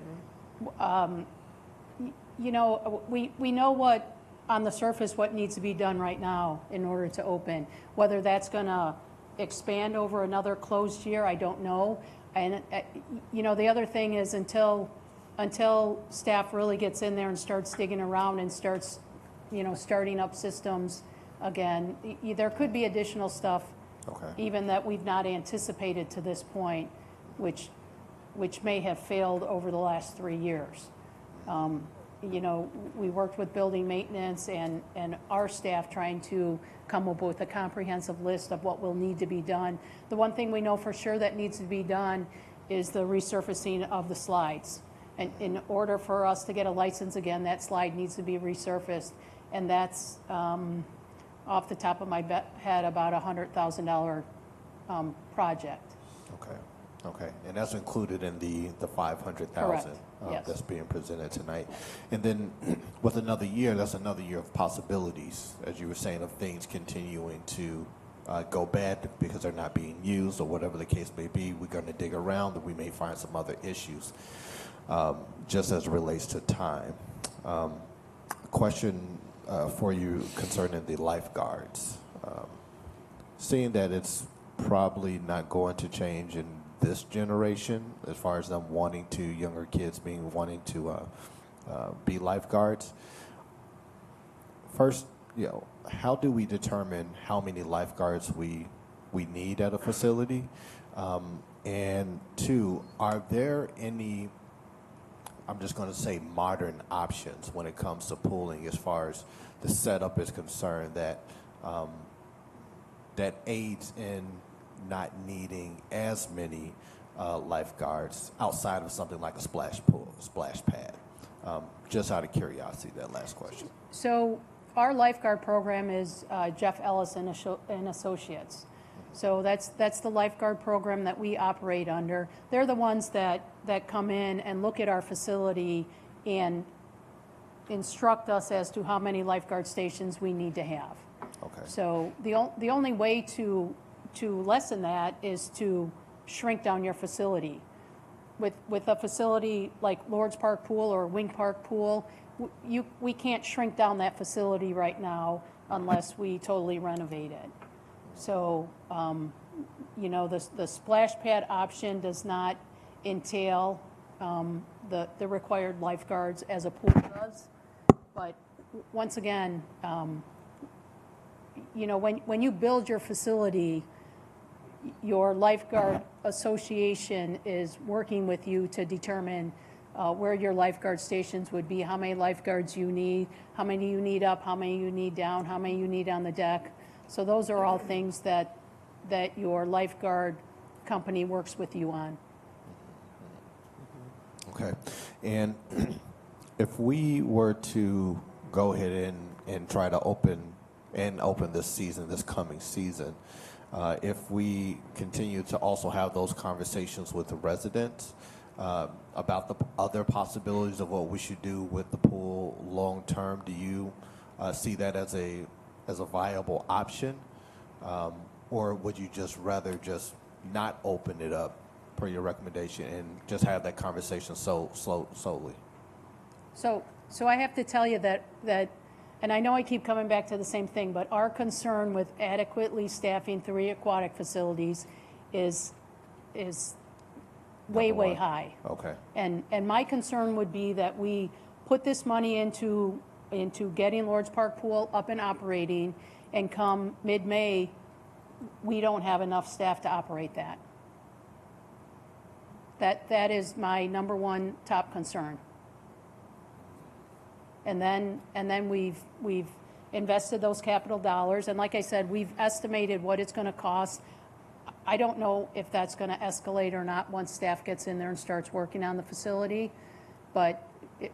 We know what, on the surface, what needs to be done right now in order to open. Whether that's going to expand over another closed year, I don't know. And, the other thing is until staff really gets in there and starts digging around and starts, starting up systems again, there could be additional stuff even that we've not anticipated to this point, which may have failed over the last 3 years. We worked with building maintenance and our staff trying to come up with a comprehensive list of what will need to be done. The one thing we know for sure that needs to be done is the resurfacing of the slides. And in order for us to get a license again, that slide needs to be resurfaced. And that's, off the top of my head, about a $100,000 project. Okay, and that's included in the 500,000 that's being presented tonight. And then with another year, that's another year of possibilities, as you were saying, of things continuing to go bad because they're not being used or whatever the case may be. We're going to dig around and we may find some other issues, just as it relates to time. Question for you concerning the lifeguards. Seeing that it's probably not going to change in this generation as far as them younger kids wanting to be lifeguards. First, how do we determine how many lifeguards we need at a facility? And two, are there any, I'm just going to say, modern options when it comes to pooling as far as the setup is concerned that aids in not needing as many lifeguards outside of something like a splash pad? Just out of curiosity, that last question. So our lifeguard program is Jeff Ellis and Associates. So that's the lifeguard program that we operate under. They're the ones that come in and look at our facility and instruct us as to how many lifeguard stations we need to have. Okay. So the only way to lessen that is to shrink down your facility. With a facility like Lord's Park Pool or Wing Park Pool, we can't shrink down that facility right now unless we totally renovate it. So, the splash pad option does not entail the required lifeguards as a pool does. But once again, when you build your facility, your lifeguard association is working with you to determine where your lifeguard stations would be, how many lifeguards you need, how many you need up, how many you need down, how many you need on the deck. So those are all things that your lifeguard company works with you on. Okay. And if we were to go ahead and try to open this coming season, if we continue to also have those conversations with the residents about the other possibilities of what we should do with the pool long term, do you see that as a viable option, or would you just rather just not open it up per your recommendation and just have that conversation solely? So I have to tell you that, and I know I keep coming back to the same thing, but our concern with adequately staffing 3 aquatic facilities is way, way high. Okay. And my concern would be that we put this money into getting Lord's Park Pool up and operating, and come mid-May, we don't have enough staff to operate that. That is my number one top concern. And then we've invested those capital dollars, and like I said, we've estimated what it's going to cost. I don't know if that's going to escalate or not once staff gets in there and starts working on the facility, but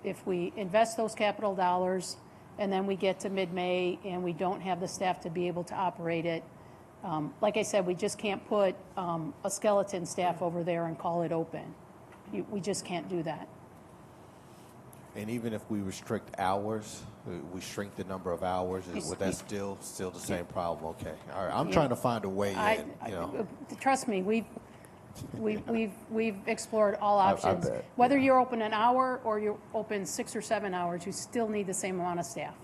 if we invest those capital dollars and then we get to mid-May and we don't have the staff to be able to operate it, like I said, we just can't put a skeleton staff over there and call it open. We just can't do that. And even if we restrict hours, we shrink the number of hours, would that still the same problem? Okay, all right. I'm trying to find a way in. Trust me, we've explored all options. bet. Whether you're open an hour or you're open 6 or 7 hours, you still need the same amount of staff.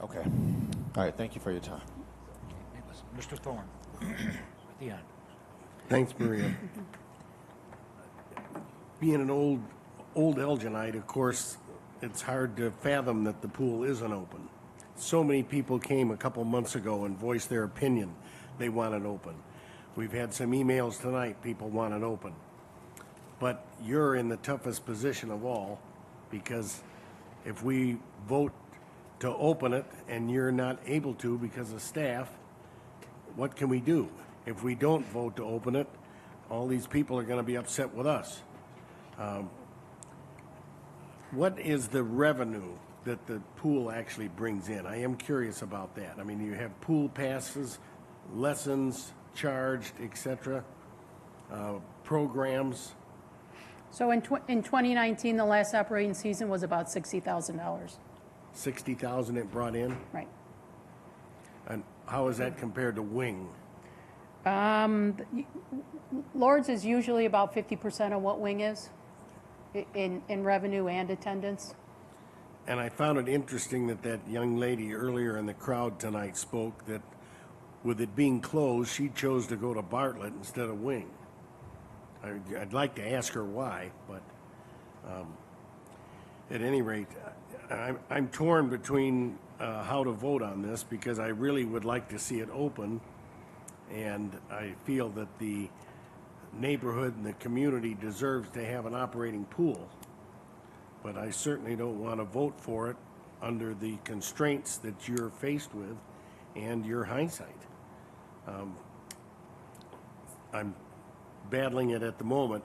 Okay. All right. Thank you for your time. Mr. Thorne, at the end. Thanks, Maria. Being an old Elginite, of course, it's hard to fathom that the pool isn't open. So many people came a couple months ago and voiced their opinion. They want it open. We've had some emails tonight, people want it open. But you're in the toughest position of all, because if we vote to open it and you're not able to because of staff, what can we do? If we don't vote to open it, all these people are going to be upset with us. What is the revenue that the pool actually brings in? I am curious about that. I mean, you have pool passes, lessons charged, etc., programs. So in 2019, the last operating season was about $60,000. $60,000 it brought in? Right. And how is that compared to Wing? Lord's is usually about 50% of what Wing is in revenue and attendance. And I found it interesting that young lady earlier in the crowd tonight spoke that with it being closed, she chose to go to Bartlett instead of Wing. I'd like to ask her why, but at any rate, I'm torn between how to vote on this, because I really would like to see it open, and I feel that the neighborhood and the community deserves to have an operating pool. But I certainly don't want to vote for it under the constraints that you're faced with and your hindsight. I'm battling it at the moment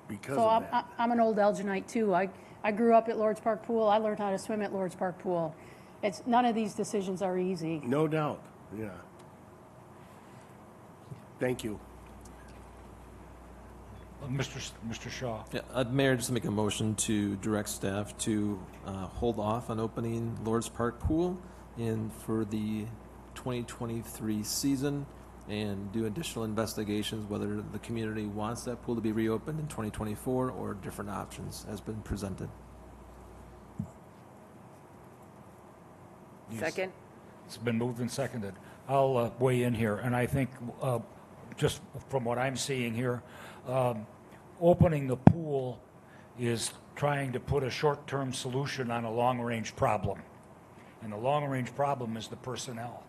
because of that. I'm an old Elginite too. I grew up at Lord's Park Pool. I learned how to swim at Lord's Park Pool. None of these decisions are easy. No doubt, yeah. Thank you. Mr. Shaw. Yeah, Mayor, just make a motion to direct staff to hold off on opening Lord's Park Pool for the 2023 season, and do additional investigations whether the community wants that pool to be reopened in 2024 or different options has been presented. Second. It's been moved and seconded. I'll weigh in here, and I think just from what I'm seeing here, opening the pool is trying to put a short-term solution on a long-range problem. And the long-range problem is the personnel.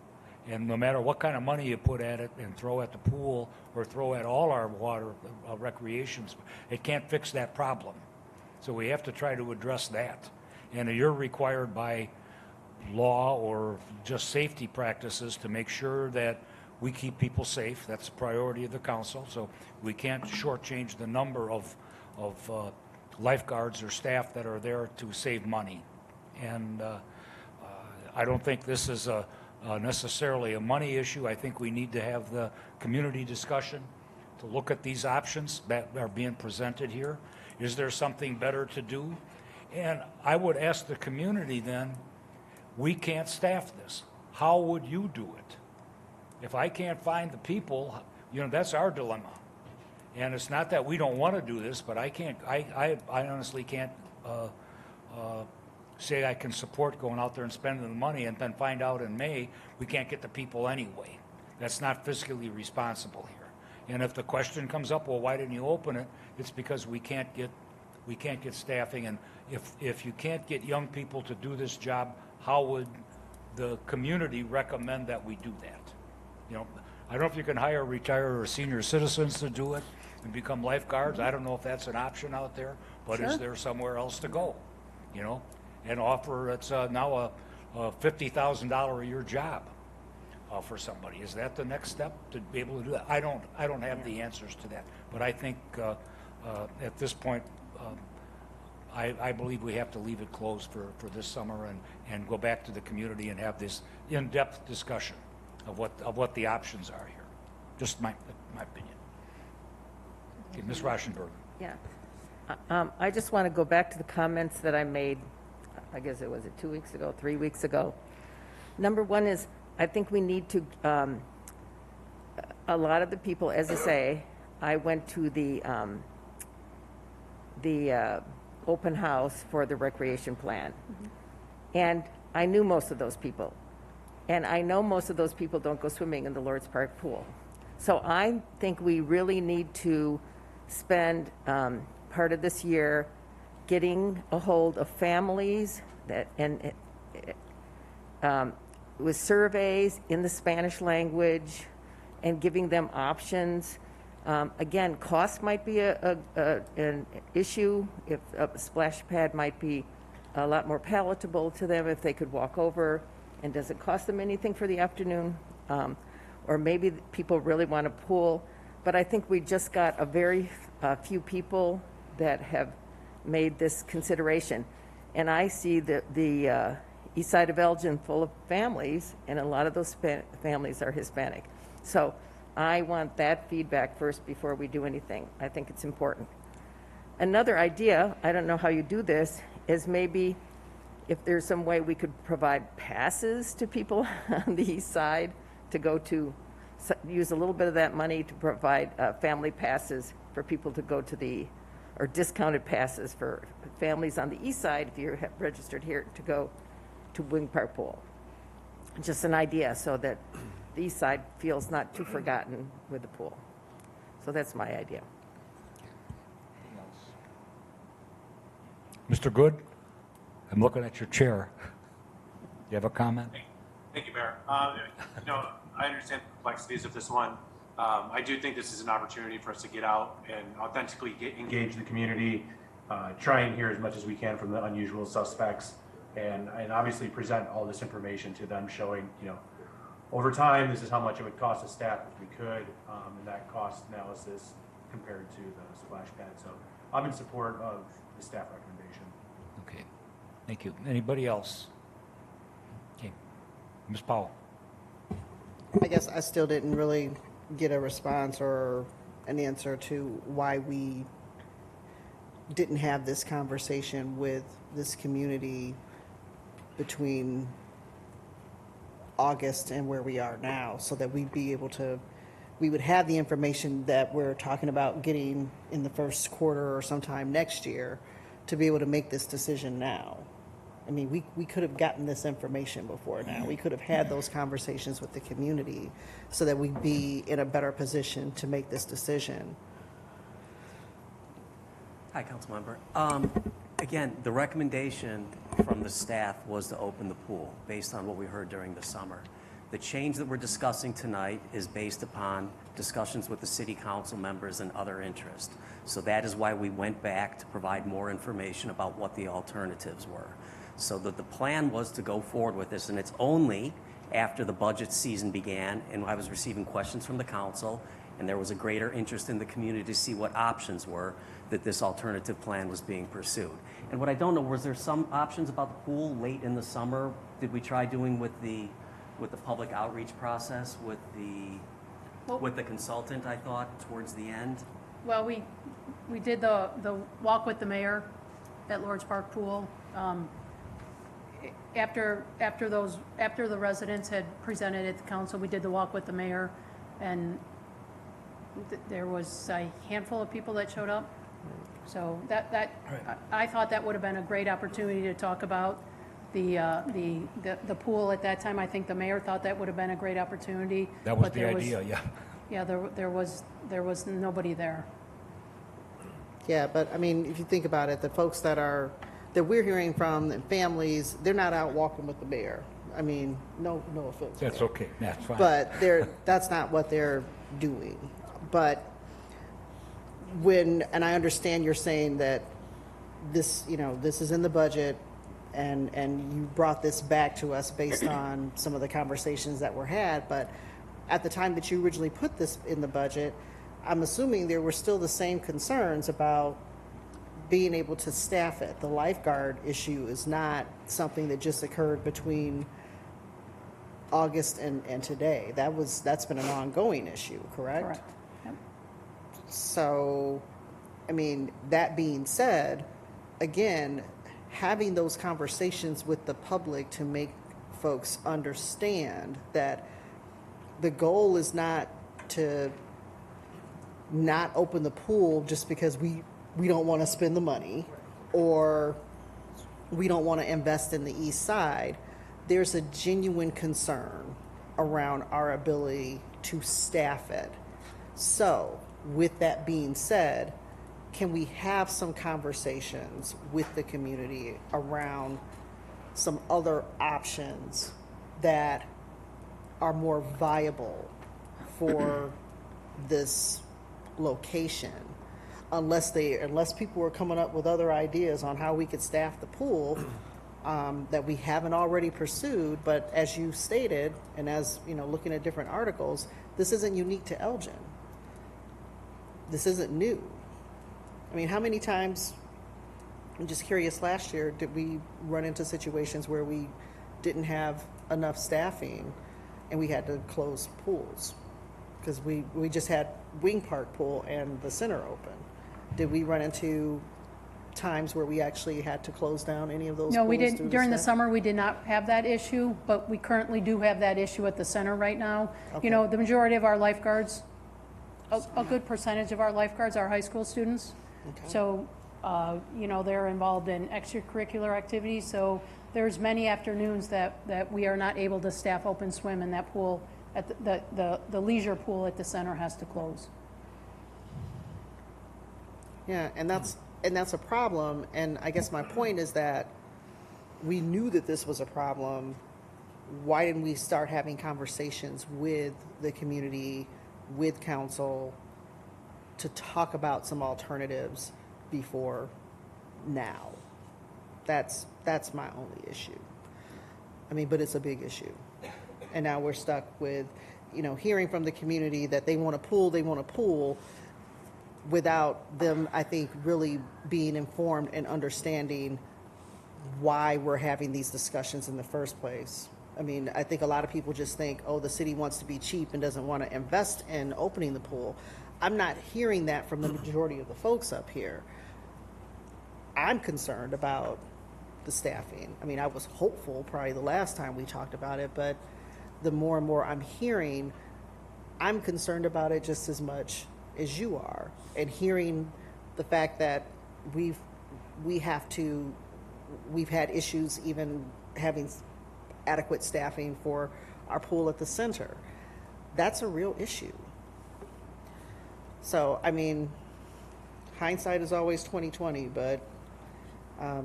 And no matter what kind of money you put at it and throw at the pool or throw at all our water recreations, it can't fix that problem. So we have to try to address that. And you're required by law or just safety practices to make sure that we keep people safe. That's the priority of the council. So we can't shortchange the number of lifeguards or staff that are there to save money. And I don't think this is necessarily a money issue. I think we need to have the community discussion to look at these options that are being presented here. Is there something better to do? And I would ask the community then, we can't staff this. How would you do it? If I can't find the people, that's our dilemma. And it's not that we don't want to do this, but I can't, I honestly can't say I can support going out there and spending the money and then find out in May we can't get the people anyway. That's not fiscally responsible here. And if the question comes up, well, why didn't you open it? It's because we can't get staffing. And if you can't get young people to do this job, how would the community recommend that we do that? You know, I don't know if you can hire retired or senior citizens to do it and become lifeguards. I don't know if that's an option out there, but is there somewhere else to go? You know, and offer, it's now a $50,000 a year job for somebody. Is that the next step to be able to do that? I don't have the answers to that, but I think at this point, I believe we have to leave it closed for this summer and go back to the community and have this in-depth discussion of what the options are here. Just my opinion. Okay, Ms. Rauschenberg. Yeah. I just want to go back to the comments that I made, I guess it was 2 weeks ago, 3 weeks ago. Number one is, I think we need to, a lot of the people, as I say, I went to the open house for the recreation plan. And I knew most of those people. And I know most of those people don't go swimming in the Lord's Park pool. So I think we really need to spend part of this year getting a hold of families with surveys in the Spanish language and giving them options. Again, cost might be an issue. If a splash pad might be a lot more palatable to them if they could walk over, and does it cost them anything for the afternoon? Or maybe people really want a pool. But I think we just got a very few people that have made this consideration. And I see the east side of Elgin full of families, and a lot of those families are Hispanic. So I want that feedback first before we do anything. I think it's important. Another idea, I don't know how you do this, is maybe if there's some way we could provide passes to people on the east side to go to, use a little bit of that money to provide family passes for people to go to or discounted passes for families on the east side if you're registered here to go to Wing Park Pool. Just an idea so that the east side feels not too forgotten with the pool. So that's my idea. Mr. Good, I'm looking at your chair. You have a comment? Thank you, Mayor. I understand the complexities of this one. I do think this is an opportunity for us to get out and authentically engage the community, try and hear as much as we can from the unusual suspects, and obviously present all this information to them, showing, over time, this is how much it would cost the staff if we could, and that cost analysis compared to the splash pad. So I'm in support of the staff recommendation. Okay, thank you. Anybody else? Okay, Ms. Powell. I guess I still didn't really get a response or an answer to why we didn't have this conversation with this community between August and where we are now, so that we'd be able to, we would have the information that we're talking about getting in the first quarter or sometime next year to be able to make this decision now. I mean, we could have gotten this information before now. We could have had those conversations with the community so that we'd be in a better position to make this decision. Hi, Councilmember. Again, the recommendation from the staff was to open the pool based on what we heard during the summer. The change that we're discussing tonight is based upon discussions with the city council members and other interests. So that is why we went back to provide more information about what the alternatives were. So that the plan was to go forward with this, and it's only after the budget season began and I was receiving questions from the council and there was a greater interest in the community to see what options were that this alternative plan was being pursued. And what I don't know, was there some options about the pool late in the summer? Did we try doing with the public outreach process with the consultant, I thought, towards the end? Well, we did the walk with the mayor at Lord's Park Pool. After the residents had presented at the council, we did the walk with the mayor, and there was a handful of people that showed up. So I thought that would have been a great opportunity to talk about the pool at that time. I think the mayor thought that would have been a great opportunity. That was but the idea, yeah. Yeah, there was nobody there. Yeah, but I mean, if you think about it, the folks that we're hearing from, and families, they're not out walking with the mayor. I mean, no offense. That's Mayor. okay, that's fine. But that's not what they're doing. But and I understand you're saying that this is in the budget, and you brought this back to us based on some of the conversations that were had, but at the time that you originally put this in the budget, I'm assuming there were still the same concerns about being able to staff it. The lifeguard issue is not something that just occurred between August and today. That's been an ongoing issue, correct? Correct. Yep. So, I mean, that being said, again, having those conversations with the public to make folks understand that the goal is not to not open the pool just because we don't want to spend the money or we don't want to invest in the east side. There's a genuine concern around our ability to staff it. So, with that being said, can we have some conversations with the community around some other options that are more viable for this location, unless people are coming up with other ideas on how we could staff the pool that we haven't already pursued. But as you stated, and as looking at different articles, this isn't unique to Elgin. This isn't new. I mean, how many times, I'm just curious, last year did we run into situations where we didn't have enough staffing and we had to close pools? Because we just had Wing Park Pool and the center open. Did we run into times where we actually had to close down any of those pools? No, we didn't. During the staff? summer, we did not have that issue, but we currently do have that issue at the center right now. Okay. The majority of our lifeguards, a good percentage of our lifeguards are high school students. Okay. So, they're involved in extracurricular activities. So there's many afternoons that we are not able to staff open swim, and that pool, at the leisure pool at the center has to close. Yeah, and that's a problem. And I guess my point is that we knew that this was a problem. Why didn't we start having conversations with the community, with council, to talk about some alternatives before now? That's my only issue. I mean, but it's a big issue. And now we're stuck with, hearing from the community that they want a pool, without them, I think, really being informed and understanding why we're having these discussions in the first place. I mean, I think a lot of people just think, oh, the city wants to be cheap and doesn't want to invest in opening the pool. I'm not hearing that from the majority of the folks up here. I'm concerned about the staffing. I mean, I was hopeful probably the last time we talked about it, but the more and more I'm hearing, I'm concerned about it just as much as you are. And hearing the fact that we've had issues even having adequate staffing for our pool at the center. That's a real issue. So, I mean, hindsight is always 20/20, but I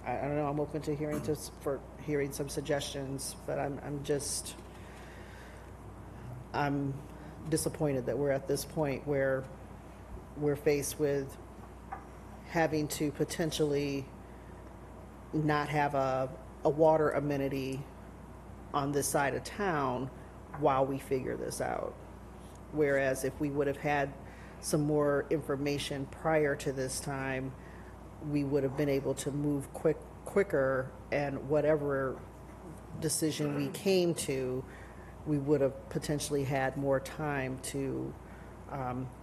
don't know. I'm open to hearing some suggestions, but I'm disappointed that we're at this point where we're faced with having to potentially not have a water amenity on this side of town while we figure this out. Whereas if we would have had some more information prior to this time, we would have been able to move quicker, and whatever decision we came to, we would have potentially had more time to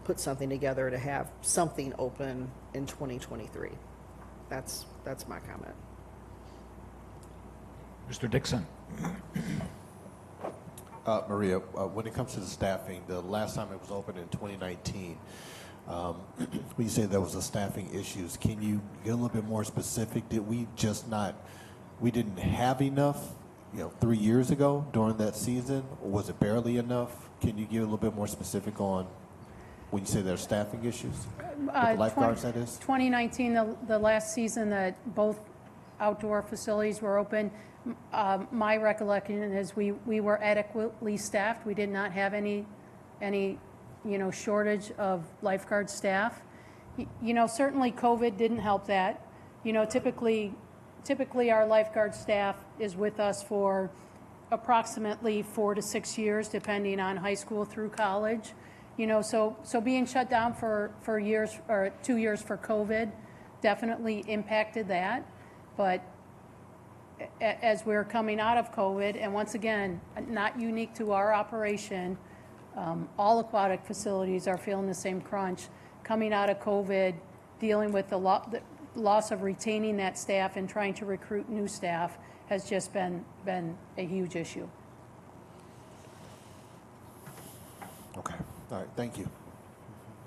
put something together to have something open in 2023. That's my comment. Mr. Dixon. Maria, when it comes to the staffing, the last time it was open in 2019, when you say there was a staffing issues, can you get a little bit more specific? Did we just not, we didn't have enough, 3 years ago during that season, or was it barely enough? Can you give a little bit more specific on when you say there are staffing issues? With the lifeguards, that is? 2019, the last season that both outdoor facilities were open, my recollection is we were adequately staffed. We did not have any shortage of lifeguard staff. Certainly COVID didn't help that. Typically our lifeguard staff is with us for approximately 4 to 6 years, depending on high school through college. So being shut down for years, or 2 years for COVID, definitely impacted that. But as we're coming out of COVID, and once again, not unique to our operation, all aquatic facilities are feeling the same crunch. Coming out of COVID, dealing with the loss of retaining that staff and trying to recruit new staff has just been a huge issue. Okay. All right. Thank you.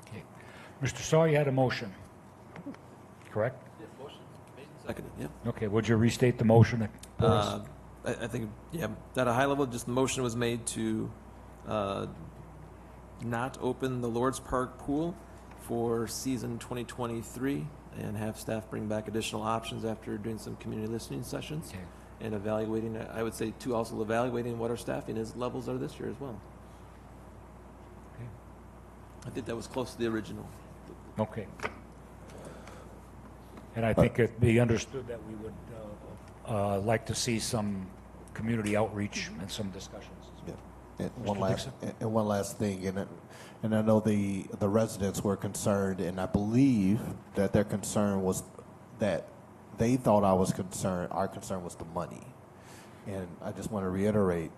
Okay. Mr. Saul, you had a motion, correct? Yes, motion made and seconded, yeah. Okay, would you restate the motion? I think, yeah, at a high level, just the motion was made to not open the Lords Park pool for season 2023 and have staff bring back additional options after doing some community listening sessions and evaluating, I would say, too, also evaluating what our staffing levels are this year as well. Okay. I think that was close to the original. Okay. And I think it'd be understood that we would like to see some community outreach and some discussions. And one last thing, and I know the residents were concerned, and I believe that their concern was that they thought our concern was the money. And I just want to reiterate,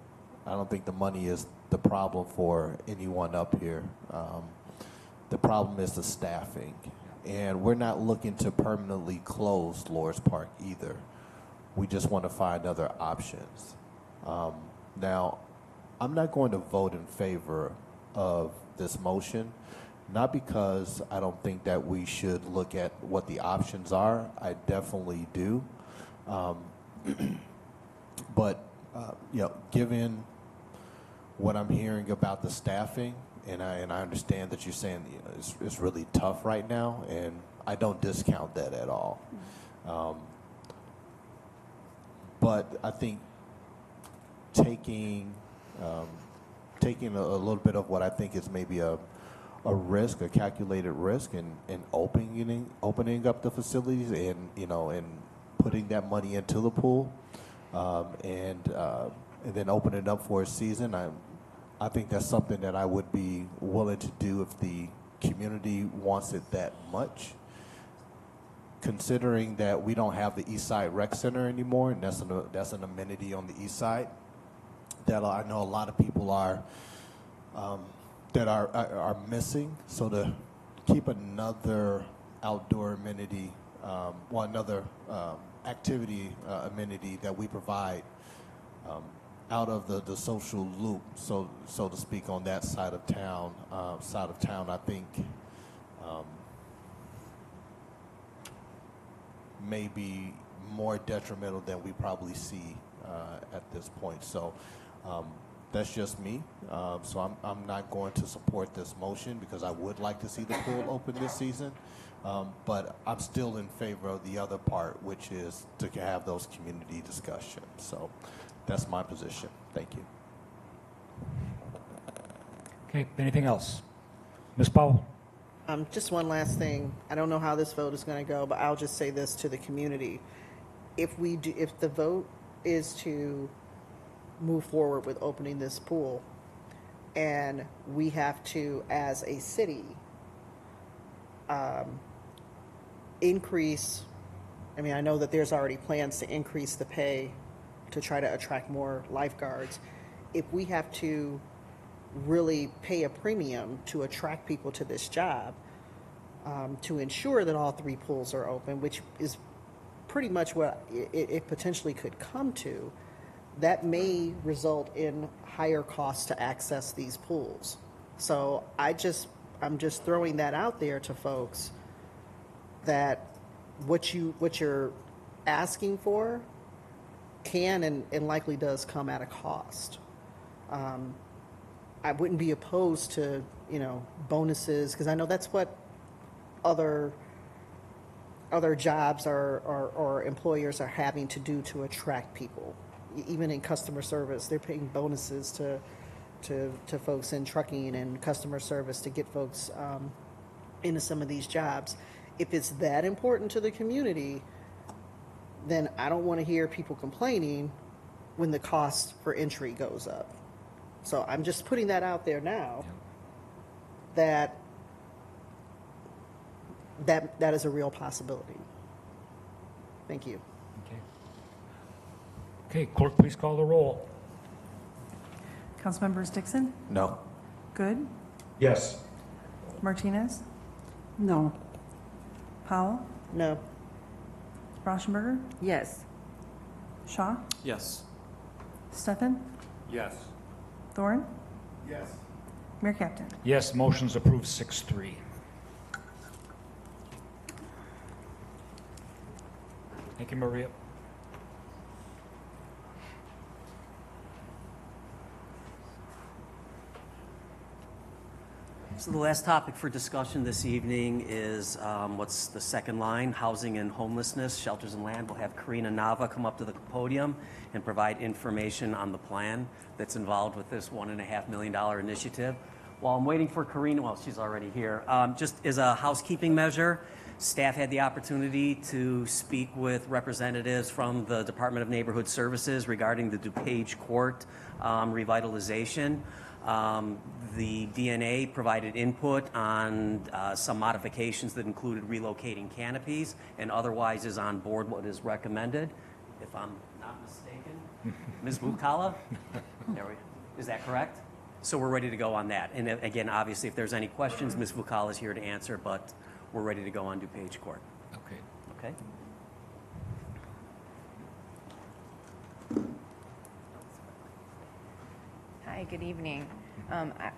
I don't think the money is the problem for anyone up here. The problem is the staffing. And we're not looking to permanently close Lords Park either. We just want to find other options. Now, I'm not going to vote in favor of this motion, not because I don't think that we should look at what the options are. I definitely do. But, given what I'm hearing about the staffing, and I understand that you're saying it's really tough right now, and I don't discount that at all. But I think taking a little bit of what I think is maybe a risk, a calculated risk, and opening up the facilities and putting that money into the pool, and then opening it up for a season. I think that's something that I would be willing to do if the community wants it that much. Considering that we don't have the East Side Rec Center anymore, and that's an amenity on the East Side that I know a lot of people are missing. So to keep another outdoor amenity, another activity amenity that we provide out of the social loop, so to speak, on that side of town, I think may be more detrimental than we probably see at this point. So that's just me. So I'm not going to support this motion because I would like to see the pool open this season. But I'm still in favor of the other part, which is to have those community discussions. So that's my position. Thank you. Okay, anything else? Ms. Powell? Just one last thing. I don't know how this vote is going to go, but I'll just say this to the community. If the vote is to move forward with opening this pool, and we have to, as a city, increase, I know that there's already plans to increase the pay to try to attract more lifeguards. If we have to really pay a premium to attract people to this job, to ensure that all 3 pools are open, which is pretty much what it potentially could come to, that may result in higher costs to access these pools. So I'm just throwing that out there to folks, that what you're asking for can and likely does come at a cost. I wouldn't be opposed to, bonuses, because I know that's what other jobs or employers are having to do to attract people. Even in customer service, they're paying bonuses to folks in trucking and customer service to get folks into some of these jobs. If it's that important to the community, then I don't want to hear people complaining when the cost for entry goes up. So I'm just putting that out there now, that is a real possibility. Thank you. Okay, clerk, please call the roll. Councilmembers Dixon? No. Good? Yes. Martinez? No. Powell? No. Rauschenberger? Yes. Shaw? Yes. Stefan? Yes. Thorne? Yes. Mayor Captain. Yes, motion's approved 6-3. Thank you, Maria. So the last topic for discussion this evening is what's the second line, housing and homelessness, shelters and land. We'll have Karina Nava come up to the podium and provide information on the plan that's involved with this $1.5 million initiative. While I'm waiting for Karina, well, she's already here, just as a housekeeping measure, staff had the opportunity to speak with representatives from the Department of Neighborhood Services regarding the DuPage Court revitalization. The DNA provided input on some modifications that included relocating canopies, and otherwise is on board what is recommended. If I'm not mistaken, Ms. Bukala? Is that correct? So we're ready to go on that. And again, obviously, if there's any questions, Ms. Bukala is here to answer, but we're ready to go on DuPage Court. Okay. Okay? Hi, good evening.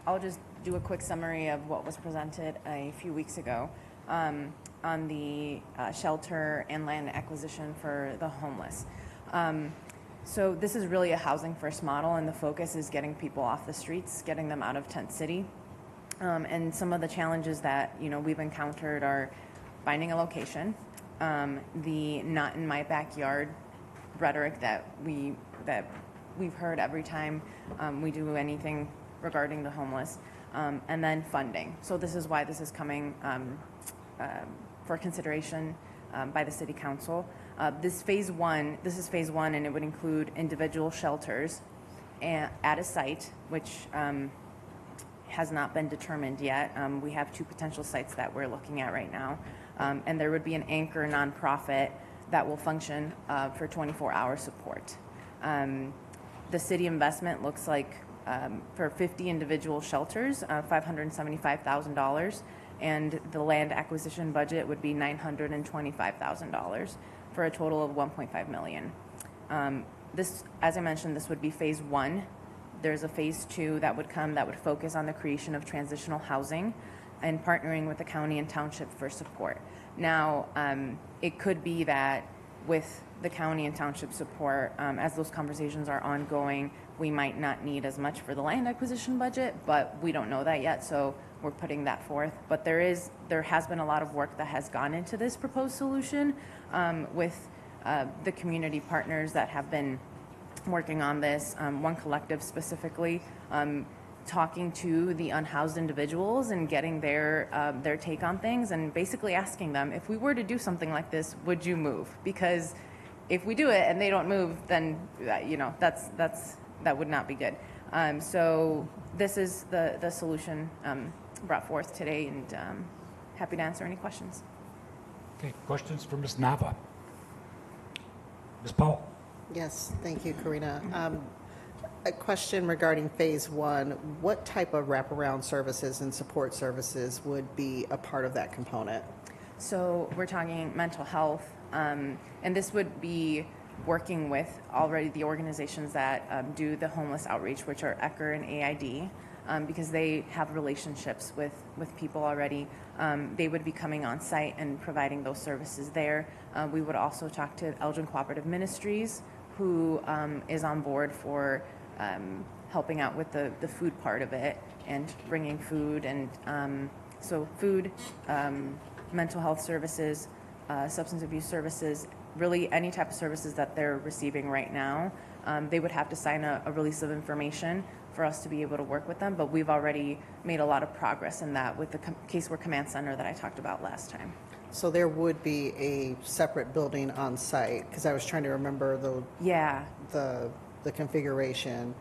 I'll just do a quick summary of what was presented a few weeks ago on the shelter and land acquisition for the homeless. So this is really a housing first model, and the focus is getting people off the streets, getting them out of Tent City. And some of the challenges that we've encountered are finding a location, the not in my backyard rhetoric that we've heard every time we do anything regarding the homeless, and then funding. So this is why this is coming for consideration by the City Council. This is phase one, and it would include individual shelters at a site, which has not been determined yet. We have 2 potential sites that we're looking at right now. And there would be an anchor nonprofit that will function for 24-hour support. The city investment looks like for 50 individual shelters, $575,000, and the land acquisition budget would be $925,000 for a total of $1.5 million. This, as I mentioned, this would be phase 1. There's a phase 2 that would come that would focus on the creation of transitional housing and partnering with the county and township for support. Now, it could be that with the county and township support, as those conversations are ongoing, we might not need as much for the land acquisition budget, but we don't know that yet, so we're putting that forth. But there has been a lot of work that has gone into this proposed solution with the community partners that have been working on this, One Collective specifically, talking to the unhoused individuals and getting their take on things, and basically asking them, if we were to do something like this, would you move? Because if we do it and they don't move, then that would not be good. So this is the solution brought forth today, and happy to answer any questions. Okay, questions for Ms. Nava? Ms. Powell? Yes, thank you, Karina. A question regarding phase 1. What type of wraparound services and support services would be a part of that component? So we're talking mental health, and this would be working with already the organizations that do the homeless outreach, which are ECHR and AID, because they have relationships with people already. They would be coming on site and providing those services there. We would also talk to Elgin Cooperative Ministries, who is on board for helping out with the food part of it and bringing food and so food, mental health services, substance abuse services, really any type of services that they're receiving right now. They would have to sign a release of information for us to be able to work with them, but we've already made a lot of progress in that with the Casework Command Center that I talked about last time. So there would be a separate building on site, because I was trying to remember the configuration,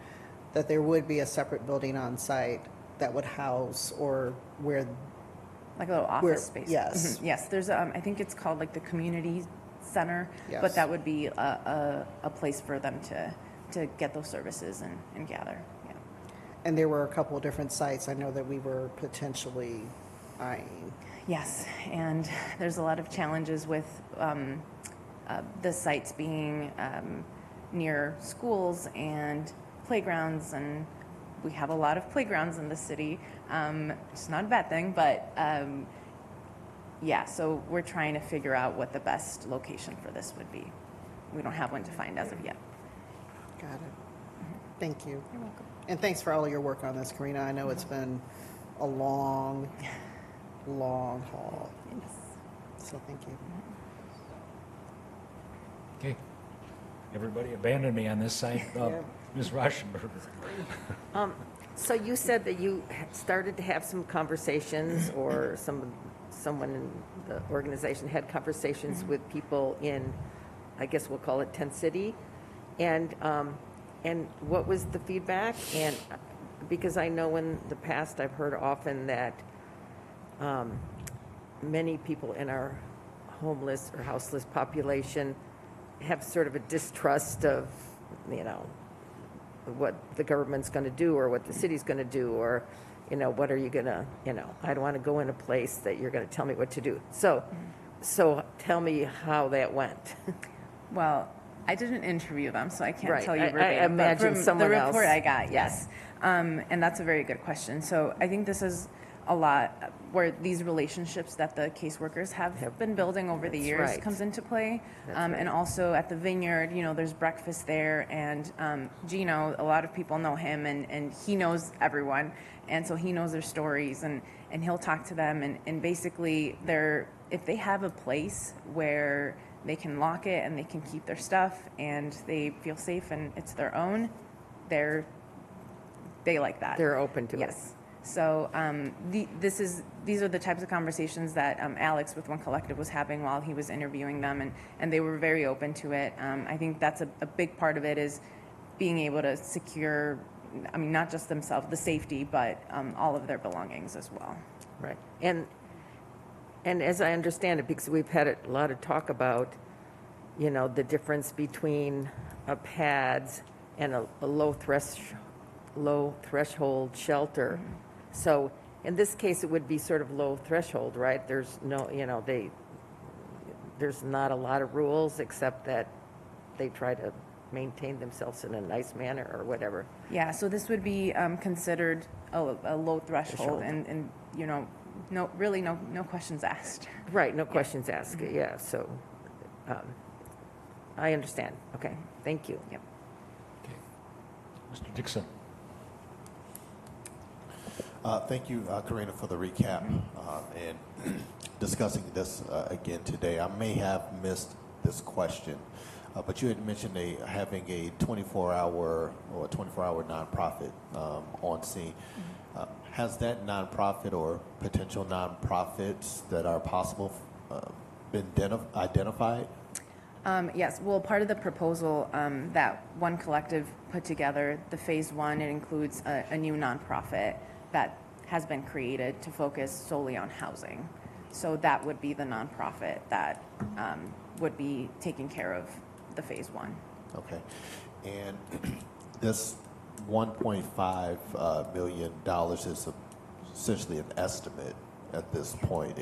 that there would be a separate building on site that would house or where. Like a little office space. Yes. Mhm. Yes, there's, I think it's called like the community center, Yes. but that would be a place for them to get those services and gather. Yeah. And there were a couple of different sites I know that we were potentially eyeing. Yes, and there's a lot of challenges with the sites being near schools and playgrounds, and we have a lot of playgrounds in the city. It's not a bad thing, but yeah, so we're trying to figure out what the best location for this would be. We don't have one to find as of yet. Got it. Thank you. You're welcome. And thanks for all of your work on this, Karina. I know it's been a long haul. Yes. So thank you. Okay. Everybody abandoned me on this side. Ms. Rauschenberger. So you said that you started to have some conversations, or someone in the organization had conversations with people in, I guess we'll call it Tent City, and what was the feedback? And because I know in the past I've heard often that many people in our homeless or houseless population have sort of a distrust of, what the government's going to do or what the city's going to do, or, what are you going to, I don't want to go in a place that you're going to tell me what to do. So tell me how that went. Well, I didn't interview them, so I can't Right. tell you verbatim. I imagine but from someone the else. report I got, yes. And that's a very good question. So I think this is a lot where these relationships that the caseworkers have been building over the That's years right. comes into play. That's right. And also at the Vineyard, there's breakfast there, and Gino, a lot of people know him, and he knows everyone, and so he knows their stories, and he'll talk to them, and basically if they have a place where they can lock it and they can keep their stuff and they feel safe and it's their own, they like that. They're open to it. Yes. So these are the types of conversations that Alex with One Collective was having while he was interviewing them, and they were very open to it. I think that's a big part of it, is being able to secure, not just themselves, the safety, but all of their belongings as well. Right. And as I understand it, because we've had a lot of talk about, the difference between pads and a low threshold shelter. Mm-hmm. So in this case, it would be sort of low threshold, right? There's no, there's not a lot of rules, except that they try to maintain themselves in a nice manner or whatever. Yeah, so this would be considered a low threshold, and no questions asked. Right, no questions asked, Mm-hmm. yeah, so I understand. Okay, thank you. Yep. Mr. Dixon. Thank you, Karina, for the recap and discussing this again today. I may have missed this question, but you had mentioned having a 24-hour nonprofit on scene. Has that nonprofit or potential nonprofits that are possible been identified? Yes, well, part of the proposal that One Collective put together, the phase one, it includes a new nonprofit that has been created to focus solely on housing. So that would be the nonprofit that would be taking care of the phase one. Okay. And this $1.5 million is essentially an estimate at this point.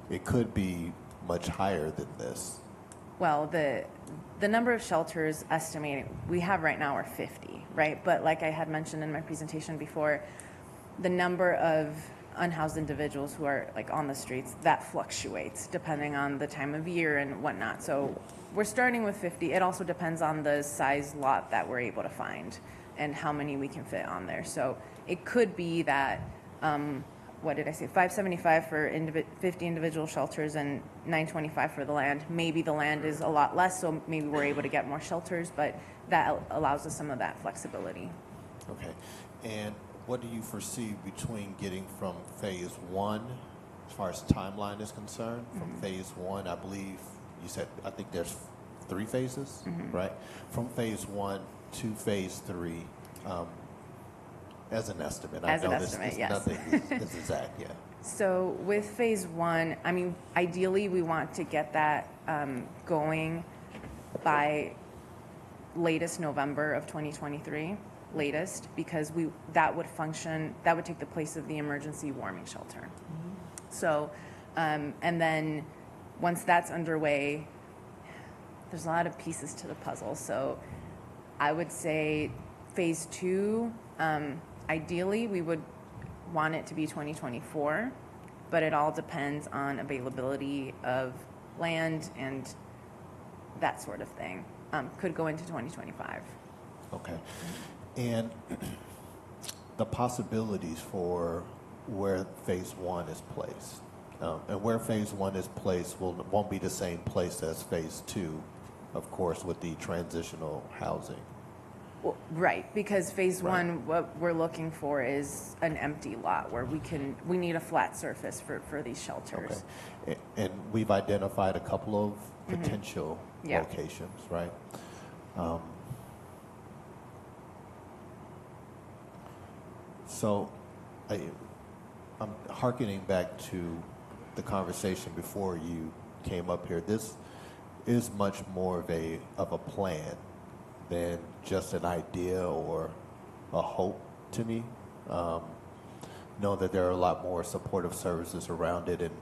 It could be much higher than this. Well, the number of shelters estimated we have right now are 50, right? But like I had mentioned in my presentation before, the number of unhoused individuals who are like on the streets, that fluctuates depending on the time of year and whatnot. So we're starting with 50. It also depends on the size lot that we're able to find and how many we can fit on there. So it could be that, what did I say, 575 for 50 individual shelters and 925 for the land. Maybe the land is a lot less, so maybe we're able to get more shelters, but that allows us some of that flexibility. Okay. And what do you foresee between getting from phase one, as far as timeline is concerned, from phase one, I believe you said, I think there's 3 phases, right? From phase one to phase 3, as an estimate. As I know an estimate, yes. Nothing is exact, yeah. So with phase one, I mean, ideally we want to get that going by latest November of 2023, latest, because that would take the place of the emergency warming shelter. So, and then once that's underway, there's a lot of pieces to the puzzle. So I would say phase 2, ideally we would want it to be 2024, but it all depends on availability of land and that sort of thing. Could go into 2025. Okay. And the possibilities for where phase 1 is placed. And where phase 1 is placed won't be the same place as phase 2, of course, with the transitional housing. Well, right, because phase 1, what we're looking for is an empty lot where we need a flat surface for these shelters. Okay. And we've identified a couple of potential locations, right? So I'm hearkening back to the conversation before you came up here. This is much more of a plan than just an idea or a hope to me. Know that there are a lot more supportive services around it, and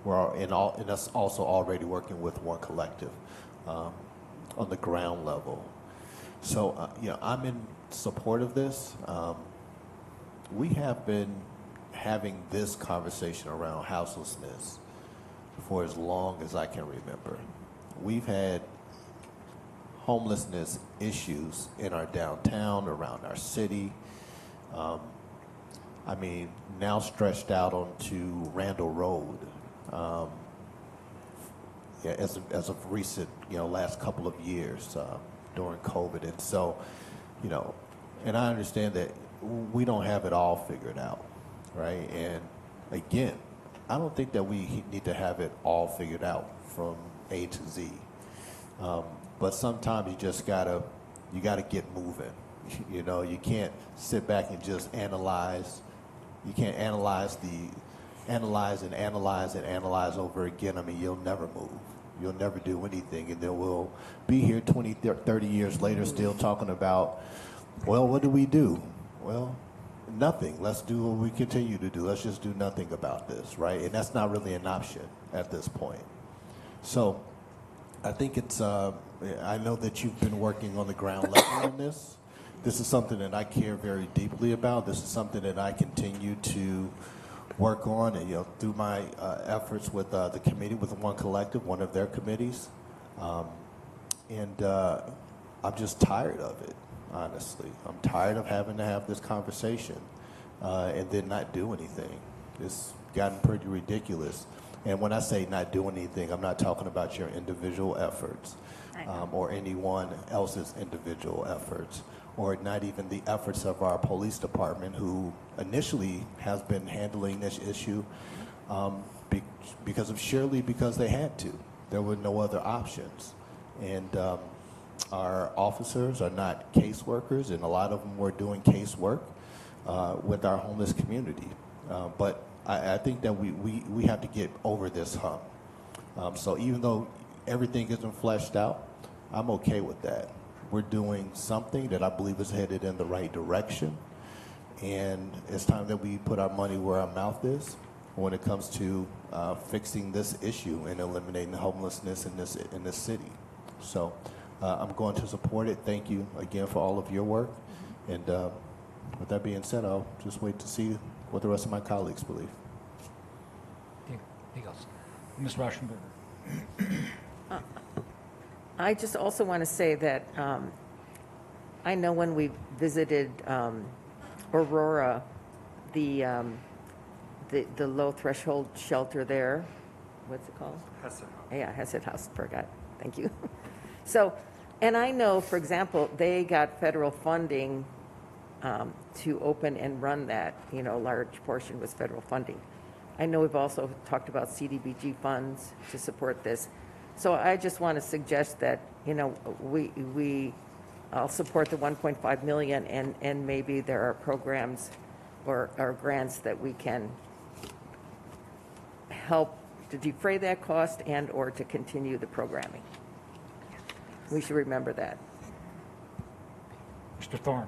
and us also already working with One Collective on the ground level. So I'm in support of this. We have been having this conversation around houselessness for as long as I can remember. We've had homelessness issues in our downtown, around our city. I mean, now stretched out onto Randall Road. As of recent, last couple of years during COVID. And so, and I understand that we don't have it all figured out, right? And again, I don't think that we need to have it all figured out from A to Z. But sometimes you just gotta get moving. You can't sit back and just analyze. You can't analyze over again. I mean, you'll never move. You'll never do anything. And then we'll be here 20, 30 years later still talking about, well, what do we do? Well, nothing. Let's do what we continue to do. Let's just do nothing about this, right? And that's not really an option at this point. So I think it's, I know that you've been working on the ground level on this. This is something that I care very deeply about. This is something that I continue to work on, and through my efforts with the committee, with One Collective, one of their committees, and I'm just tired of it. Honestly, I'm tired of having to have this conversation and then not do anything. It's gotten pretty ridiculous. And when I say not do anything, I'm not talking about your individual efforts or anyone else's individual efforts, or not even the efforts of our police department, who initially has been handling this issue because they had to. There were no other options. And our officers are not caseworkers, and a lot of them were doing casework with our homeless community. But I think that we have to get over this hump. So even though everything isn't fleshed out, I'm okay with that. We're doing something that I believe is headed in the right direction, and it's time that we put our money where our mouth is when it comes to fixing this issue and eliminating homelessness in this city. So I'm going to support it. Thank you again for all of your work. And with that being said, I'll just wait to see what the rest of my colleagues believe. Anything else? Ms. Rauschenberger. I just also want to say that I know when we visited Aurora, the low threshold shelter there, what's it called? Hesed. Yeah, Hesed House, forgot. Thank you. So, and I know, for example, they got federal funding to open and run that, a large portion was federal funding. I know we've also talked about CDBG funds to support this. So I just want to suggest that, I'll support the 1.5 million and maybe there are programs or grants that we can help to defray that cost and or to continue the programming. We should remember that. Mr. Thorne.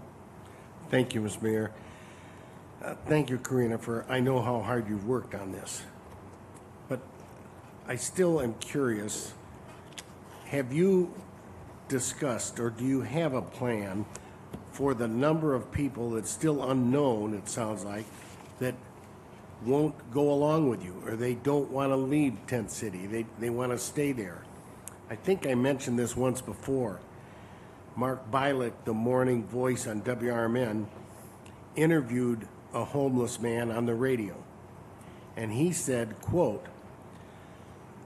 Thank you, Ms. Mayor. Thank you, Karina, I know how hard you've worked on this. But I still am curious, have you discussed or do you have a plan for the number of people that's still unknown, it sounds like, that won't go along with you or they don't want to leave Tent City, they want to stay there? I think I mentioned this once before. Mark Bialik, the morning voice on WRMN, interviewed a homeless man on the radio. And he said, quote,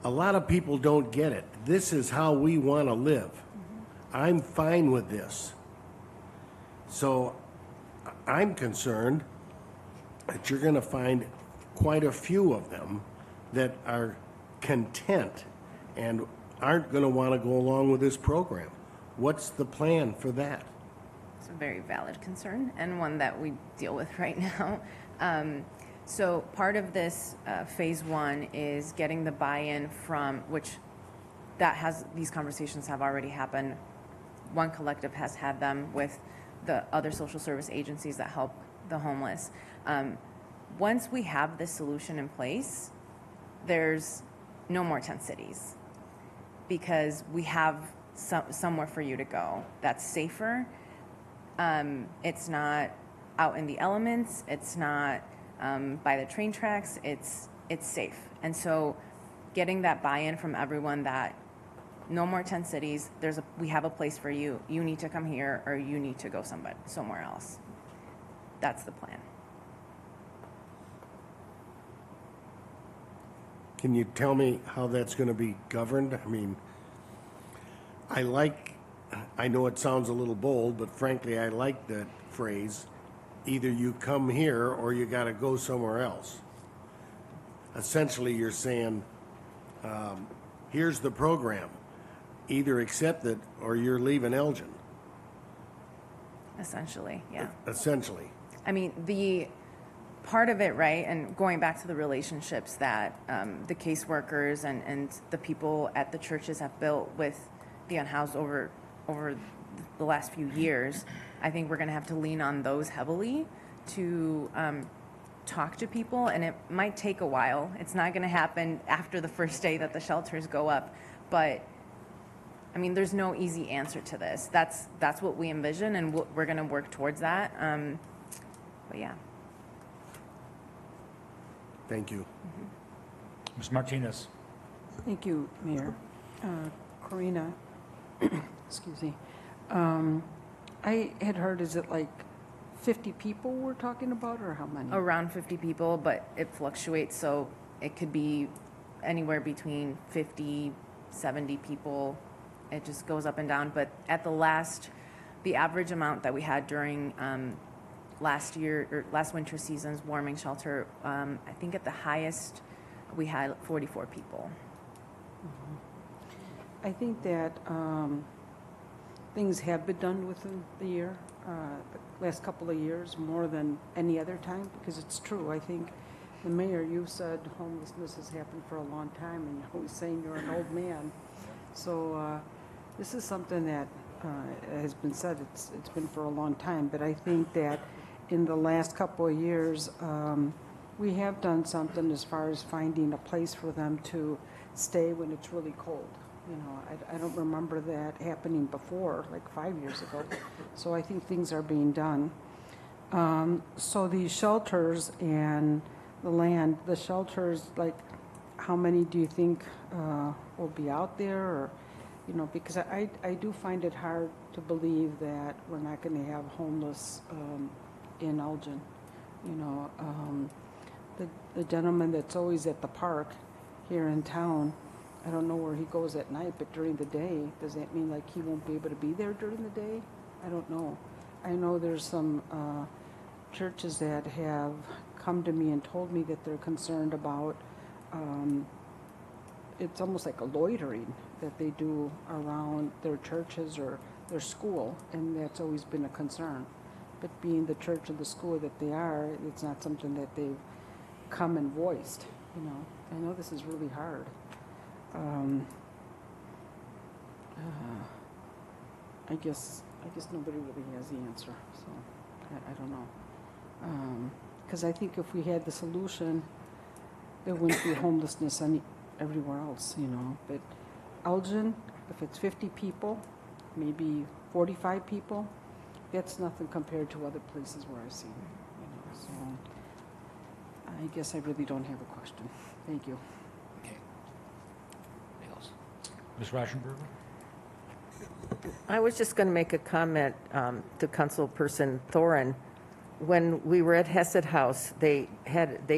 "A lot of people don't get it. This is how we want to live. I'm fine with this." So I'm concerned that you're going to find quite a few of them that are content and aren't going to want to go along with this program. What's the plan for that? It's a very valid concern and one that we deal with right now. So part of this phase one is getting the buy-in from, which these conversations have already happened. One Collective has had them with the other social service agencies that help the homeless. Once we have this solution in place, there's no more tent cities because we have somewhere for you to go that's safer. It's not out in the elements. It's not by the train tracks. It's safe. And so getting that buy-in from everyone that no more tent cities, we have a place for you. You need to come here or you need to go somewhere else. That's the plan. Can you tell me how that's going to be governed? I mean, I know it sounds a little bold, but frankly, I like that phrase, either you come here or you got to go somewhere else. Essentially, you're saying, here's the program. Either accept it or you're leaving Elgin. Essentially, yeah. Essentially. I mean, the part of it, right, and going back to the relationships that the caseworkers and the people at the churches have built with the unhoused over the last few years, I think we're going to have to lean on those heavily to talk to people, and it might take a while. It's not going to happen after the first day that the shelters go up, but I mean, there's no easy answer to this. That's what we envision, and we're going to work towards that. But yeah. Thank you. Ms. Martinez. Thank you, Mayor. Karina, excuse me. I had heard, is it like 50 people we're talking about, or how many? Around 50 people, but it fluctuates, so it could be anywhere between 50, 70 people. It just goes up and down. But at the average amount that we had during last winter season's warming shelter, I think at the highest we had 44 people. I think that things have been done within the year, the last couple of years, more than any other time, because it's true. I think the mayor, you said homelessness has happened for a long time, and you're always saying you're an old man. So this is something that has been said, it's been for a long time, but I think that in the last couple of years, we have done something as far as finding a place for them to stay when it's really cold. You know, I don't remember that happening before, like 5 years ago. So I think things are being done. So these shelters and the land, the shelters, like, how many do you think will be out there? Or, you know, because I do find it hard to believe that we're not going to have homeless in Elgin. You know, the gentleman that's always at the park here in town, I don't know where he goes at night, but during the day, does that mean like he won't be able to be there during the day? I don't know. I know there's some churches that have come to me and told me that they're concerned about, it's almost like a loitering that they do around their churches or their school, and that's always been a concern. But being the church and the school that they are, it's not something that they've come and voiced, you know. I know this is really hard. I guess nobody really has the answer, so I don't know. Because I think if we had the solution, there wouldn't be homelessness everywhere else, you know. But Elgin, if it's 50 people, maybe 45 people, that's nothing compared to other places where I've seen it, you know. So I guess I really don't have a question. Thank you. Okay. Ms. Rauschenberger? I was just going to make a comment to Councilperson Thoren. When we were at Hesed House, they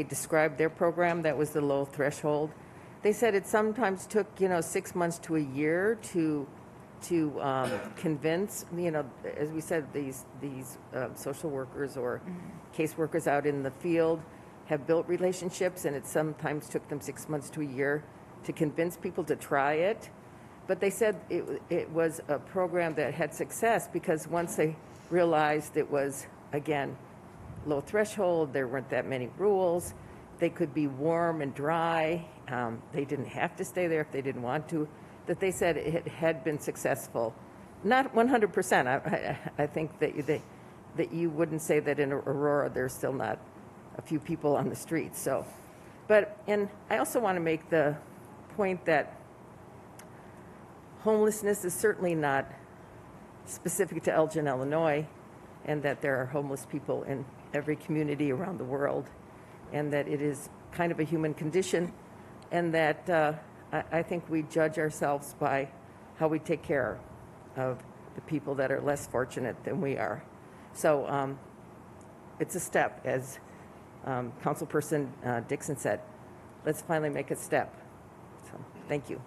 described their program. That was the low threshold. They said it sometimes took 6 months to a year to convince, as we said, these social workers or caseworkers out in the field have built relationships, and it sometimes took them 6 months to a year to convince people to try it. But they said it was a program that had success because once they realized it was, again, low threshold, there weren't that many rules, they could be warm and dry, they didn't have to stay there if they didn't want to, that they said it had been successful. Not 100%. I think that you wouldn't say that in Aurora there's still not a few people on the streets. So, and I also want to make the point that homelessness is certainly not specific to Elgin, Illinois, and that there are homeless people in every community around the world, and that it is kind of a human condition, and that I think we judge ourselves by how we take care of the people that are less fortunate than we are. So it's a step, as Councilperson Dixon said. Let's finally make a step. So thank you.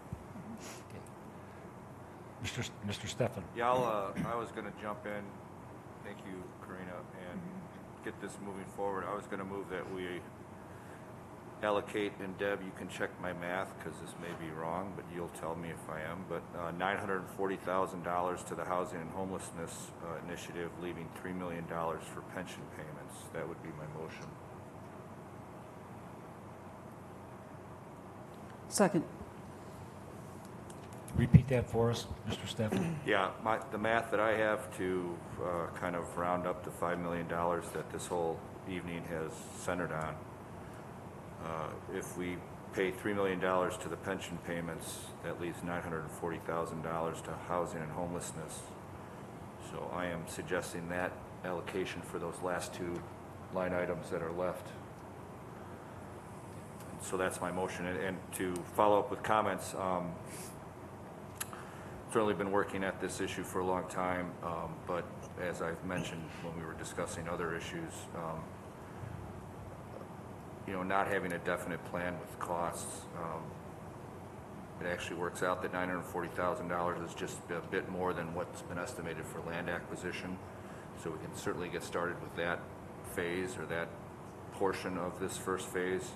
Mr. Stefan. Yeah, I was going to jump in. Thank you, Karina, and get this moving forward. I was going to move that we allocate, and Deb, you can check my math because this may be wrong, but you'll tell me if I am, but $940,000 to the Housing and Homelessness Initiative, leaving $3 million for pension payments. That would be my motion. Second. Repeat that for us, Mr. Stefan. Yeah, the math that I have to kind of round up the $5 million that this whole evening has centered on, if we pay $3 million to the pension payments, that leaves $940,000 to housing and homelessness. So I am suggesting that allocation for those last two line items that are left. So that's my motion. And to follow up with comments, certainly been working at this issue for a long time, but as I've mentioned when we were discussing other issues, not having a definite plan with costs, it actually works out that $940,000 is just a bit more than what's been estimated for land acquisition. So we can certainly get started with that phase or that portion of this first phase.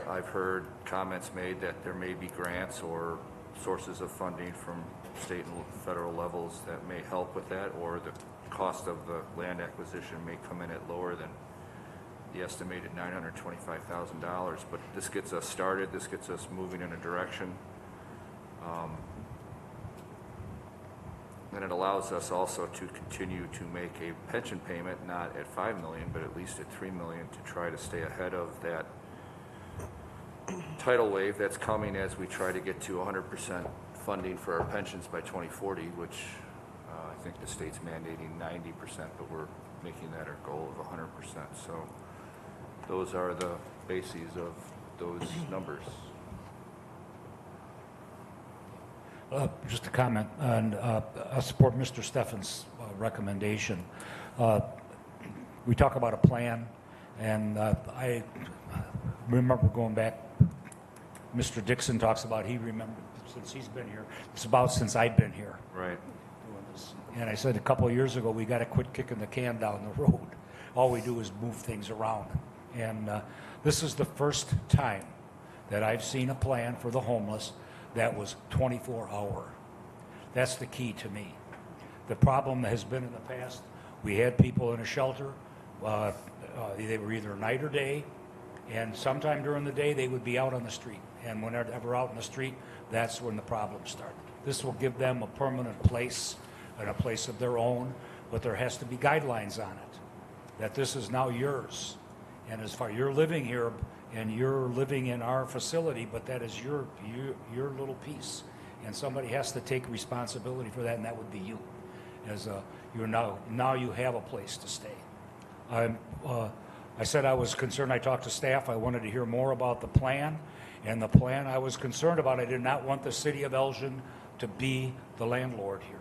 I've heard comments made that there may be grants or sources of funding from state and federal levels that may help with that, or the cost of the land acquisition may come in at lower than the estimated $925,000. But this gets us started. This gets us moving in a direction. And it allows us also to continue to make a pension payment, not at 5 million, but at least at 3 million, to try to stay ahead of that tidal wave that's coming as we try to get to 100% funding for our pensions by 2040, which I think the state's mandating 90%, but we're making that our goal of 100%. So those are the bases of those numbers. Just a comment, and I support Mr. Steffen's recommendation. We talk about a plan, and I remember going back, Mr. Dixon talks about he remembered since he's been here. It's about since I've been here. Right. Doing this. And I said a couple of years ago, we got to quit kicking the can down the road. All we do is move things around. And this is the first time that I've seen a plan for the homeless that was 24-hour. That's the key to me. The problem has been in the past, we had people in a shelter, they were either night or day, and sometime during the day they would be out on the street. And whenever they were out in the street, that's when the problems started. This will give them a permanent place and a place of their own, but there has to be guidelines on it, that this is now yours. And as far you're living here, and you're living in our facility, but that is your little piece, and somebody has to take responsibility for that, and that would be you. As you're now you have a place to stay. I said I was concerned. I talked to staff. I wanted to hear more about the plan, and the plan I was concerned about. I did not want the city of Elgin to be the landlord here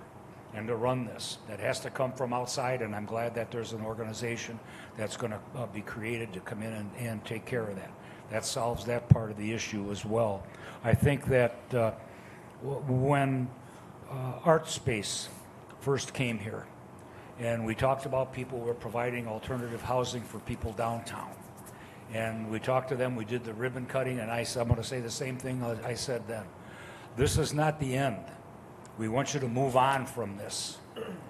and to run this. That has to come from outside, and I'm glad that there's an organization that's going to be created to come in and take care of that. That solves that part of the issue as well. I think that when Art Space first came here, and we talked about people who were providing alternative housing for people downtown, and we talked to them, we did the ribbon cutting, and I'm going to say the same thing I said then. This is not the end. We want you to move on from this.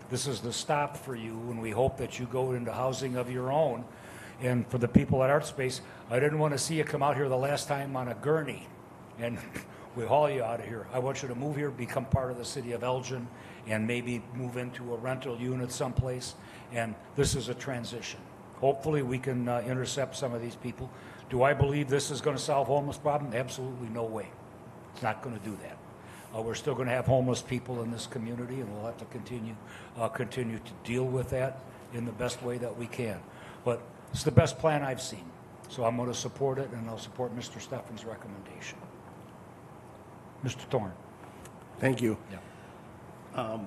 This is the stop for you, and we hope that you go into housing of your own. And for the people at Art Space, I didn't want to see you come out here the last time on a gurney and we haul you out of here. I want you to move here, become part of the city of Elgin, and maybe move into a rental unit someplace. And this is a transition. Hopefully we can intercept some of these people. Do I believe this is going to solve homeless problem? Absolutely no way. It's not going to do that. We're still going to have homeless people in this community, and we'll have to continue to deal with that in the best way that we can. But it's the best plan I've seen, so I'm going to support it, and I'll support Mr. Steffen's recommendation. Mr. Thorne. Thank you. Yeah.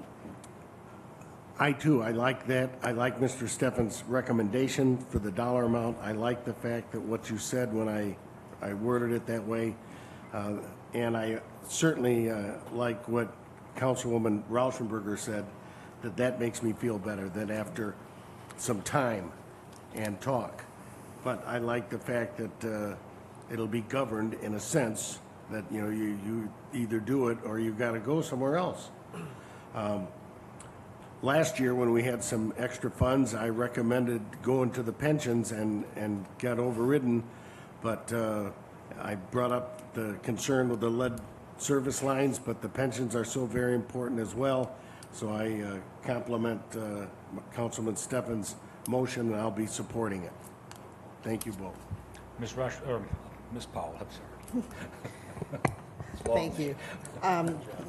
I like that. I like Mr. Steffen's recommendation for the dollar amount. I like the fact that what you said when I worded it that way. And I certainly like what Councilwoman Rauschenberger said, that makes me feel better, that after some time and talk. But I like the fact that it'll be governed in a sense that, you know, you either do it or you got to go somewhere else. Last year when we had some extra funds, I recommended going to the pensions and got overridden, but I brought up the concern with the lead service lines, but the pensions are so very important as well. So I compliment Councilman Steffen's motion, and I'll be supporting it. Thank you both. Ms. Powell, I'm sorry. Thank you.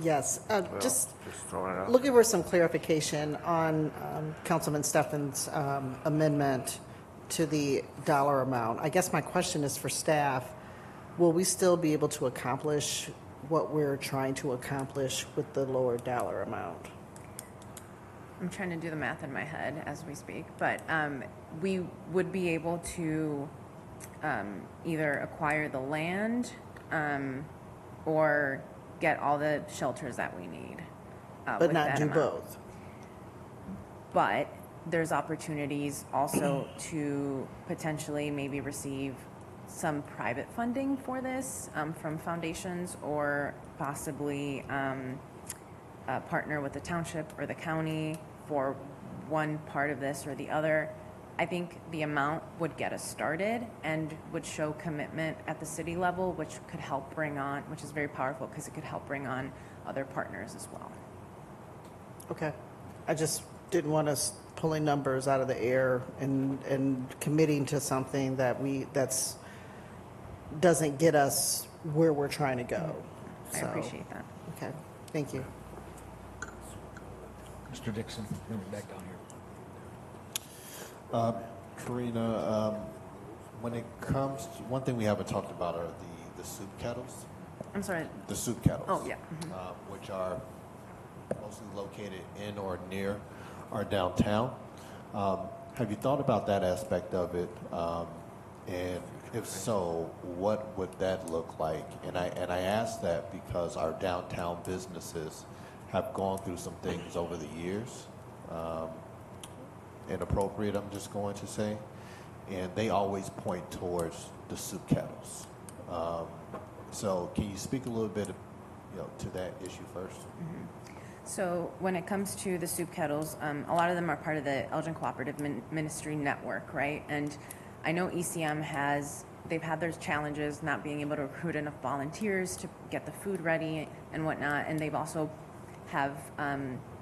Yes, just looking for some clarification on Councilman Steffen's amendment to the dollar amount. I guess my question is for staff. Will we still be able to accomplish what we're trying to accomplish with the lower dollar amount? I'm trying to do the math in my head as we speak, but we would be able to either acquire the land or get all the shelters that we need. But not do both. But there's opportunities also to potentially maybe receive some private funding for this from foundations, or possibly partner with the township or the county for one part of this or the other. I think the amount would get us started and would show commitment at the city level, which could help bring on, which is very powerful because it could help bring on other partners as well. Okay. I just didn't want us pulling numbers out of the air and committing to something that's doesn't get us where we're trying to go. I So, appreciate that. Okay, thank you. Mr. Dixon, bring it back down here. Karina, when it comes to, one thing we haven't talked about are the soup kettles. I'm sorry. The soup kettles. Oh, yeah. Which are mostly located in or near our downtown. Have you thought about that aspect of it? And if so, what would that look like? And I ask that because our downtown businesses have gone through some things over the years. Inappropriate, I'm just going to say. And they always point towards the soup kettles. So can you speak a little bit, to that issue first? So when it comes to the soup kettles, a lot of them are part of the Elgin Cooperative Ministry Network, right? And I know ECM they've had their challenges not being able to recruit enough volunteers to get the food ready and whatnot, and they've also have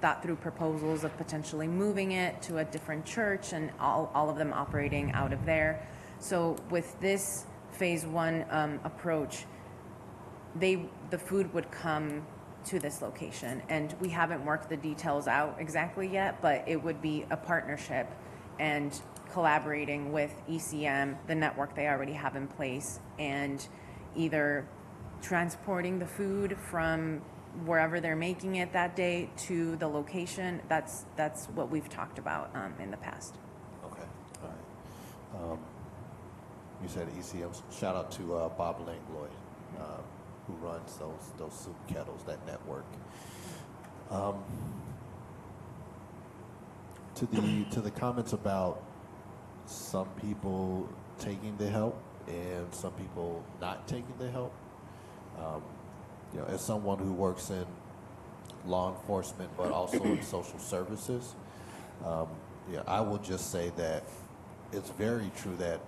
thought through proposals of potentially moving it to a different church, and all of them operating out of there. So with this phase one approach, the food would come to this location, and we haven't worked the details out exactly yet, but it would be a partnership and collaborating with ECM, the network they already have in place, and either transporting the food from wherever they're making it that day to the location. That's what we've talked about in the past. Okay, all right. You said ECM. Shout out to Bob Langlois, who runs those soup kettles, that network. To the comments about some people taking the help and some people not taking the help. As someone who works in law enforcement but also in social services, I will just say that it's very true that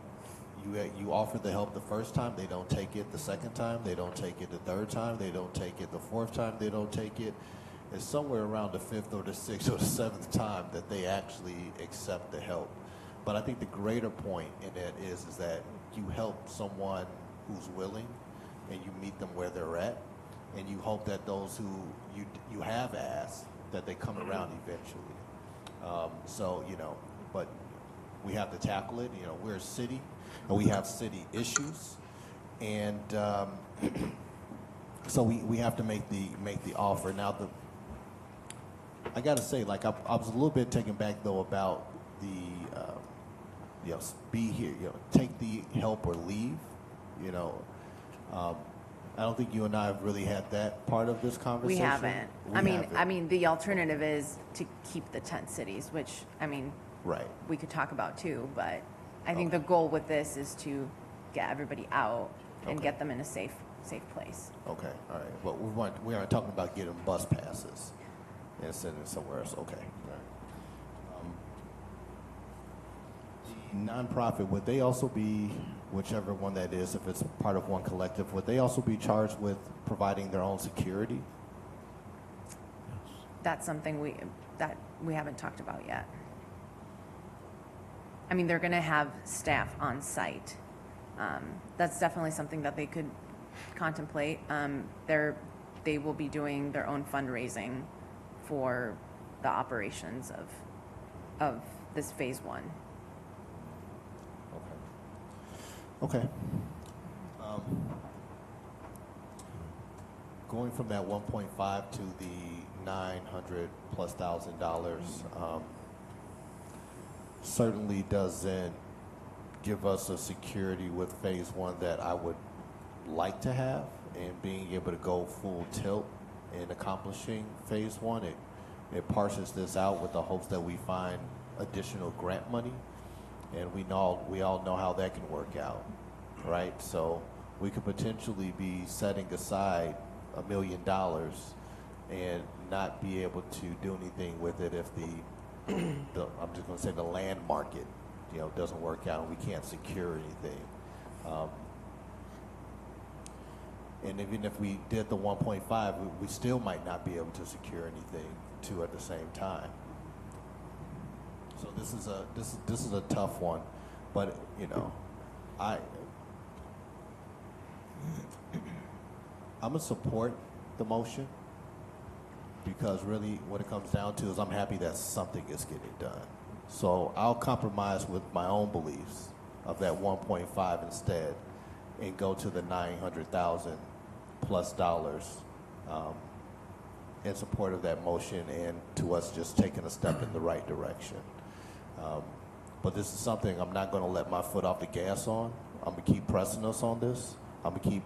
you offer the help the first time, they don't take it the second time, they don't take it the third time, they don't take it the fourth time, they don't take it. It's somewhere around the fifth or the sixth or the seventh time that they actually accept the help. But I think the greater point in that is that you help someone who's willing and you meet them where they're at, and you hope that those who you have asked, that they come around eventually. But we have to tackle it. We're a city, and we have city issues, and so we have to make the offer. Now, I got to say, I was a little bit taken back though about be here, take the help or leave. I don't think you and I have really had that part of this conversation. We haven't. I mean, the alternative is to keep the tent cities, which, right, we could talk about too, but I think the goal with this is to get everybody out and get them in a safe place. Okay, all right. But we aren't talking about getting bus passes and sending it somewhere else. Okay. All right. The nonprofit, would they also be, whichever one that is, if it's part of one collective, would they also be charged with providing their own security? That's something we haven't talked about yet. They're going to have staff on site. That's definitely something that they could contemplate. They will be doing their own fundraising for the operations of this phase one. Okay. Going from that 1.5 to the $900,000+ certainly doesn't give us a security with phase one that I would like to have, and being able to go full tilt in accomplishing phase one, it parses this out with the hopes that we find additional grant money. And we all know how that can work out, right? So we could potentially be setting aside $1 million and not be able to do anything with it if I'm just going to say the land market, doesn't work out and we can't secure anything. And even if we did the 1.5, we still might not be able to secure anything. two at the same time. So this is a tough one, but you know, I'm gonna support the motion because really what it comes down to is I'm happy that something is getting done. So I'll compromise with my own beliefs of that 1.5 instead and go to the $900,000 plus in support of that motion and to us just taking a step in the right direction. But this is something I'm not going to let my foot off the gas on. I'm going to keep pressing us on this. I'm going to keep,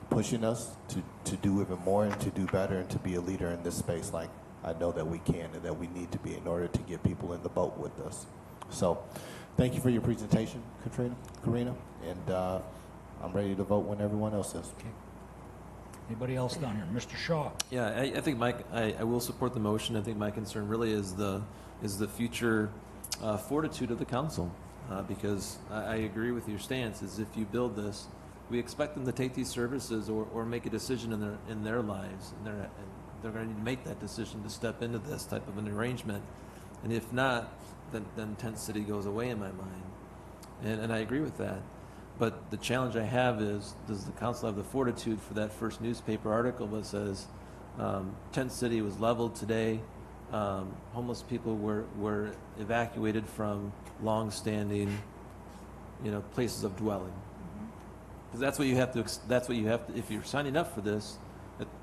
pushing us to do even more and to do better and to be a leader in this space like I know that we can and that we need to be in order to get people in the boat with us. So thank you for your presentation, Karina, and I'm ready to vote when everyone else is. Okay. Anybody else down here? Mr. Shaw? Yeah, I think, Mike, I will support the motion. I think my concern really is the future fortitude of the council, because I agree with your stance, is if you build this, we expect them to take these services or make a decision in their lives, and they're going to need to make that decision to step into this type of an arrangement. And if not, then Tent City goes away in my mind. And I agree with that. But the challenge I have is, does the council have the fortitude for that first newspaper article that says Tent City was leveled today, homeless people were evacuated from long-standing, places of dwelling? Because that's what you have to, if you're signing up for this,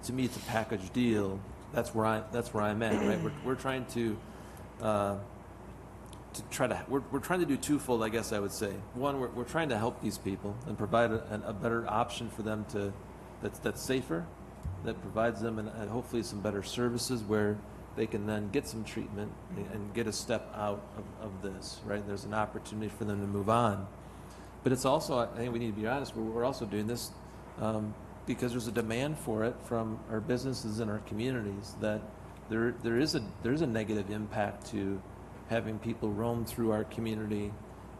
to me it's a package deal. That's where I'm at, right? We're trying to we're trying to do twofold, I guess I would say. One, we're trying to help these people and provide a better option for them that's safer, that provides them and hopefully some better services where they can then get some treatment and get a step out of this, right? There's an opportunity for them to move on. But it's also, I think we need to be honest, we're also doing this because there's a demand for it from our businesses and our communities, that there is a negative impact to having people roam through our community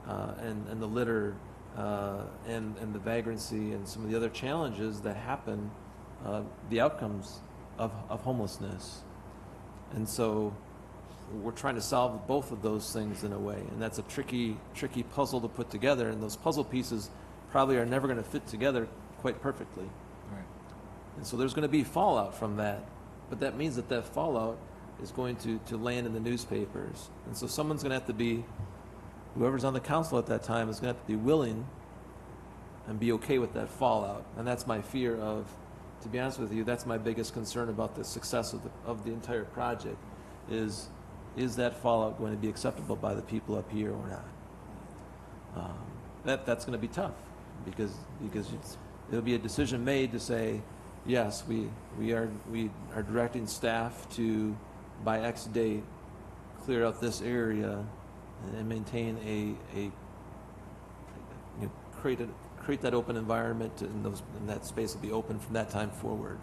and the litter and the vagrancy and some of the other challenges that happen, the outcomes of homelessness. And so we're trying to solve both of those things in a way, and that's a tricky puzzle to put together, and those puzzle pieces probably are never going to fit together quite perfectly. Right. And so there's going to be fallout from that, but that means that fallout is going to land in the newspapers. And so someone's going to have to be, whoever's on the council at that time is going to have to be willing and be okay with that fallout. And that's my fear of, to be honest with you, that's my biggest concern about the success of the entire project, is that fallout going to be acceptable by the people up here or not? That's going to be tough because it'll be a decision made to say, yes, we are directing staff to, by X date, clear out this area and maintain create that open environment, and that space will be open from that time forward.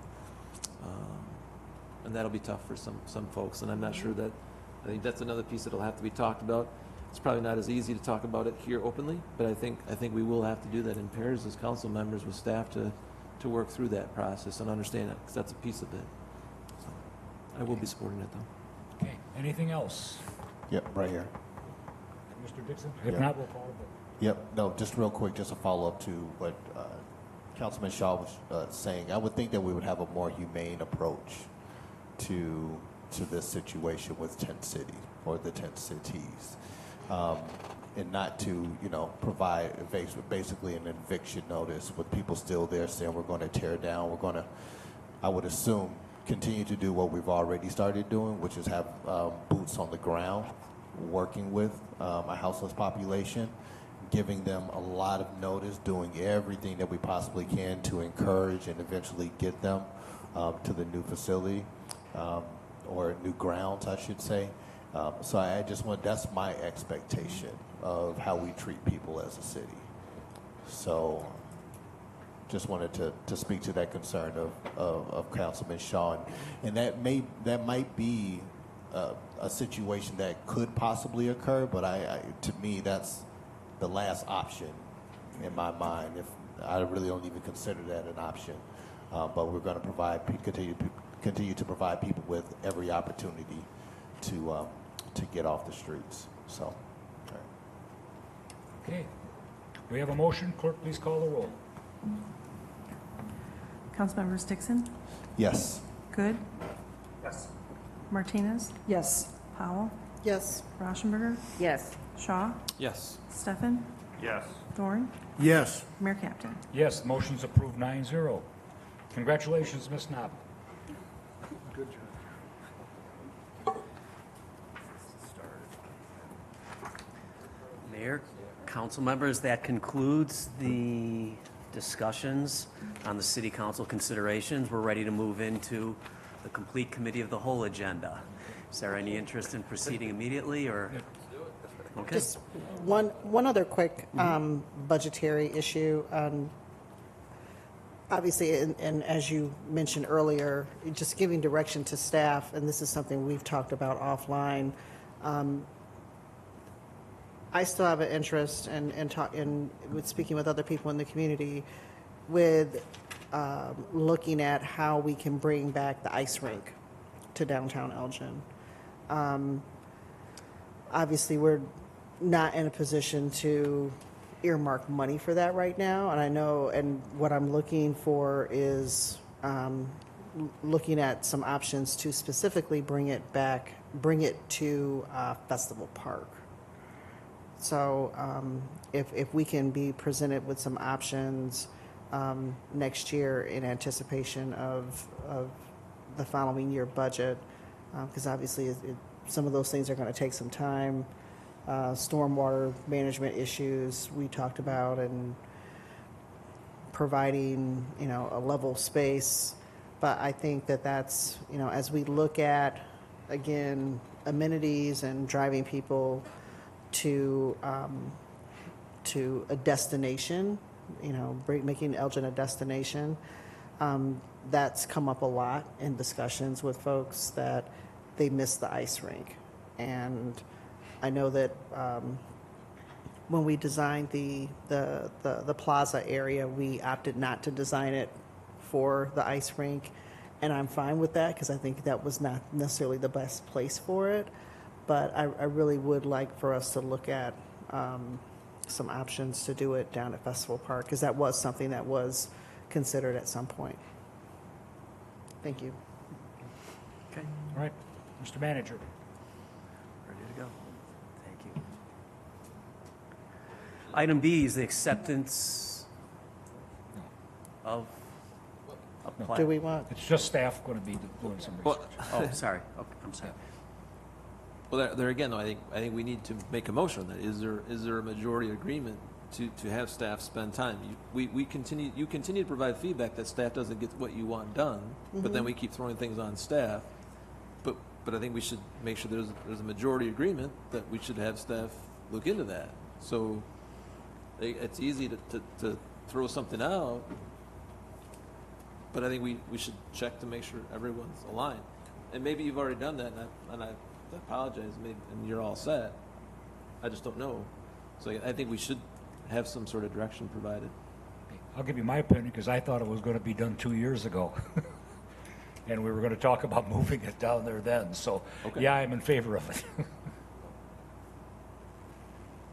And that'll be tough for some folks, and I'm not sure that. I think that's another piece that'll have to be talked about. It's probably not as easy to talk about it here openly, but I think we will have to do that in pairs as council members with staff to work through that process and understand it, because that's a piece of it. So I will be supporting it, though. Okay. Anything else? Yep, right here. Mr. Dixon? If Yep. not, we'll call it. Yep, no, just real quick, just a follow-up to what Councilman Shaw was saying. I would think that we would have a more humane approach to this situation with Tent City or the Tent Cities, and not to, provide basically an eviction notice with people still there saying we're going to tear down, we're going to, I would assume, continue to do what we've already started doing, which is have boots on the ground, working with a houseless population, giving them a lot of notice, doing everything that we possibly can to encourage and eventually get them to the new facility, or new grounds, I should say. So I just that's my expectation of how we treat people as a city. So just wanted to speak to that concern of Councilman Shaw. And that might be a situation that could possibly occur, but to me, that's the last option in my mind. If I really don't even consider that an option, but we're going to continue to continue to provide people with every opportunity to get off the streets. So, all right. Okay. We have a motion. Clerk, please call the roll. Councilmembers Dixon, Yes. Good, Yes. Martinez, Yes. Powell, Yes. Rauschenberger, Yes. Shaw, Yes. Steffen, Yes. Thorne, Yes. Mayor Captain. Yes, the motion's approved 9-0. Congratulations, Ms. Knob. Good job. Mayor, council members, that concludes the discussions on the city council considerations. We're ready to move into the complete committee of the whole agenda. Is there any interest in proceeding immediately, or? Okay. Just one other quick budgetary issue. Obviously, and as you mentioned earlier, just giving direction to staff, and this is something we've talked about offline. I still have an interest in with speaking with other people in the community with looking at how we can bring back the ice rink to downtown Elgin. Obviously, we're not in a position to earmark money for that right now, and I know, and what I'm looking for is looking at some options to specifically bring it to Festival Park. So if we can be presented with some options next year in anticipation of the following year budget, because obviously some of those things are going to take some time. Stormwater management issues we talked about, and providing, a level space. But I think that's, as we look at, again, amenities and driving people to a destination, making Elgin a destination, that's come up a lot in discussions with folks that they miss the ice rink. And I know that when we designed the plaza area, we opted not to design it for the ice rink, and I'm fine with that because I think that was not necessarily the best place for it. But I really would like for us to look at some options to do it down at Festival Park, because that was something that was considered at some point. Thank you. Okay. All right. Mr. Manager. Ready to go. Thank you. Item B is the acceptance of a plan. Do we want? It's just staff going to be doing some research. Oh, sorry. Okay, I'm sorry. Well, there again, though, I think we need to make a motion on that. Is there a majority agreement to have staff spend time? You continue to provide feedback that staff doesn't get what you want done, but then we keep throwing things on staff. But I think we should make sure there's a majority agreement that we should have staff look into that. So it's easy to throw something out, but I think we should check to make sure everyone's aligned. And maybe you've already done that, and I apologize, maybe, and you're all set. I just don't know. So I think we should have some sort of direction provided. I'll give you my opinion, because I thought it was going to be done 2 years ago. And we were going to talk about moving it down there then. So, Okay. yeah, I'm in favor of it.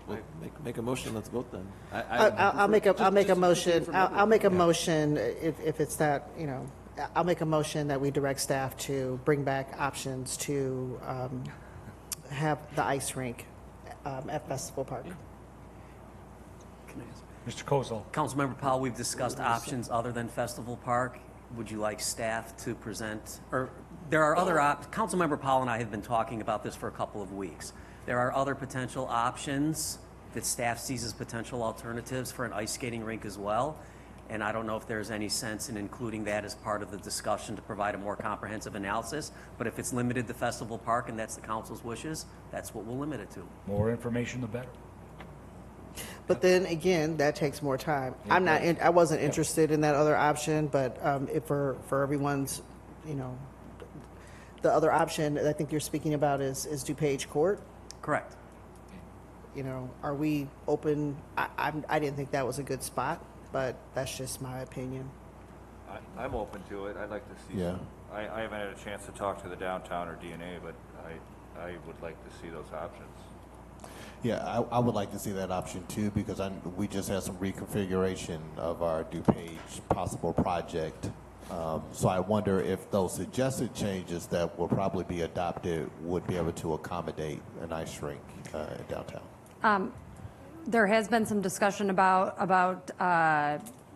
Well, make a motion. Let's vote then. I'll make a motion. I'll make a Yeah. motion if it's that, I'll make a motion that we direct staff to bring back options to have the ice rink at Festival Park. Can I ask? Mr. Kozel. Councilmember Powell, we've discussed options other than Festival Park. Would you like staff to present, or there are other Councilmember Powell and I have been talking about this for a couple of weeks. There are other potential options that staff sees as potential alternatives for an ice skating rink as well. And I don't know if there's any sense in including that as part of the discussion to provide a more comprehensive analysis. But if it's limited to Festival Park and that's the council's wishes, that's what we'll limit it to. More information, the better. But then again, that takes more time. I wasn't interested in that other option, but if for everyone's, the other option I think you're speaking about is DuPage Court. Correct. Are we open? I didn't think that was a good spot, but that's just my opinion. I'm open to it. I'd like to see Yeah. some I haven't had a chance to talk to the downtown or DNA, but I would like to see those options. Yeah, I would like to see that option too, because we just had some reconfiguration of our DuPage possible project. So I wonder if those suggested changes that will probably be adopted would be able to accommodate an ice rink in downtown. There has been some discussion about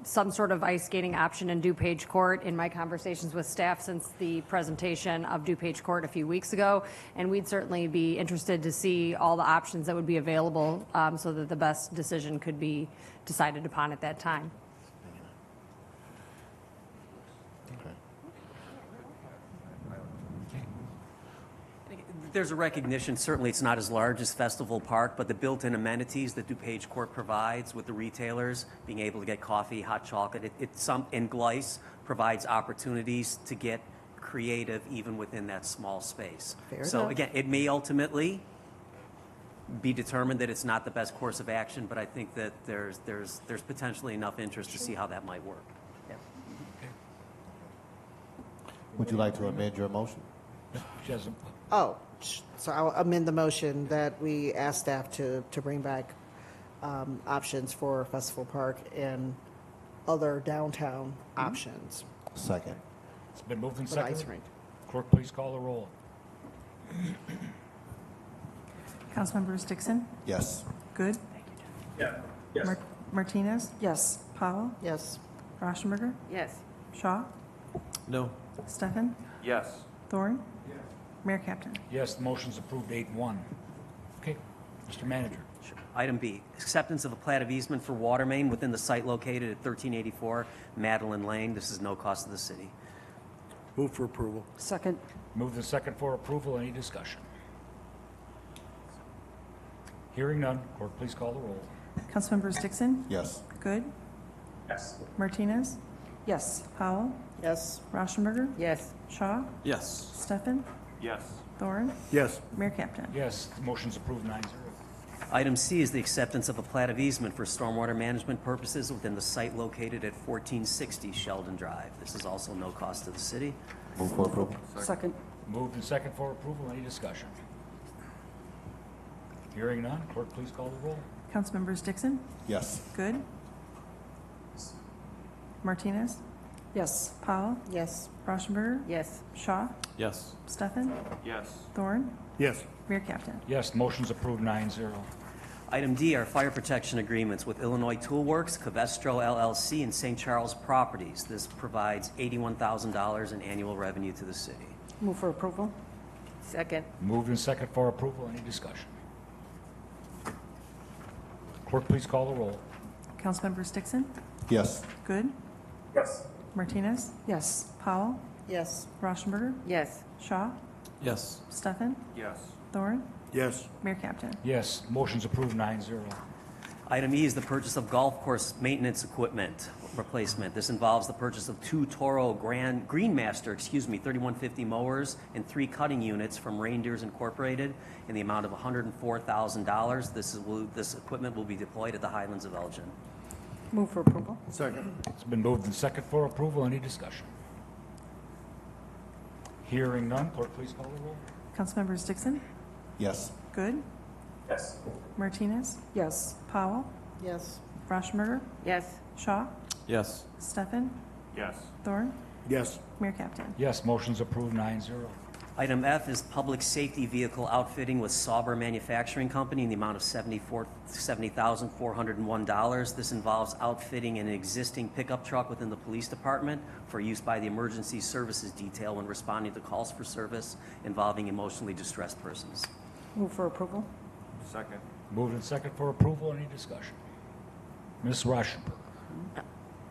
some sort of ice skating option in DuPage Court in my conversations with staff since the presentation of DuPage Court a few weeks ago, and we'd certainly be interested to see all the options that would be available so that the best decision could be decided upon at that time. There's a recognition, certainly it's not as large as Festival Park, but the built-in amenities that DuPage Court provides with the retailers, being able to get coffee, hot chocolate, and Gleiss provides opportunities to get creative even within that small space. Fair so enough. again, it may ultimately be determined that it's not the best course of action, but I think that there's potentially enough interest to see how that might work. Yeah. Would you like to amend your motion? Oh, so I'll amend the motion that we ask staff to bring back options for Festival Park and other downtown options. Second. It's been moved and For the ice seconded. rink. Clerk, please call the roll. Councilmembers Dixon? Yes. Good? Yeah. Yes. Martinez? Yes. Powell? Yes. Rauschenberger? Yes. Shaw? No. Stefan? Yes. Thorne? Mayor Captain. Yes, the motion's approved 8-1. Okay, Mr. Manager. Item B, acceptance of a plat of easement for water main within the site located at 1384 Madeline Lane. This is no cost to the city. Move for approval. Second. Moved and second for approval. Any discussion? Hearing none. Clerk, please call the roll. Councilmembers Dixon? Yes. Good? Yes. Martinez? Yes. Powell? Yes. Rauschenberger? Yes. Shaw? Yes. Stefan? Yes. Thorne? Yes. Mayor Captain. Yes, the motion's approved 9-0. Item C is the acceptance of a plat of easement for stormwater management purposes within the site located at 1460 Sheldon Drive. This is also no cost to the city. Move for approval. Second. Moved and second for approval. Any discussion? Hearing none. Clerk, please call the roll. Councilmembers Dixon? Yes. Good? Martinez? Yes. Powell? Yes. Rauschenberger? Yes. Shaw? Yes. Stefan? Yes. Thorne? Yes. Mayor Captain. Yes, the motion's approved 9-0. Item D are fire protection agreements with Illinois Tool Works, Covestro LLC, and St. Charles Properties. This provides $81,000 in annual revenue to the city. Move for approval. Second. Moved and second for approval. Any discussion? Clerk, please call the roll. Councilmembers Dixon? Yes. Good? Yes. Martinez? Yes. Powell? Yes. Rauschenberger? Yes. Shaw? Yes. Stefan? Yes. Thorne? Yes. Mayor Captain. Yes, motion's approved 9-0. Item E is the purchase of golf course maintenance equipment replacement. This involves the purchase of 2 Toro Greenmaster 3150 mowers and 3 cutting units from Reindeers Incorporated in the amount of $104,000. This equipment will be deployed at the Highlands of Elgin. Move for approval. Second. It's been moved and second for approval. Any discussion? Hearing none. Clerk, please call the roll. Councilmembers Dixon? Yes. Good? Yes. Martinez? Yes. Powell? Yes. Rauschenberger? Yes. Shaw? Yes. Stefan? Yes. Thorne? Yes. Mayor Captain. Yes, motion's approved 9-0. Item F is public safety vehicle outfitting with Sauber Manufacturing Company in the amount of $70,401. This involves outfitting an existing pickup truck within the police department for use by the emergency services detail when responding to calls for service involving emotionally distressed persons. Move for approval. Second. Moved and second for approval. Any discussion? Ms. Rauschenberg.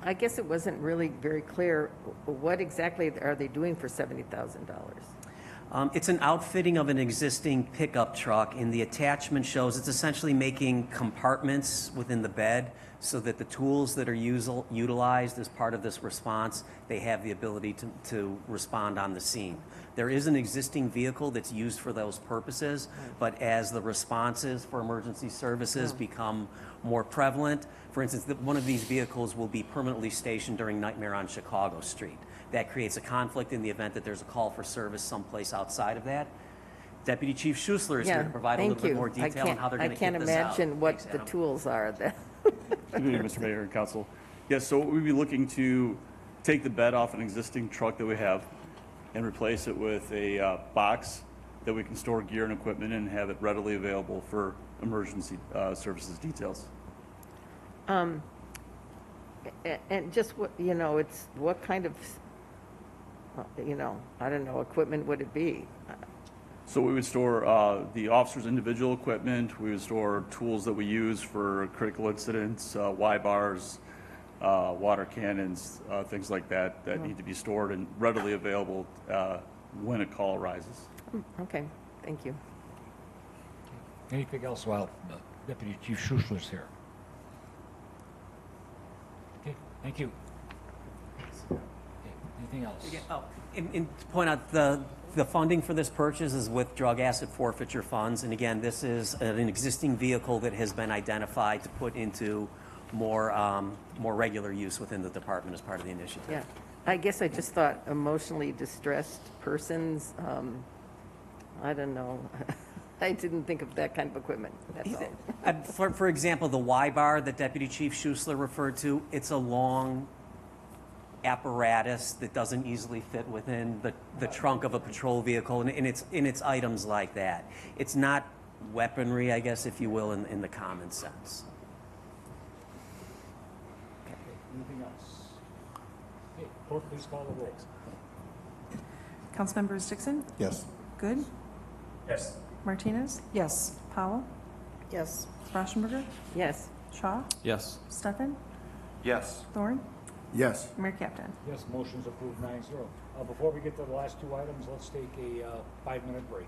I guess it wasn't really very clear. What exactly are they doing for $70,000? It's an outfitting of an existing pickup truck, and the attachment shows it's essentially making compartments within the bed so that the tools that are utilized as part of this response, they have the ability to respond on the scene. There is an existing vehicle that's used for those purposes, but as the responses for emergency services become more prevalent, for instance, one of these vehicles will be permanently stationed during Nightmare on Chicago Street. that creates a conflict in the event that there's a call for service someplace outside of that. Deputy Chief Schussler is here to provide a little bit more detail on how they're going to get this out. I can't imagine what Thanks, the Adam. tools are that. Good evening, Mr. Mayor and Council. Yes, so we'd be looking to take the bed off an existing truck that we have and replace it with a box that we can store gear and equipment in and have it readily available for emergency services details. And just what, you know, it's what kind of, you know, I don't know, equipment would it be? So we would store the officer's individual equipment. We would store tools that we use for critical incidents, Y-bars, water cannons, things like that that need to be stored and readily available when a call arises. Okay, thank you. Anything else while Deputy Chief Schussler's here? Okay, thank you. Okay, anything else? And to point out, the funding for this purchase is with drug asset forfeiture funds. And again, this is an existing vehicle that has been identified to put into more regular use within the department as part of the initiative. Yeah, I guess I just thought emotionally distressed persons, I don't know. I didn't think of that kind of equipment, that's all. For example, the Y-bar that Deputy Chief Schussler referred to, it's a long apparatus that doesn't easily fit within the trunk of a patrol vehicle, and it's items like that. It's not weaponry, I guess, if you will, in the common sense. Anything else? Okay, clerk, please call the roll. Councilmembers Dixon? Yes. Good? Yes. Martinez? Yes. Powell? Yes. Rauschenberger? Yes. Shaw? Yes. Stefan? Yes. Thorne? Yes. Mayor Captain. Yes, motion's approved 9-0. Before we get to the last two items, let's take a 5-minute break.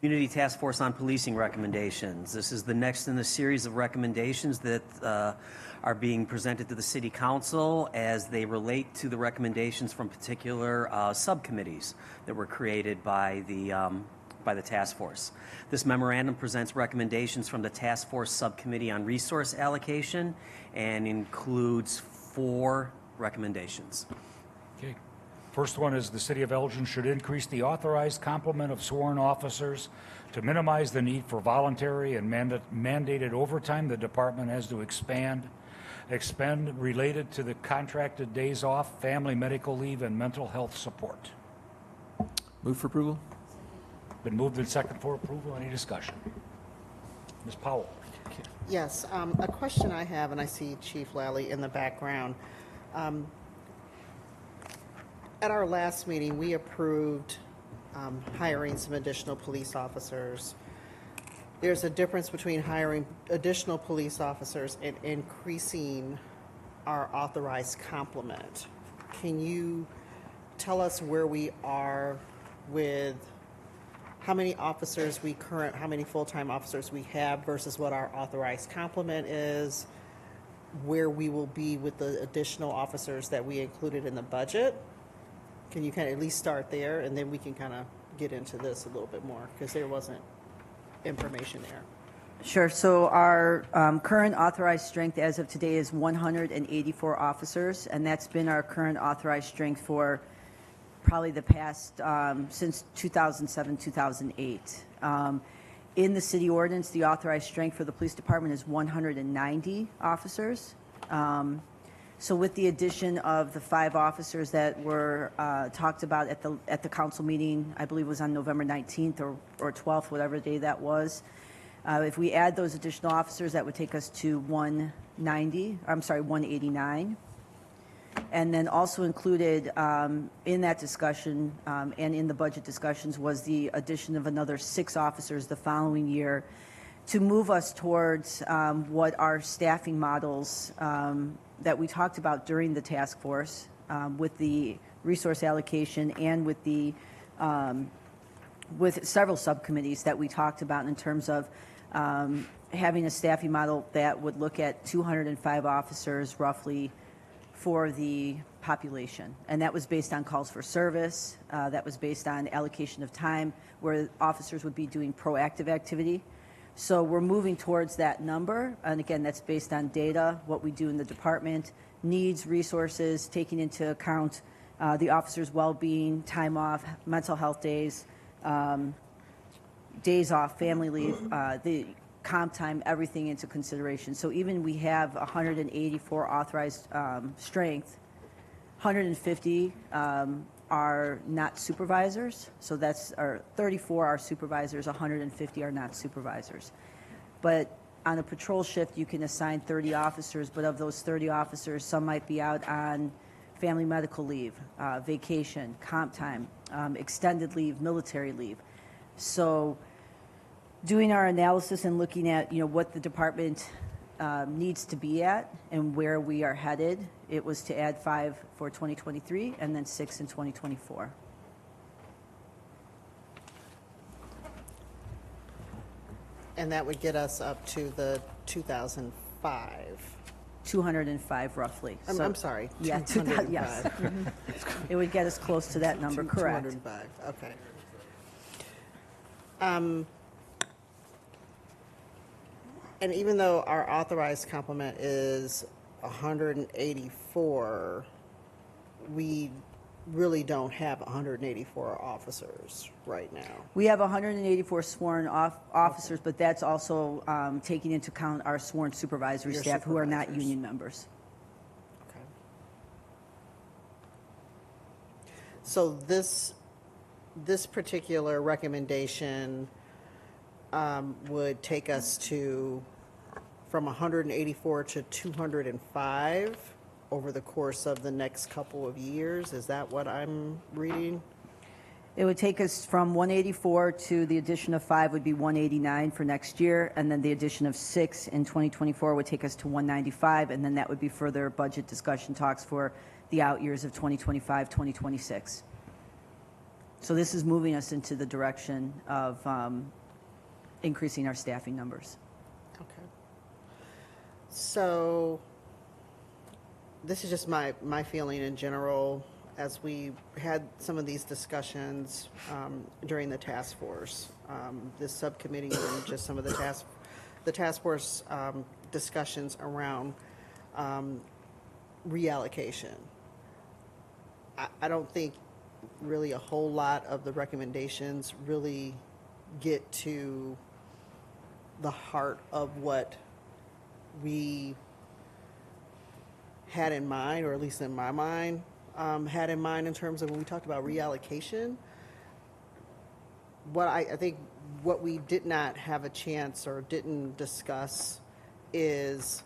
Community Task Force on Policing recommendations. This is the next in the series of recommendations that are being presented to the City Council as they relate to the recommendations from particular subcommittees that were created by the task force. This memorandum presents recommendations from the Task Force Subcommittee on Resource Allocation and includes 4 recommendations. Okay. First one is the City of Elgin should increase the authorized complement of sworn officers to minimize the need for voluntary and mandated overtime the department has to expend related to the contracted days off, family medical leave, and mental health support. Move for approval. Been moved and second for approval. Any discussion? Ms. Powell. Yes, a question I have, and I see Chief Lally in the background. At our last meeting, we approved hiring some additional police officers. There's a difference between hiring additional police officers and increasing our authorized complement. Can you tell us where we are with how many officers how many full-time officers we have versus what our authorized complement is, where we will be with the additional officers that we included in the budget? Can you kind of at least start there, and then we can kind of get into this a little bit more, because there wasn't information there. Sure. So our current authorized strength as of today is 184 officers, and that's been our current authorized strength for probably the past, since 2007, 2008. In the city ordinance, the authorized strength for the police department is 190 officers. So with the addition of the 5 officers that were talked about at the council meeting, I believe it was on November 19th or 12th, whatever day that was, if we add those additional officers, that would take us to 189. And then also included in that discussion and in the budget discussions was the addition of another 6 officers the following year to move us towards what our staffing models that we talked about during the task force with the resource allocation and with the with several subcommittees that we talked about in terms of having a staffing model that would look at 205 officers roughly for the population. And that was based on calls for service. That was based on allocation of time where officers would be doing proactive activity. So we're moving towards that number. And again, that's based on data, what we do in the department, needs, resources, taking into account the officer's well-being, time off, mental health days, days off, family leave, the comp time, everything into consideration. So even we have 184 authorized strength, 150 are not supervisors. So that's, or 34 are supervisors, 150 are not supervisors. But on a patrol shift, you can assign 30 officers, but of those 30 officers, some might be out on family medical leave, vacation, comp time, extended leave, military leave. So doing our analysis and looking at, what the department needs to be at and where we are headed, it was to add 5 for 2023 and then 6 in 2024. And that would get us up to the 2005. 205 roughly. I'm sorry. Yeah, 205. yes. It would get us close to that number, correct. 205, okay. And even though our authorized complement is 184, we really don't have 184 officers right now. We have 184 sworn officers, but that's also taking into account our sworn supervisory Your staff who are not supervisors. union members. Okay. So this particular recommendation would take us from 184 to 205 over the course of the next couple of years. Is that what I'm reading? It would take us from 184 to the addition of 5 would be 189 for next year, and then the addition of 6 in 2024 would take us to 195, and then that would be further budget discussion talks for the out years of 2025, 2026. So this is moving us into the direction of increasing our staffing numbers. Okay. So this is just my feeling in general as we had some of these discussions during the task force, this subcommittee and just some of the task force discussions around reallocation. I don't think really a whole lot of the recommendations really get to the heart of what we had in mind, or at least in my mind, had in mind in terms of when we talked about reallocation. What I think what we did not have a chance or didn't discuss is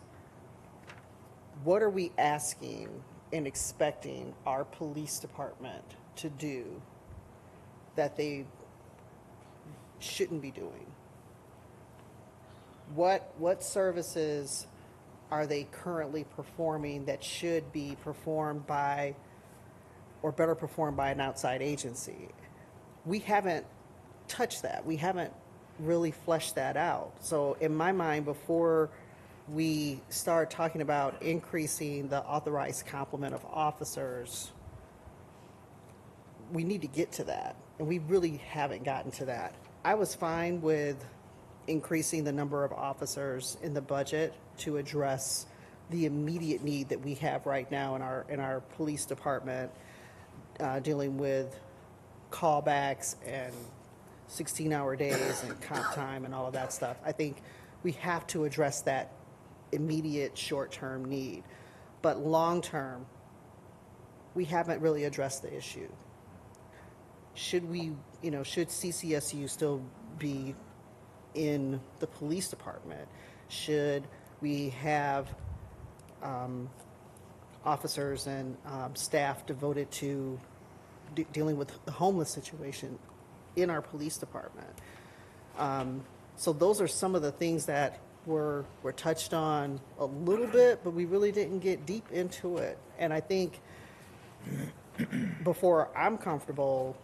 what are we asking and expecting our police department to do that they shouldn't be doing? What services are they currently performing that should be performed by or better performed by an outside agency? We haven't touched that. We haven't really fleshed that out. So in my mind, before we start talking about increasing the authorized complement of officers, we need to get to that. And we really haven't gotten to that. I was fine with increasing the number of officers in the budget to address the immediate need that we have right now in our police department, dealing with callbacks and 16-hour days and comp time and all of that stuff. I think we have to address that immediate short-term need. But long-term, we haven't really addressed the issue. Should we, should CCSU still be in the police department? Should we have officers and staff devoted to dealing with the homeless situation in our police department? So those are some of the things that were touched on a little bit, but we really didn't get deep into it. And I think before I'm comfortable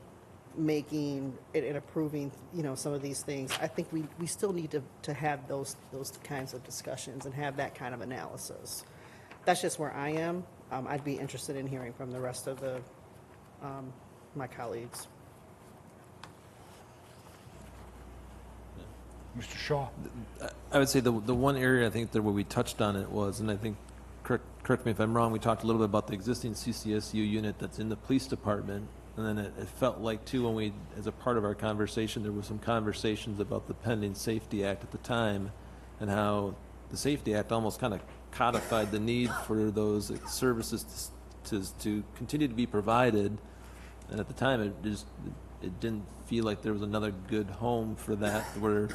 making it and approving, some of these things, I think we still need to have those kinds of discussions and have that kind of analysis. That's just where I am. I'd be interested in hearing from the rest of my colleagues. Mr. Shaw? I would say the one area I think that where we touched on it was, and I think, correct me if I'm wrong, we talked a little bit about the existing CCSU unit that's in the police department, and then it felt like too when we, as a part of our conversation, there was some conversations about the pending Safety Act at the time, and how the Safety Act almost kind of codified the need for those services to continue to be provided, and at the time it didn't feel like there was another good home for that, where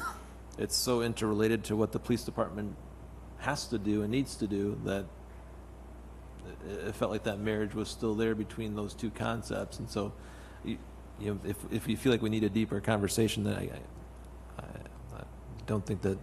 it's so interrelated to what the police department has to do and needs to do that it felt like that marriage was still there between those two concepts. And so, if you feel like we need a deeper conversation, then I don't think the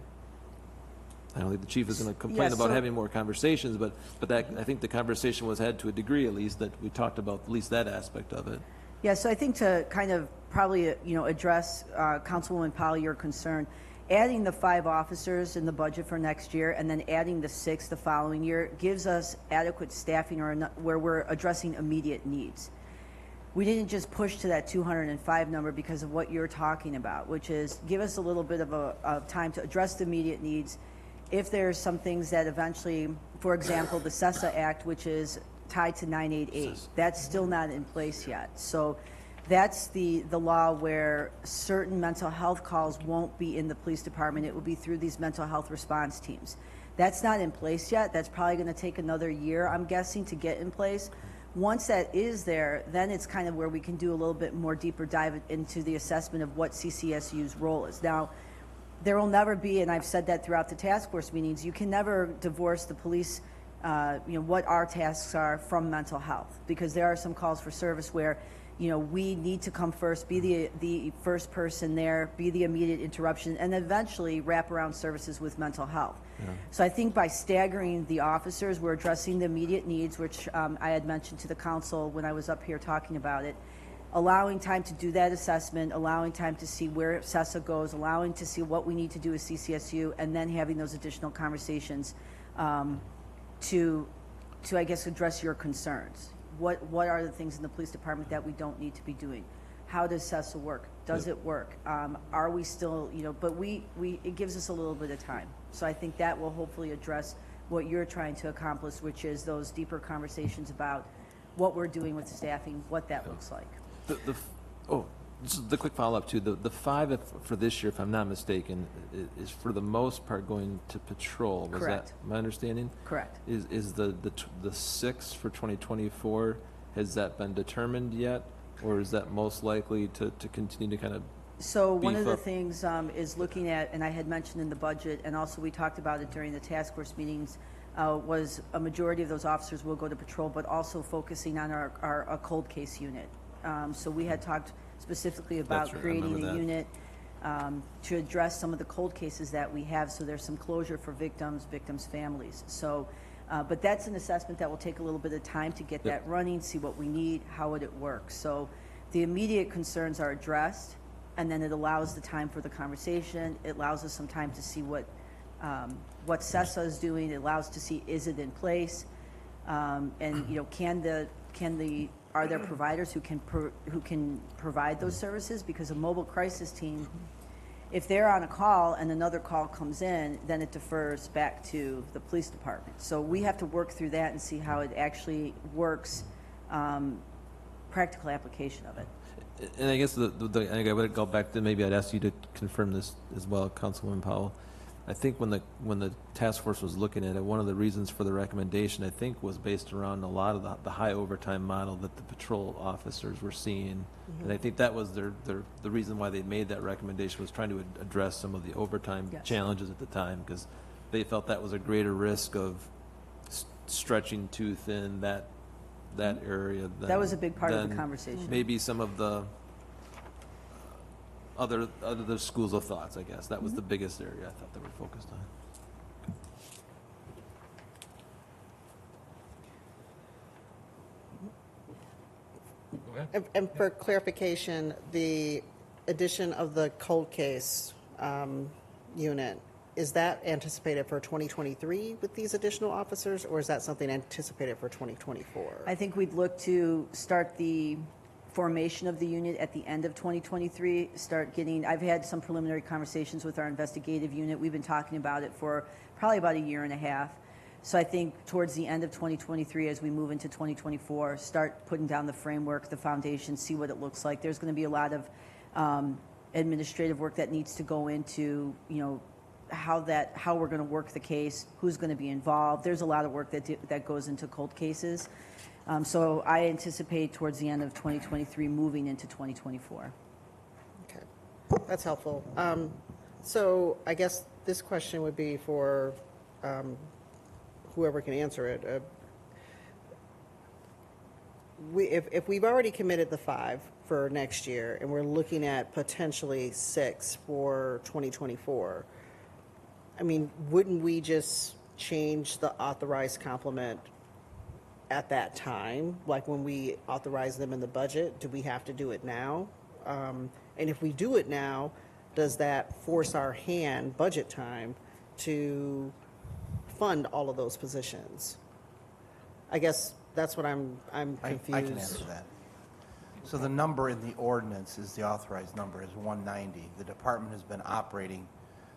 chief is going to complain about having more conversations, but that I think the conversation was had to a degree, at least, that we talked about at least that aspect of it. Yeah, so I think to kind of probably, address Councilwoman Powell, your concern, adding the 5 officers in the budget for next year and then adding the 6 the following year gives us adequate staffing where we're addressing immediate needs. We didn't just push to that 205 number because of what you're talking about, which is give us a little bit of time to address the immediate needs. If there's some things that eventually, for example, the CESA Act, which is tied to 988, that's still not in place yet. So that's the law where certain mental health calls won't be in the police department. It will be through these mental health response teams. That's not in place yet. That's probably going to take another year, I'm guessing, to get in place. Once that is there, then it's kind of where we can do a little bit more deeper dive into the assessment of what CCSU's role is. Now, there will never be, and I've said that throughout the task force meetings, you can never divorce the police, what our tasks are from mental health, because there are some calls for service where we need to come first, be the first person there, be the immediate interruption, and eventually wrap around services with mental health. Yeah. So I think by staggering the officers, we're addressing the immediate needs, which I had mentioned to the council when I was up here talking about it. allowing time to do that assessment, allowing time to see where CESA goes, allowing to see what we need to do with CCSU, and then having those additional conversations to I guess, address your concerns. What are the things in the police department that we don't need to be doing? How does CESA work? Does it work? Are we still, but it gives us a little bit of time. So I think that will hopefully address what you're trying to accomplish, which is those deeper conversations about what we're doing with staffing, what that looks like. Just the quick follow-up too. The 5 for this year, if I'm not mistaken, is for the most part going to patrol. Was Correct. that my understanding? Correct. Is the 6 for 2024, has that been determined yet? Or is that most likely to continue to kind of So one beef of the up? things is looking at, and I had mentioned in the budget, and also we talked about it during the task force meetings, was a majority of those officers will go to patrol, but also focusing on our cold case unit. So we had talked specifically about That's right, I creating remember a that. unit to address some of the cold cases that we have, so there's some closure for victims' families. So, but that's an assessment that will take a little bit of time to get that running, see what we need, how would it work. So the immediate concerns are addressed, and then it allows the time for the conversation. It allows us some time to see what CESA is doing. It allows to see, is it in place? And, are there providers who can provide those services? Because a mobile crisis team, if they're on a call and another call comes in, then it defers back to the police department. So we have to work through that and see how it actually works, practical application of it. And I guess I would go back to, maybe I'd ask you to confirm this as well, Councilwoman Powell. I think when the task force was looking at it, one of the reasons for the recommendation, I think, was based around a lot of the high overtime model that the patrol officers were seeing. And I think that was the reason why they made that recommendation, was trying to address some of the overtime challenges at the time, because they felt that was a greater risk of stretching too thin that area. That was a big part of the conversation. Maybe some of the other schools of thoughts, I guess. That was the biggest area I thought they were focused on. And for clarification, the addition of the cold case unit, is that anticipated for 2023 with these additional officers, or is that something anticipated for 2024? I think we'd look to start the formation of the unit at the end of 2023, I've had some preliminary conversations with our investigative unit. We've been talking about it for probably about a year and a half. So I think towards the end of 2023, as we move into 2024, start putting down the framework, the foundation, see what it looks like. There's going to be a lot of administrative work that needs to go into, how we're going to work the case, who's going to be involved. There's a lot of work that goes into cold cases. So I anticipate towards the end of 2023 moving into 2024. Okay, that's helpful. So I guess this question would be for whoever can answer it. If we've already committed the 5 for next year, and we're looking at potentially 6 for 2024, I mean, wouldn't we just change the authorized complement at that time, like when we authorize them in the budget? Do we have to do it now? And if we do it now, does that force our hand, budget time, to fund all of those positions? I guess that's what I'm confused. I can answer that. So the number in the ordinance is, the authorized number is 190. The department has been operating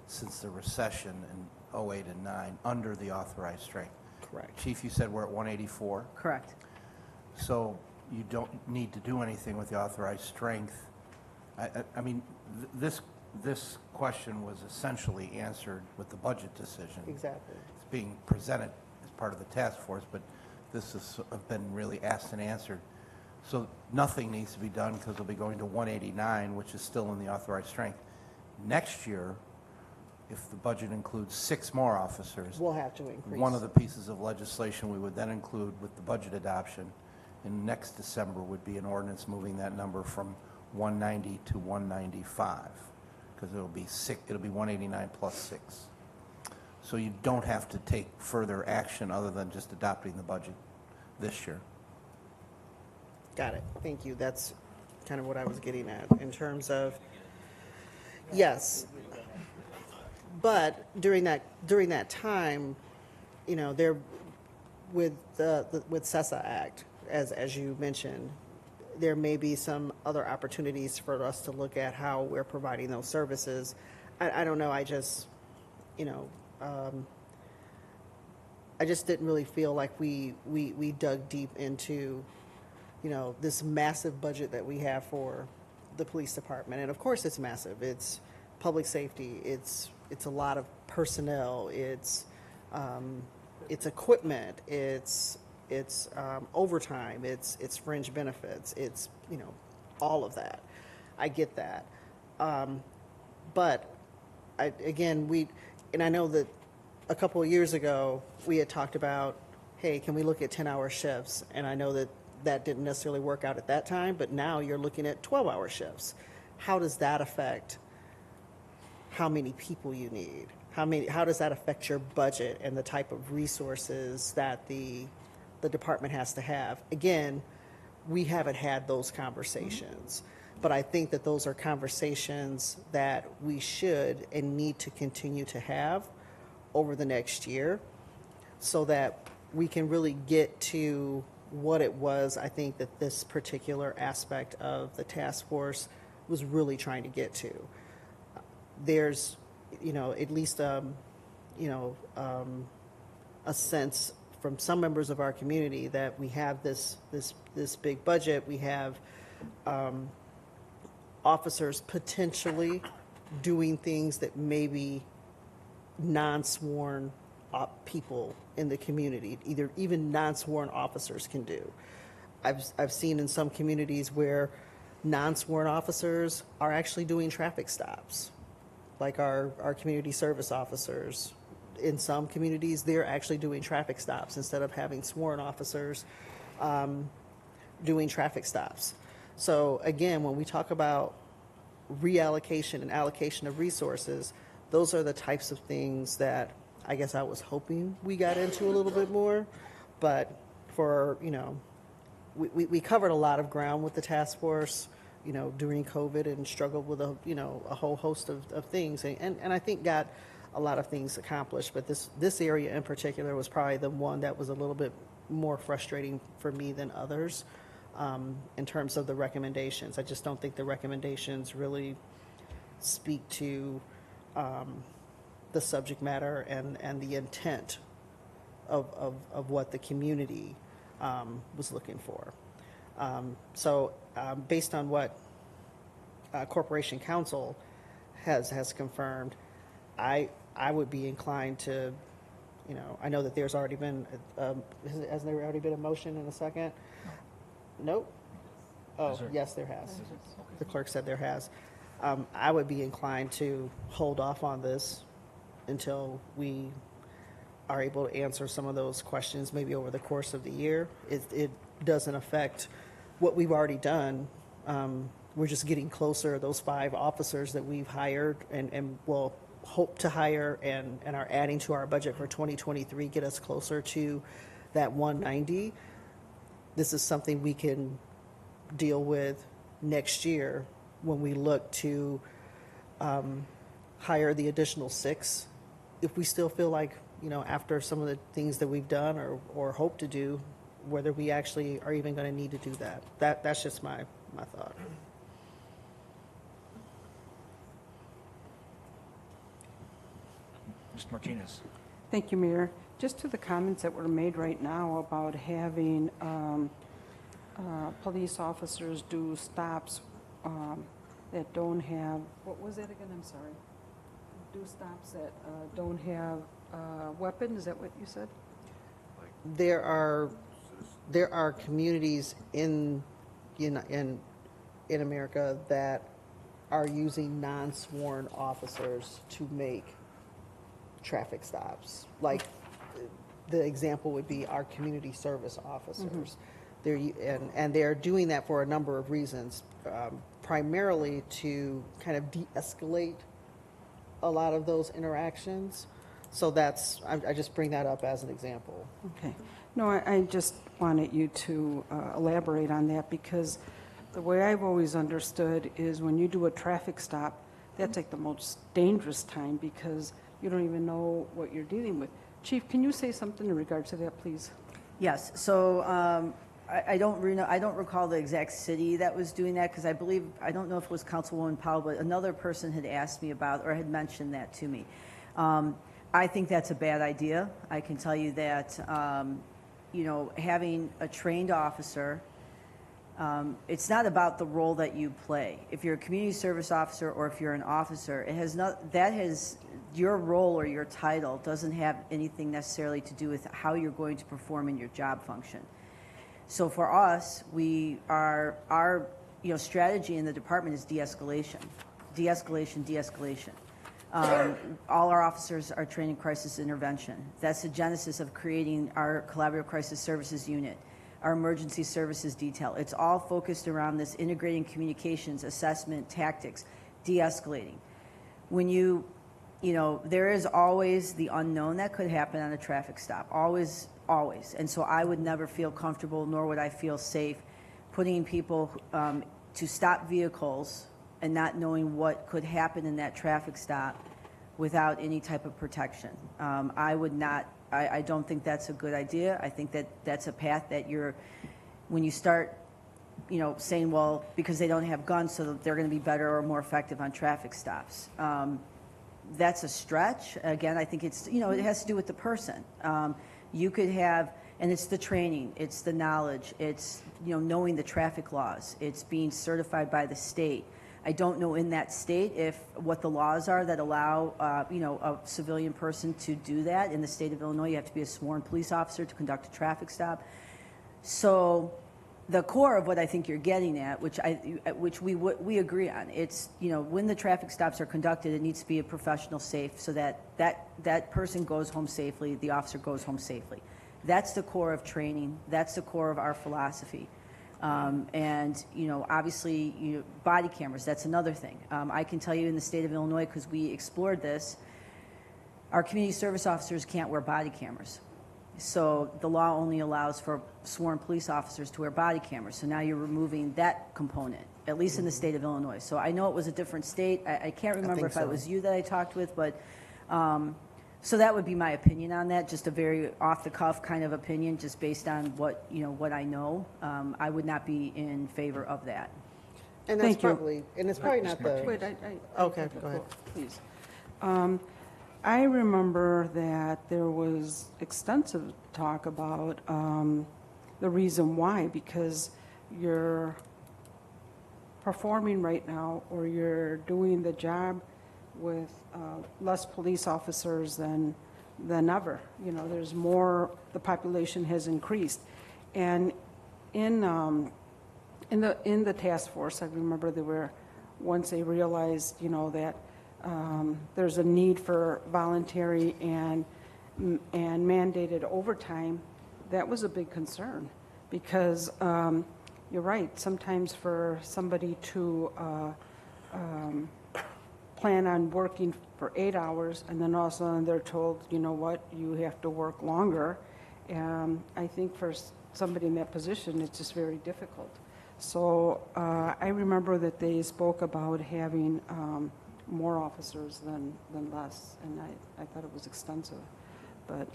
since the recession in 08 and 09 under the authorized strength. Correct. Chief, you said we're at 184? Correct. So you don't need to do anything with the authorized strength. I mean, this question was essentially answered with the budget decision. Exactly. It's being presented as part of the task force, but this has been really asked and answered. So nothing needs to be done, because we'll be going to 189, which is still in the authorized strength. Next year, if the budget includes 6 more officers, We'll have to increase. one of the pieces of legislation we would then include with the budget adoption in next December would be an ordinance moving that number from 190 to 195, because it'll be 189 plus 6. So you don't have to take further action other than just adopting the budget this year. Got it. Thank you. That's kind of what I was getting at in terms of, yes. But during that time, you know, there, with with CESA Act, as you mentioned, there may be some other opportunities for us to look at how we're providing those services. I don't know, I just, you know, I just didn't really feel like we dug deep into, you know, this massive budget that we have for the police department. And of course it's massive. It's public safety. It's a lot of personnel. It's equipment. It's overtime. It's fringe benefits. It's, you know, all of that. I get that. But I know that a couple of years ago, we had talked about, hey, can we look at 10-hour shifts? And I know that didn't necessarily work out at that time, but now you're looking at 12-hour shifts. How does that affect how many people you need? How does that affect your budget and the type of resources that the department has to have? Again, we haven't had those conversations, but I think that those are conversations that we should and need to continue to have over the next year so that we can really get to what it was, I think, that this particular aspect of the task force was really trying to get to. There's, you know, at least, a sense from some members of our community that we have this big budget. We have officers potentially doing things that maybe non-sworn people in the community, even non-sworn officers can do. I've seen in some communities where non-sworn officers are actually doing traffic stops, like our community service officers. In some communities, they're actually doing traffic stops instead of having sworn officers doing traffic stops. So again, when we talk about reallocation and allocation of resources, those are the types of things that I guess I was hoping we got into a little bit more. But for, you know, we covered a lot of ground with the task force, you know, during COVID, and struggled with a whole host of things, and I think got a lot of things accomplished. But this area in particular was probably the one that was a little bit more frustrating for me than others in terms of the recommendations. I just don't think the recommendations really speak to the subject matter and the intent of what the community was looking for. So based on what Corporation Counsel has confirmed, I would be inclined to, you know, I know that there's already been, has there already been a motion in a second? Nope. Oh, yes, there has. The clerk said there has. I would be inclined to hold off on this until we are able to answer some of those questions maybe over the course of the year. It doesn't affect what we've already done. We're just getting closer. Those 5 officers that we've hired and will hope to hire and are adding to our budget for 2023 get us closer to that 190. This is something we can deal with next year when we look to hire the additional 6. If we still feel like, you know, after some of the things that we've done or hope to do, whether we actually are even going to need to do that. That's just my thought. Mr. Martinez. Thank you, Mayor. Just to the comments that were made right now about having police officers do stops that don't have, what was that again? I'm sorry. Do stops that don't have weapon. Is that what you said? There are communities in America that are using non-sworn officers to make traffic stops. Like the example would be our community service officers. Mm-hmm. They're doing that for a number of reasons, primarily to kind of de-escalate a lot of those interactions. So I just bring that up as an example. Okay. No, I just wanted you to elaborate on that because The way I've always understood is when you do a traffic stop, that's like the most dangerous time because you don't even know what you're dealing with. Chief, can you say something in regards to that, please? Yes, so I don't recall the exact city that was doing that because I don't know if it was Councilwoman Powell, but another person had asked me about or had mentioned that to me. I think that's a bad idea. I can tell you that, having a trained officer, it's not about the role that you play. If you're a community service officer or if you're an officer, your role or your title doesn't have anything necessarily to do with how you're going to perform in your job function. So for us, our strategy in the department is de-escalation, de-escalation, de-escalation. All our officers are trained in crisis intervention. That's the genesis of creating our collaborative crisis services unit, our emergency services detail. It's all focused around this integrating communications, assessment, tactics, de-escalating. When there is always the unknown that could happen on a traffic stop, always, always. And so I would never feel comfortable, nor would I feel safe putting people to stop vehicles and not knowing what could happen in that traffic stop without any type of protection. I don't think that's a good idea. I think that that's a path that when you start, saying, well, because they don't have guns, so that they're going to be better or more effective on traffic stops. That's a stretch. Again, I think it has to do with the person. You could have, and it's the training, it's the knowledge, it's, knowing the traffic laws, it's being certified by the state. I don't know in that state what the laws are that allow, a civilian person to do that. In the state of Illinois, you have to be a sworn police officer to conduct a traffic stop. So the core of what I think you're getting at, which we agree on, it's, when the traffic stops are conducted, it needs to be a professional, safe, so that person goes home safely, the officer goes home safely. That's the core of training. That's the core of our philosophy. And, obviously, body cameras, that's another thing. I can tell you in the state of Illinois, because we explored this, our community service officers can't wear body cameras. So the law only allows for sworn police officers to wear body cameras. So now you're removing that component, at least in the state of Illinois. So I know it was a different state. I can't remember if it was you that I talked with, but so that would be my opinion on that, just a very off-the-cuff kind of opinion, just based on what I know. I would not be in favor of that. And that's probably not the... Wait, okay, go ahead. Please. I remember that there was extensive talk about the reason why, because you're performing right now or you're doing the job with less police officers than ever. There's more, the population has increased. And in the task force, I remember once they realized, that there's a need for voluntary and mandated overtime. That was a big concern because you're right. Sometimes for somebody to plan on working for 8 hours and then all of a sudden they're told, you know what, you have to work longer. I think for somebody in that position, it's just very difficult. So I remember that they spoke about having more officers than less, and I thought it was extensive. But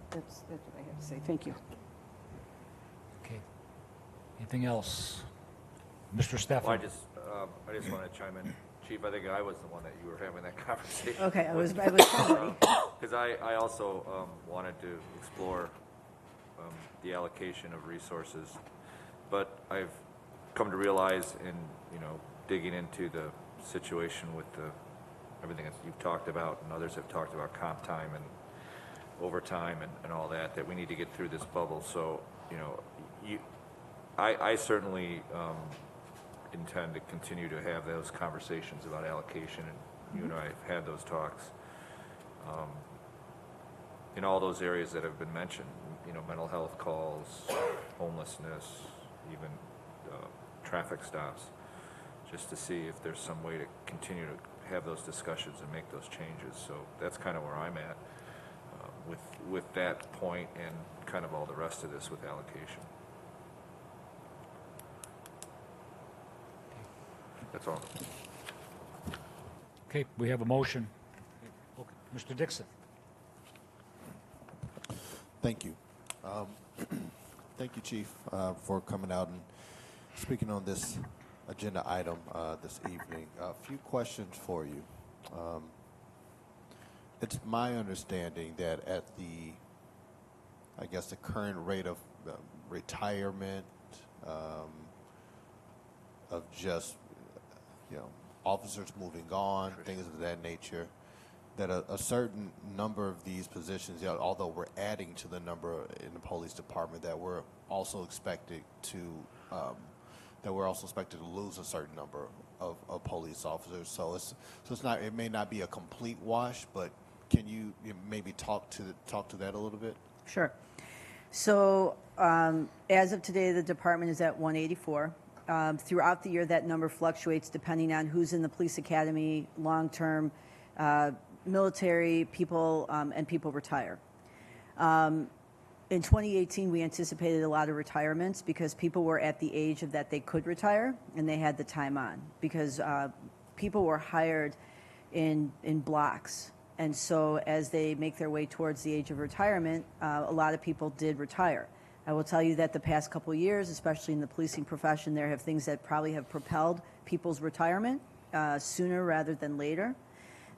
that's what I have to say. Thank you. Okay. Anything else? Mr. Stefan? Well, I just want to chime in. Chief, I think I was the one that you were having that conversation. Okay, I was because I also wanted to explore the allocation of resources, but I've come to realize in digging into the situation with everything that you've talked about and others have talked about, comp time and overtime and all that we need to get through this bubble. So I certainly intend to continue to have those conversations about allocation, and you and I have had those talks in all those areas that have been mentioned, mental health calls, homelessness, even traffic stops, just to see if there's some way to continue to have those discussions and make those changes. So that's kind of where I'm at with that point and kind of all the rest of this with allocation. That's all. Okay, we have a motion. Okay, Mr. Dixon. Thank you. Thank you, Chief, for coming out and speaking on this agenda item this evening. A few questions for you. It's my understanding that at the, I guess, the current rate of retirement of just, officers moving on, things of that nature, that a certain number of these positions, although we're adding to the number in the police department, that we're also expected to lose a certain number of police officers. So it's not, it may not be a complete wash, but can you maybe talk to that a little bit? Sure. So as of today, the department is at 184. Throughout the year, that number fluctuates depending on who's in the police academy, long-term, military people, and people retire. In 2018, we anticipated a lot of retirements because people were at the age of that they could retire and they had the time on because people were hired in blocks. And so as they make their way towards the age of retirement, a lot of people did retire. I will tell you that the past couple of years, especially in the policing profession, there have things that probably have propelled people's retirement sooner rather than later.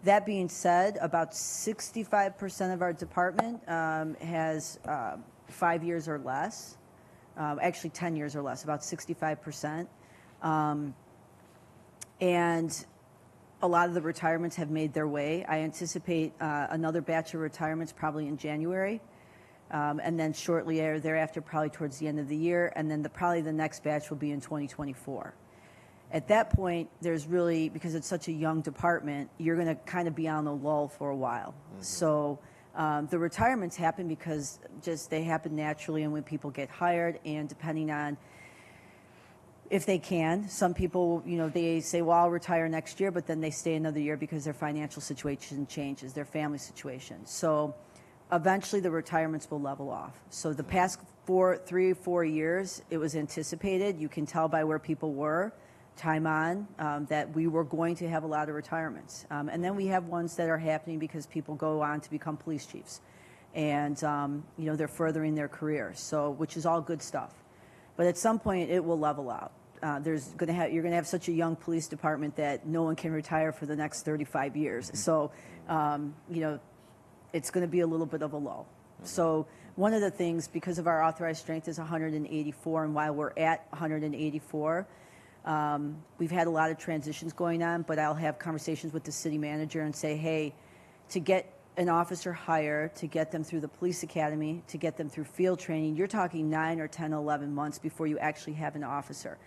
That being said, about 65% of our department has 5 years or less, actually 10 years or less, about 65%. And a lot of the retirements have made their way. I anticipate another batch of retirements probably in January. And then shortly thereafter, probably towards the end of the year, and then probably the next batch will be in 2024. At that point, there's really, because it's such a young department, you're going to kind of be on a lull for a while. Mm-hmm. So the retirements happen because just they happen naturally and when people get hired, and depending on if they can. Some people, they say, well, I'll retire next year, but then they stay another year because their financial situation changes, their family situation. So eventually the retirements will level off. So the past 3 or 4 years, it was anticipated. You can tell by where people were, time on, that we were going to have a lot of retirements. And then we have ones that are happening because people go on to become police chiefs. And, they're furthering their careers, so, which is all good stuff. But at some point, it will level out. You're going to have such a young police department that no one can retire for the next 35 years. So, it's going to be a little bit of a lull. So one of the things, because of our authorized strength is 184, and while we're at 184, we've had a lot of transitions going on, but I'll have conversations with the city manager and say, hey, to get an officer hired, to get them through the police academy, to get them through field training, you're talking 9 or 10, 11 months before you actually have an officer.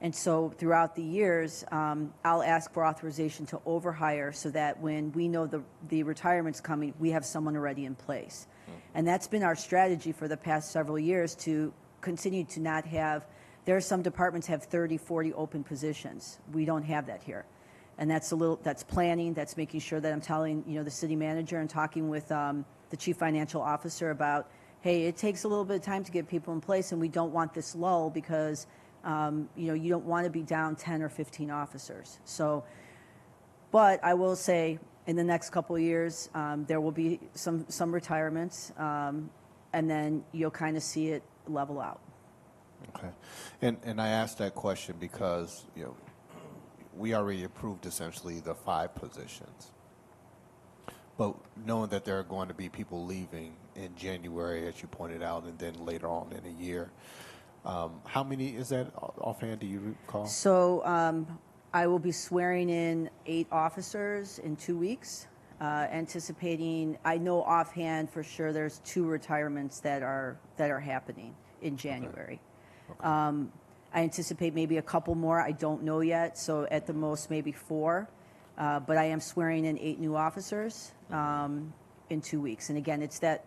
And so throughout the years, I'll ask for authorization to overhire so that when we know the retirement's coming, we have someone already in place. And that's been our strategy for the past several years, to continue to not have, there are some departments have 30, 40 open positions. We don't have that here. And that's planning, that's making sure that I'm telling, the city manager and talking with the chief financial officer about, hey, it takes a little bit of time to get people in place, and we don't want this lull because you don't want to be down 10 or 15 officers. So, but I will say in the next couple of years, there will be some retirements, and then you'll kind of see it level out. Okay. And I asked that question because, we already approved essentially the 5 positions. But knowing that there are going to be people leaving in January, as you pointed out, and then later on in the year, how many is that offhand, do you recall? So I will be swearing in 8 officers in 2 weeks, anticipating, I know offhand for sure there's 2 retirements that are happening in January. Okay. I anticipate maybe a couple more, I don't know yet, so at the most maybe 4. But I am swearing in 8 new officers. in 2 weeks. And again, it's that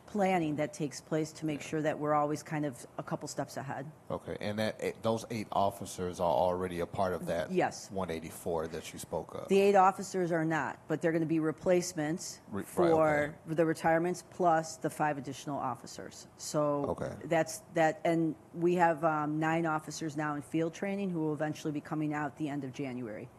planning that takes place to make sure that we're always kind of a couple steps ahead. Okay, and those 8 officers are already a part of that Yes. 184 that you spoke of? The 8 officers are not, but they're going to be replacements for the retirements plus the 5 additional officers. So that's that, and we have 9 officers now in field training who will eventually be coming out at the end of January.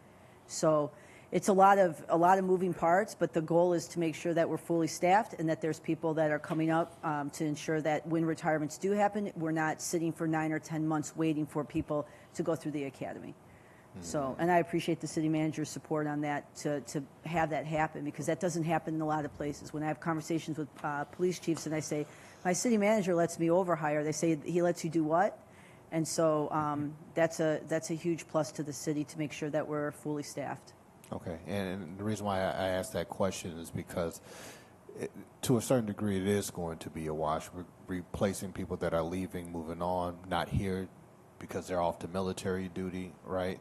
So it's a lot of moving parts, but the goal is to make sure that we're fully staffed and that there's people that are coming up to ensure that when retirements do happen, we're not sitting for 9 or 10 months waiting for people to go through the academy. So, and I appreciate the city manager's support on that to have that happen, because that doesn't happen in a lot of places. When I have conversations with police chiefs and I say, my city manager lets me overhire, they say, he lets you do what? And so that's a huge plus to the city to make sure that we're fully staffed. Okay, and the reason why I asked that question is because to a certain degree it is going to be a wash, replacing people that are leaving, moving on, not here because they're off to military duty, right?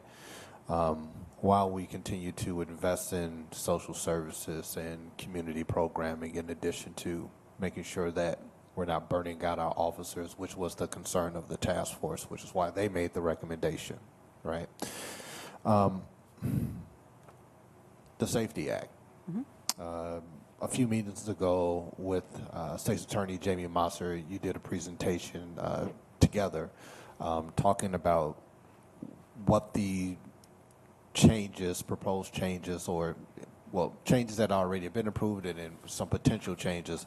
While we continue to invest in social services and community programming, in addition to making sure that we're not burning out our officers, which was the concern of the task force, which is why they made the recommendation, right? The Safety Act. A few meetings ago with State's Attorney Jamie Mosser, you did a presentation together talking about what the changes, proposed changes, or, well, changes that already have been approved and then some potential changes,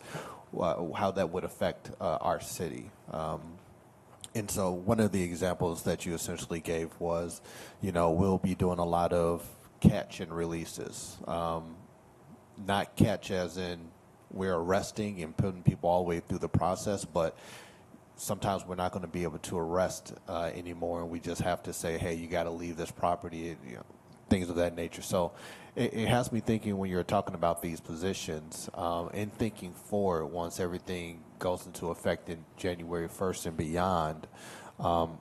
how that would affect our city. And so one of the examples that you essentially gave was, we'll be doing a lot of catch and releases. Not catch as in we're arresting and putting people all the way through the process, but sometimes we're not going to be able to arrest anymore, and we just have to say, hey, you got to leave this property, things of that nature. So it has me thinking when you're talking about these positions and thinking forward once everything goes into effect in January 1st and beyond,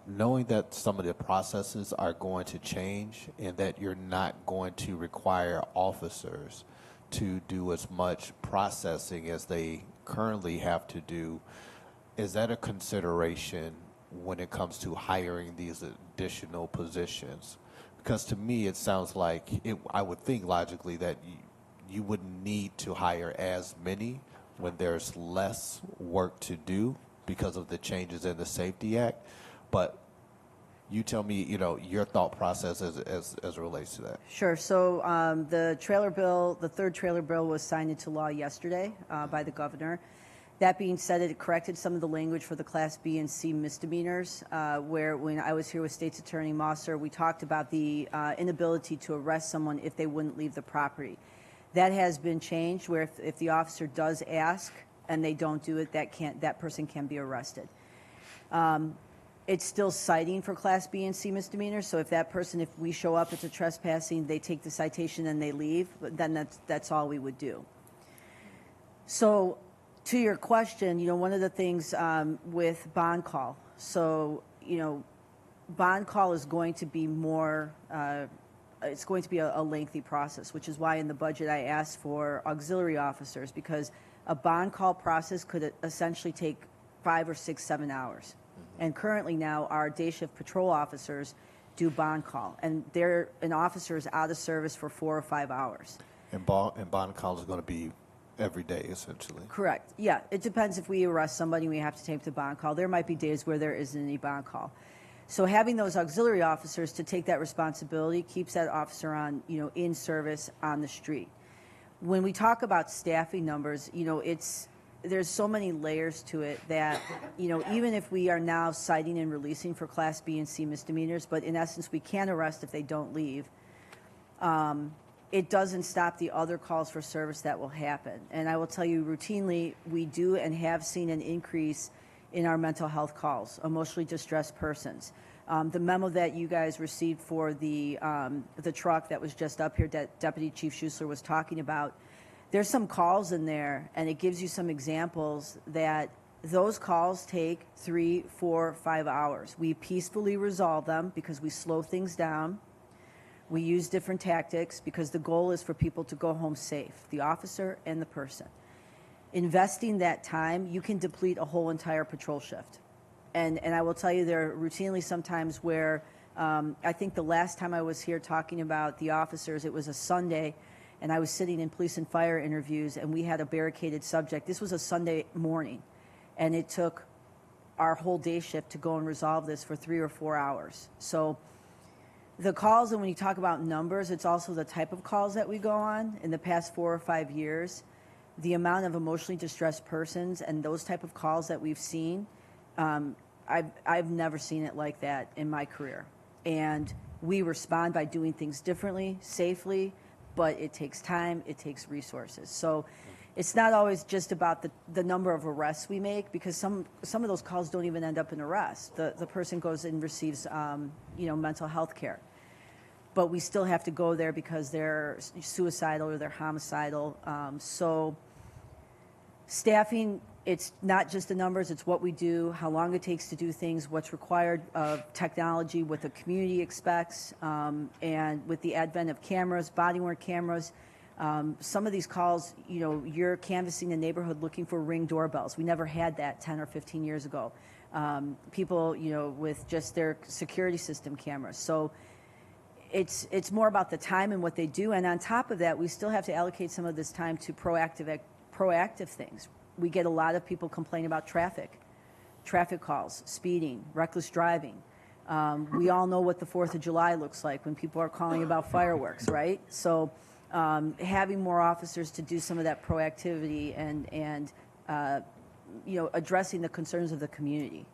knowing that some of the processes are going to change and that you're not going to require officers to do as much processing as they currently have to do, is that a consideration when it comes to hiring these additional positions? Because to me, it sounds like, I would think logically that you wouldn't need to hire as many when there's less work to do because of the changes in the Safety Act. But you tell me, your thought process as it relates to that. Sure. So the trailer bill, the third trailer bill was signed into law yesterday by the governor. That being said, it corrected some of the language for the Class B and C misdemeanors, where when I was here with State's Attorney Mosser, we talked about the inability to arrest someone if they wouldn't leave the property. That has been changed, where if the officer does ask and they don't do it, that person can be arrested. It's still citing for Class B and C misdemeanors, so if that person, if we show up, it's a trespassing, they take the citation and they leave, then that's all we would do. So to your question, one of the things with bond call, so, bond call is going to be more, it's going to be a lengthy process, which is why in the budget I asked for auxiliary officers, because a bond call process could essentially take 5 or 6, 7 hours. And currently now our day shift patrol officers do bond call, and an officer is out of service for 4 or 5 hours. And bond call is going to be every day, essentially. Correct. Yeah, it depends if we arrest somebody, we have to take the bond call. There might be days where there isn't any bond call. So having those auxiliary officers to take that responsibility keeps that officer on, in service on the street. When we talk about staffing numbers, there's so many layers to it that, even if we are now citing and releasing for Class B and C misdemeanors, but in essence we can arrest if they don't leave, it doesn't stop the other calls for service that will happen. And I will tell you, routinely, we do and have seen an increase in our mental health calls, emotionally distressed persons. The memo that you guys received for the truck that was just up here that Deputy Chief Schuessler was talking about, there's some calls in there, and it gives you some examples that those calls take 3, 4, 5 hours. We peacefully resolve them because we slow things down. We use different tactics because the goal is for people to go home safe, the officer and the person. Investing that time, you can deplete a whole entire patrol shift. And I will tell you, there are routinely sometimes where, I think the last time I was here talking about the officers, it was a Sunday, and I was sitting in police and fire interviews, and we had a barricaded subject. This was a Sunday morning, and it took our whole day shift to go and resolve this for 3 or 4 hours. So the calls, and when you talk about numbers, it's also the type of calls that we go on. In the past 4 or 5 years, the amount of emotionally distressed persons and those type of calls that we've seen, I've never seen it like that in my career. And we respond by doing things differently, safely, but it takes time, it takes resources. So it's not always just about the number of arrests we make, because some of those calls don't even end up in arrest. The person goes and receives mental health care. But we still have to go there because they're suicidal or they're homicidal. So staffing, it's not just the numbers, it's what we do, how long it takes to do things, what's required of technology, what the community expects, and with the advent of cameras, body-worn cameras, some of these calls, you're canvassing the neighborhood looking for Ring doorbells. We never had that 10 or 15 years ago. People, with just their security system cameras. So it's more about the time and what they do. And on top of that, we still have to allocate some of this time to proactive things. We get a lot of people complain about traffic calls, speeding, reckless driving. We all know what the 4th of July looks like when people are calling about fireworks, right? So having more officers to do some of that proactivity and addressing the concerns of the community,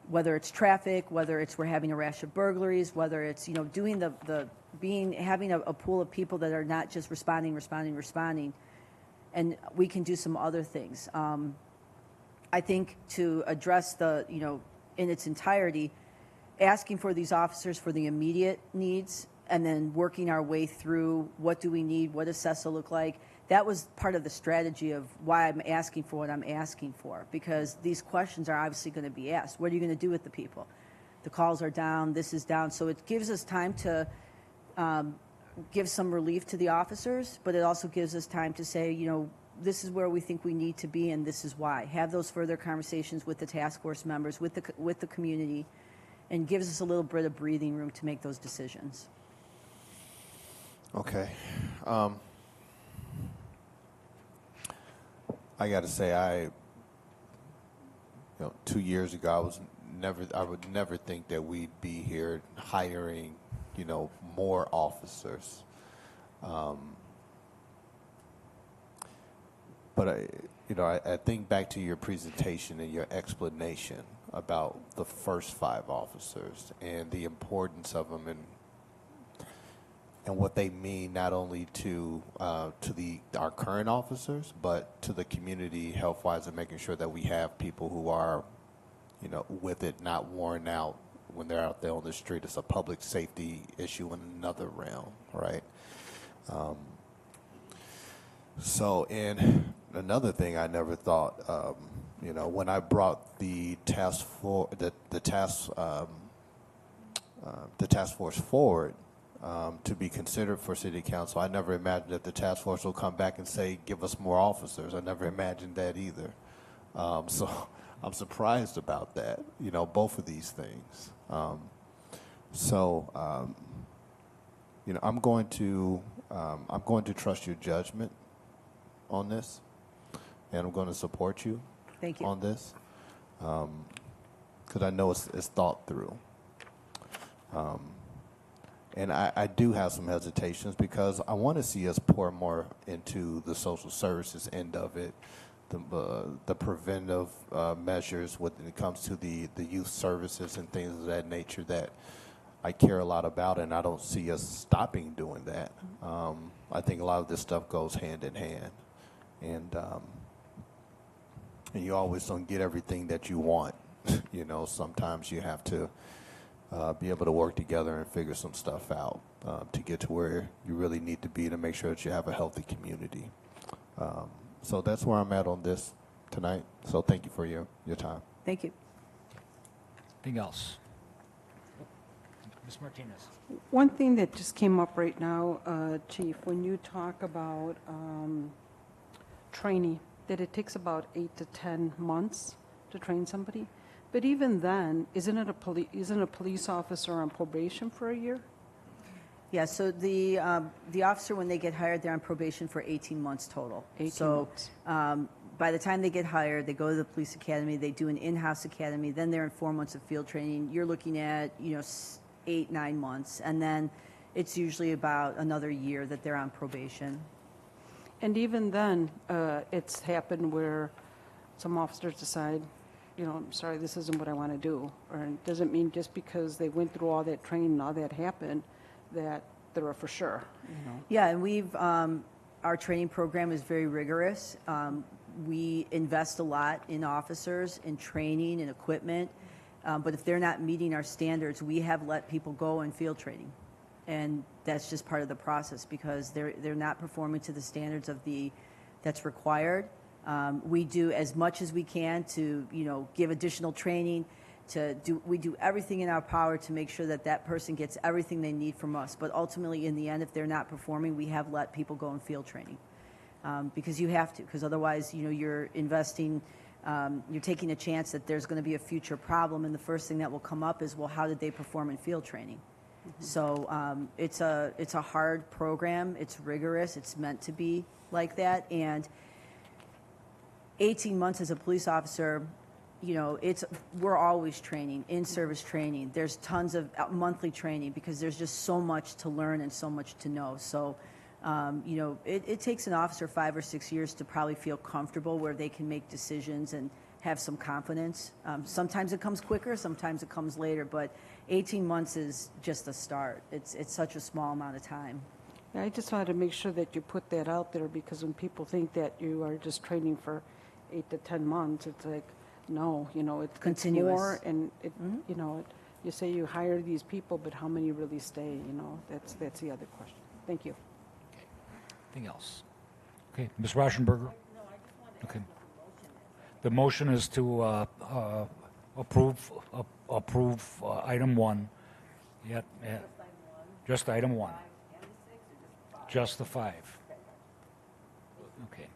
whether it's traffic, whether it's we're having a rash of burglaries, whether it's doing having a pool of people that are not just responding, and we can do some other things. I think to address in its entirety, asking for these officers for the immediate needs and then working our way through what do we need, what does CESA look like. That was part of the strategy of why I'm asking for what I'm asking for, because these questions are obviously going to be asked. What are you going to do with the people? The calls are down, this is down. So it gives us time to give some relief to the officers, but it also gives us time to say, this is where we think we need to be and this is why. Have those further conversations with the task force members, with the community, and gives us a little bit of breathing room to make those decisions. Okay. I got to say, 2 years ago, I would never think that we'd be here hiring, more officers. But I think back to your presentation and your explanation about the first 5 officers and the importance of them and what they mean not only to our current officers, but to the community health-wise, and making sure that we have people who are, with it, not worn out when they're out there on the street. It's a public safety issue in another realm, right? And another thing I never thought, when I brought the task force forward to be considered for city council, I never imagined that the task force will come back and say, give us more officers. I never imagined that either. So I'm surprised about that, both of these things. I'm going to trust your judgment on this, and I'm going to support you. Thank you. On this, because I know it's thought through. And I do have some hesitations because I want to see us pour more into the social services end of it, the preventive measures when it comes to the youth services and things of that nature that I care a lot about, and I don't see us stopping doing that. I think a lot of this stuff goes hand in hand, and you always don't get everything that you want. Sometimes you have to be able to work together and figure some stuff out to get to where you really need to be to make sure that you have a healthy community. So that's where I'm at on this tonight. So thank you for your time. Thank you. Anything else? Ms. Martinez. One thing that just came up right now, Chief, when you talk about training, that it takes about 8 to 10 months to train somebody. But even then, isn't a police officer on probation for a year? Yeah, so the officer, when they get hired, they're on probation for 18 months total. 18 months. By the time they get hired, they go to the police academy, they do an in-house academy, then they're in 4 months of field training. You're looking at, 8, 9 months, and then it's usually about another year that they're on probation. And even then, it's happened where some officers decide, I'm sorry, this isn't what I want to do. Or it doesn't mean just because they went through all that training and all that happened, that they're a for sure, Yeah, and our training program is very rigorous. We invest a lot in officers, in training and equipment, but if they're not meeting our standards, we have let people go in field training. And that's just part of the process because they're not performing to the standards that's required. We do as much as we can to, give additional training, we do everything in our power to make sure that person gets everything they need from us. But ultimately, in the end, if they're not performing, we have let people go in field training. Because you have to, because otherwise, you're investing, you're taking a chance that there's going to be a future problem, and the first thing that will come up is, well, how did they perform in field training? Mm-hmm. So it's a hard program. It's rigorous. It's meant to be like that. And 18 months as a police officer, we're always training, in-service training. There's tons of monthly training because there's just so much to learn and so much to know. So. It takes an officer 5 or 6 years to probably feel comfortable where they can make decisions and have some confidence. Sometimes it comes quicker, sometimes it comes later, but 18 months is just a start. It's such a small amount of time. Yeah, I just wanted to make sure that you put that out there because when people think that you are just training for 8 to 10 months, it's like, no, it's continuous. More, and you say you hire these people, but how many really stay? That's the other question. Thank you. Anything else? Okay, Ms. Rauschenberger? Okay. The motion is to approve item 1. Yep, yeah. Just item 1. Just the 5. Okay.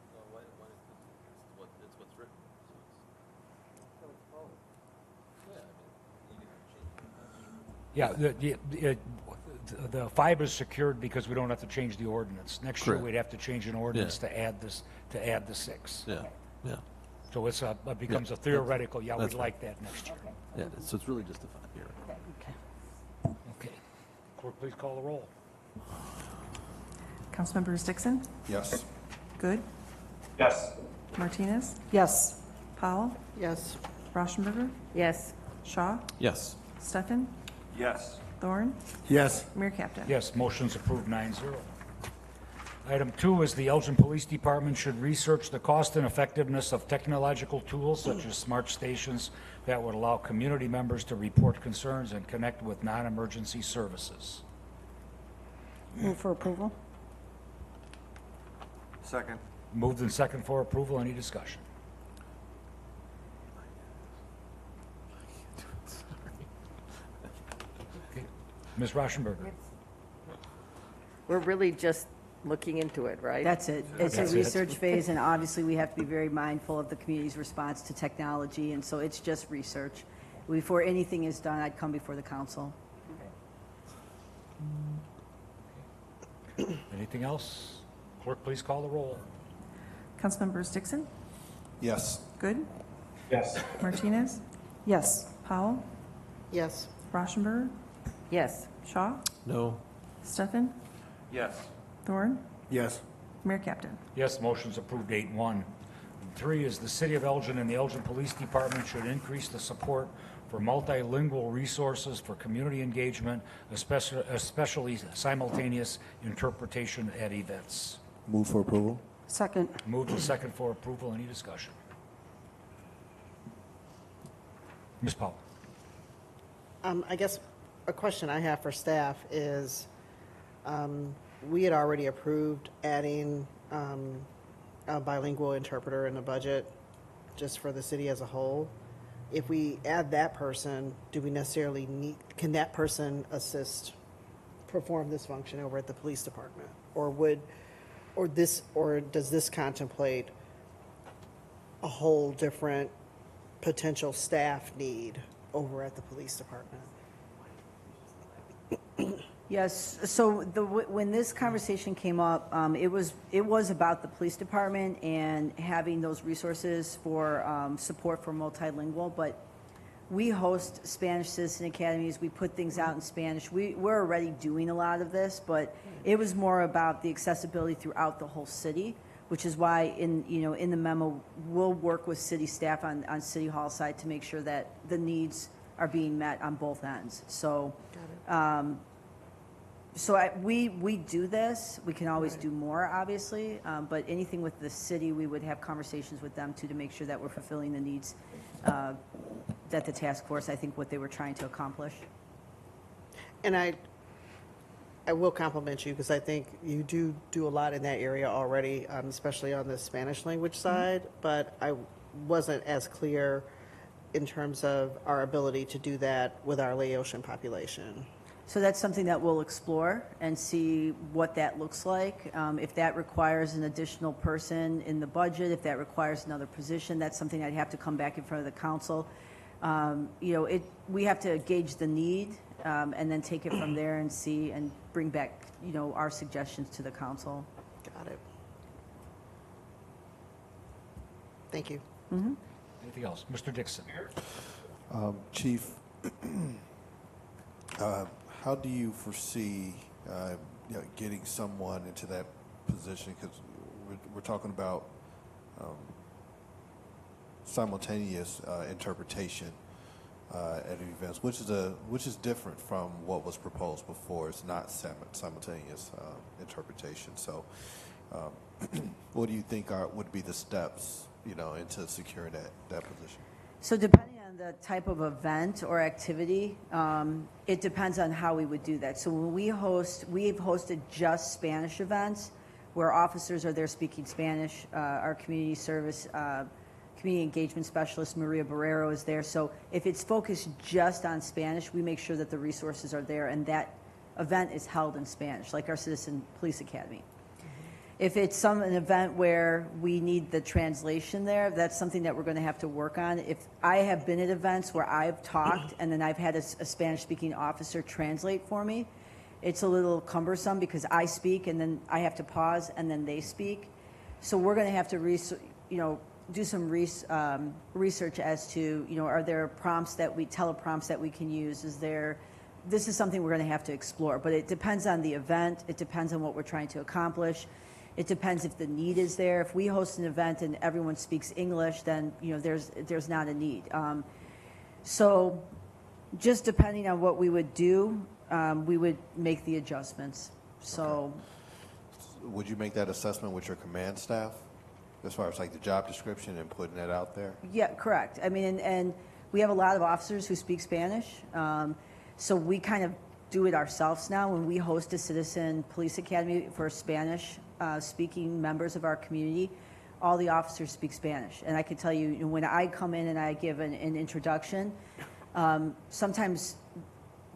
Yeah, the 5 is secured because we don't have to change the ordinance. Next year, Correct. we'd have to change an ordinance to add the 6. Yeah, yeah. So it becomes a theoretical, we'd that's like that next year. Yeah, so it's really just a 5 year. Okay. Clerk, please call the roll. Councilmembers Dixon? Yes. Good? Yes. Martinez? Yes. Powell? Yes. Rauschenberger? Yes. Shaw? Yes. Steffen? Yes. Thorne? Yes. Mayor Captain? Yes, motion's approved 9-0. Item 2 is the Elgin Police Department should research the cost and effectiveness of technological tools such as smart stations that would allow community members to report concerns and connect with non-emergency services. Move for approval. Second. Moved and second for approval. Any discussion? Okay. Ms. Rauschenberger? We're really just looking into it, right? That's it. It's That's a it. research phase, and obviously we have to be very mindful of the community's response to technology, and so it's just research. Before anything is done, I'd come before the council. Anything else? Clerk, please call the roll. Councilmembers Dixon? Yes. Good? Yes. Martinez? Yes. Powell? Yes. Rauschenberger? Yes. Shaw? No. Steffen? Yes. Thorne? Yes. Mayor Captain? Yes, motion's approved 8-1. 3 is the City of Elgin and the Elgin Police Department should increase the support for multilingual resources for community engagement, especially simultaneous interpretation at events. Move for approval. Second. Moved and second for approval. Any discussion? Ms. Powell? I guess a question I have for staff is, we had already approved adding a bilingual interpreter in the budget just for the city as a whole. if we add that person, do we necessarily need, can that person perform this function over at the police department? Or does this contemplate a whole different potential staff need over at the police department? Yes, so when this conversation came up, it was about the police department and having those resources for support for multilingual, but we host Spanish citizen academies, we put things out in Spanish. We're already doing a lot of this, but it was more about the accessibility throughout the whole city, which is why in the memo, we'll work with city staff on City Hall side to make sure that the needs are being met on both ends. So, we do this. We can always do more, obviously, but anything with the city, we would have conversations with them too to make sure that we're fulfilling the needs that the task force, I think, what they were trying to accomplish. And I will compliment you because I think you do a lot in that area already, especially on the Spanish language side, but I wasn't as clear in terms of our ability to do that with our Laotian population. So that's something that we'll explore and see what that looks like. If that requires an additional person in the budget, if that requires another position, that's something I'd have to come back in front of the council. We have to gauge the need and then take it from there and see and bring back, our suggestions to the council. Got it. Thank you. Mm-hmm. Anything else? Mr. Dixon. Chief, how do you foresee getting someone into that position? Because we're talking about simultaneous interpretation at events, which is different from what was proposed before. It's not simultaneous interpretation. So, what do you think would be the steps, into securing that position? So depending on the type of event or activity, it depends on how we would do that. So when we've hosted just Spanish events where officers are there speaking Spanish. Our community service, community engagement specialist, Maria Barrero, is there. So if it's focused just on Spanish, we make sure that the resources are there and that event is held in Spanish, like our Citizen Police Academy. If it's an event where we need the translation there, that's something that we're going to have to work on. If I have been at events where I've talked and then I've had a Spanish-speaking officer translate for me, it's a little cumbersome because I speak and then I have to pause and then they speak. So we're going to have to do some research as to, are there teleprompts that we can use? This is something we're going to have to explore, but it depends on the event. It depends on what we're trying to accomplish. It depends if the need is there. If we host an event and everyone speaks English, then there's not a need. So just depending on what we would do, we would make the adjustments. So, would you make that assessment with your command staff, as far as like the job description and putting that out there? Yeah, correct. I mean, and we have a lot of officers who speak Spanish, so we kind of do it ourselves now. When we host a Citizen Police Academy for Spanish speaking members of our community, all the officers speak Spanish. And I can tell you, when I come in and I give an introduction, sometimes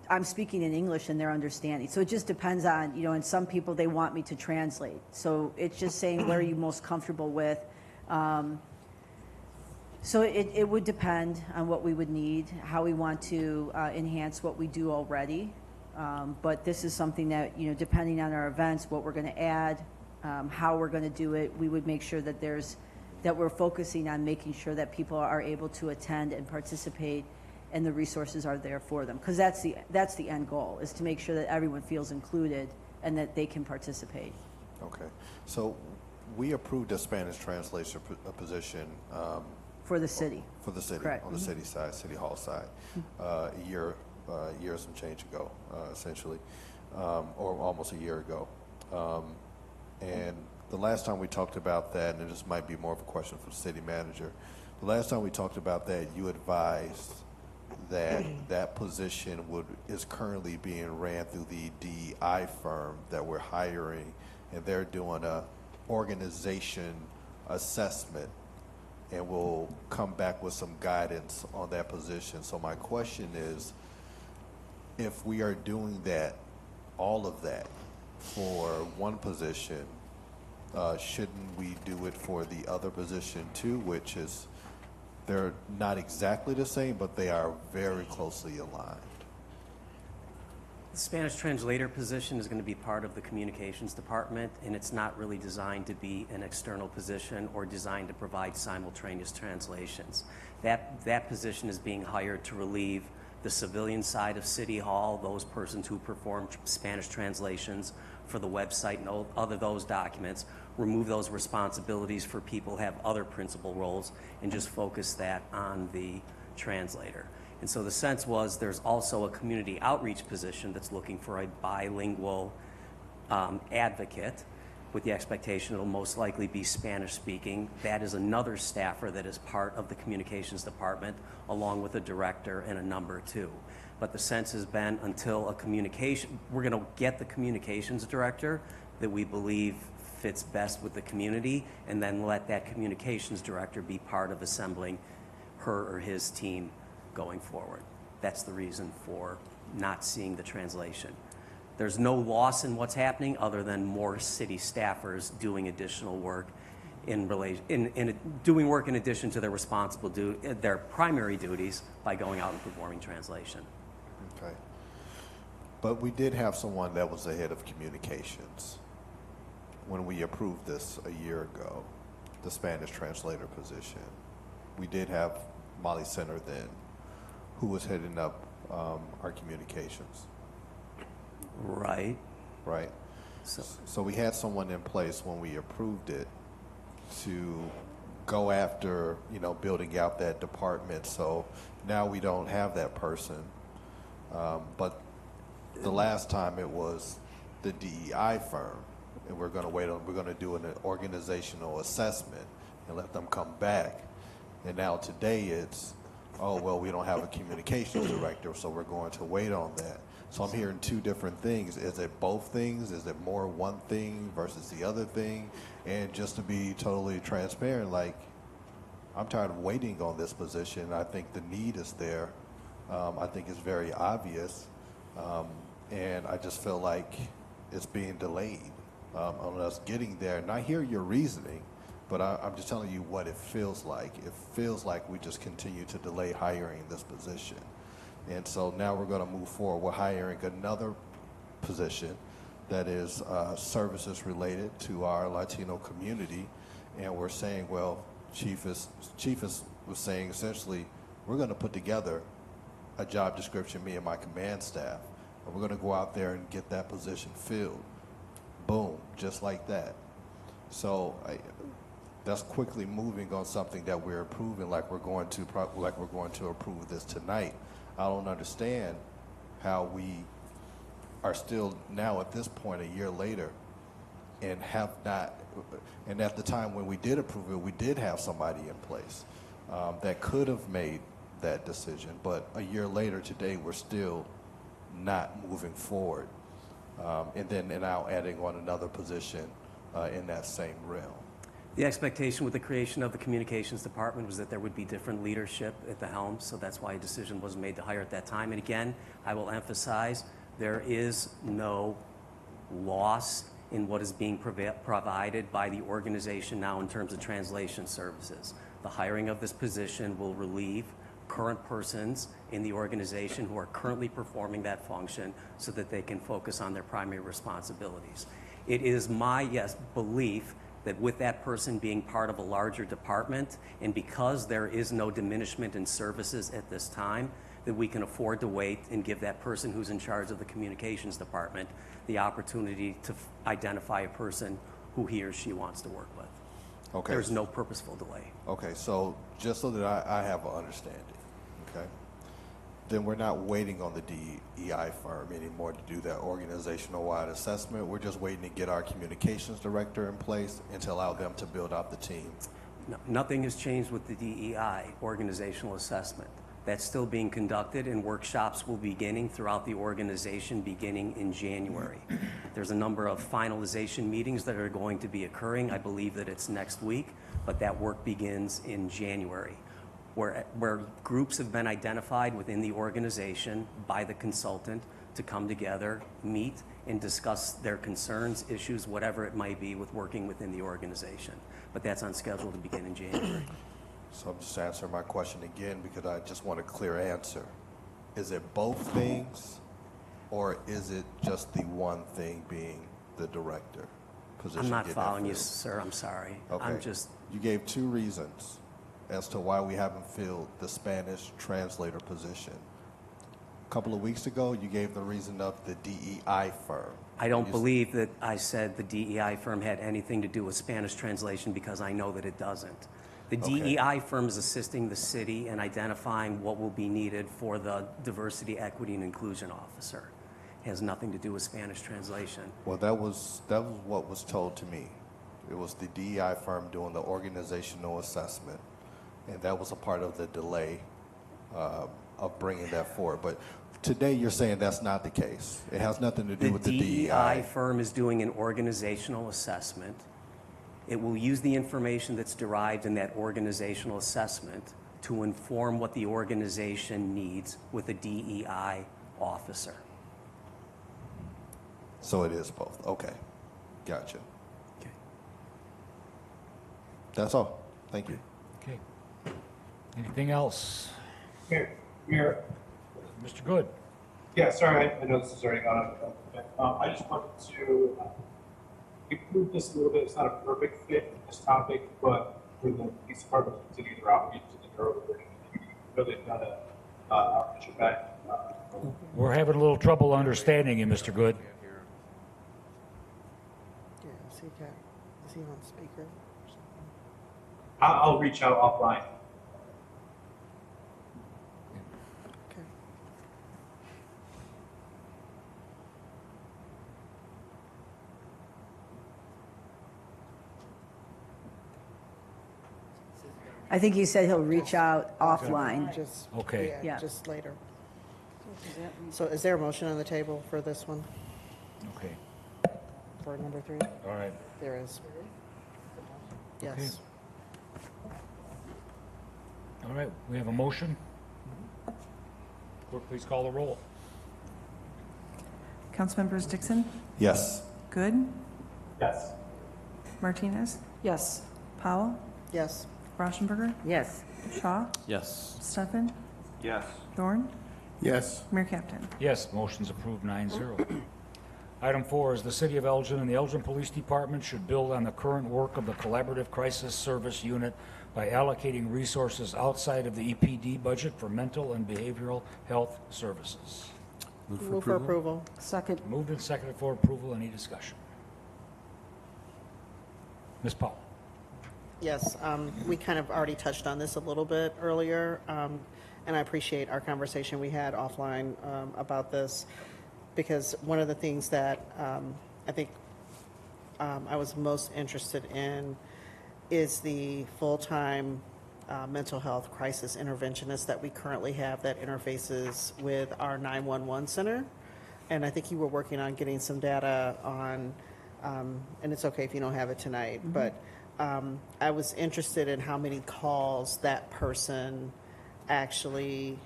I'm speaking in English and they're understanding. So it just depends on, and some people, they want me to translate. So it's just saying, what are you most comfortable with? So it would depend on what we would need, how we want to enhance what we do already. But this is something that, depending on our events, what we're going to add, how we're going to do it, we would make sure that we're focusing on making sure that people are able to attend and participate and the resources are there for them. Because that's the end goal, is to make sure that everyone feels included and that they can participate. Okay. So we approved a Spanish translation position. For the city. For the city. Correct. On the city side, City Hall side, a year some change ago, essentially, or almost a year ago. And the last time we talked about that, and this might be more of a question for the city manager, the last time we talked about that, you advised that that position is currently being ran through the DEI firm that we're hiring, and they're doing a organization assessment and we'll come back with some guidance on that position. So my question is, if we are doing that, all of that, for one position, shouldn't we do it for the other position too, which is, they're not exactly the same, but they are very closely aligned? The Spanish translator position is going to be part of the communications department, and it's not really designed to be an external position or designed to provide simultaneous translations. That position is being hired to relieve the civilian side of City Hall, those persons who perform Spanish translations for the website and other those documents, remove those responsibilities for people who have other principal roles, and just focus that on the translator. And so the sense was there's also a community outreach position that's looking for a bilingual advocate, with the expectation it'll most likely be Spanish speaking. That is another staffer that is part of the communications department, along with a director and a number two. But the sense has been until we're going to get the communications director that we believe fits best with the community, and then let that communications director be part of assembling her or his team going forward. That's the reason for not seeing the translation. There's no loss in what's happening other than more city staffers doing additional work doing work in addition to their primary duties by going out and performing translation. Okay. But we did have someone that was the head of communications when we approved this a year ago, the Spanish translator position. We did have Molly Center then, who was heading up our communications. Right. Right. So we had someone in place when we approved it to go after, building out that department. So now we don't have that person. But the last time it was the DEI firm, and we're going to do an organizational assessment and let them come back. And now today it's, oh, well, we don't have a communications director, so we're going to wait on that. So I'm hearing two different things. Is it both things? Is it more one thing versus the other thing? And just to be totally transparent, I'm tired of waiting on this position. I think the need is there. I think it's very obvious. And I just feel like it's being delayed on us getting there. And I hear your reasoning, but I'm just telling you what it feels like. It feels like we just continue to delay hiring this position. And so now we're going to move forward. We're hiring another position that is services related to our Latino community. And we're saying, well, Chief was saying essentially, we're going to put together a job description, me and my command staff, and we're going to go out there and get that position filled. Boom, just like that. So that's quickly moving on something that we're approving, like we're going to approve this tonight. I don't understand how we are still now at this point a year later and have not, and at the time when we did approve it, we did have somebody in place that could have made that decision, but a year later today we're still not moving forward, and now adding on another position in that same realm. The expectation with the creation of the communications department was that there would be different leadership at the helm, so that's why a decision was made to hire at that time. And again, I will emphasize, there is no loss in what is being provided by the organization now in terms of translation services. The hiring of this position will relieve current persons in the organization who are currently performing that function so that they can focus on their primary responsibilities. It is my belief that with that person being part of a larger department, and because there is no diminishment in services at this time, that we can afford to wait and give that person who's in charge of the communications department the opportunity to identify a person who he or she wants to work with. Okay. There's no purposeful delay. Okay, so just so that I have an understanding, okay? Then we're not waiting on the DEI firm anymore to do that organizational-wide assessment. We're just waiting to get our communications director in place and to allow them to build out the team. No, nothing has changed with the DEI organizational assessment. That's still being conducted, and workshops will be beginning throughout the organization beginning in January. There's a number of finalization meetings that are going to be occurring. I believe that it's next week, but that work begins in January, where groups have been identified within the organization by the consultant to come together, meet, and discuss their concerns, issues, whatever it might be with working within the organization. But that's on schedule to begin in January. So I'm just answering my question again because I just want a clear answer. Is it both things, or is it just the one thing being the director position? I'm not getting that following you, filled? sir. I'm sorry. Okay. I'm just, You gave 2 reasons as to why we haven't filled the Spanish translator position. A couple of weeks ago, you gave the reason of the DEI firm. I don't believe that I said the DEI firm had anything to do with Spanish translation because I know that it doesn't. The Okay. DEI firm is assisting the city in identifying what will be needed for the diversity, equity, and inclusion officer. It has nothing to do with Spanish translation. Well, that was what was told to me. It was the DEI firm doing the organizational assessment, and that was a part of the delay of bringing that forward. But today you're saying that's not the case. It has nothing to do with the DEI. firm is doing an organizational assessment. It will use the information that's derived in that organizational assessment to inform what the organization needs with a DEI officer. So it is both. Okay. Gotcha. Okay. That's all. Thank you. Okay. Anything else? Mayor, Mr. Good? yeah, sorry, I know this is already gone up. I just wanted to improve this a little bit. It's not a perfect fit for this topic, but for the police department to continue their outreach to the neurodivergent community, really done a outreach event. We're having a little trouble understanding you, Mr. Good. Yeah, is he on speaker? I'll reach out offline. Okay. I think he said he'll reach out offline. Just, Okay. Yeah. just later. So is there a motion on the table for this one, Okay. for number 3? All right. There is. Yes. All right, we have a motion. Clerk, please call the roll. Councilmembers Dixon, Yes. Good, Yes. Martinez, Yes. Powell, Yes. Rauschenberger, Yes. Shaw, Yes. Stefan, Yes. Thorne, Yes. Mayor Captain. Yes, motion's approved 9-0. Item 4 is the City of Elgin and the Elgin Police Department should build on the current work of the Collaborative Crisis Service Unit by allocating resources outside of the EPD budget for mental and behavioral health services. Move for approval. Second. Moved and seconded for approval. Any discussion? Ms. Powell? Yes, we kind of already touched on this a little bit earlier, and I appreciate our conversation we had offline about this, because one of the things that I think I was most interested in is the full-time mental health crisis interventionist that we currently have that interfaces with our 911 center. And I think you were working on getting some data on, and it's okay if you don't have it tonight, but I was interested in how many calls that person actually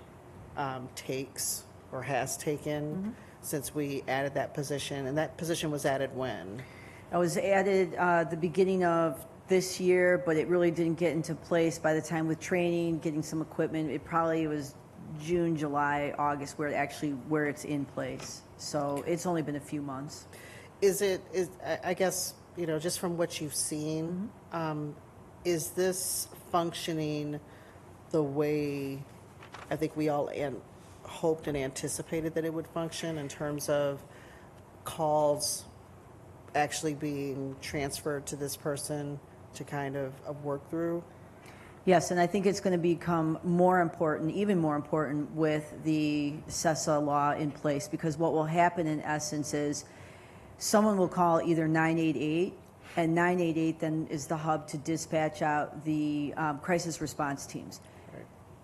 takes or has taken since we added that position. And that position was added when? It was added the beginning of this year, but it really didn't get into place by the time with training, getting some equipment. It probably was June, July, August where it's in place. So it's only been a few months. I guess, just from what you've seen, is this functioning the way I think we all hoped and anticipated that it would function in terms of calls actually being transferred to this person to kind of work through? Yes, and I think it's going to become more important, even more important with the CESA law in place, because what will happen in essence is someone will call either 988, and 988 then is the hub to dispatch out the crisis response teams.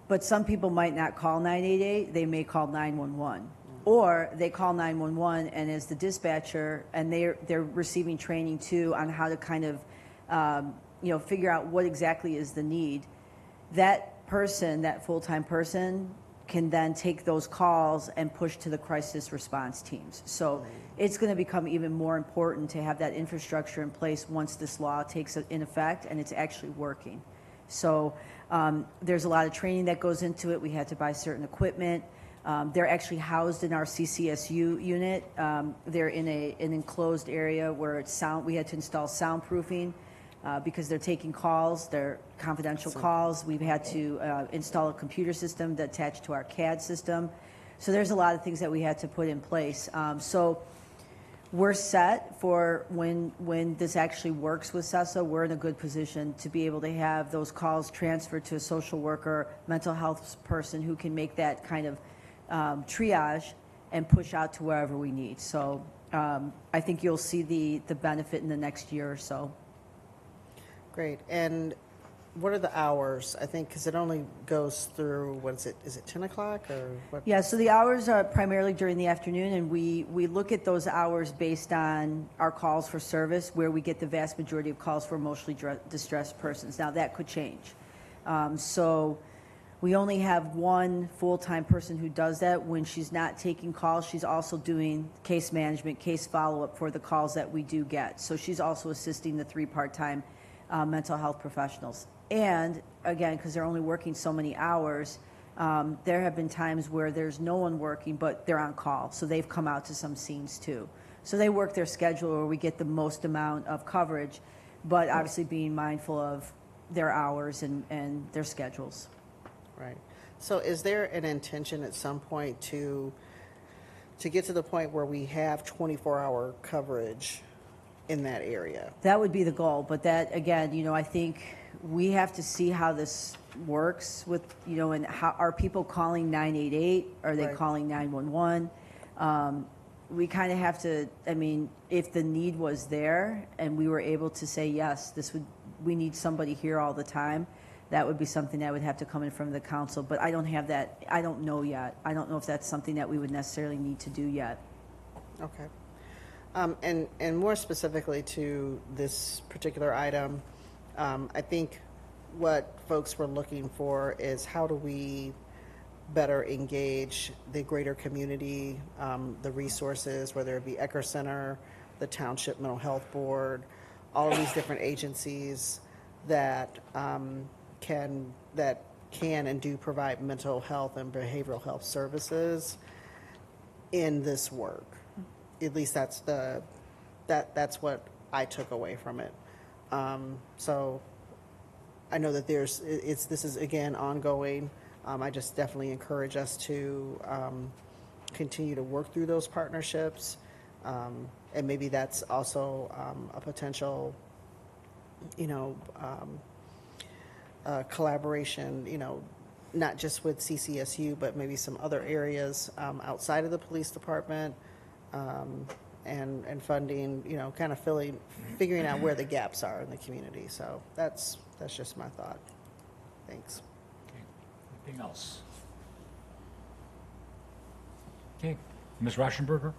But some people might not call 988, they may call 911. Or they call 911 and as the dispatcher, and they're receiving training too on how to kind of, figure out what exactly is the need. That person, that full-time person, can then take those calls and push to the crisis response teams. So it's going to become even more important to have that infrastructure in place once this law takes in effect and it's actually working. So there's a lot of training that goes into it. We had to buy certain equipment. They're actually housed in our CCSU unit. They're in an enclosed area where it's sound. We had to install soundproofing because they're taking calls. They're confidential calls. We've had to install a computer system that's attached to our CAD system. So there's a lot of things that we had to put in place. So we're set for when this actually works with CESA. We're in a good position to be able to have those calls transferred to a social worker, mental health person who can make that kind of triage and push out to wherever we need. So I think you'll see the benefit in the next year or so. Great. And what are the hours? I think because it only goes through, what is it? Is it 10 o'clock or what? Yeah, so the hours are primarily during the afternoon, and we look at those hours based on our calls for service, where we get the vast majority of calls for emotionally distressed persons. Now, that could change. So we only have one full-time person who does that. When she's not taking calls, she's also doing case management, case follow-up for the calls that we do get. So she's also assisting the 3 part-time mental health professionals. And again, because they're only working so many hours, there have been times where there's no one working, but they're on call. So they've come out to some scenes too. So they work their schedule where we get the most amount of coverage, but obviously being mindful of their hours and their schedules. Right. So is there an intention at some point to get to the point where we have 24-hour coverage in that area? That would be the goal, but that, again, I think we have to see how this works with, and how are people calling 988? Are they calling 911? We kind of have to, if the need was there and we were able to say, yes, we need somebody here all the time, that would be something that would have to come in from the council, but I don't have that, I don't know yet. I don't know if that's something that we would necessarily need to do yet. Okay. And more specifically to this particular item, I think what folks were looking for is how do we better engage the greater community, the resources, whether it be Ecker Center, the Township Mental Health Board, all of these different agencies that can and do provide mental health and behavioral health services in this work. At least that's what I took away from it. So I know that this is again ongoing. I just definitely encourage us to continue to work through those partnerships, and maybe that's also a potential, collaboration. Not just with CCSU, but maybe some other areas outside of the police department, and funding. Kind of figuring out where the gaps are in the community. So that's just my thought. Thanks. Anything else? Okay, Ms. Rauschenberger?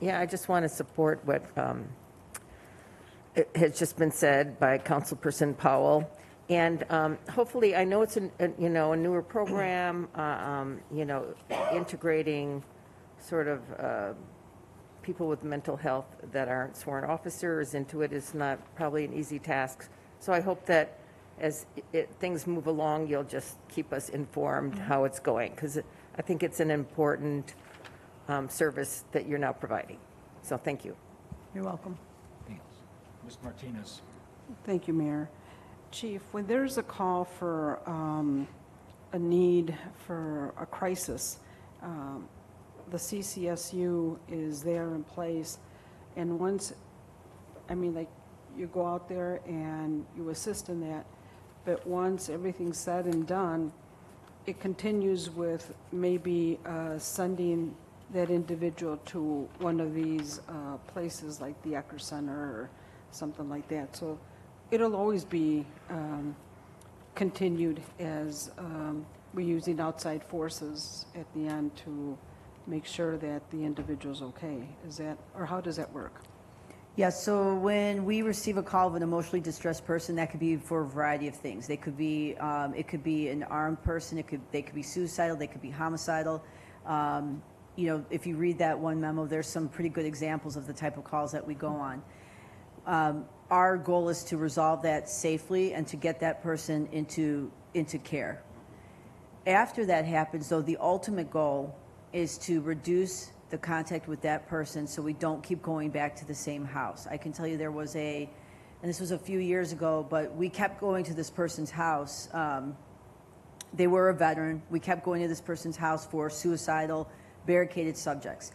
Yeah, I just want to support what has just been said by Councilperson Powell. And hopefully, I know it's a newer program, integrating sort of people with mental health that aren't sworn officers into it is not probably an easy task. So I hope that as things move along, you'll just keep us informed how it's going, because I think it's an important service that you're now providing. So thank you. You're welcome. Ms. Martinez. Thank you, Mayor. Chief, when there's a call for a need for a crisis, the CCSU is there in place, and once, you go out there and you assist in that, but once everything's said and done, it continues with maybe sending that individual to one of these places like the Ecker Center or something like that. So it'll always be continued as we're using outside forces at the end to make sure that the individual's okay? Is that, or how does that work? Yes, so when we receive a call of an emotionally distressed person, that could be for a variety of things. They could be, it could be an armed person, they could be suicidal, they could be homicidal. You know, if you read that one memo, there's some pretty good examples of the type of calls that we go on. Our goal is to resolve that safely and to get that person into care. After that happens, though, the ultimate goal is to reduce the contact with that person so we don't keep going back to the same house. I can tell you there was and this was a few years ago, but we kept going to this person's house. They were a veteran. We kept going to this person's house for suicidal, barricaded subjects.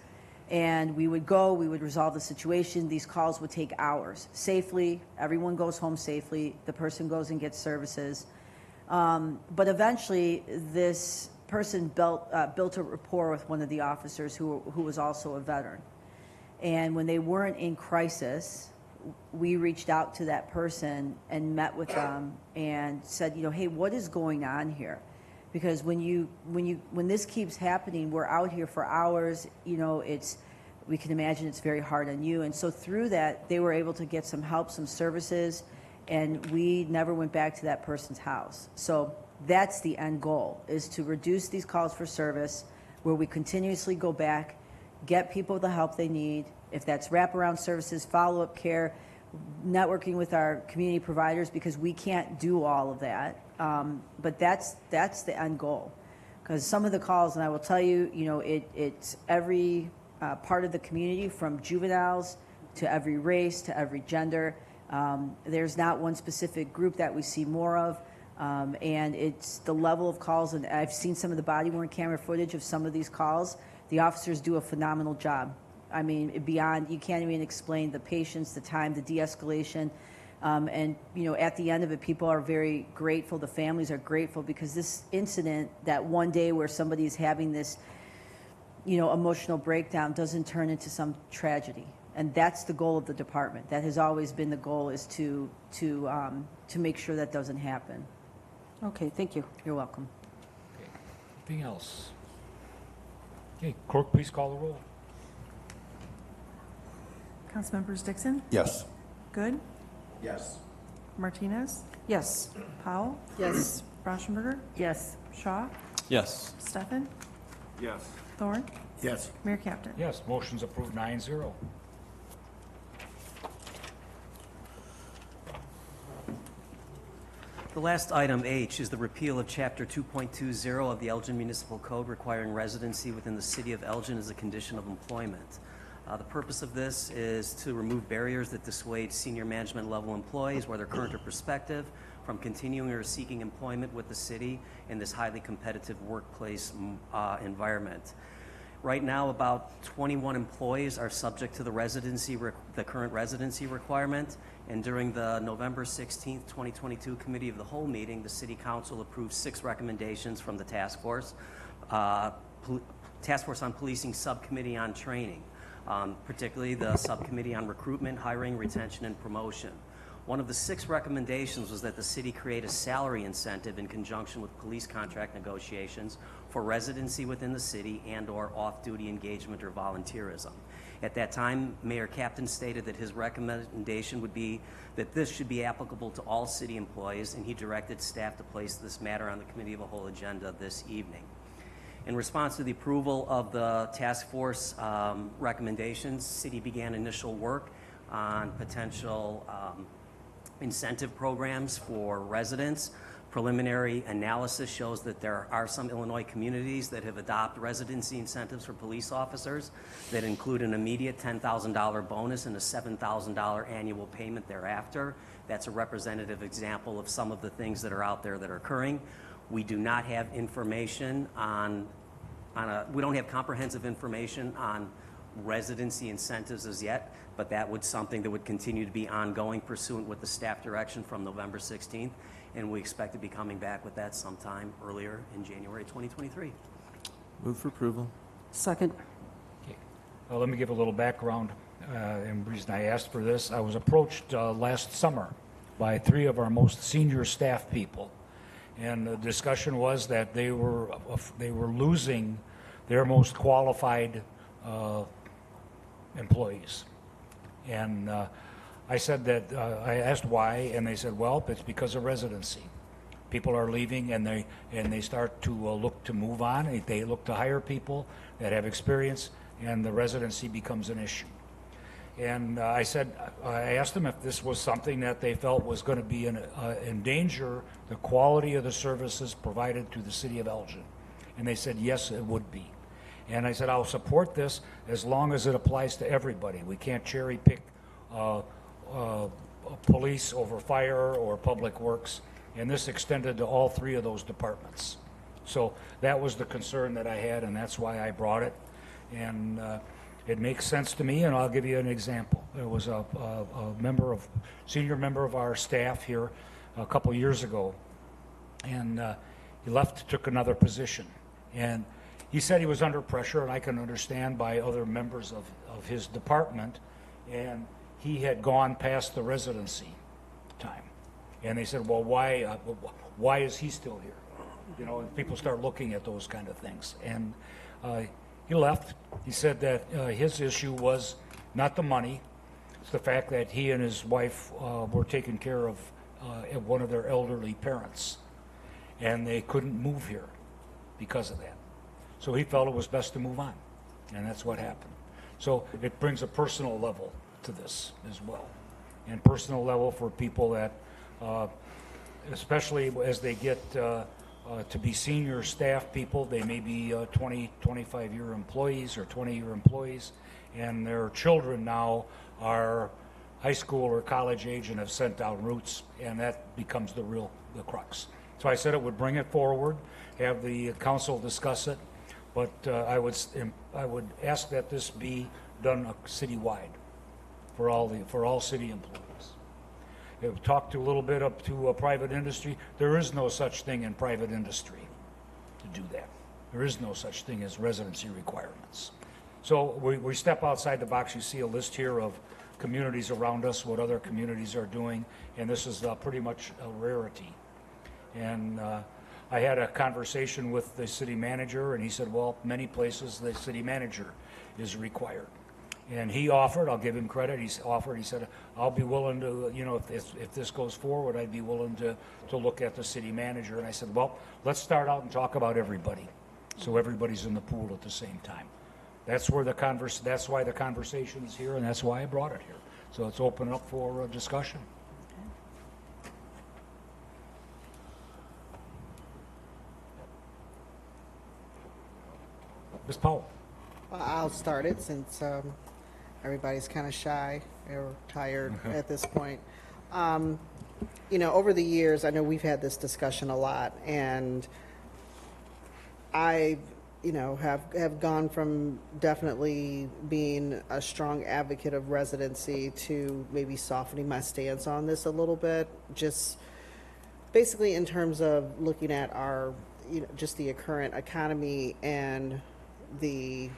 And we would go, we would resolve the situation. These calls would take hours. Safely, everyone goes home safely. The person goes and gets services. But eventually, this person built a rapport with one of the officers who was also a veteran. And when they weren't in crisis, we reached out to that person and met with them and said, you know, hey, what is going on here? Because when this keeps happening, we're out here for hours, you know, we can imagine it's very hard on you. And so through that, they were able to get some help, some services, and we never went back to that person's house. So that's the end goal, is to reduce these calls for service, where we continuously go back, get people the help they need, if that's wraparound services, follow-up care, networking with our community providers, because we can't do all of that. But that's the end goal. Because some of the calls, and I will tell you, you know, it's every part of the community, from juveniles to every race to every gender. There's not one specific group that we see more of. And it's the level of calls, and I've seen some of the body-worn camera footage of some of these calls. The officers do a phenomenal job. I mean, beyond, you can't even explain the patience, the time, the de-escalation. And, you know, at the end of it, people are very grateful. The families are grateful, because this incident, that one day where somebody's having this, you know, emotional breakdown, doesn't turn into some tragedy. And that's the goal of the department. That has always been the goal, is to make sure that doesn't happen. Okay, thank you. You're welcome. Okay. Anything else? Okay, clerk, please call the roll. Councilmembers Dixon? Yes. Good? Yes. Martinez? Yes. Powell? Yes. Rauschenberger? Yes. Shaw? Yes. Steffen? Yes. Thorne? Yes. Mayor Captain? Yes, motion's approved 9-0. The last item, H, is the repeal of Chapter 2.20 of the Elgin Municipal Code, requiring residency within the city of Elgin as a condition of employment. The purpose of this is to remove barriers that dissuade senior management level employees, whether current or prospective, from continuing or seeking employment with the city in this highly competitive workplace environment. Right now, about 21 employees are subject to the current residency requirement, and during the November 16th, 2022 Committee of the Whole meeting, the City Council approved 6 recommendations from the Task Force on Policing Subcommittee on Training, particularly the Subcommittee on Recruitment, Hiring, Retention, and Promotion. One of the 6 recommendations was that the city create a salary incentive in conjunction with police contract negotiations for residency within the city and/or off-duty engagement or volunteerism. At that time, Mayor Captain stated that his recommendation would be that this should be applicable to all city employees, and he directed staff to place this matter on the Committee of the Whole agenda this evening. In response to the approval of the task force recommendations, city began initial work on potential incentive programs for residents. Preliminary analysis shows that there are some Illinois communities that have adopted residency incentives for police officers that include an immediate $10,000 bonus and a $7,000 annual payment thereafter. That's a representative example of some of the things that are out there that are occurring. We do not have information we don't have comprehensive information on residency incentives as yet, but that would something that would continue to be ongoing pursuant with the staff direction from November 16th, and we expect to be coming back with that sometime earlier in January 2023. Move for approval. Second. Okay. Let me give a little background, and the reason I asked for this. I was approached last summer by 3 of our most senior staff people, And the discussion was that they were losing their most qualified employees. And I said that, I asked why, and they said, well, it's because of residency. People are leaving, and they start to look to move on. They look to hire people that have experience, and the residency becomes an issue. And I asked them if this was something that they felt was going to be endanger the quality of the services provided to the city of Elgin. And they said, yes, it would be. And I said, I'll support this as long as it applies to everybody. We can't cherry pick police over fire or public works. And this extended to all three of those departments. So that was the concern that I had, and that's why I brought it. And it makes sense to me, and I'll give you an example. There was a senior member of our staff here a couple years ago, and he left, took another position. And he said he was under pressure, and I can understand, by other members of his department, and he had gone past the residency time. And they said, well, why is he still here? You know, and people start looking at those kind of things. And he left. He said that his issue was not the money. It's the fact that he and his wife were taking care of one of their elderly parents. And they couldn't move here because of that. So he felt it was best to move on. And that's what happened. So it brings a personal level to this as well. And personal level for people that, especially as they get to be senior staff people, they may be 20, 25-year employees or 20-year employees, and their children now are high school or college age and have sent down roots, and that becomes the crux. So I said it would bring it forward, have the council discuss it, but I would ask that this be done citywide for all city employees. I've talked a little bit up to private industry. There is no such thing in private industry to do that. There is no such thing as residency requirements. So we step outside the box. You see a list here of communities around us, what other communities are doing, and this is pretty much a rarity. And I had a conversation with the city manager, and he said, well, many places the city manager is required. And he offered, I'll give him credit, he said, I'll be willing to, you know, if this goes forward, I'd be willing to look at the city manager. And I said, well, let's start out and talk about everybody, so everybody's in the pool at the same time. That's why the conversation is here, and that's why I brought it here. So it's open up for discussion. Ms. Powell. Well, I'll start it since everybody's kind of shy or tired at this point. You know, over the years, I know we've had this discussion a lot, and I, you know, have gone from definitely being a strong advocate of residency to maybe softening my stance on this a little bit, just basically in terms of looking at our, you know, just the current economy and the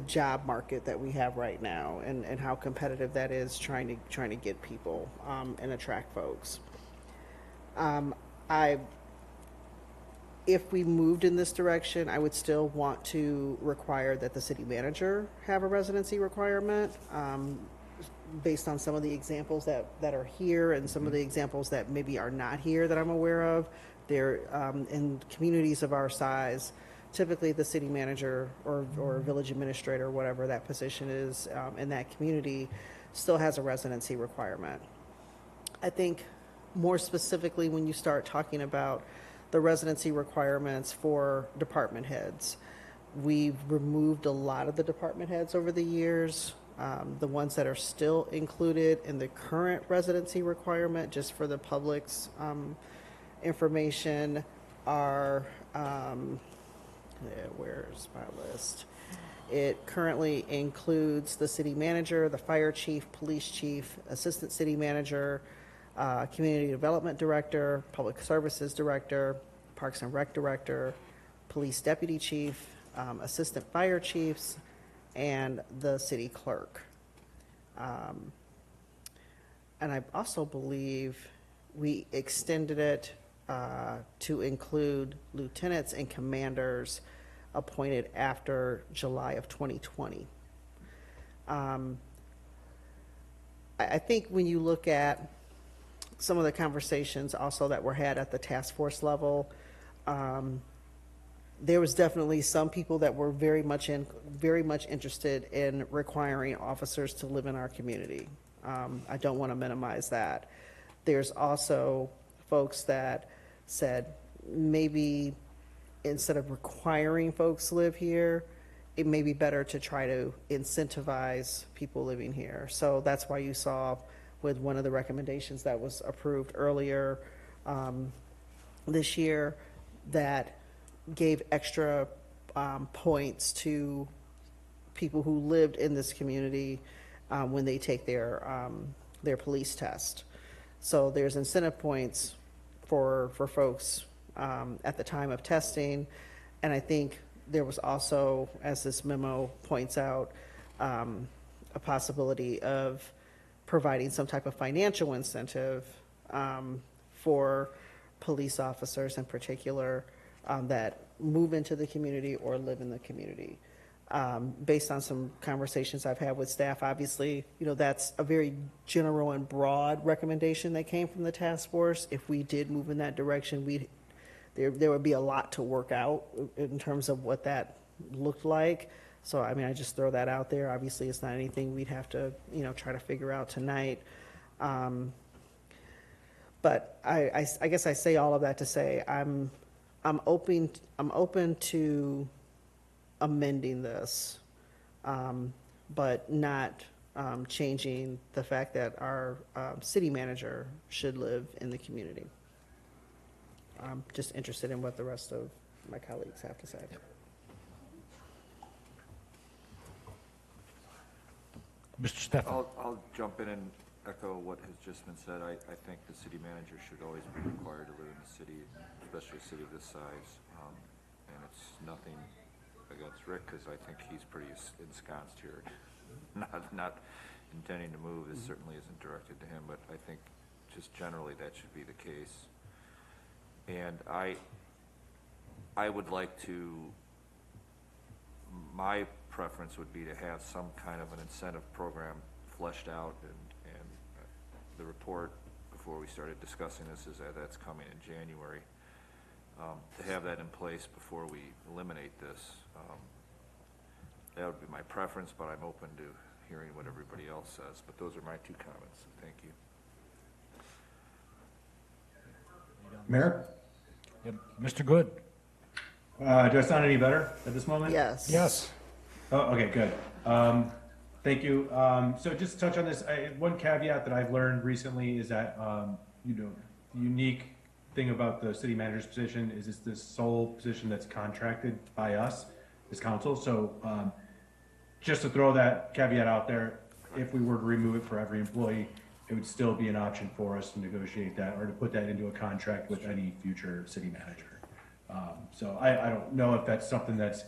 job market that we have right now, and how competitive that is trying to get people and attract folks. If we moved in this direction, I would still want to require that the city manager have a residency requirement, based on some of the examples that are here and some of the examples that maybe are not here that I'm aware of. They're in communities of our size. Typically, the city manager or village administrator, whatever that position is in that community, still has a residency requirement. I think more specifically when you start talking about the residency requirements for department heads, we've removed a lot of the department heads over the years. The ones that are still included in the current residency requirement, just for the public's information, are... where's my list? It currently includes the city manager, the fire chief, police chief, assistant city manager, community development director, public services director, parks and rec director, police deputy chief, assistant fire chiefs, and the city clerk. And I also believe we extended it to include lieutenants and commanders appointed after July of 2020. I think when you look at some of the conversations also that were had at the task force level, there was definitely some people that were very much interested in requiring officers to live in our community. I don't want to minimize that. There's also folks that said maybe instead of requiring folks to live here, it may be better to try to incentivize people living here. So that's why you saw with one of the recommendations that was approved earlier this year that gave extra points to people who lived in this community when they take their police test. So there's incentive points for folks at the time of testing, and I think there was also, as this memo points out, a possibility of providing some type of financial incentive for police officers in particular that move into the community or live in the community. Based on some conversations I've had with staff, obviously, that's a very general and broad recommendation that came from the task force. If we did move in that direction, there would be a lot to work out in terms of what that looked like. So, I mean, I just throw that out there. Obviously, it's not anything we'd have to, try to figure out tonight. But I guess I say all of that to say I'm open to amending this, but not changing the fact that our city manager should live in the community. I'm just interested in what the rest of my colleagues have to say. Mr. Stefan. I'll jump in and echo what has just been said. I think the city manager should always be required to live in the city, especially a city of this size. And it's nothing against Rick, because I think he's pretty ensconced here. Not intending to move. This certainly isn't directed to him, but I think just generally that should be the case. And I would like to, my preference would be to have some kind of an incentive program fleshed out, and the report before we started discussing this is that's coming in January. To have that in place before we eliminate this, that would be my preference, but I'm open to hearing what everybody else says. But those are my two comments. Thank you. Mayor? Yep. Mr. Good. Do I sound any better at this moment? Yes. Yes. Oh, okay, good. Thank you. So just to touch on this, one caveat that I've learned recently is that, the unique thing about the city manager's position is it's the sole position that's contracted by us as council. So just to throw that caveat out there, if we were to remove it for every employee, it would still be an option for us to negotiate that or to put that into a contract with any future city manager. So I don't know if that's something that's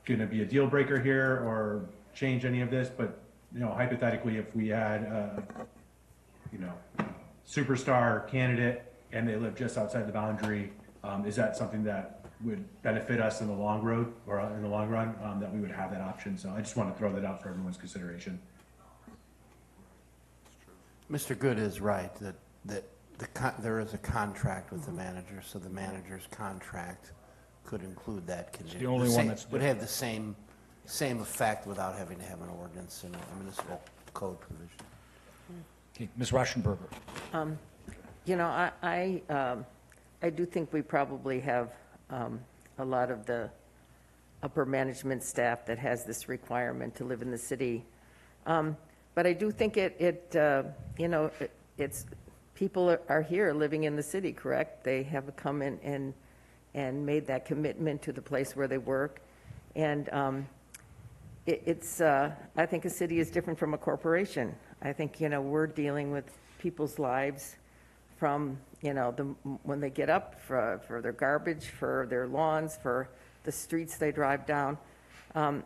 going to be a deal breaker here or change any of this, but hypothetically, if we had superstar candidate and they live just outside the boundary, is that something that would benefit us in the long road or in the long run, that we would have that option? So I just want to throw that out for everyone's consideration. Mr. Good is right that there is a contract with the manager, so the manager's contract could include that condition. the only one that's would have the same effect without having to have an ordinance in a municipal code provision. Okay, Ms. Rauschenberger. I do think we probably have a lot of the upper management staff that has this requirement to live in the city. But I do think it's people are here living in the city, correct? They have come in and made that commitment to the place where they work. And I think a city is different from a corporation. I think, we're dealing with people's lives from, when they get up for their garbage, for their lawns, for the streets they drive down. I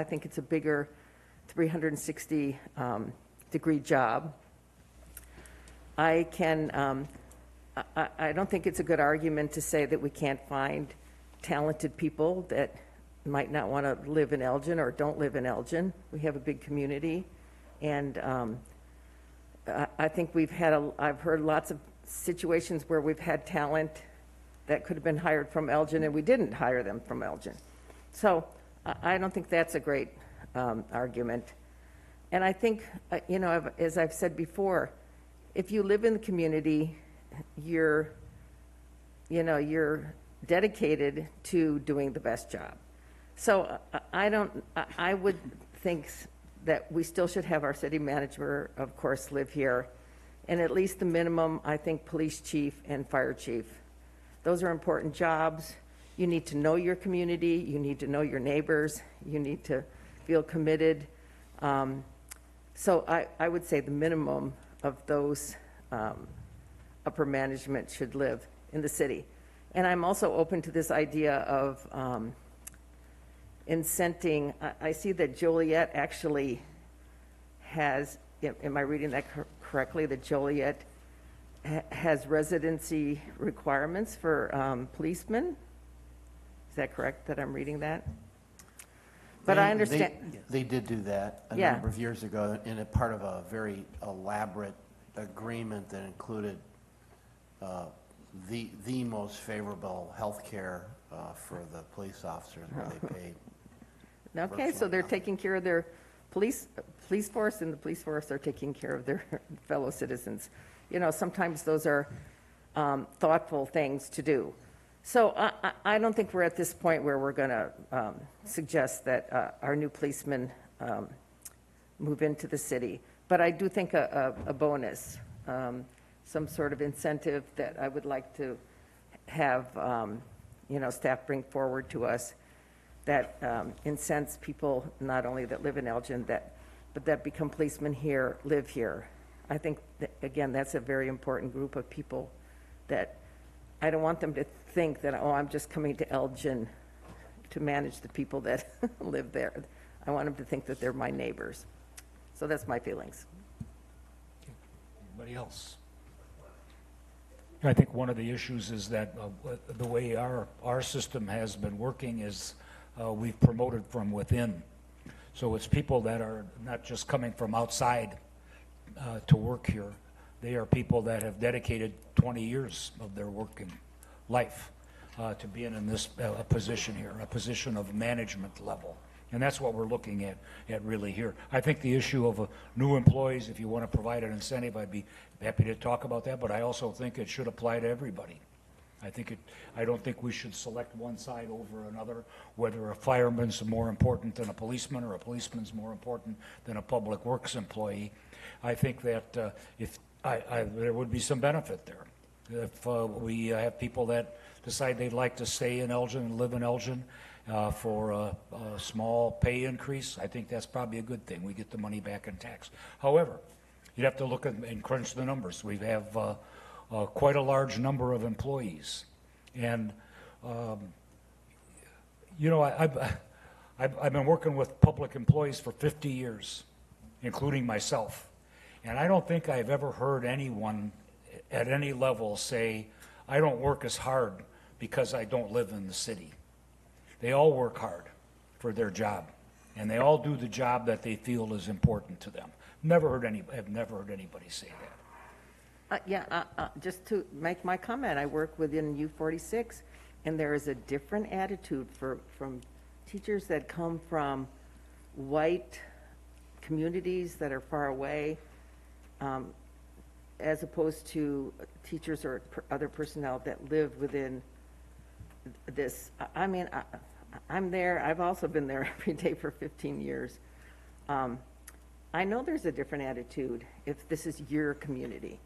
think it's a bigger 360 degree job. I can, I don't think it's a good argument to say that we can't find talented people that might not want to live in Elgin or don't live in Elgin. We have a big community, and I think I've heard lots of situations where we've had talent that could have been hired from Elgin, and we didn't hire them from Elgin. So I don't think that's a great argument. And I think, as I've said before, if you live in the community, you're dedicated to doing the best job. So I would think that we still should have our city manager, of course, live here. And at least the minimum, I think, police chief and fire chief. Those are important jobs. You need to know your community. You need to know your neighbors. You need to feel committed. So I would say the minimum of those upper management should live in the city. And I'm also open to this idea of incenting. I see that Joliet actually has, am I reading that correctly, that Joliet has residency requirements for policemen? Is that correct that I'm reading that? But I understand. They did do that a number of years ago in a part of a very elaborate agreement that included the most favorable health care for the police officers, where they paid. Okay, so they're taking care of their police force, and the police force are taking care of their fellow citizens. Sometimes those are thoughtful things to do. So I don't think we're at this point where we're going to suggest that our new policemen move into the city. But I do think a bonus, some sort of incentive that I would like to have, staff bring forward to us that incents people not only that live in Elgin, but that become policemen here, live here. I think, again, that's a very important group of people that I don't want them to think that, oh, I'm just coming to Elgin to manage the people that live there. I want them to think that they're my neighbors. So that's my feelings. Anybody else? I think one of the issues is that the way our system has been working is we've promoted from within. So it's people that are not just coming from outside to work here. They are people that have dedicated 20 years of their working life to being in this position here, a position of management level. And that's what we're looking at really here. I think the issue of new employees, if you want to provide an incentive, I'd be happy to talk about that, but I also think it should apply to everybody. I don't think we should select one side over another, whether a fireman's more important than a policeman or a policeman's more important than a public works employee. I think that there would be some benefit there. If we have people that decide they'd like to stay in Elgin and live in Elgin for a small pay increase, I think that's probably a good thing. We get the money back in tax. However, you'd have to look at and crunch the numbers. We have quite a large number of employees. And, I've been working with public employees for 50 years, including myself. And I don't think I've ever heard anyone at any level say, I don't work as hard because I don't live in the city. They all work hard for their job, and they all do the job that they feel is important to them. I've never heard anybody say that. Just to make my comment, I work within U46, and there is a different attitude from teachers that come from white communities that are far away, as opposed to teachers or other personnel that live within this. I mean, I'm there. I've also been there every day for 15 years. I know there's a different attitude if this is your community.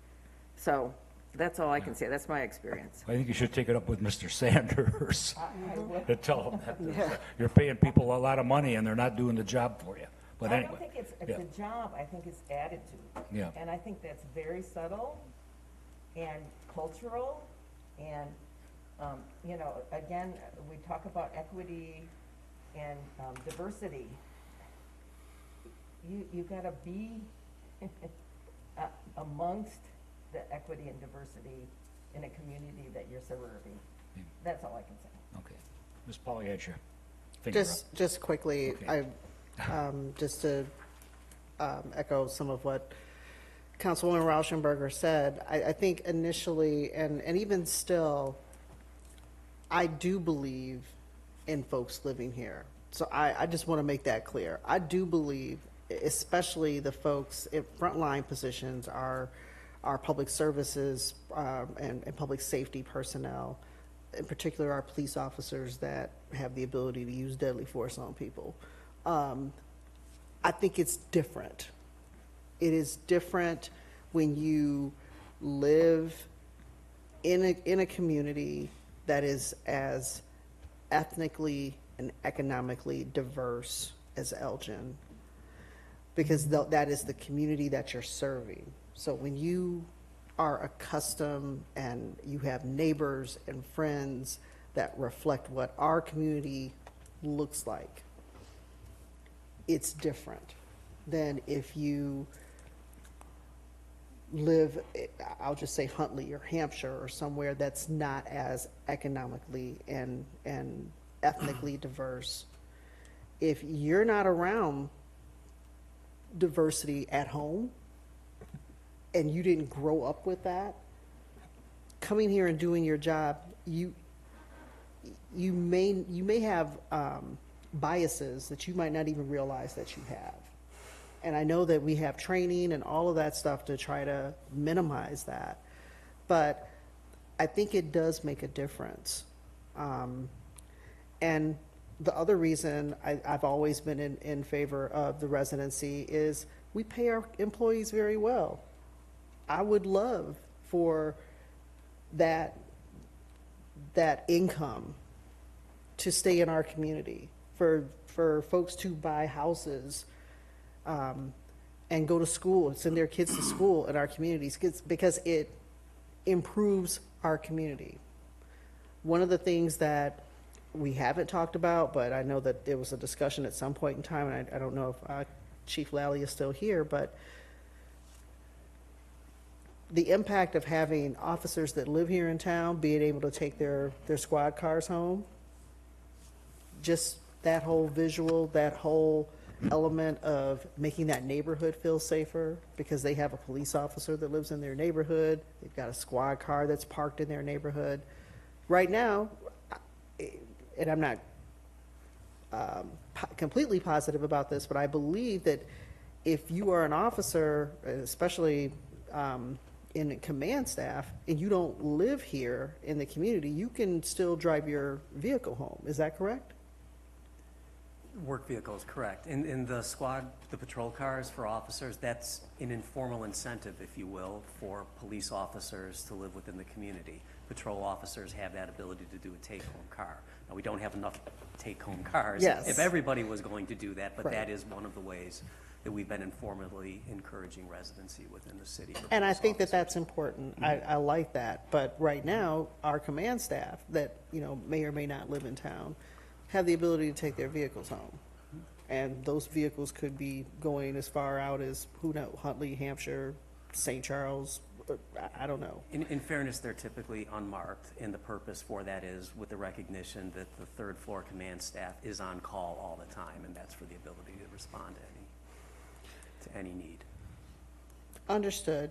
So that's all I can say. That's my experience. I think you should take it up with Mr. Sanders to tell him that you're paying people a lot of money and they're not doing the job for you. But anyway. I don't think it's a job. I think it's attitude. Yeah. And I think that's very subtle and cultural. And, again, we talk about equity and diversity. You got to be amongst the equity and diversity in a community that you're serving. That's all I can say. Okay. Ms. Paul, you had your finger up. Just quickly, Okay. just to echo some of what Councilwoman Rauschenberger said, I think initially, and even still, I do believe in folks living here. So I just want to make that clear. I do believe, especially the folks in frontline positions, our public services and public safety personnel, in particular our police officers that have the ability to use deadly force on people. I think it's different. It is different when you live in a community that is as ethnically and economically diverse as Elgin, because that is the community that you're serving. So when you are accustomed and you have neighbors and friends that reflect what our community looks like, it's different than if you live, I'll just say Huntley or Hampshire or somewhere that's not as economically and ethnically diverse. If you're not around diversity at home and you didn't grow up with that, coming here and doing your job, you may have biases that you might not even realize that you have. And I know that we have training and all of that stuff to try to minimize that, but I think it does make a difference. And the other reason I've always been in favor of the residency is we pay our employees very well. I would love for that income to stay in our community, for folks to buy houses and go to school, send their kids to school in our communities, because it improves our community. One of the things that we haven't talked about, but I know that there was a discussion at some point in time, and I don't know if Chief Lally is still here, but the impact of having officers that live here in town being able to take their squad cars home, just that whole visual, that whole element of making that neighborhood feel safer because they have a police officer that lives in their neighborhood, they've got a squad car that's parked in their neighborhood. Right now, and I'm not completely positive about this, but I believe that if you are an officer, especially in command staff, and you don't live here in the community, you can still drive your vehicle home. Is that correct? Work vehicles, correct. In the squad, the patrol cars for officers, that's an informal incentive, if you will, for police officers to live within the community. Patrol officers have that ability to do a take-home car. Now, we don't have enough take-home cars. Yes. If everybody was going to do that, but Right. that is one of the ways that we've been informally encouraging residency within the city. for And I police think that officers. that's important. I like that. But right now, our command staff that, may or may not live in town have the ability to take their vehicles home. And those vehicles could be going as far out as, who knows, Huntley, Hampshire, St. Charles, I don't know. In fairness, they're typically unmarked, and the purpose for that is with the recognition that the third floor command staff is on call all the time, and that's for the ability to respond to any need. Understood.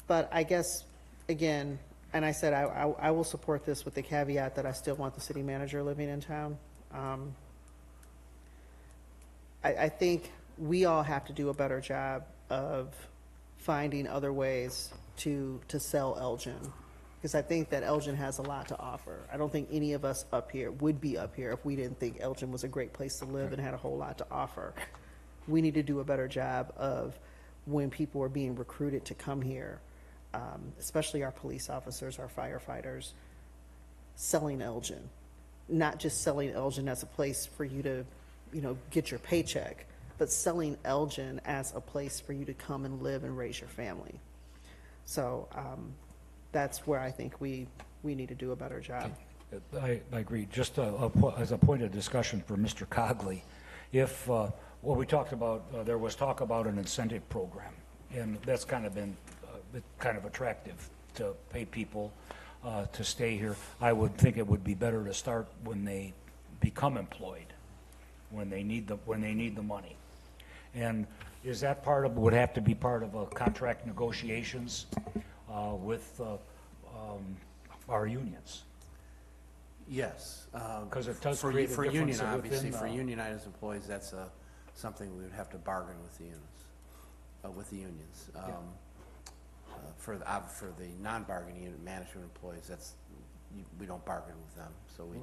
But I guess, again, and I said I will support this with the caveat that I still want the city manager living in town. I think we all have to do a better job of finding other ways to sell Elgin, because I think that Elgin has a lot to offer. I don't think any of us up here would be up here if we didn't think Elgin was a great place to live and had a whole lot to offer. We need to do a better job of, when people are being recruited to come here, especially our police officers, our firefighters, selling Elgin. Not just selling Elgin as a place for you to, get your paycheck, but selling Elgin as a place for you to come and live and raise your family. So that's where I think we need to do a better job. I agree. Just as a point of discussion for Mr. Cogley, if, what we talked about, there was talk about an incentive program, and that's kind of been kind of attractive to pay people to stay here. I would think it would be better to start when they become employed, when they need the money. And is that would have to be part of a contract negotiations with our unions? Yes. 'Cause it does for create a for difference union, obviously, within for the- unionized employees, that's something we would have to bargain with the unions. For the non-bargaining unit management employees, we don't bargain with them, so we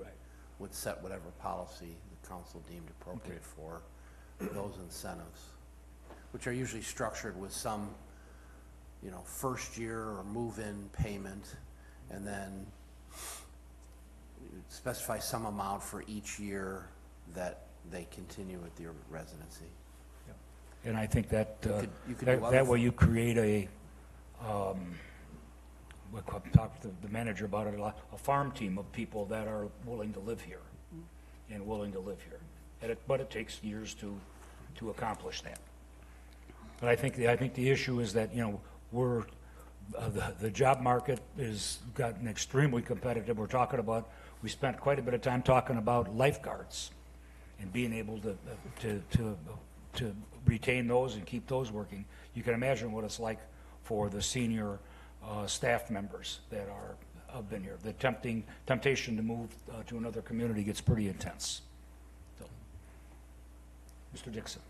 would set whatever policy the council deemed appropriate for those incentives, which are usually structured with some, first year or move-in payment, and then specify some amount for each year that they continue with their residency. And I think that you could do that way you create I've talked to the manager about it a lot, a farm team of people that are willing to live here and willing to live here. But it takes years to accomplish that. But I think the issue is that, we're the job market has gotten extremely competitive. We spent quite a bit of time talking about lifeguards and being able to retain those and keep those working. You can imagine what it's like for the senior staff members that have been here. The temptation to move to another community gets pretty intense. So, Mr. Dixon.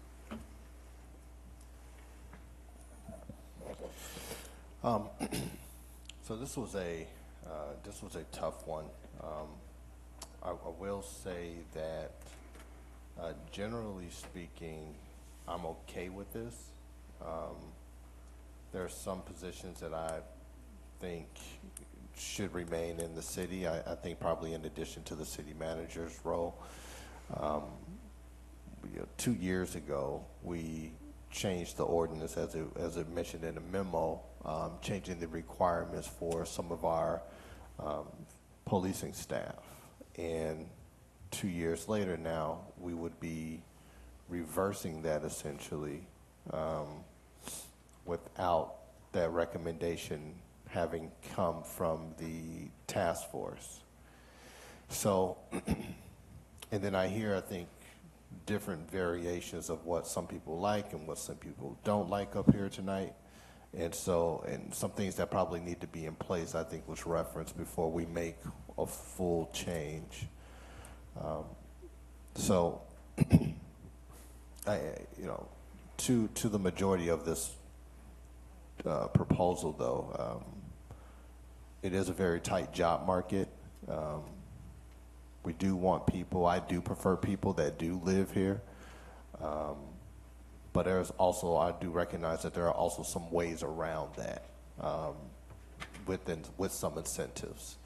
So this was a tough one. I will say that generally speaking, I'm okay with this. There are some positions that I think should remain in the city. I think probably in addition to the city manager's role. 2 years ago, we changed the ordinance as it mentioned in the memo, changing the requirements for some of our policing staff. And 2 years later now, we would be reversing that essentially without that recommendation having come from the task force. So, and then I think, different variations of what some people like and what some people don't like up here tonight. And some things that probably need to be in place, I think, was referenced before we make a full change. To the majority of this proposal, though, it is a very tight job market. We do want people, I do prefer people that do live here. But I do recognize that there are also some ways around that with some incentives.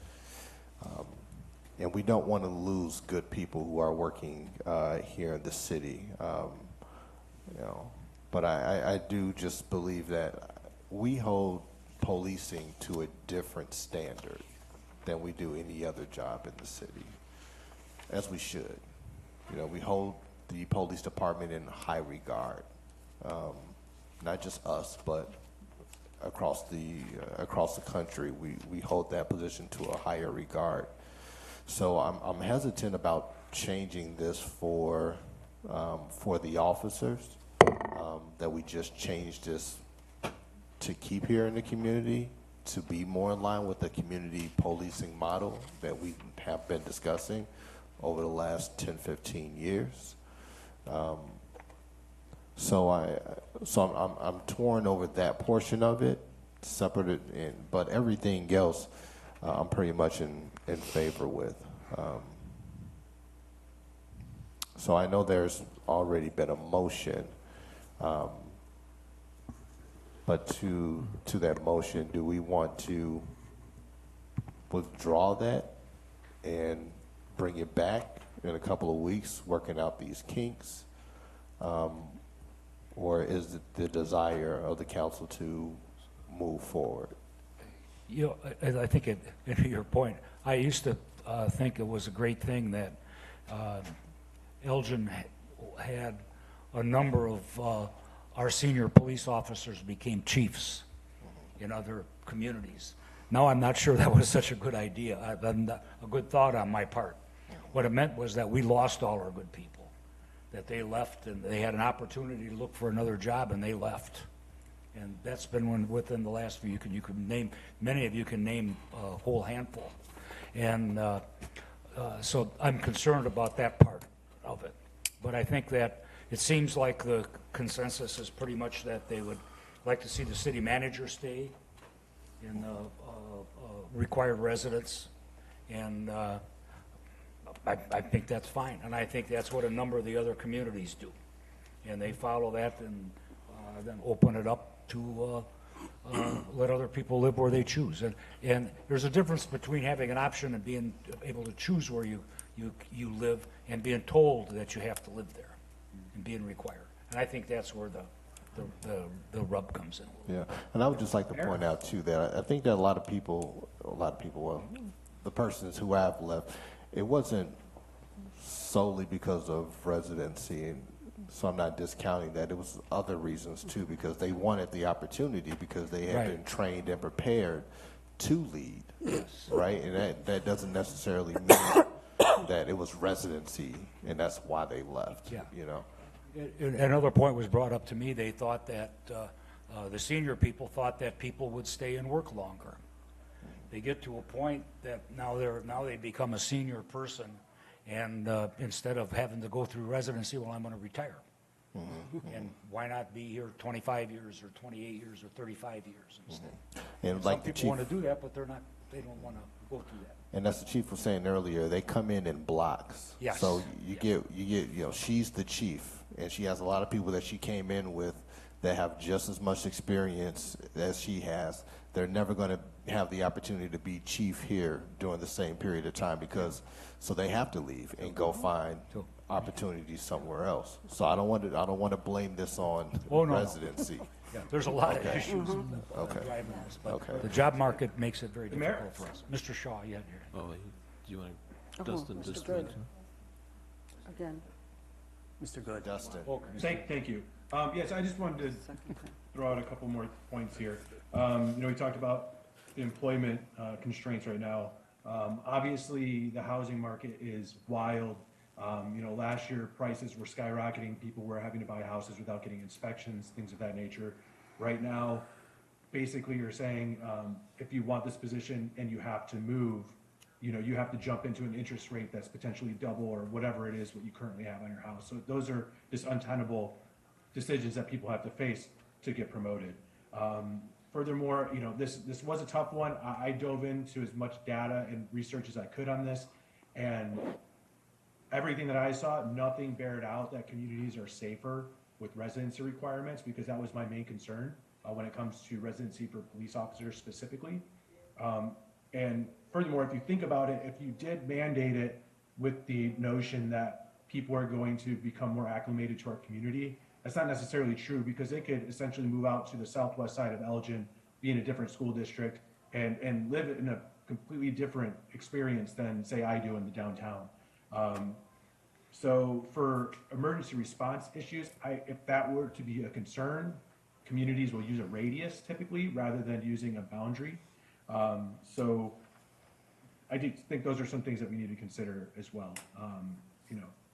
And we don't want to lose good people who are working here in the city. But I do just believe that we hold policing to a different standard than we do any other job in the city, as we should. We hold the police department in high regard, not just us, but across the country. We hold that position to a higher regard. So I'm hesitant about changing this for the officers, that we just changed this to keep here in the community, to be more in line with the community policing model that we have been discussing over the last 10, 15 years. So I'm torn over that portion of it, but everything else I'm pretty much in favor with. So I know there's already been a motion, but to that motion, do we want to withdraw that and bring it back in a couple of weeks, working out these kinks? Or is it the desire of the council to move forward? I think to your point, I used to think it was a great thing that Elgin had a number of our senior police officers became chiefs in other communities. Now, I'm not sure that was such a good idea, a good thought on my part. What it meant was that we lost all our good people, that they left and they had an opportunity to look for another job and they left. And that's been within the last few, you can name, many of you can name a whole handful. And so I'm concerned about that part of it. But I think that it seems like the consensus is pretty much that they would like to see the city manager stay in required residence. And I think that's fine. And I think that's what a number of the other communities do. And they follow that and then open it up to let other people live where they choose. And there's a difference between having an option and being able to choose where you live and being told that you have to live there and being required. And I think that's where the rub comes in. Yeah, and I would just like to point out too that I think that a lot of people, well, the persons who have left, it wasn't solely because of residency, and so I'm not discounting that. It was other reasons too, because they wanted the opportunity because they had been trained and prepared to lead, right? And that doesn't necessarily mean that it was residency, and that's why they left. Yeah. You know. Another point was brought up to me. They thought that the senior people thought that people would stay and work longer. They get to a point that now they become a senior person, and instead of having to go through residency, well, I'm going to retire. And why not be here 25 years or 28 years or 35 years instead? And some like the people chief, want to do that, but they don't want to go through that. and as the chief was saying earlier, they come in blocks. Yes. So you get, she's the chief, and she has a lot of people that she came in with that have just as much experience as she has. They're never going to have the opportunity to be chief here during the same period of time so they have to leave and go find opportunities somewhere else. So I don't want to blame this on residency. Yeah, there's a lot of issues driving this, but the job market makes it very difficult for us. Mr. Shaw, you had your hand. Oh, do you want to, Dustin, Mr. just Good. Again. Mr. Good. Dustin. Thank you. Yes, I just wanted to throw out a couple more points here. We talked about the employment constraints right now. Obviously, the housing market is wild. Last year prices were skyrocketing. People were having to buy houses without getting inspections, things of that nature. Right now, basically you're saying if you want this position and you have to move, you have to jump into an interest rate that's potentially double or whatever it is what you currently have on your house. So those are just untenable decisions that people have to face to get promoted. Furthermore, this was a tough one. I dove into as much data and research as I could on this, and everything that I saw, nothing bared out that communities are safer with residency requirements, because that was my main concern when it comes to residency for police officers specifically. And furthermore, if you think about it, if you did mandate it with the notion that people are going to become more acclimated to our community, that's not necessarily true, because they could essentially move out to the southwest side of Elgin, be in a different school district, and live in a completely different experience than, say, I do in the downtown. So for emergency response issues, if that were to be a concern, communities will use a radius typically rather than using a boundary. So I do think those are some things that we need to consider as well.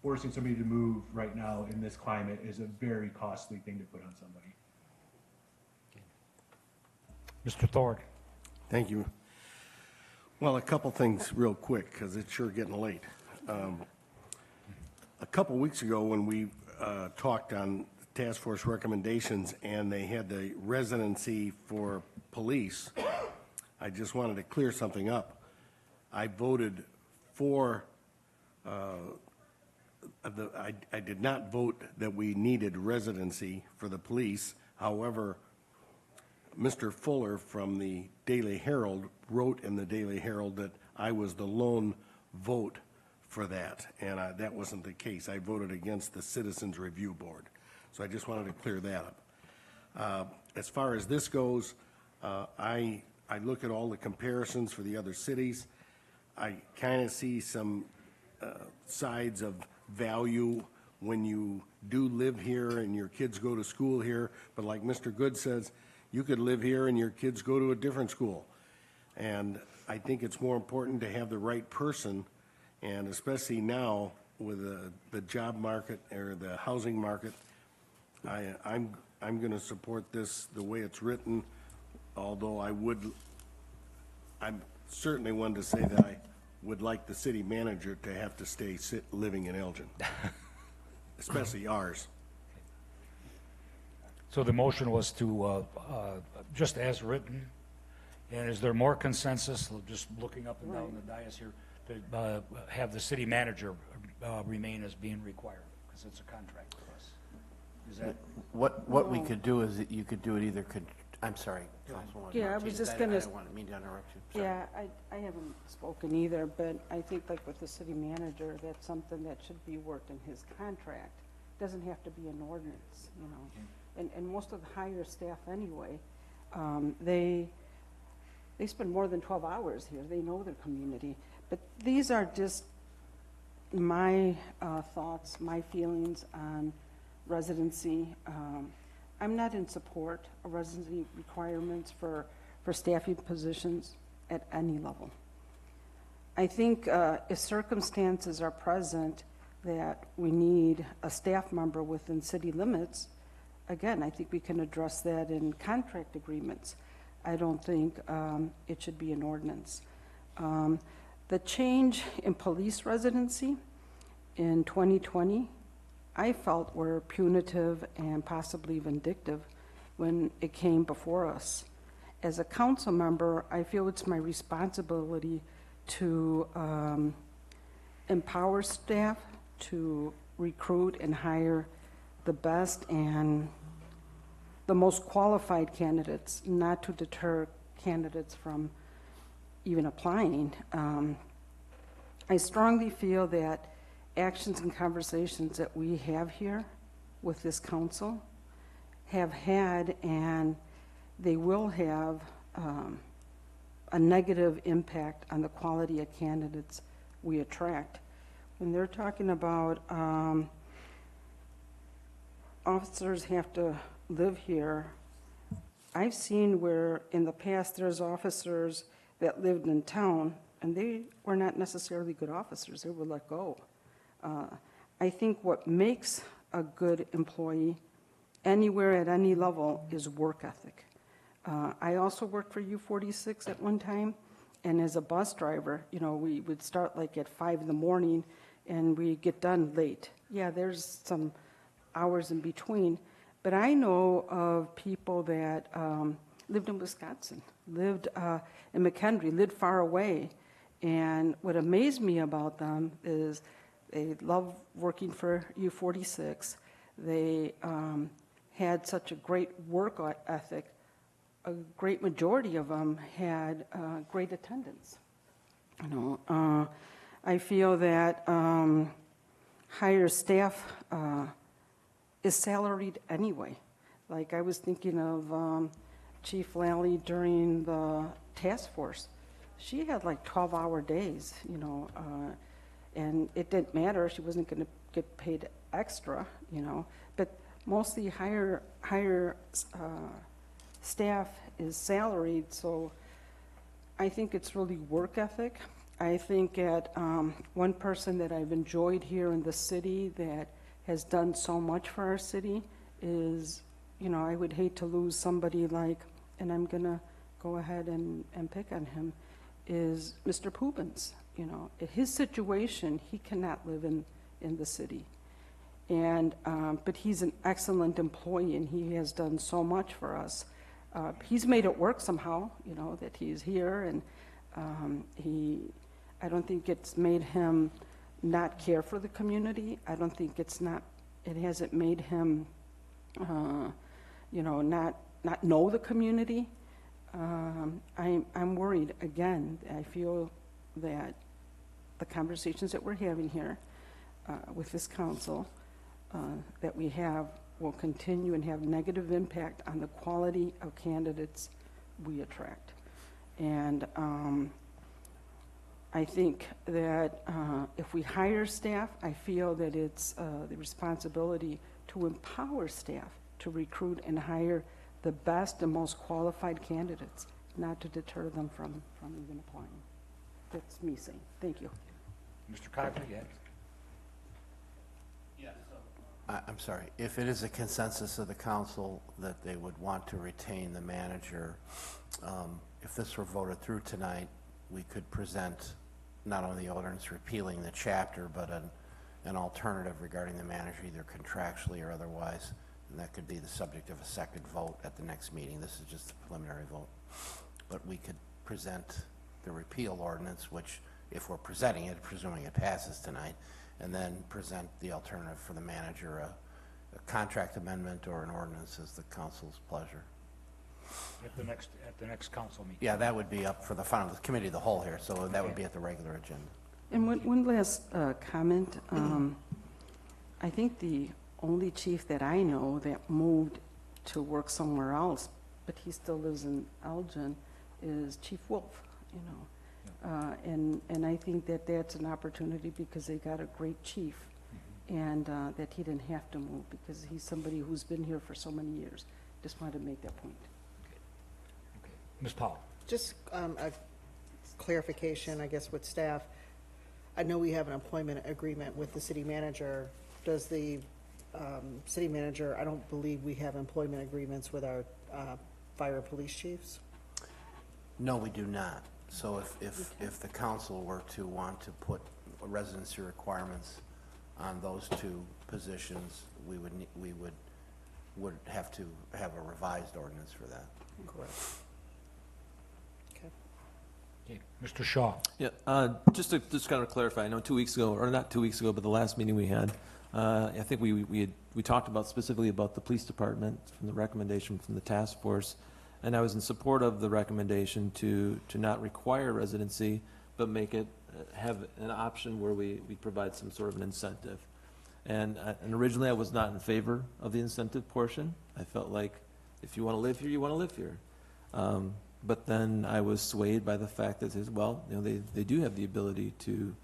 Forcing somebody to move right now in this climate is a very costly thing to put on somebody. Mr. Thorne. Thank you. Well, a couple things real quick, because it's sure getting late. A couple weeks ago when we talked on task force recommendations and they had the residency for police, I just wanted to clear something up. I voted for I did not vote that we needed residency for the police. However, Mr. Fuller from the Daily Herald wrote in the Daily Herald that I was the lone vote for that, and that wasn't the case. I voted against the Citizens Review Board. So I just wanted to clear that up. As far as this goes, I look at all the comparisons for the other cities. I kind of see some sides of value when you do live here and your kids go to school here. But like Mr. Good says, You could live here and your kids go to a different school. And I think it's more important to have the right person, and especially now with the job market or the housing market, I'm going to support this the way it's written, although I'm certainly one to say that I would like the city manager to have to stay living in Elgin, especially ours. So the motion was to, just as written, and is there more consensus, just looking up and down the dais here, to have the city manager remain as being required, because it's a contract for us? Is that? What we could do is that you could do it either, I'm sorry, Councilwoman Yeah, I was Martinez, just I gonna- don't want to interrupt you. Sorry. Yeah, I haven't spoken either, but I think like with the city manager, that's something that should be worked in his contract. Doesn't have to be an ordinance, you know. And most of the higher staff anyway, they spend more than 12 hours here. They know their community. But these are just my thoughts, my feelings on residency. I'm not in support of residency requirements for staffing positions at any level. I think if circumstances are present that we need a staff member within city limits, again, I think we can address that in contract agreements. I don't think it should be an ordinance. The change in police residency in 2020, I felt were punitive and possibly vindictive when it came before us. As a council member, I feel it's my responsibility to empower staff to recruit and hire the best and the most qualified candidates, not to deter candidates from even applying. I strongly feel that actions and conversations that we have here with this council have had and they will have a negative impact on the quality of candidates we attract. When they're talking about officers have to live here, I've seen where in the past there's officers that lived in town and they were not necessarily good officers. They were let go. I think what makes a good employee anywhere at any level is work ethic. I also worked for U46 at one time, and as a bus driver, you know, we would start like at 5 in the morning and we get done late. Yeah, there's some hours in between, but I know of people that lived in Wisconsin, lived in McHenry, lived far away, and what amazed me about them is they love working for U46. They had such a great work ethic. A great majority of them had great attendance. You know, I feel that higher staff is salaried anyway. Like I was thinking of Chief Lally during the task force. She had like 12-hour days, you know, and it didn't matter. She wasn't going to get paid extra, you know. But mostly higher staff is salaried, so I think it's really work ethic. I think that one person that I've enjoyed here in the city that has done so much for our city is, you know, I would hate to lose somebody like, and I'm going to go ahead and pick on him, is Mr. Poobins. You know, his situation, he cannot live in the city. And, but he's an excellent employee and he has done so much for us. He's made it work somehow, you know, that he's here, and I don't think it's made him not care for the community. I don't think it hasn't made him, you know, not know the community. I'm worried again. I feel that the conversations that we're having here with this council that we have will continue and have negative impact on the quality of candidates we attract. And I think that if we hire staff, I feel that it's the responsibility to empower staff to recruit and hire the best and most qualified candidates, not to deter them from even applying. That's me saying. Thank you. Mr. Cogley, yes? I'm sorry, if it is a consensus of the council that they would want to retain the manager, if this were voted through tonight, we could present not only the ordinance repealing the chapter, but an alternative regarding the manager, either contractually or otherwise, and that could be the subject of a second vote at the next meeting. This is just a preliminary vote. But we could present the repeal ordinance, which, if we're presenting it, presuming it passes tonight, and then present the alternative for the manager, a contract amendment or an ordinance as the council's pleasure. At the next council meeting? Yeah, that would be up for the final committee of the whole here, so that would be at the regular agenda. And one last comment. I think the only chief that I know that moved to work somewhere else, but he still lives in Elgin, is Chief Wolf, you know. And I think that that's an opportunity because they got a great chief, and that he didn't have to move because he's somebody who's been here for so many years. Just wanted to make that point. Okay. Ms. Powell? Just a clarification, I guess, with staff. I know we have an employment agreement with the city manager. Does the city manager, I don't believe we have employment agreements with our fire and police chiefs? No, we do not. So if the council were to want to put residency requirements on those two positions, we would have to have a revised ordinance for that. Correct. Okay. Okay. Mr. Shaw? Yeah, just to kind of clarify, I know 2 weeks ago, or not 2 weeks ago, but the last meeting we had, I think we talked about specifically about the police department from the recommendation from the task force. And I was in support of the recommendation to not require residency, but make it have an option where we provide some sort of an incentive. And originally I was not in favor of the incentive portion. I felt like if you want to live here, you want to live here. But then I was swayed by the fact that, well, you know, they do have the ability to,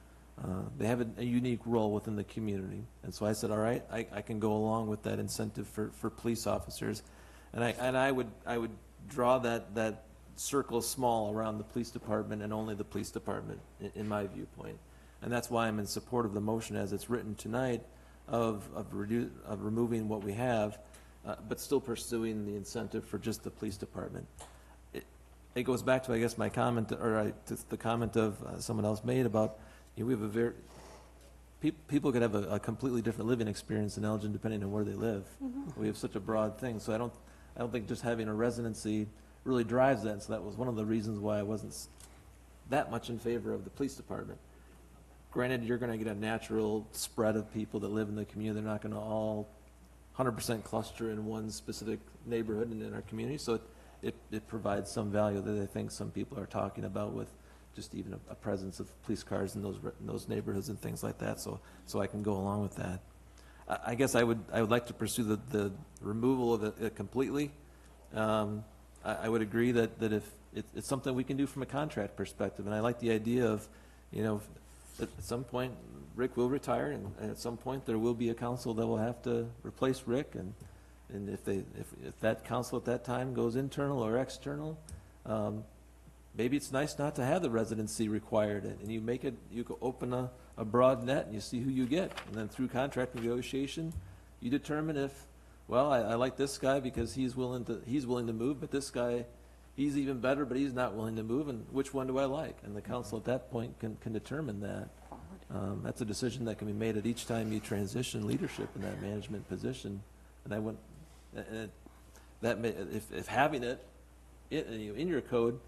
they have a unique role within the community. And so I said, all right, I can go along with that incentive for police officers. And I would draw that circle small around the police department and only the police department, in my viewpoint. And that's why I'm in support of the motion as it's written tonight of removing what we have, but still pursuing the incentive for just the police department. It goes back to, I guess, my comment, or to the comment of someone else made about, you know, we have people could have a completely different living experience in Elgin depending on where they live. Mm-hmm. We have such a broad thing, so I don't think just having a residency really drives that. So that was one of the reasons why I wasn't that much in favor of the police department. Granted, you're going to get a natural spread of people that live in the community. They're not going to all 100% cluster in one specific neighborhood and in our community. So it provides some value that I think some people are talking about with just even a presence of police cars in those neighborhoods and things like that. So I can go along with that. I guess I would like to pursue the removal of it completely. I would agree that if it's something we can do from a contract perspective, and I like the idea of, you know, at some point Rick will retire, and at some point there will be a council that will have to replace Rick, and if that council at that time goes internal or external, maybe it's nice not to have the residency required, and you can open a broad net and you see who you get, and then through contract negotiation, you determine if, well, I like this guy because he's willing to move, but this guy, he's even better, but he's not willing to move, and which one do I like? And the council at that point can determine that. That's a decision that can be made at each time you transition leadership in that management position. And if having it in your code,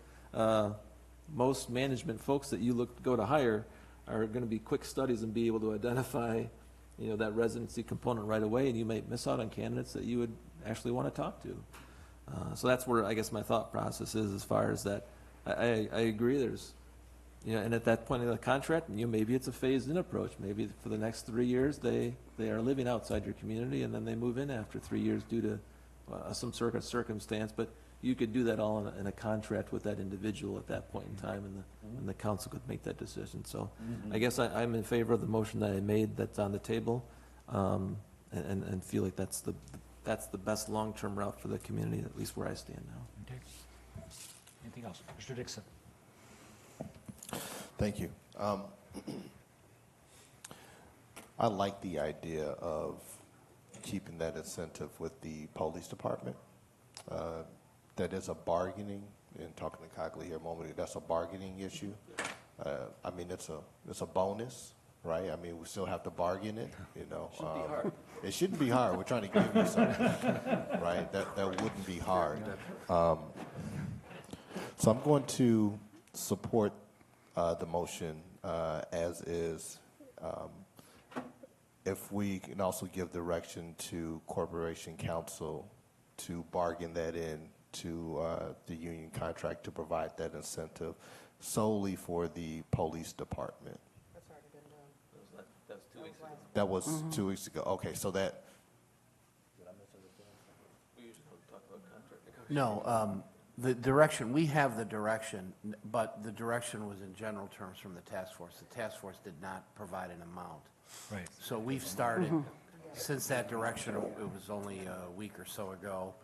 most management folks that you go to hire are going to be quick studies and be able to identify, you know, that residency component right away, and you might miss out on candidates that you would actually want to talk to. So that's where I guess my thought process is as far as that. I agree. There's, you know, and at that point in the contract, you know, maybe it's a phased-in approach. Maybe for the next 3 years they are living outside your community, and then they move in after 3 years due to some circumstance. But you could do that all in a contract with that individual at that point in time, and the council could make that decision. So I guess I'm in favor of the motion that I made that's on the table, and feel like that's that's the best long-term route for the community, at least where I stand now. Okay. Anything else? Mr. Dixon? Thank you. I like the idea of keeping that incentive with the police department. That is a bargaining, and talking to Cogley here a moment ago, that's a bargaining issue. I mean, it's a bonus, right? I mean, we still have to bargain it, you know. It shouldn't be hard. We're trying to give you something, right? That wouldn't be hard. So I'm going to support the motion as is. If we can also give direction to Corporation Council to bargain that in to the union contract to provide that incentive solely for the police department. That's already been done. That was 2 weeks ago. That was 2 weeks ago. Okay, so that. We usually don't talk about contract negotiations. No, the direction, we have the direction, but the direction was in general terms from the task force. The task force did not provide an amount. Right. So we've started, since that direction, it was only a week or so ago,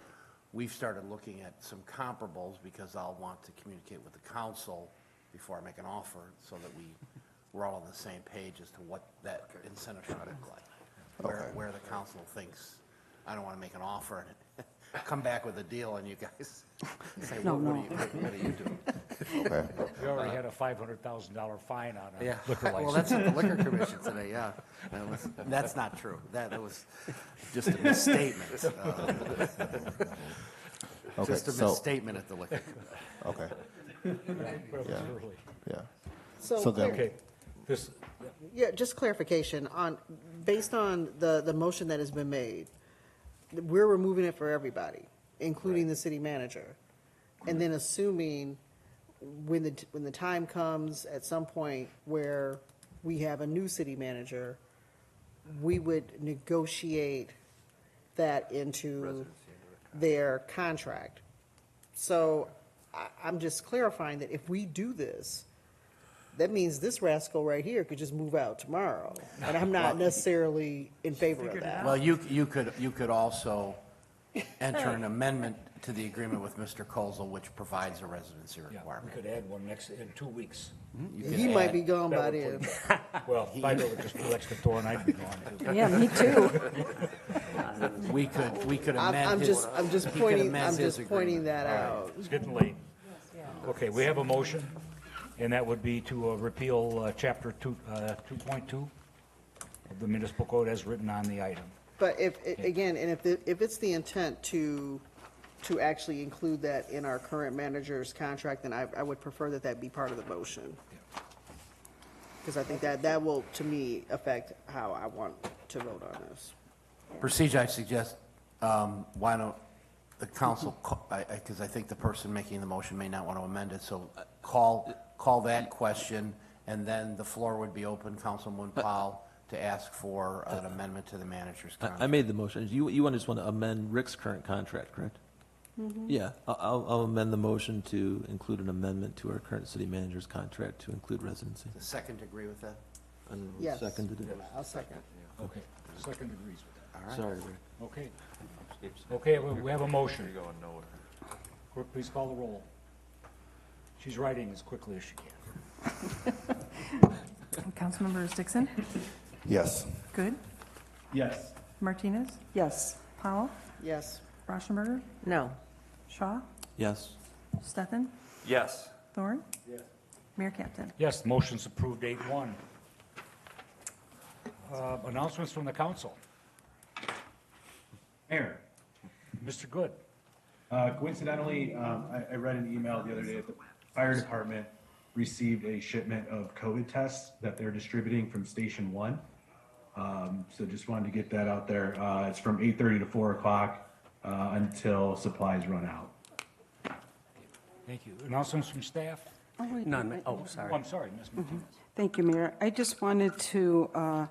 we've started looking at some comparables because I'll want to communicate with the council before I make an offer so that we're all on the same page as to what that incentive should look like. Where the council thinks, I don't want to make an offer and come back with a deal and you guys say, what are you doing? Okay. We already had a $500,000 fine on a Yeah, liquor license. well, that's at the Liquor Commission today, yeah. That's not true. That was just a misstatement. Okay, Just a so- misstatement at the Liquor Commission. Okay. Yeah. Yeah. So then, Okay, this, Yeah, just clarification on, based on the motion that has been made, we're removing it for everybody, including the city manager. And then assuming when the time comes at some point where we have a new city manager, we would negotiate that into their contract. So I'm just clarifying that if we do this, that means this rascal right here could just move out tomorrow. And I'm not necessarily in favor of that. Well, you could also enter an amendment to the agreement with Mr. Kozel, which provides a residency yeah, we requirement. could add one in 2 weeks. You could He might add- be gone by That would then. Well, if I go just next to door and I'd be gone too. Yeah, me too. We could amend his. I'm just he could pointing, amend I'm his just pointing agreement. that out. It's getting late. Okay, we have a motion, and that would be to repeal Chapter 2.2 of the municipal code as written on the item. But again, and if it's the intent to actually include that in our current manager's contract, then I would prefer that that be part of the motion. Because I think that will, to me, affect how I want to vote on this. Procedure, I suggest, why don't the council, because I think the person making the motion may not want to amend it, so call that question, and then the floor would be open, Councilman Powell, to ask for an amendment to the manager's contract. I made the motion. You just want to amend Rick's current contract, correct? Yeah, I'll amend the motion to include an amendment to our current city manager's contract to include residency. The second agree with that? And Yes. seconded it. I'll second. Okay, second agrees with that. All right. Sorry, Rick. Okay. Okay, we have a motion. Clerk, please call the roll. She's writing as quickly as she can. Councilmembers Dixon, Yes. Good, Yes. Martinez, Yes. Powell, Yes. Rauschenberger, No. Shaw, Yes. Stefan, Yes. Thorne. Mayor Captain. Yes, motion's approved 8-1. Announcements from the council. Mayor, Mr. Good. coincidentally, I read an email the other day that the fire department received a shipment of COVID tests that they're distributing from Station 1. So just wanted to get that out there. It's from 8:30 to 4 o'clock until supplies run out. Thank you. Announcements from staff? Oh, wait, None. wait, Oh, wait. sorry. Oh, I'm sorry, Ms. Martinez. Thank you, Mayor. I just wanted to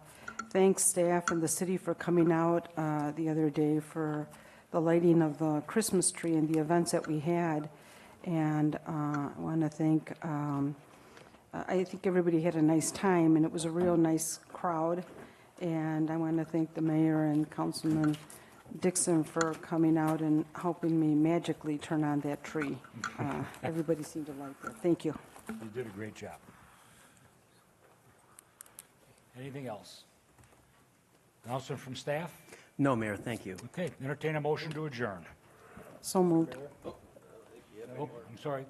thank staff and the city for coming out the other day for the lighting of the Christmas tree and the events that we had. And I want to thank, I think everybody had a nice time, and it was a real nice crowd. And I want to thank the mayor and Councilman Dixon for coming out and helping me magically turn on that tree. Everybody seemed to like that. Thank you. You did a great job. Anything else? Announcement from staff? No, Mayor, thank you. Okay, entertain a motion to adjourn. So moved. Oh, I'm sorry.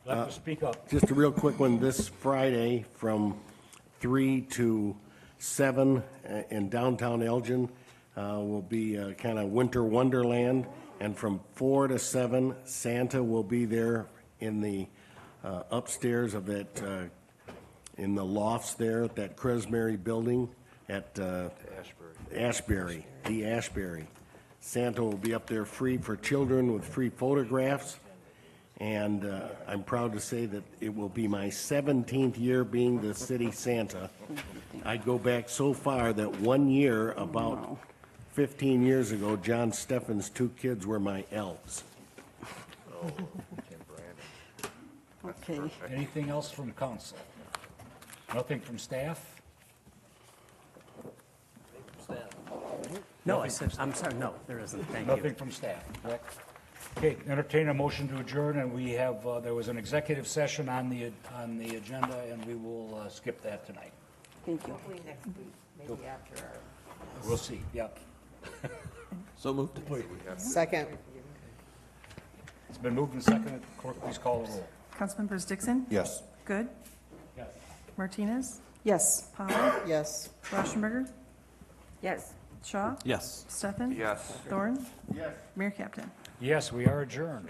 Let me speak up. Just a real quick one, this Friday from 3 to 7 in downtown Elgin will be kind of winter wonderland, and from 4 to 7, Santa will be there in the upstairs of that, in the lofts there at that Cresmary building at Ashbury, the Ashbury. Santa will be up there free for children with free photographs. And I'm proud to say that it will be my 17th year being the city Santa. I go back so far that one year, about 15 years ago, John Steffen's 2 kids were my elves. Okay. Anything else from council? Nothing from staff? No, I said, I'm sorry, no, there isn't. Thank you. Nothing from staff, correct? Okay, entertain a motion to adjourn, and we have, there was an executive session on the agenda, and we will skip that tonight. Thank you. Hopefully next week, maybe after our. We'll see, yep. So moved. Second. It's been moved and seconded. Clerk, please call the roll. Councilmembers Dixon? Yes. Good? Yes. Martinez? Yes. Powell? Yes. Rauschenberger? Yes. Shaw? Yes. Steffen? Yes. Thorne? Yes. Mayor Captain? Yes, we are adjourned.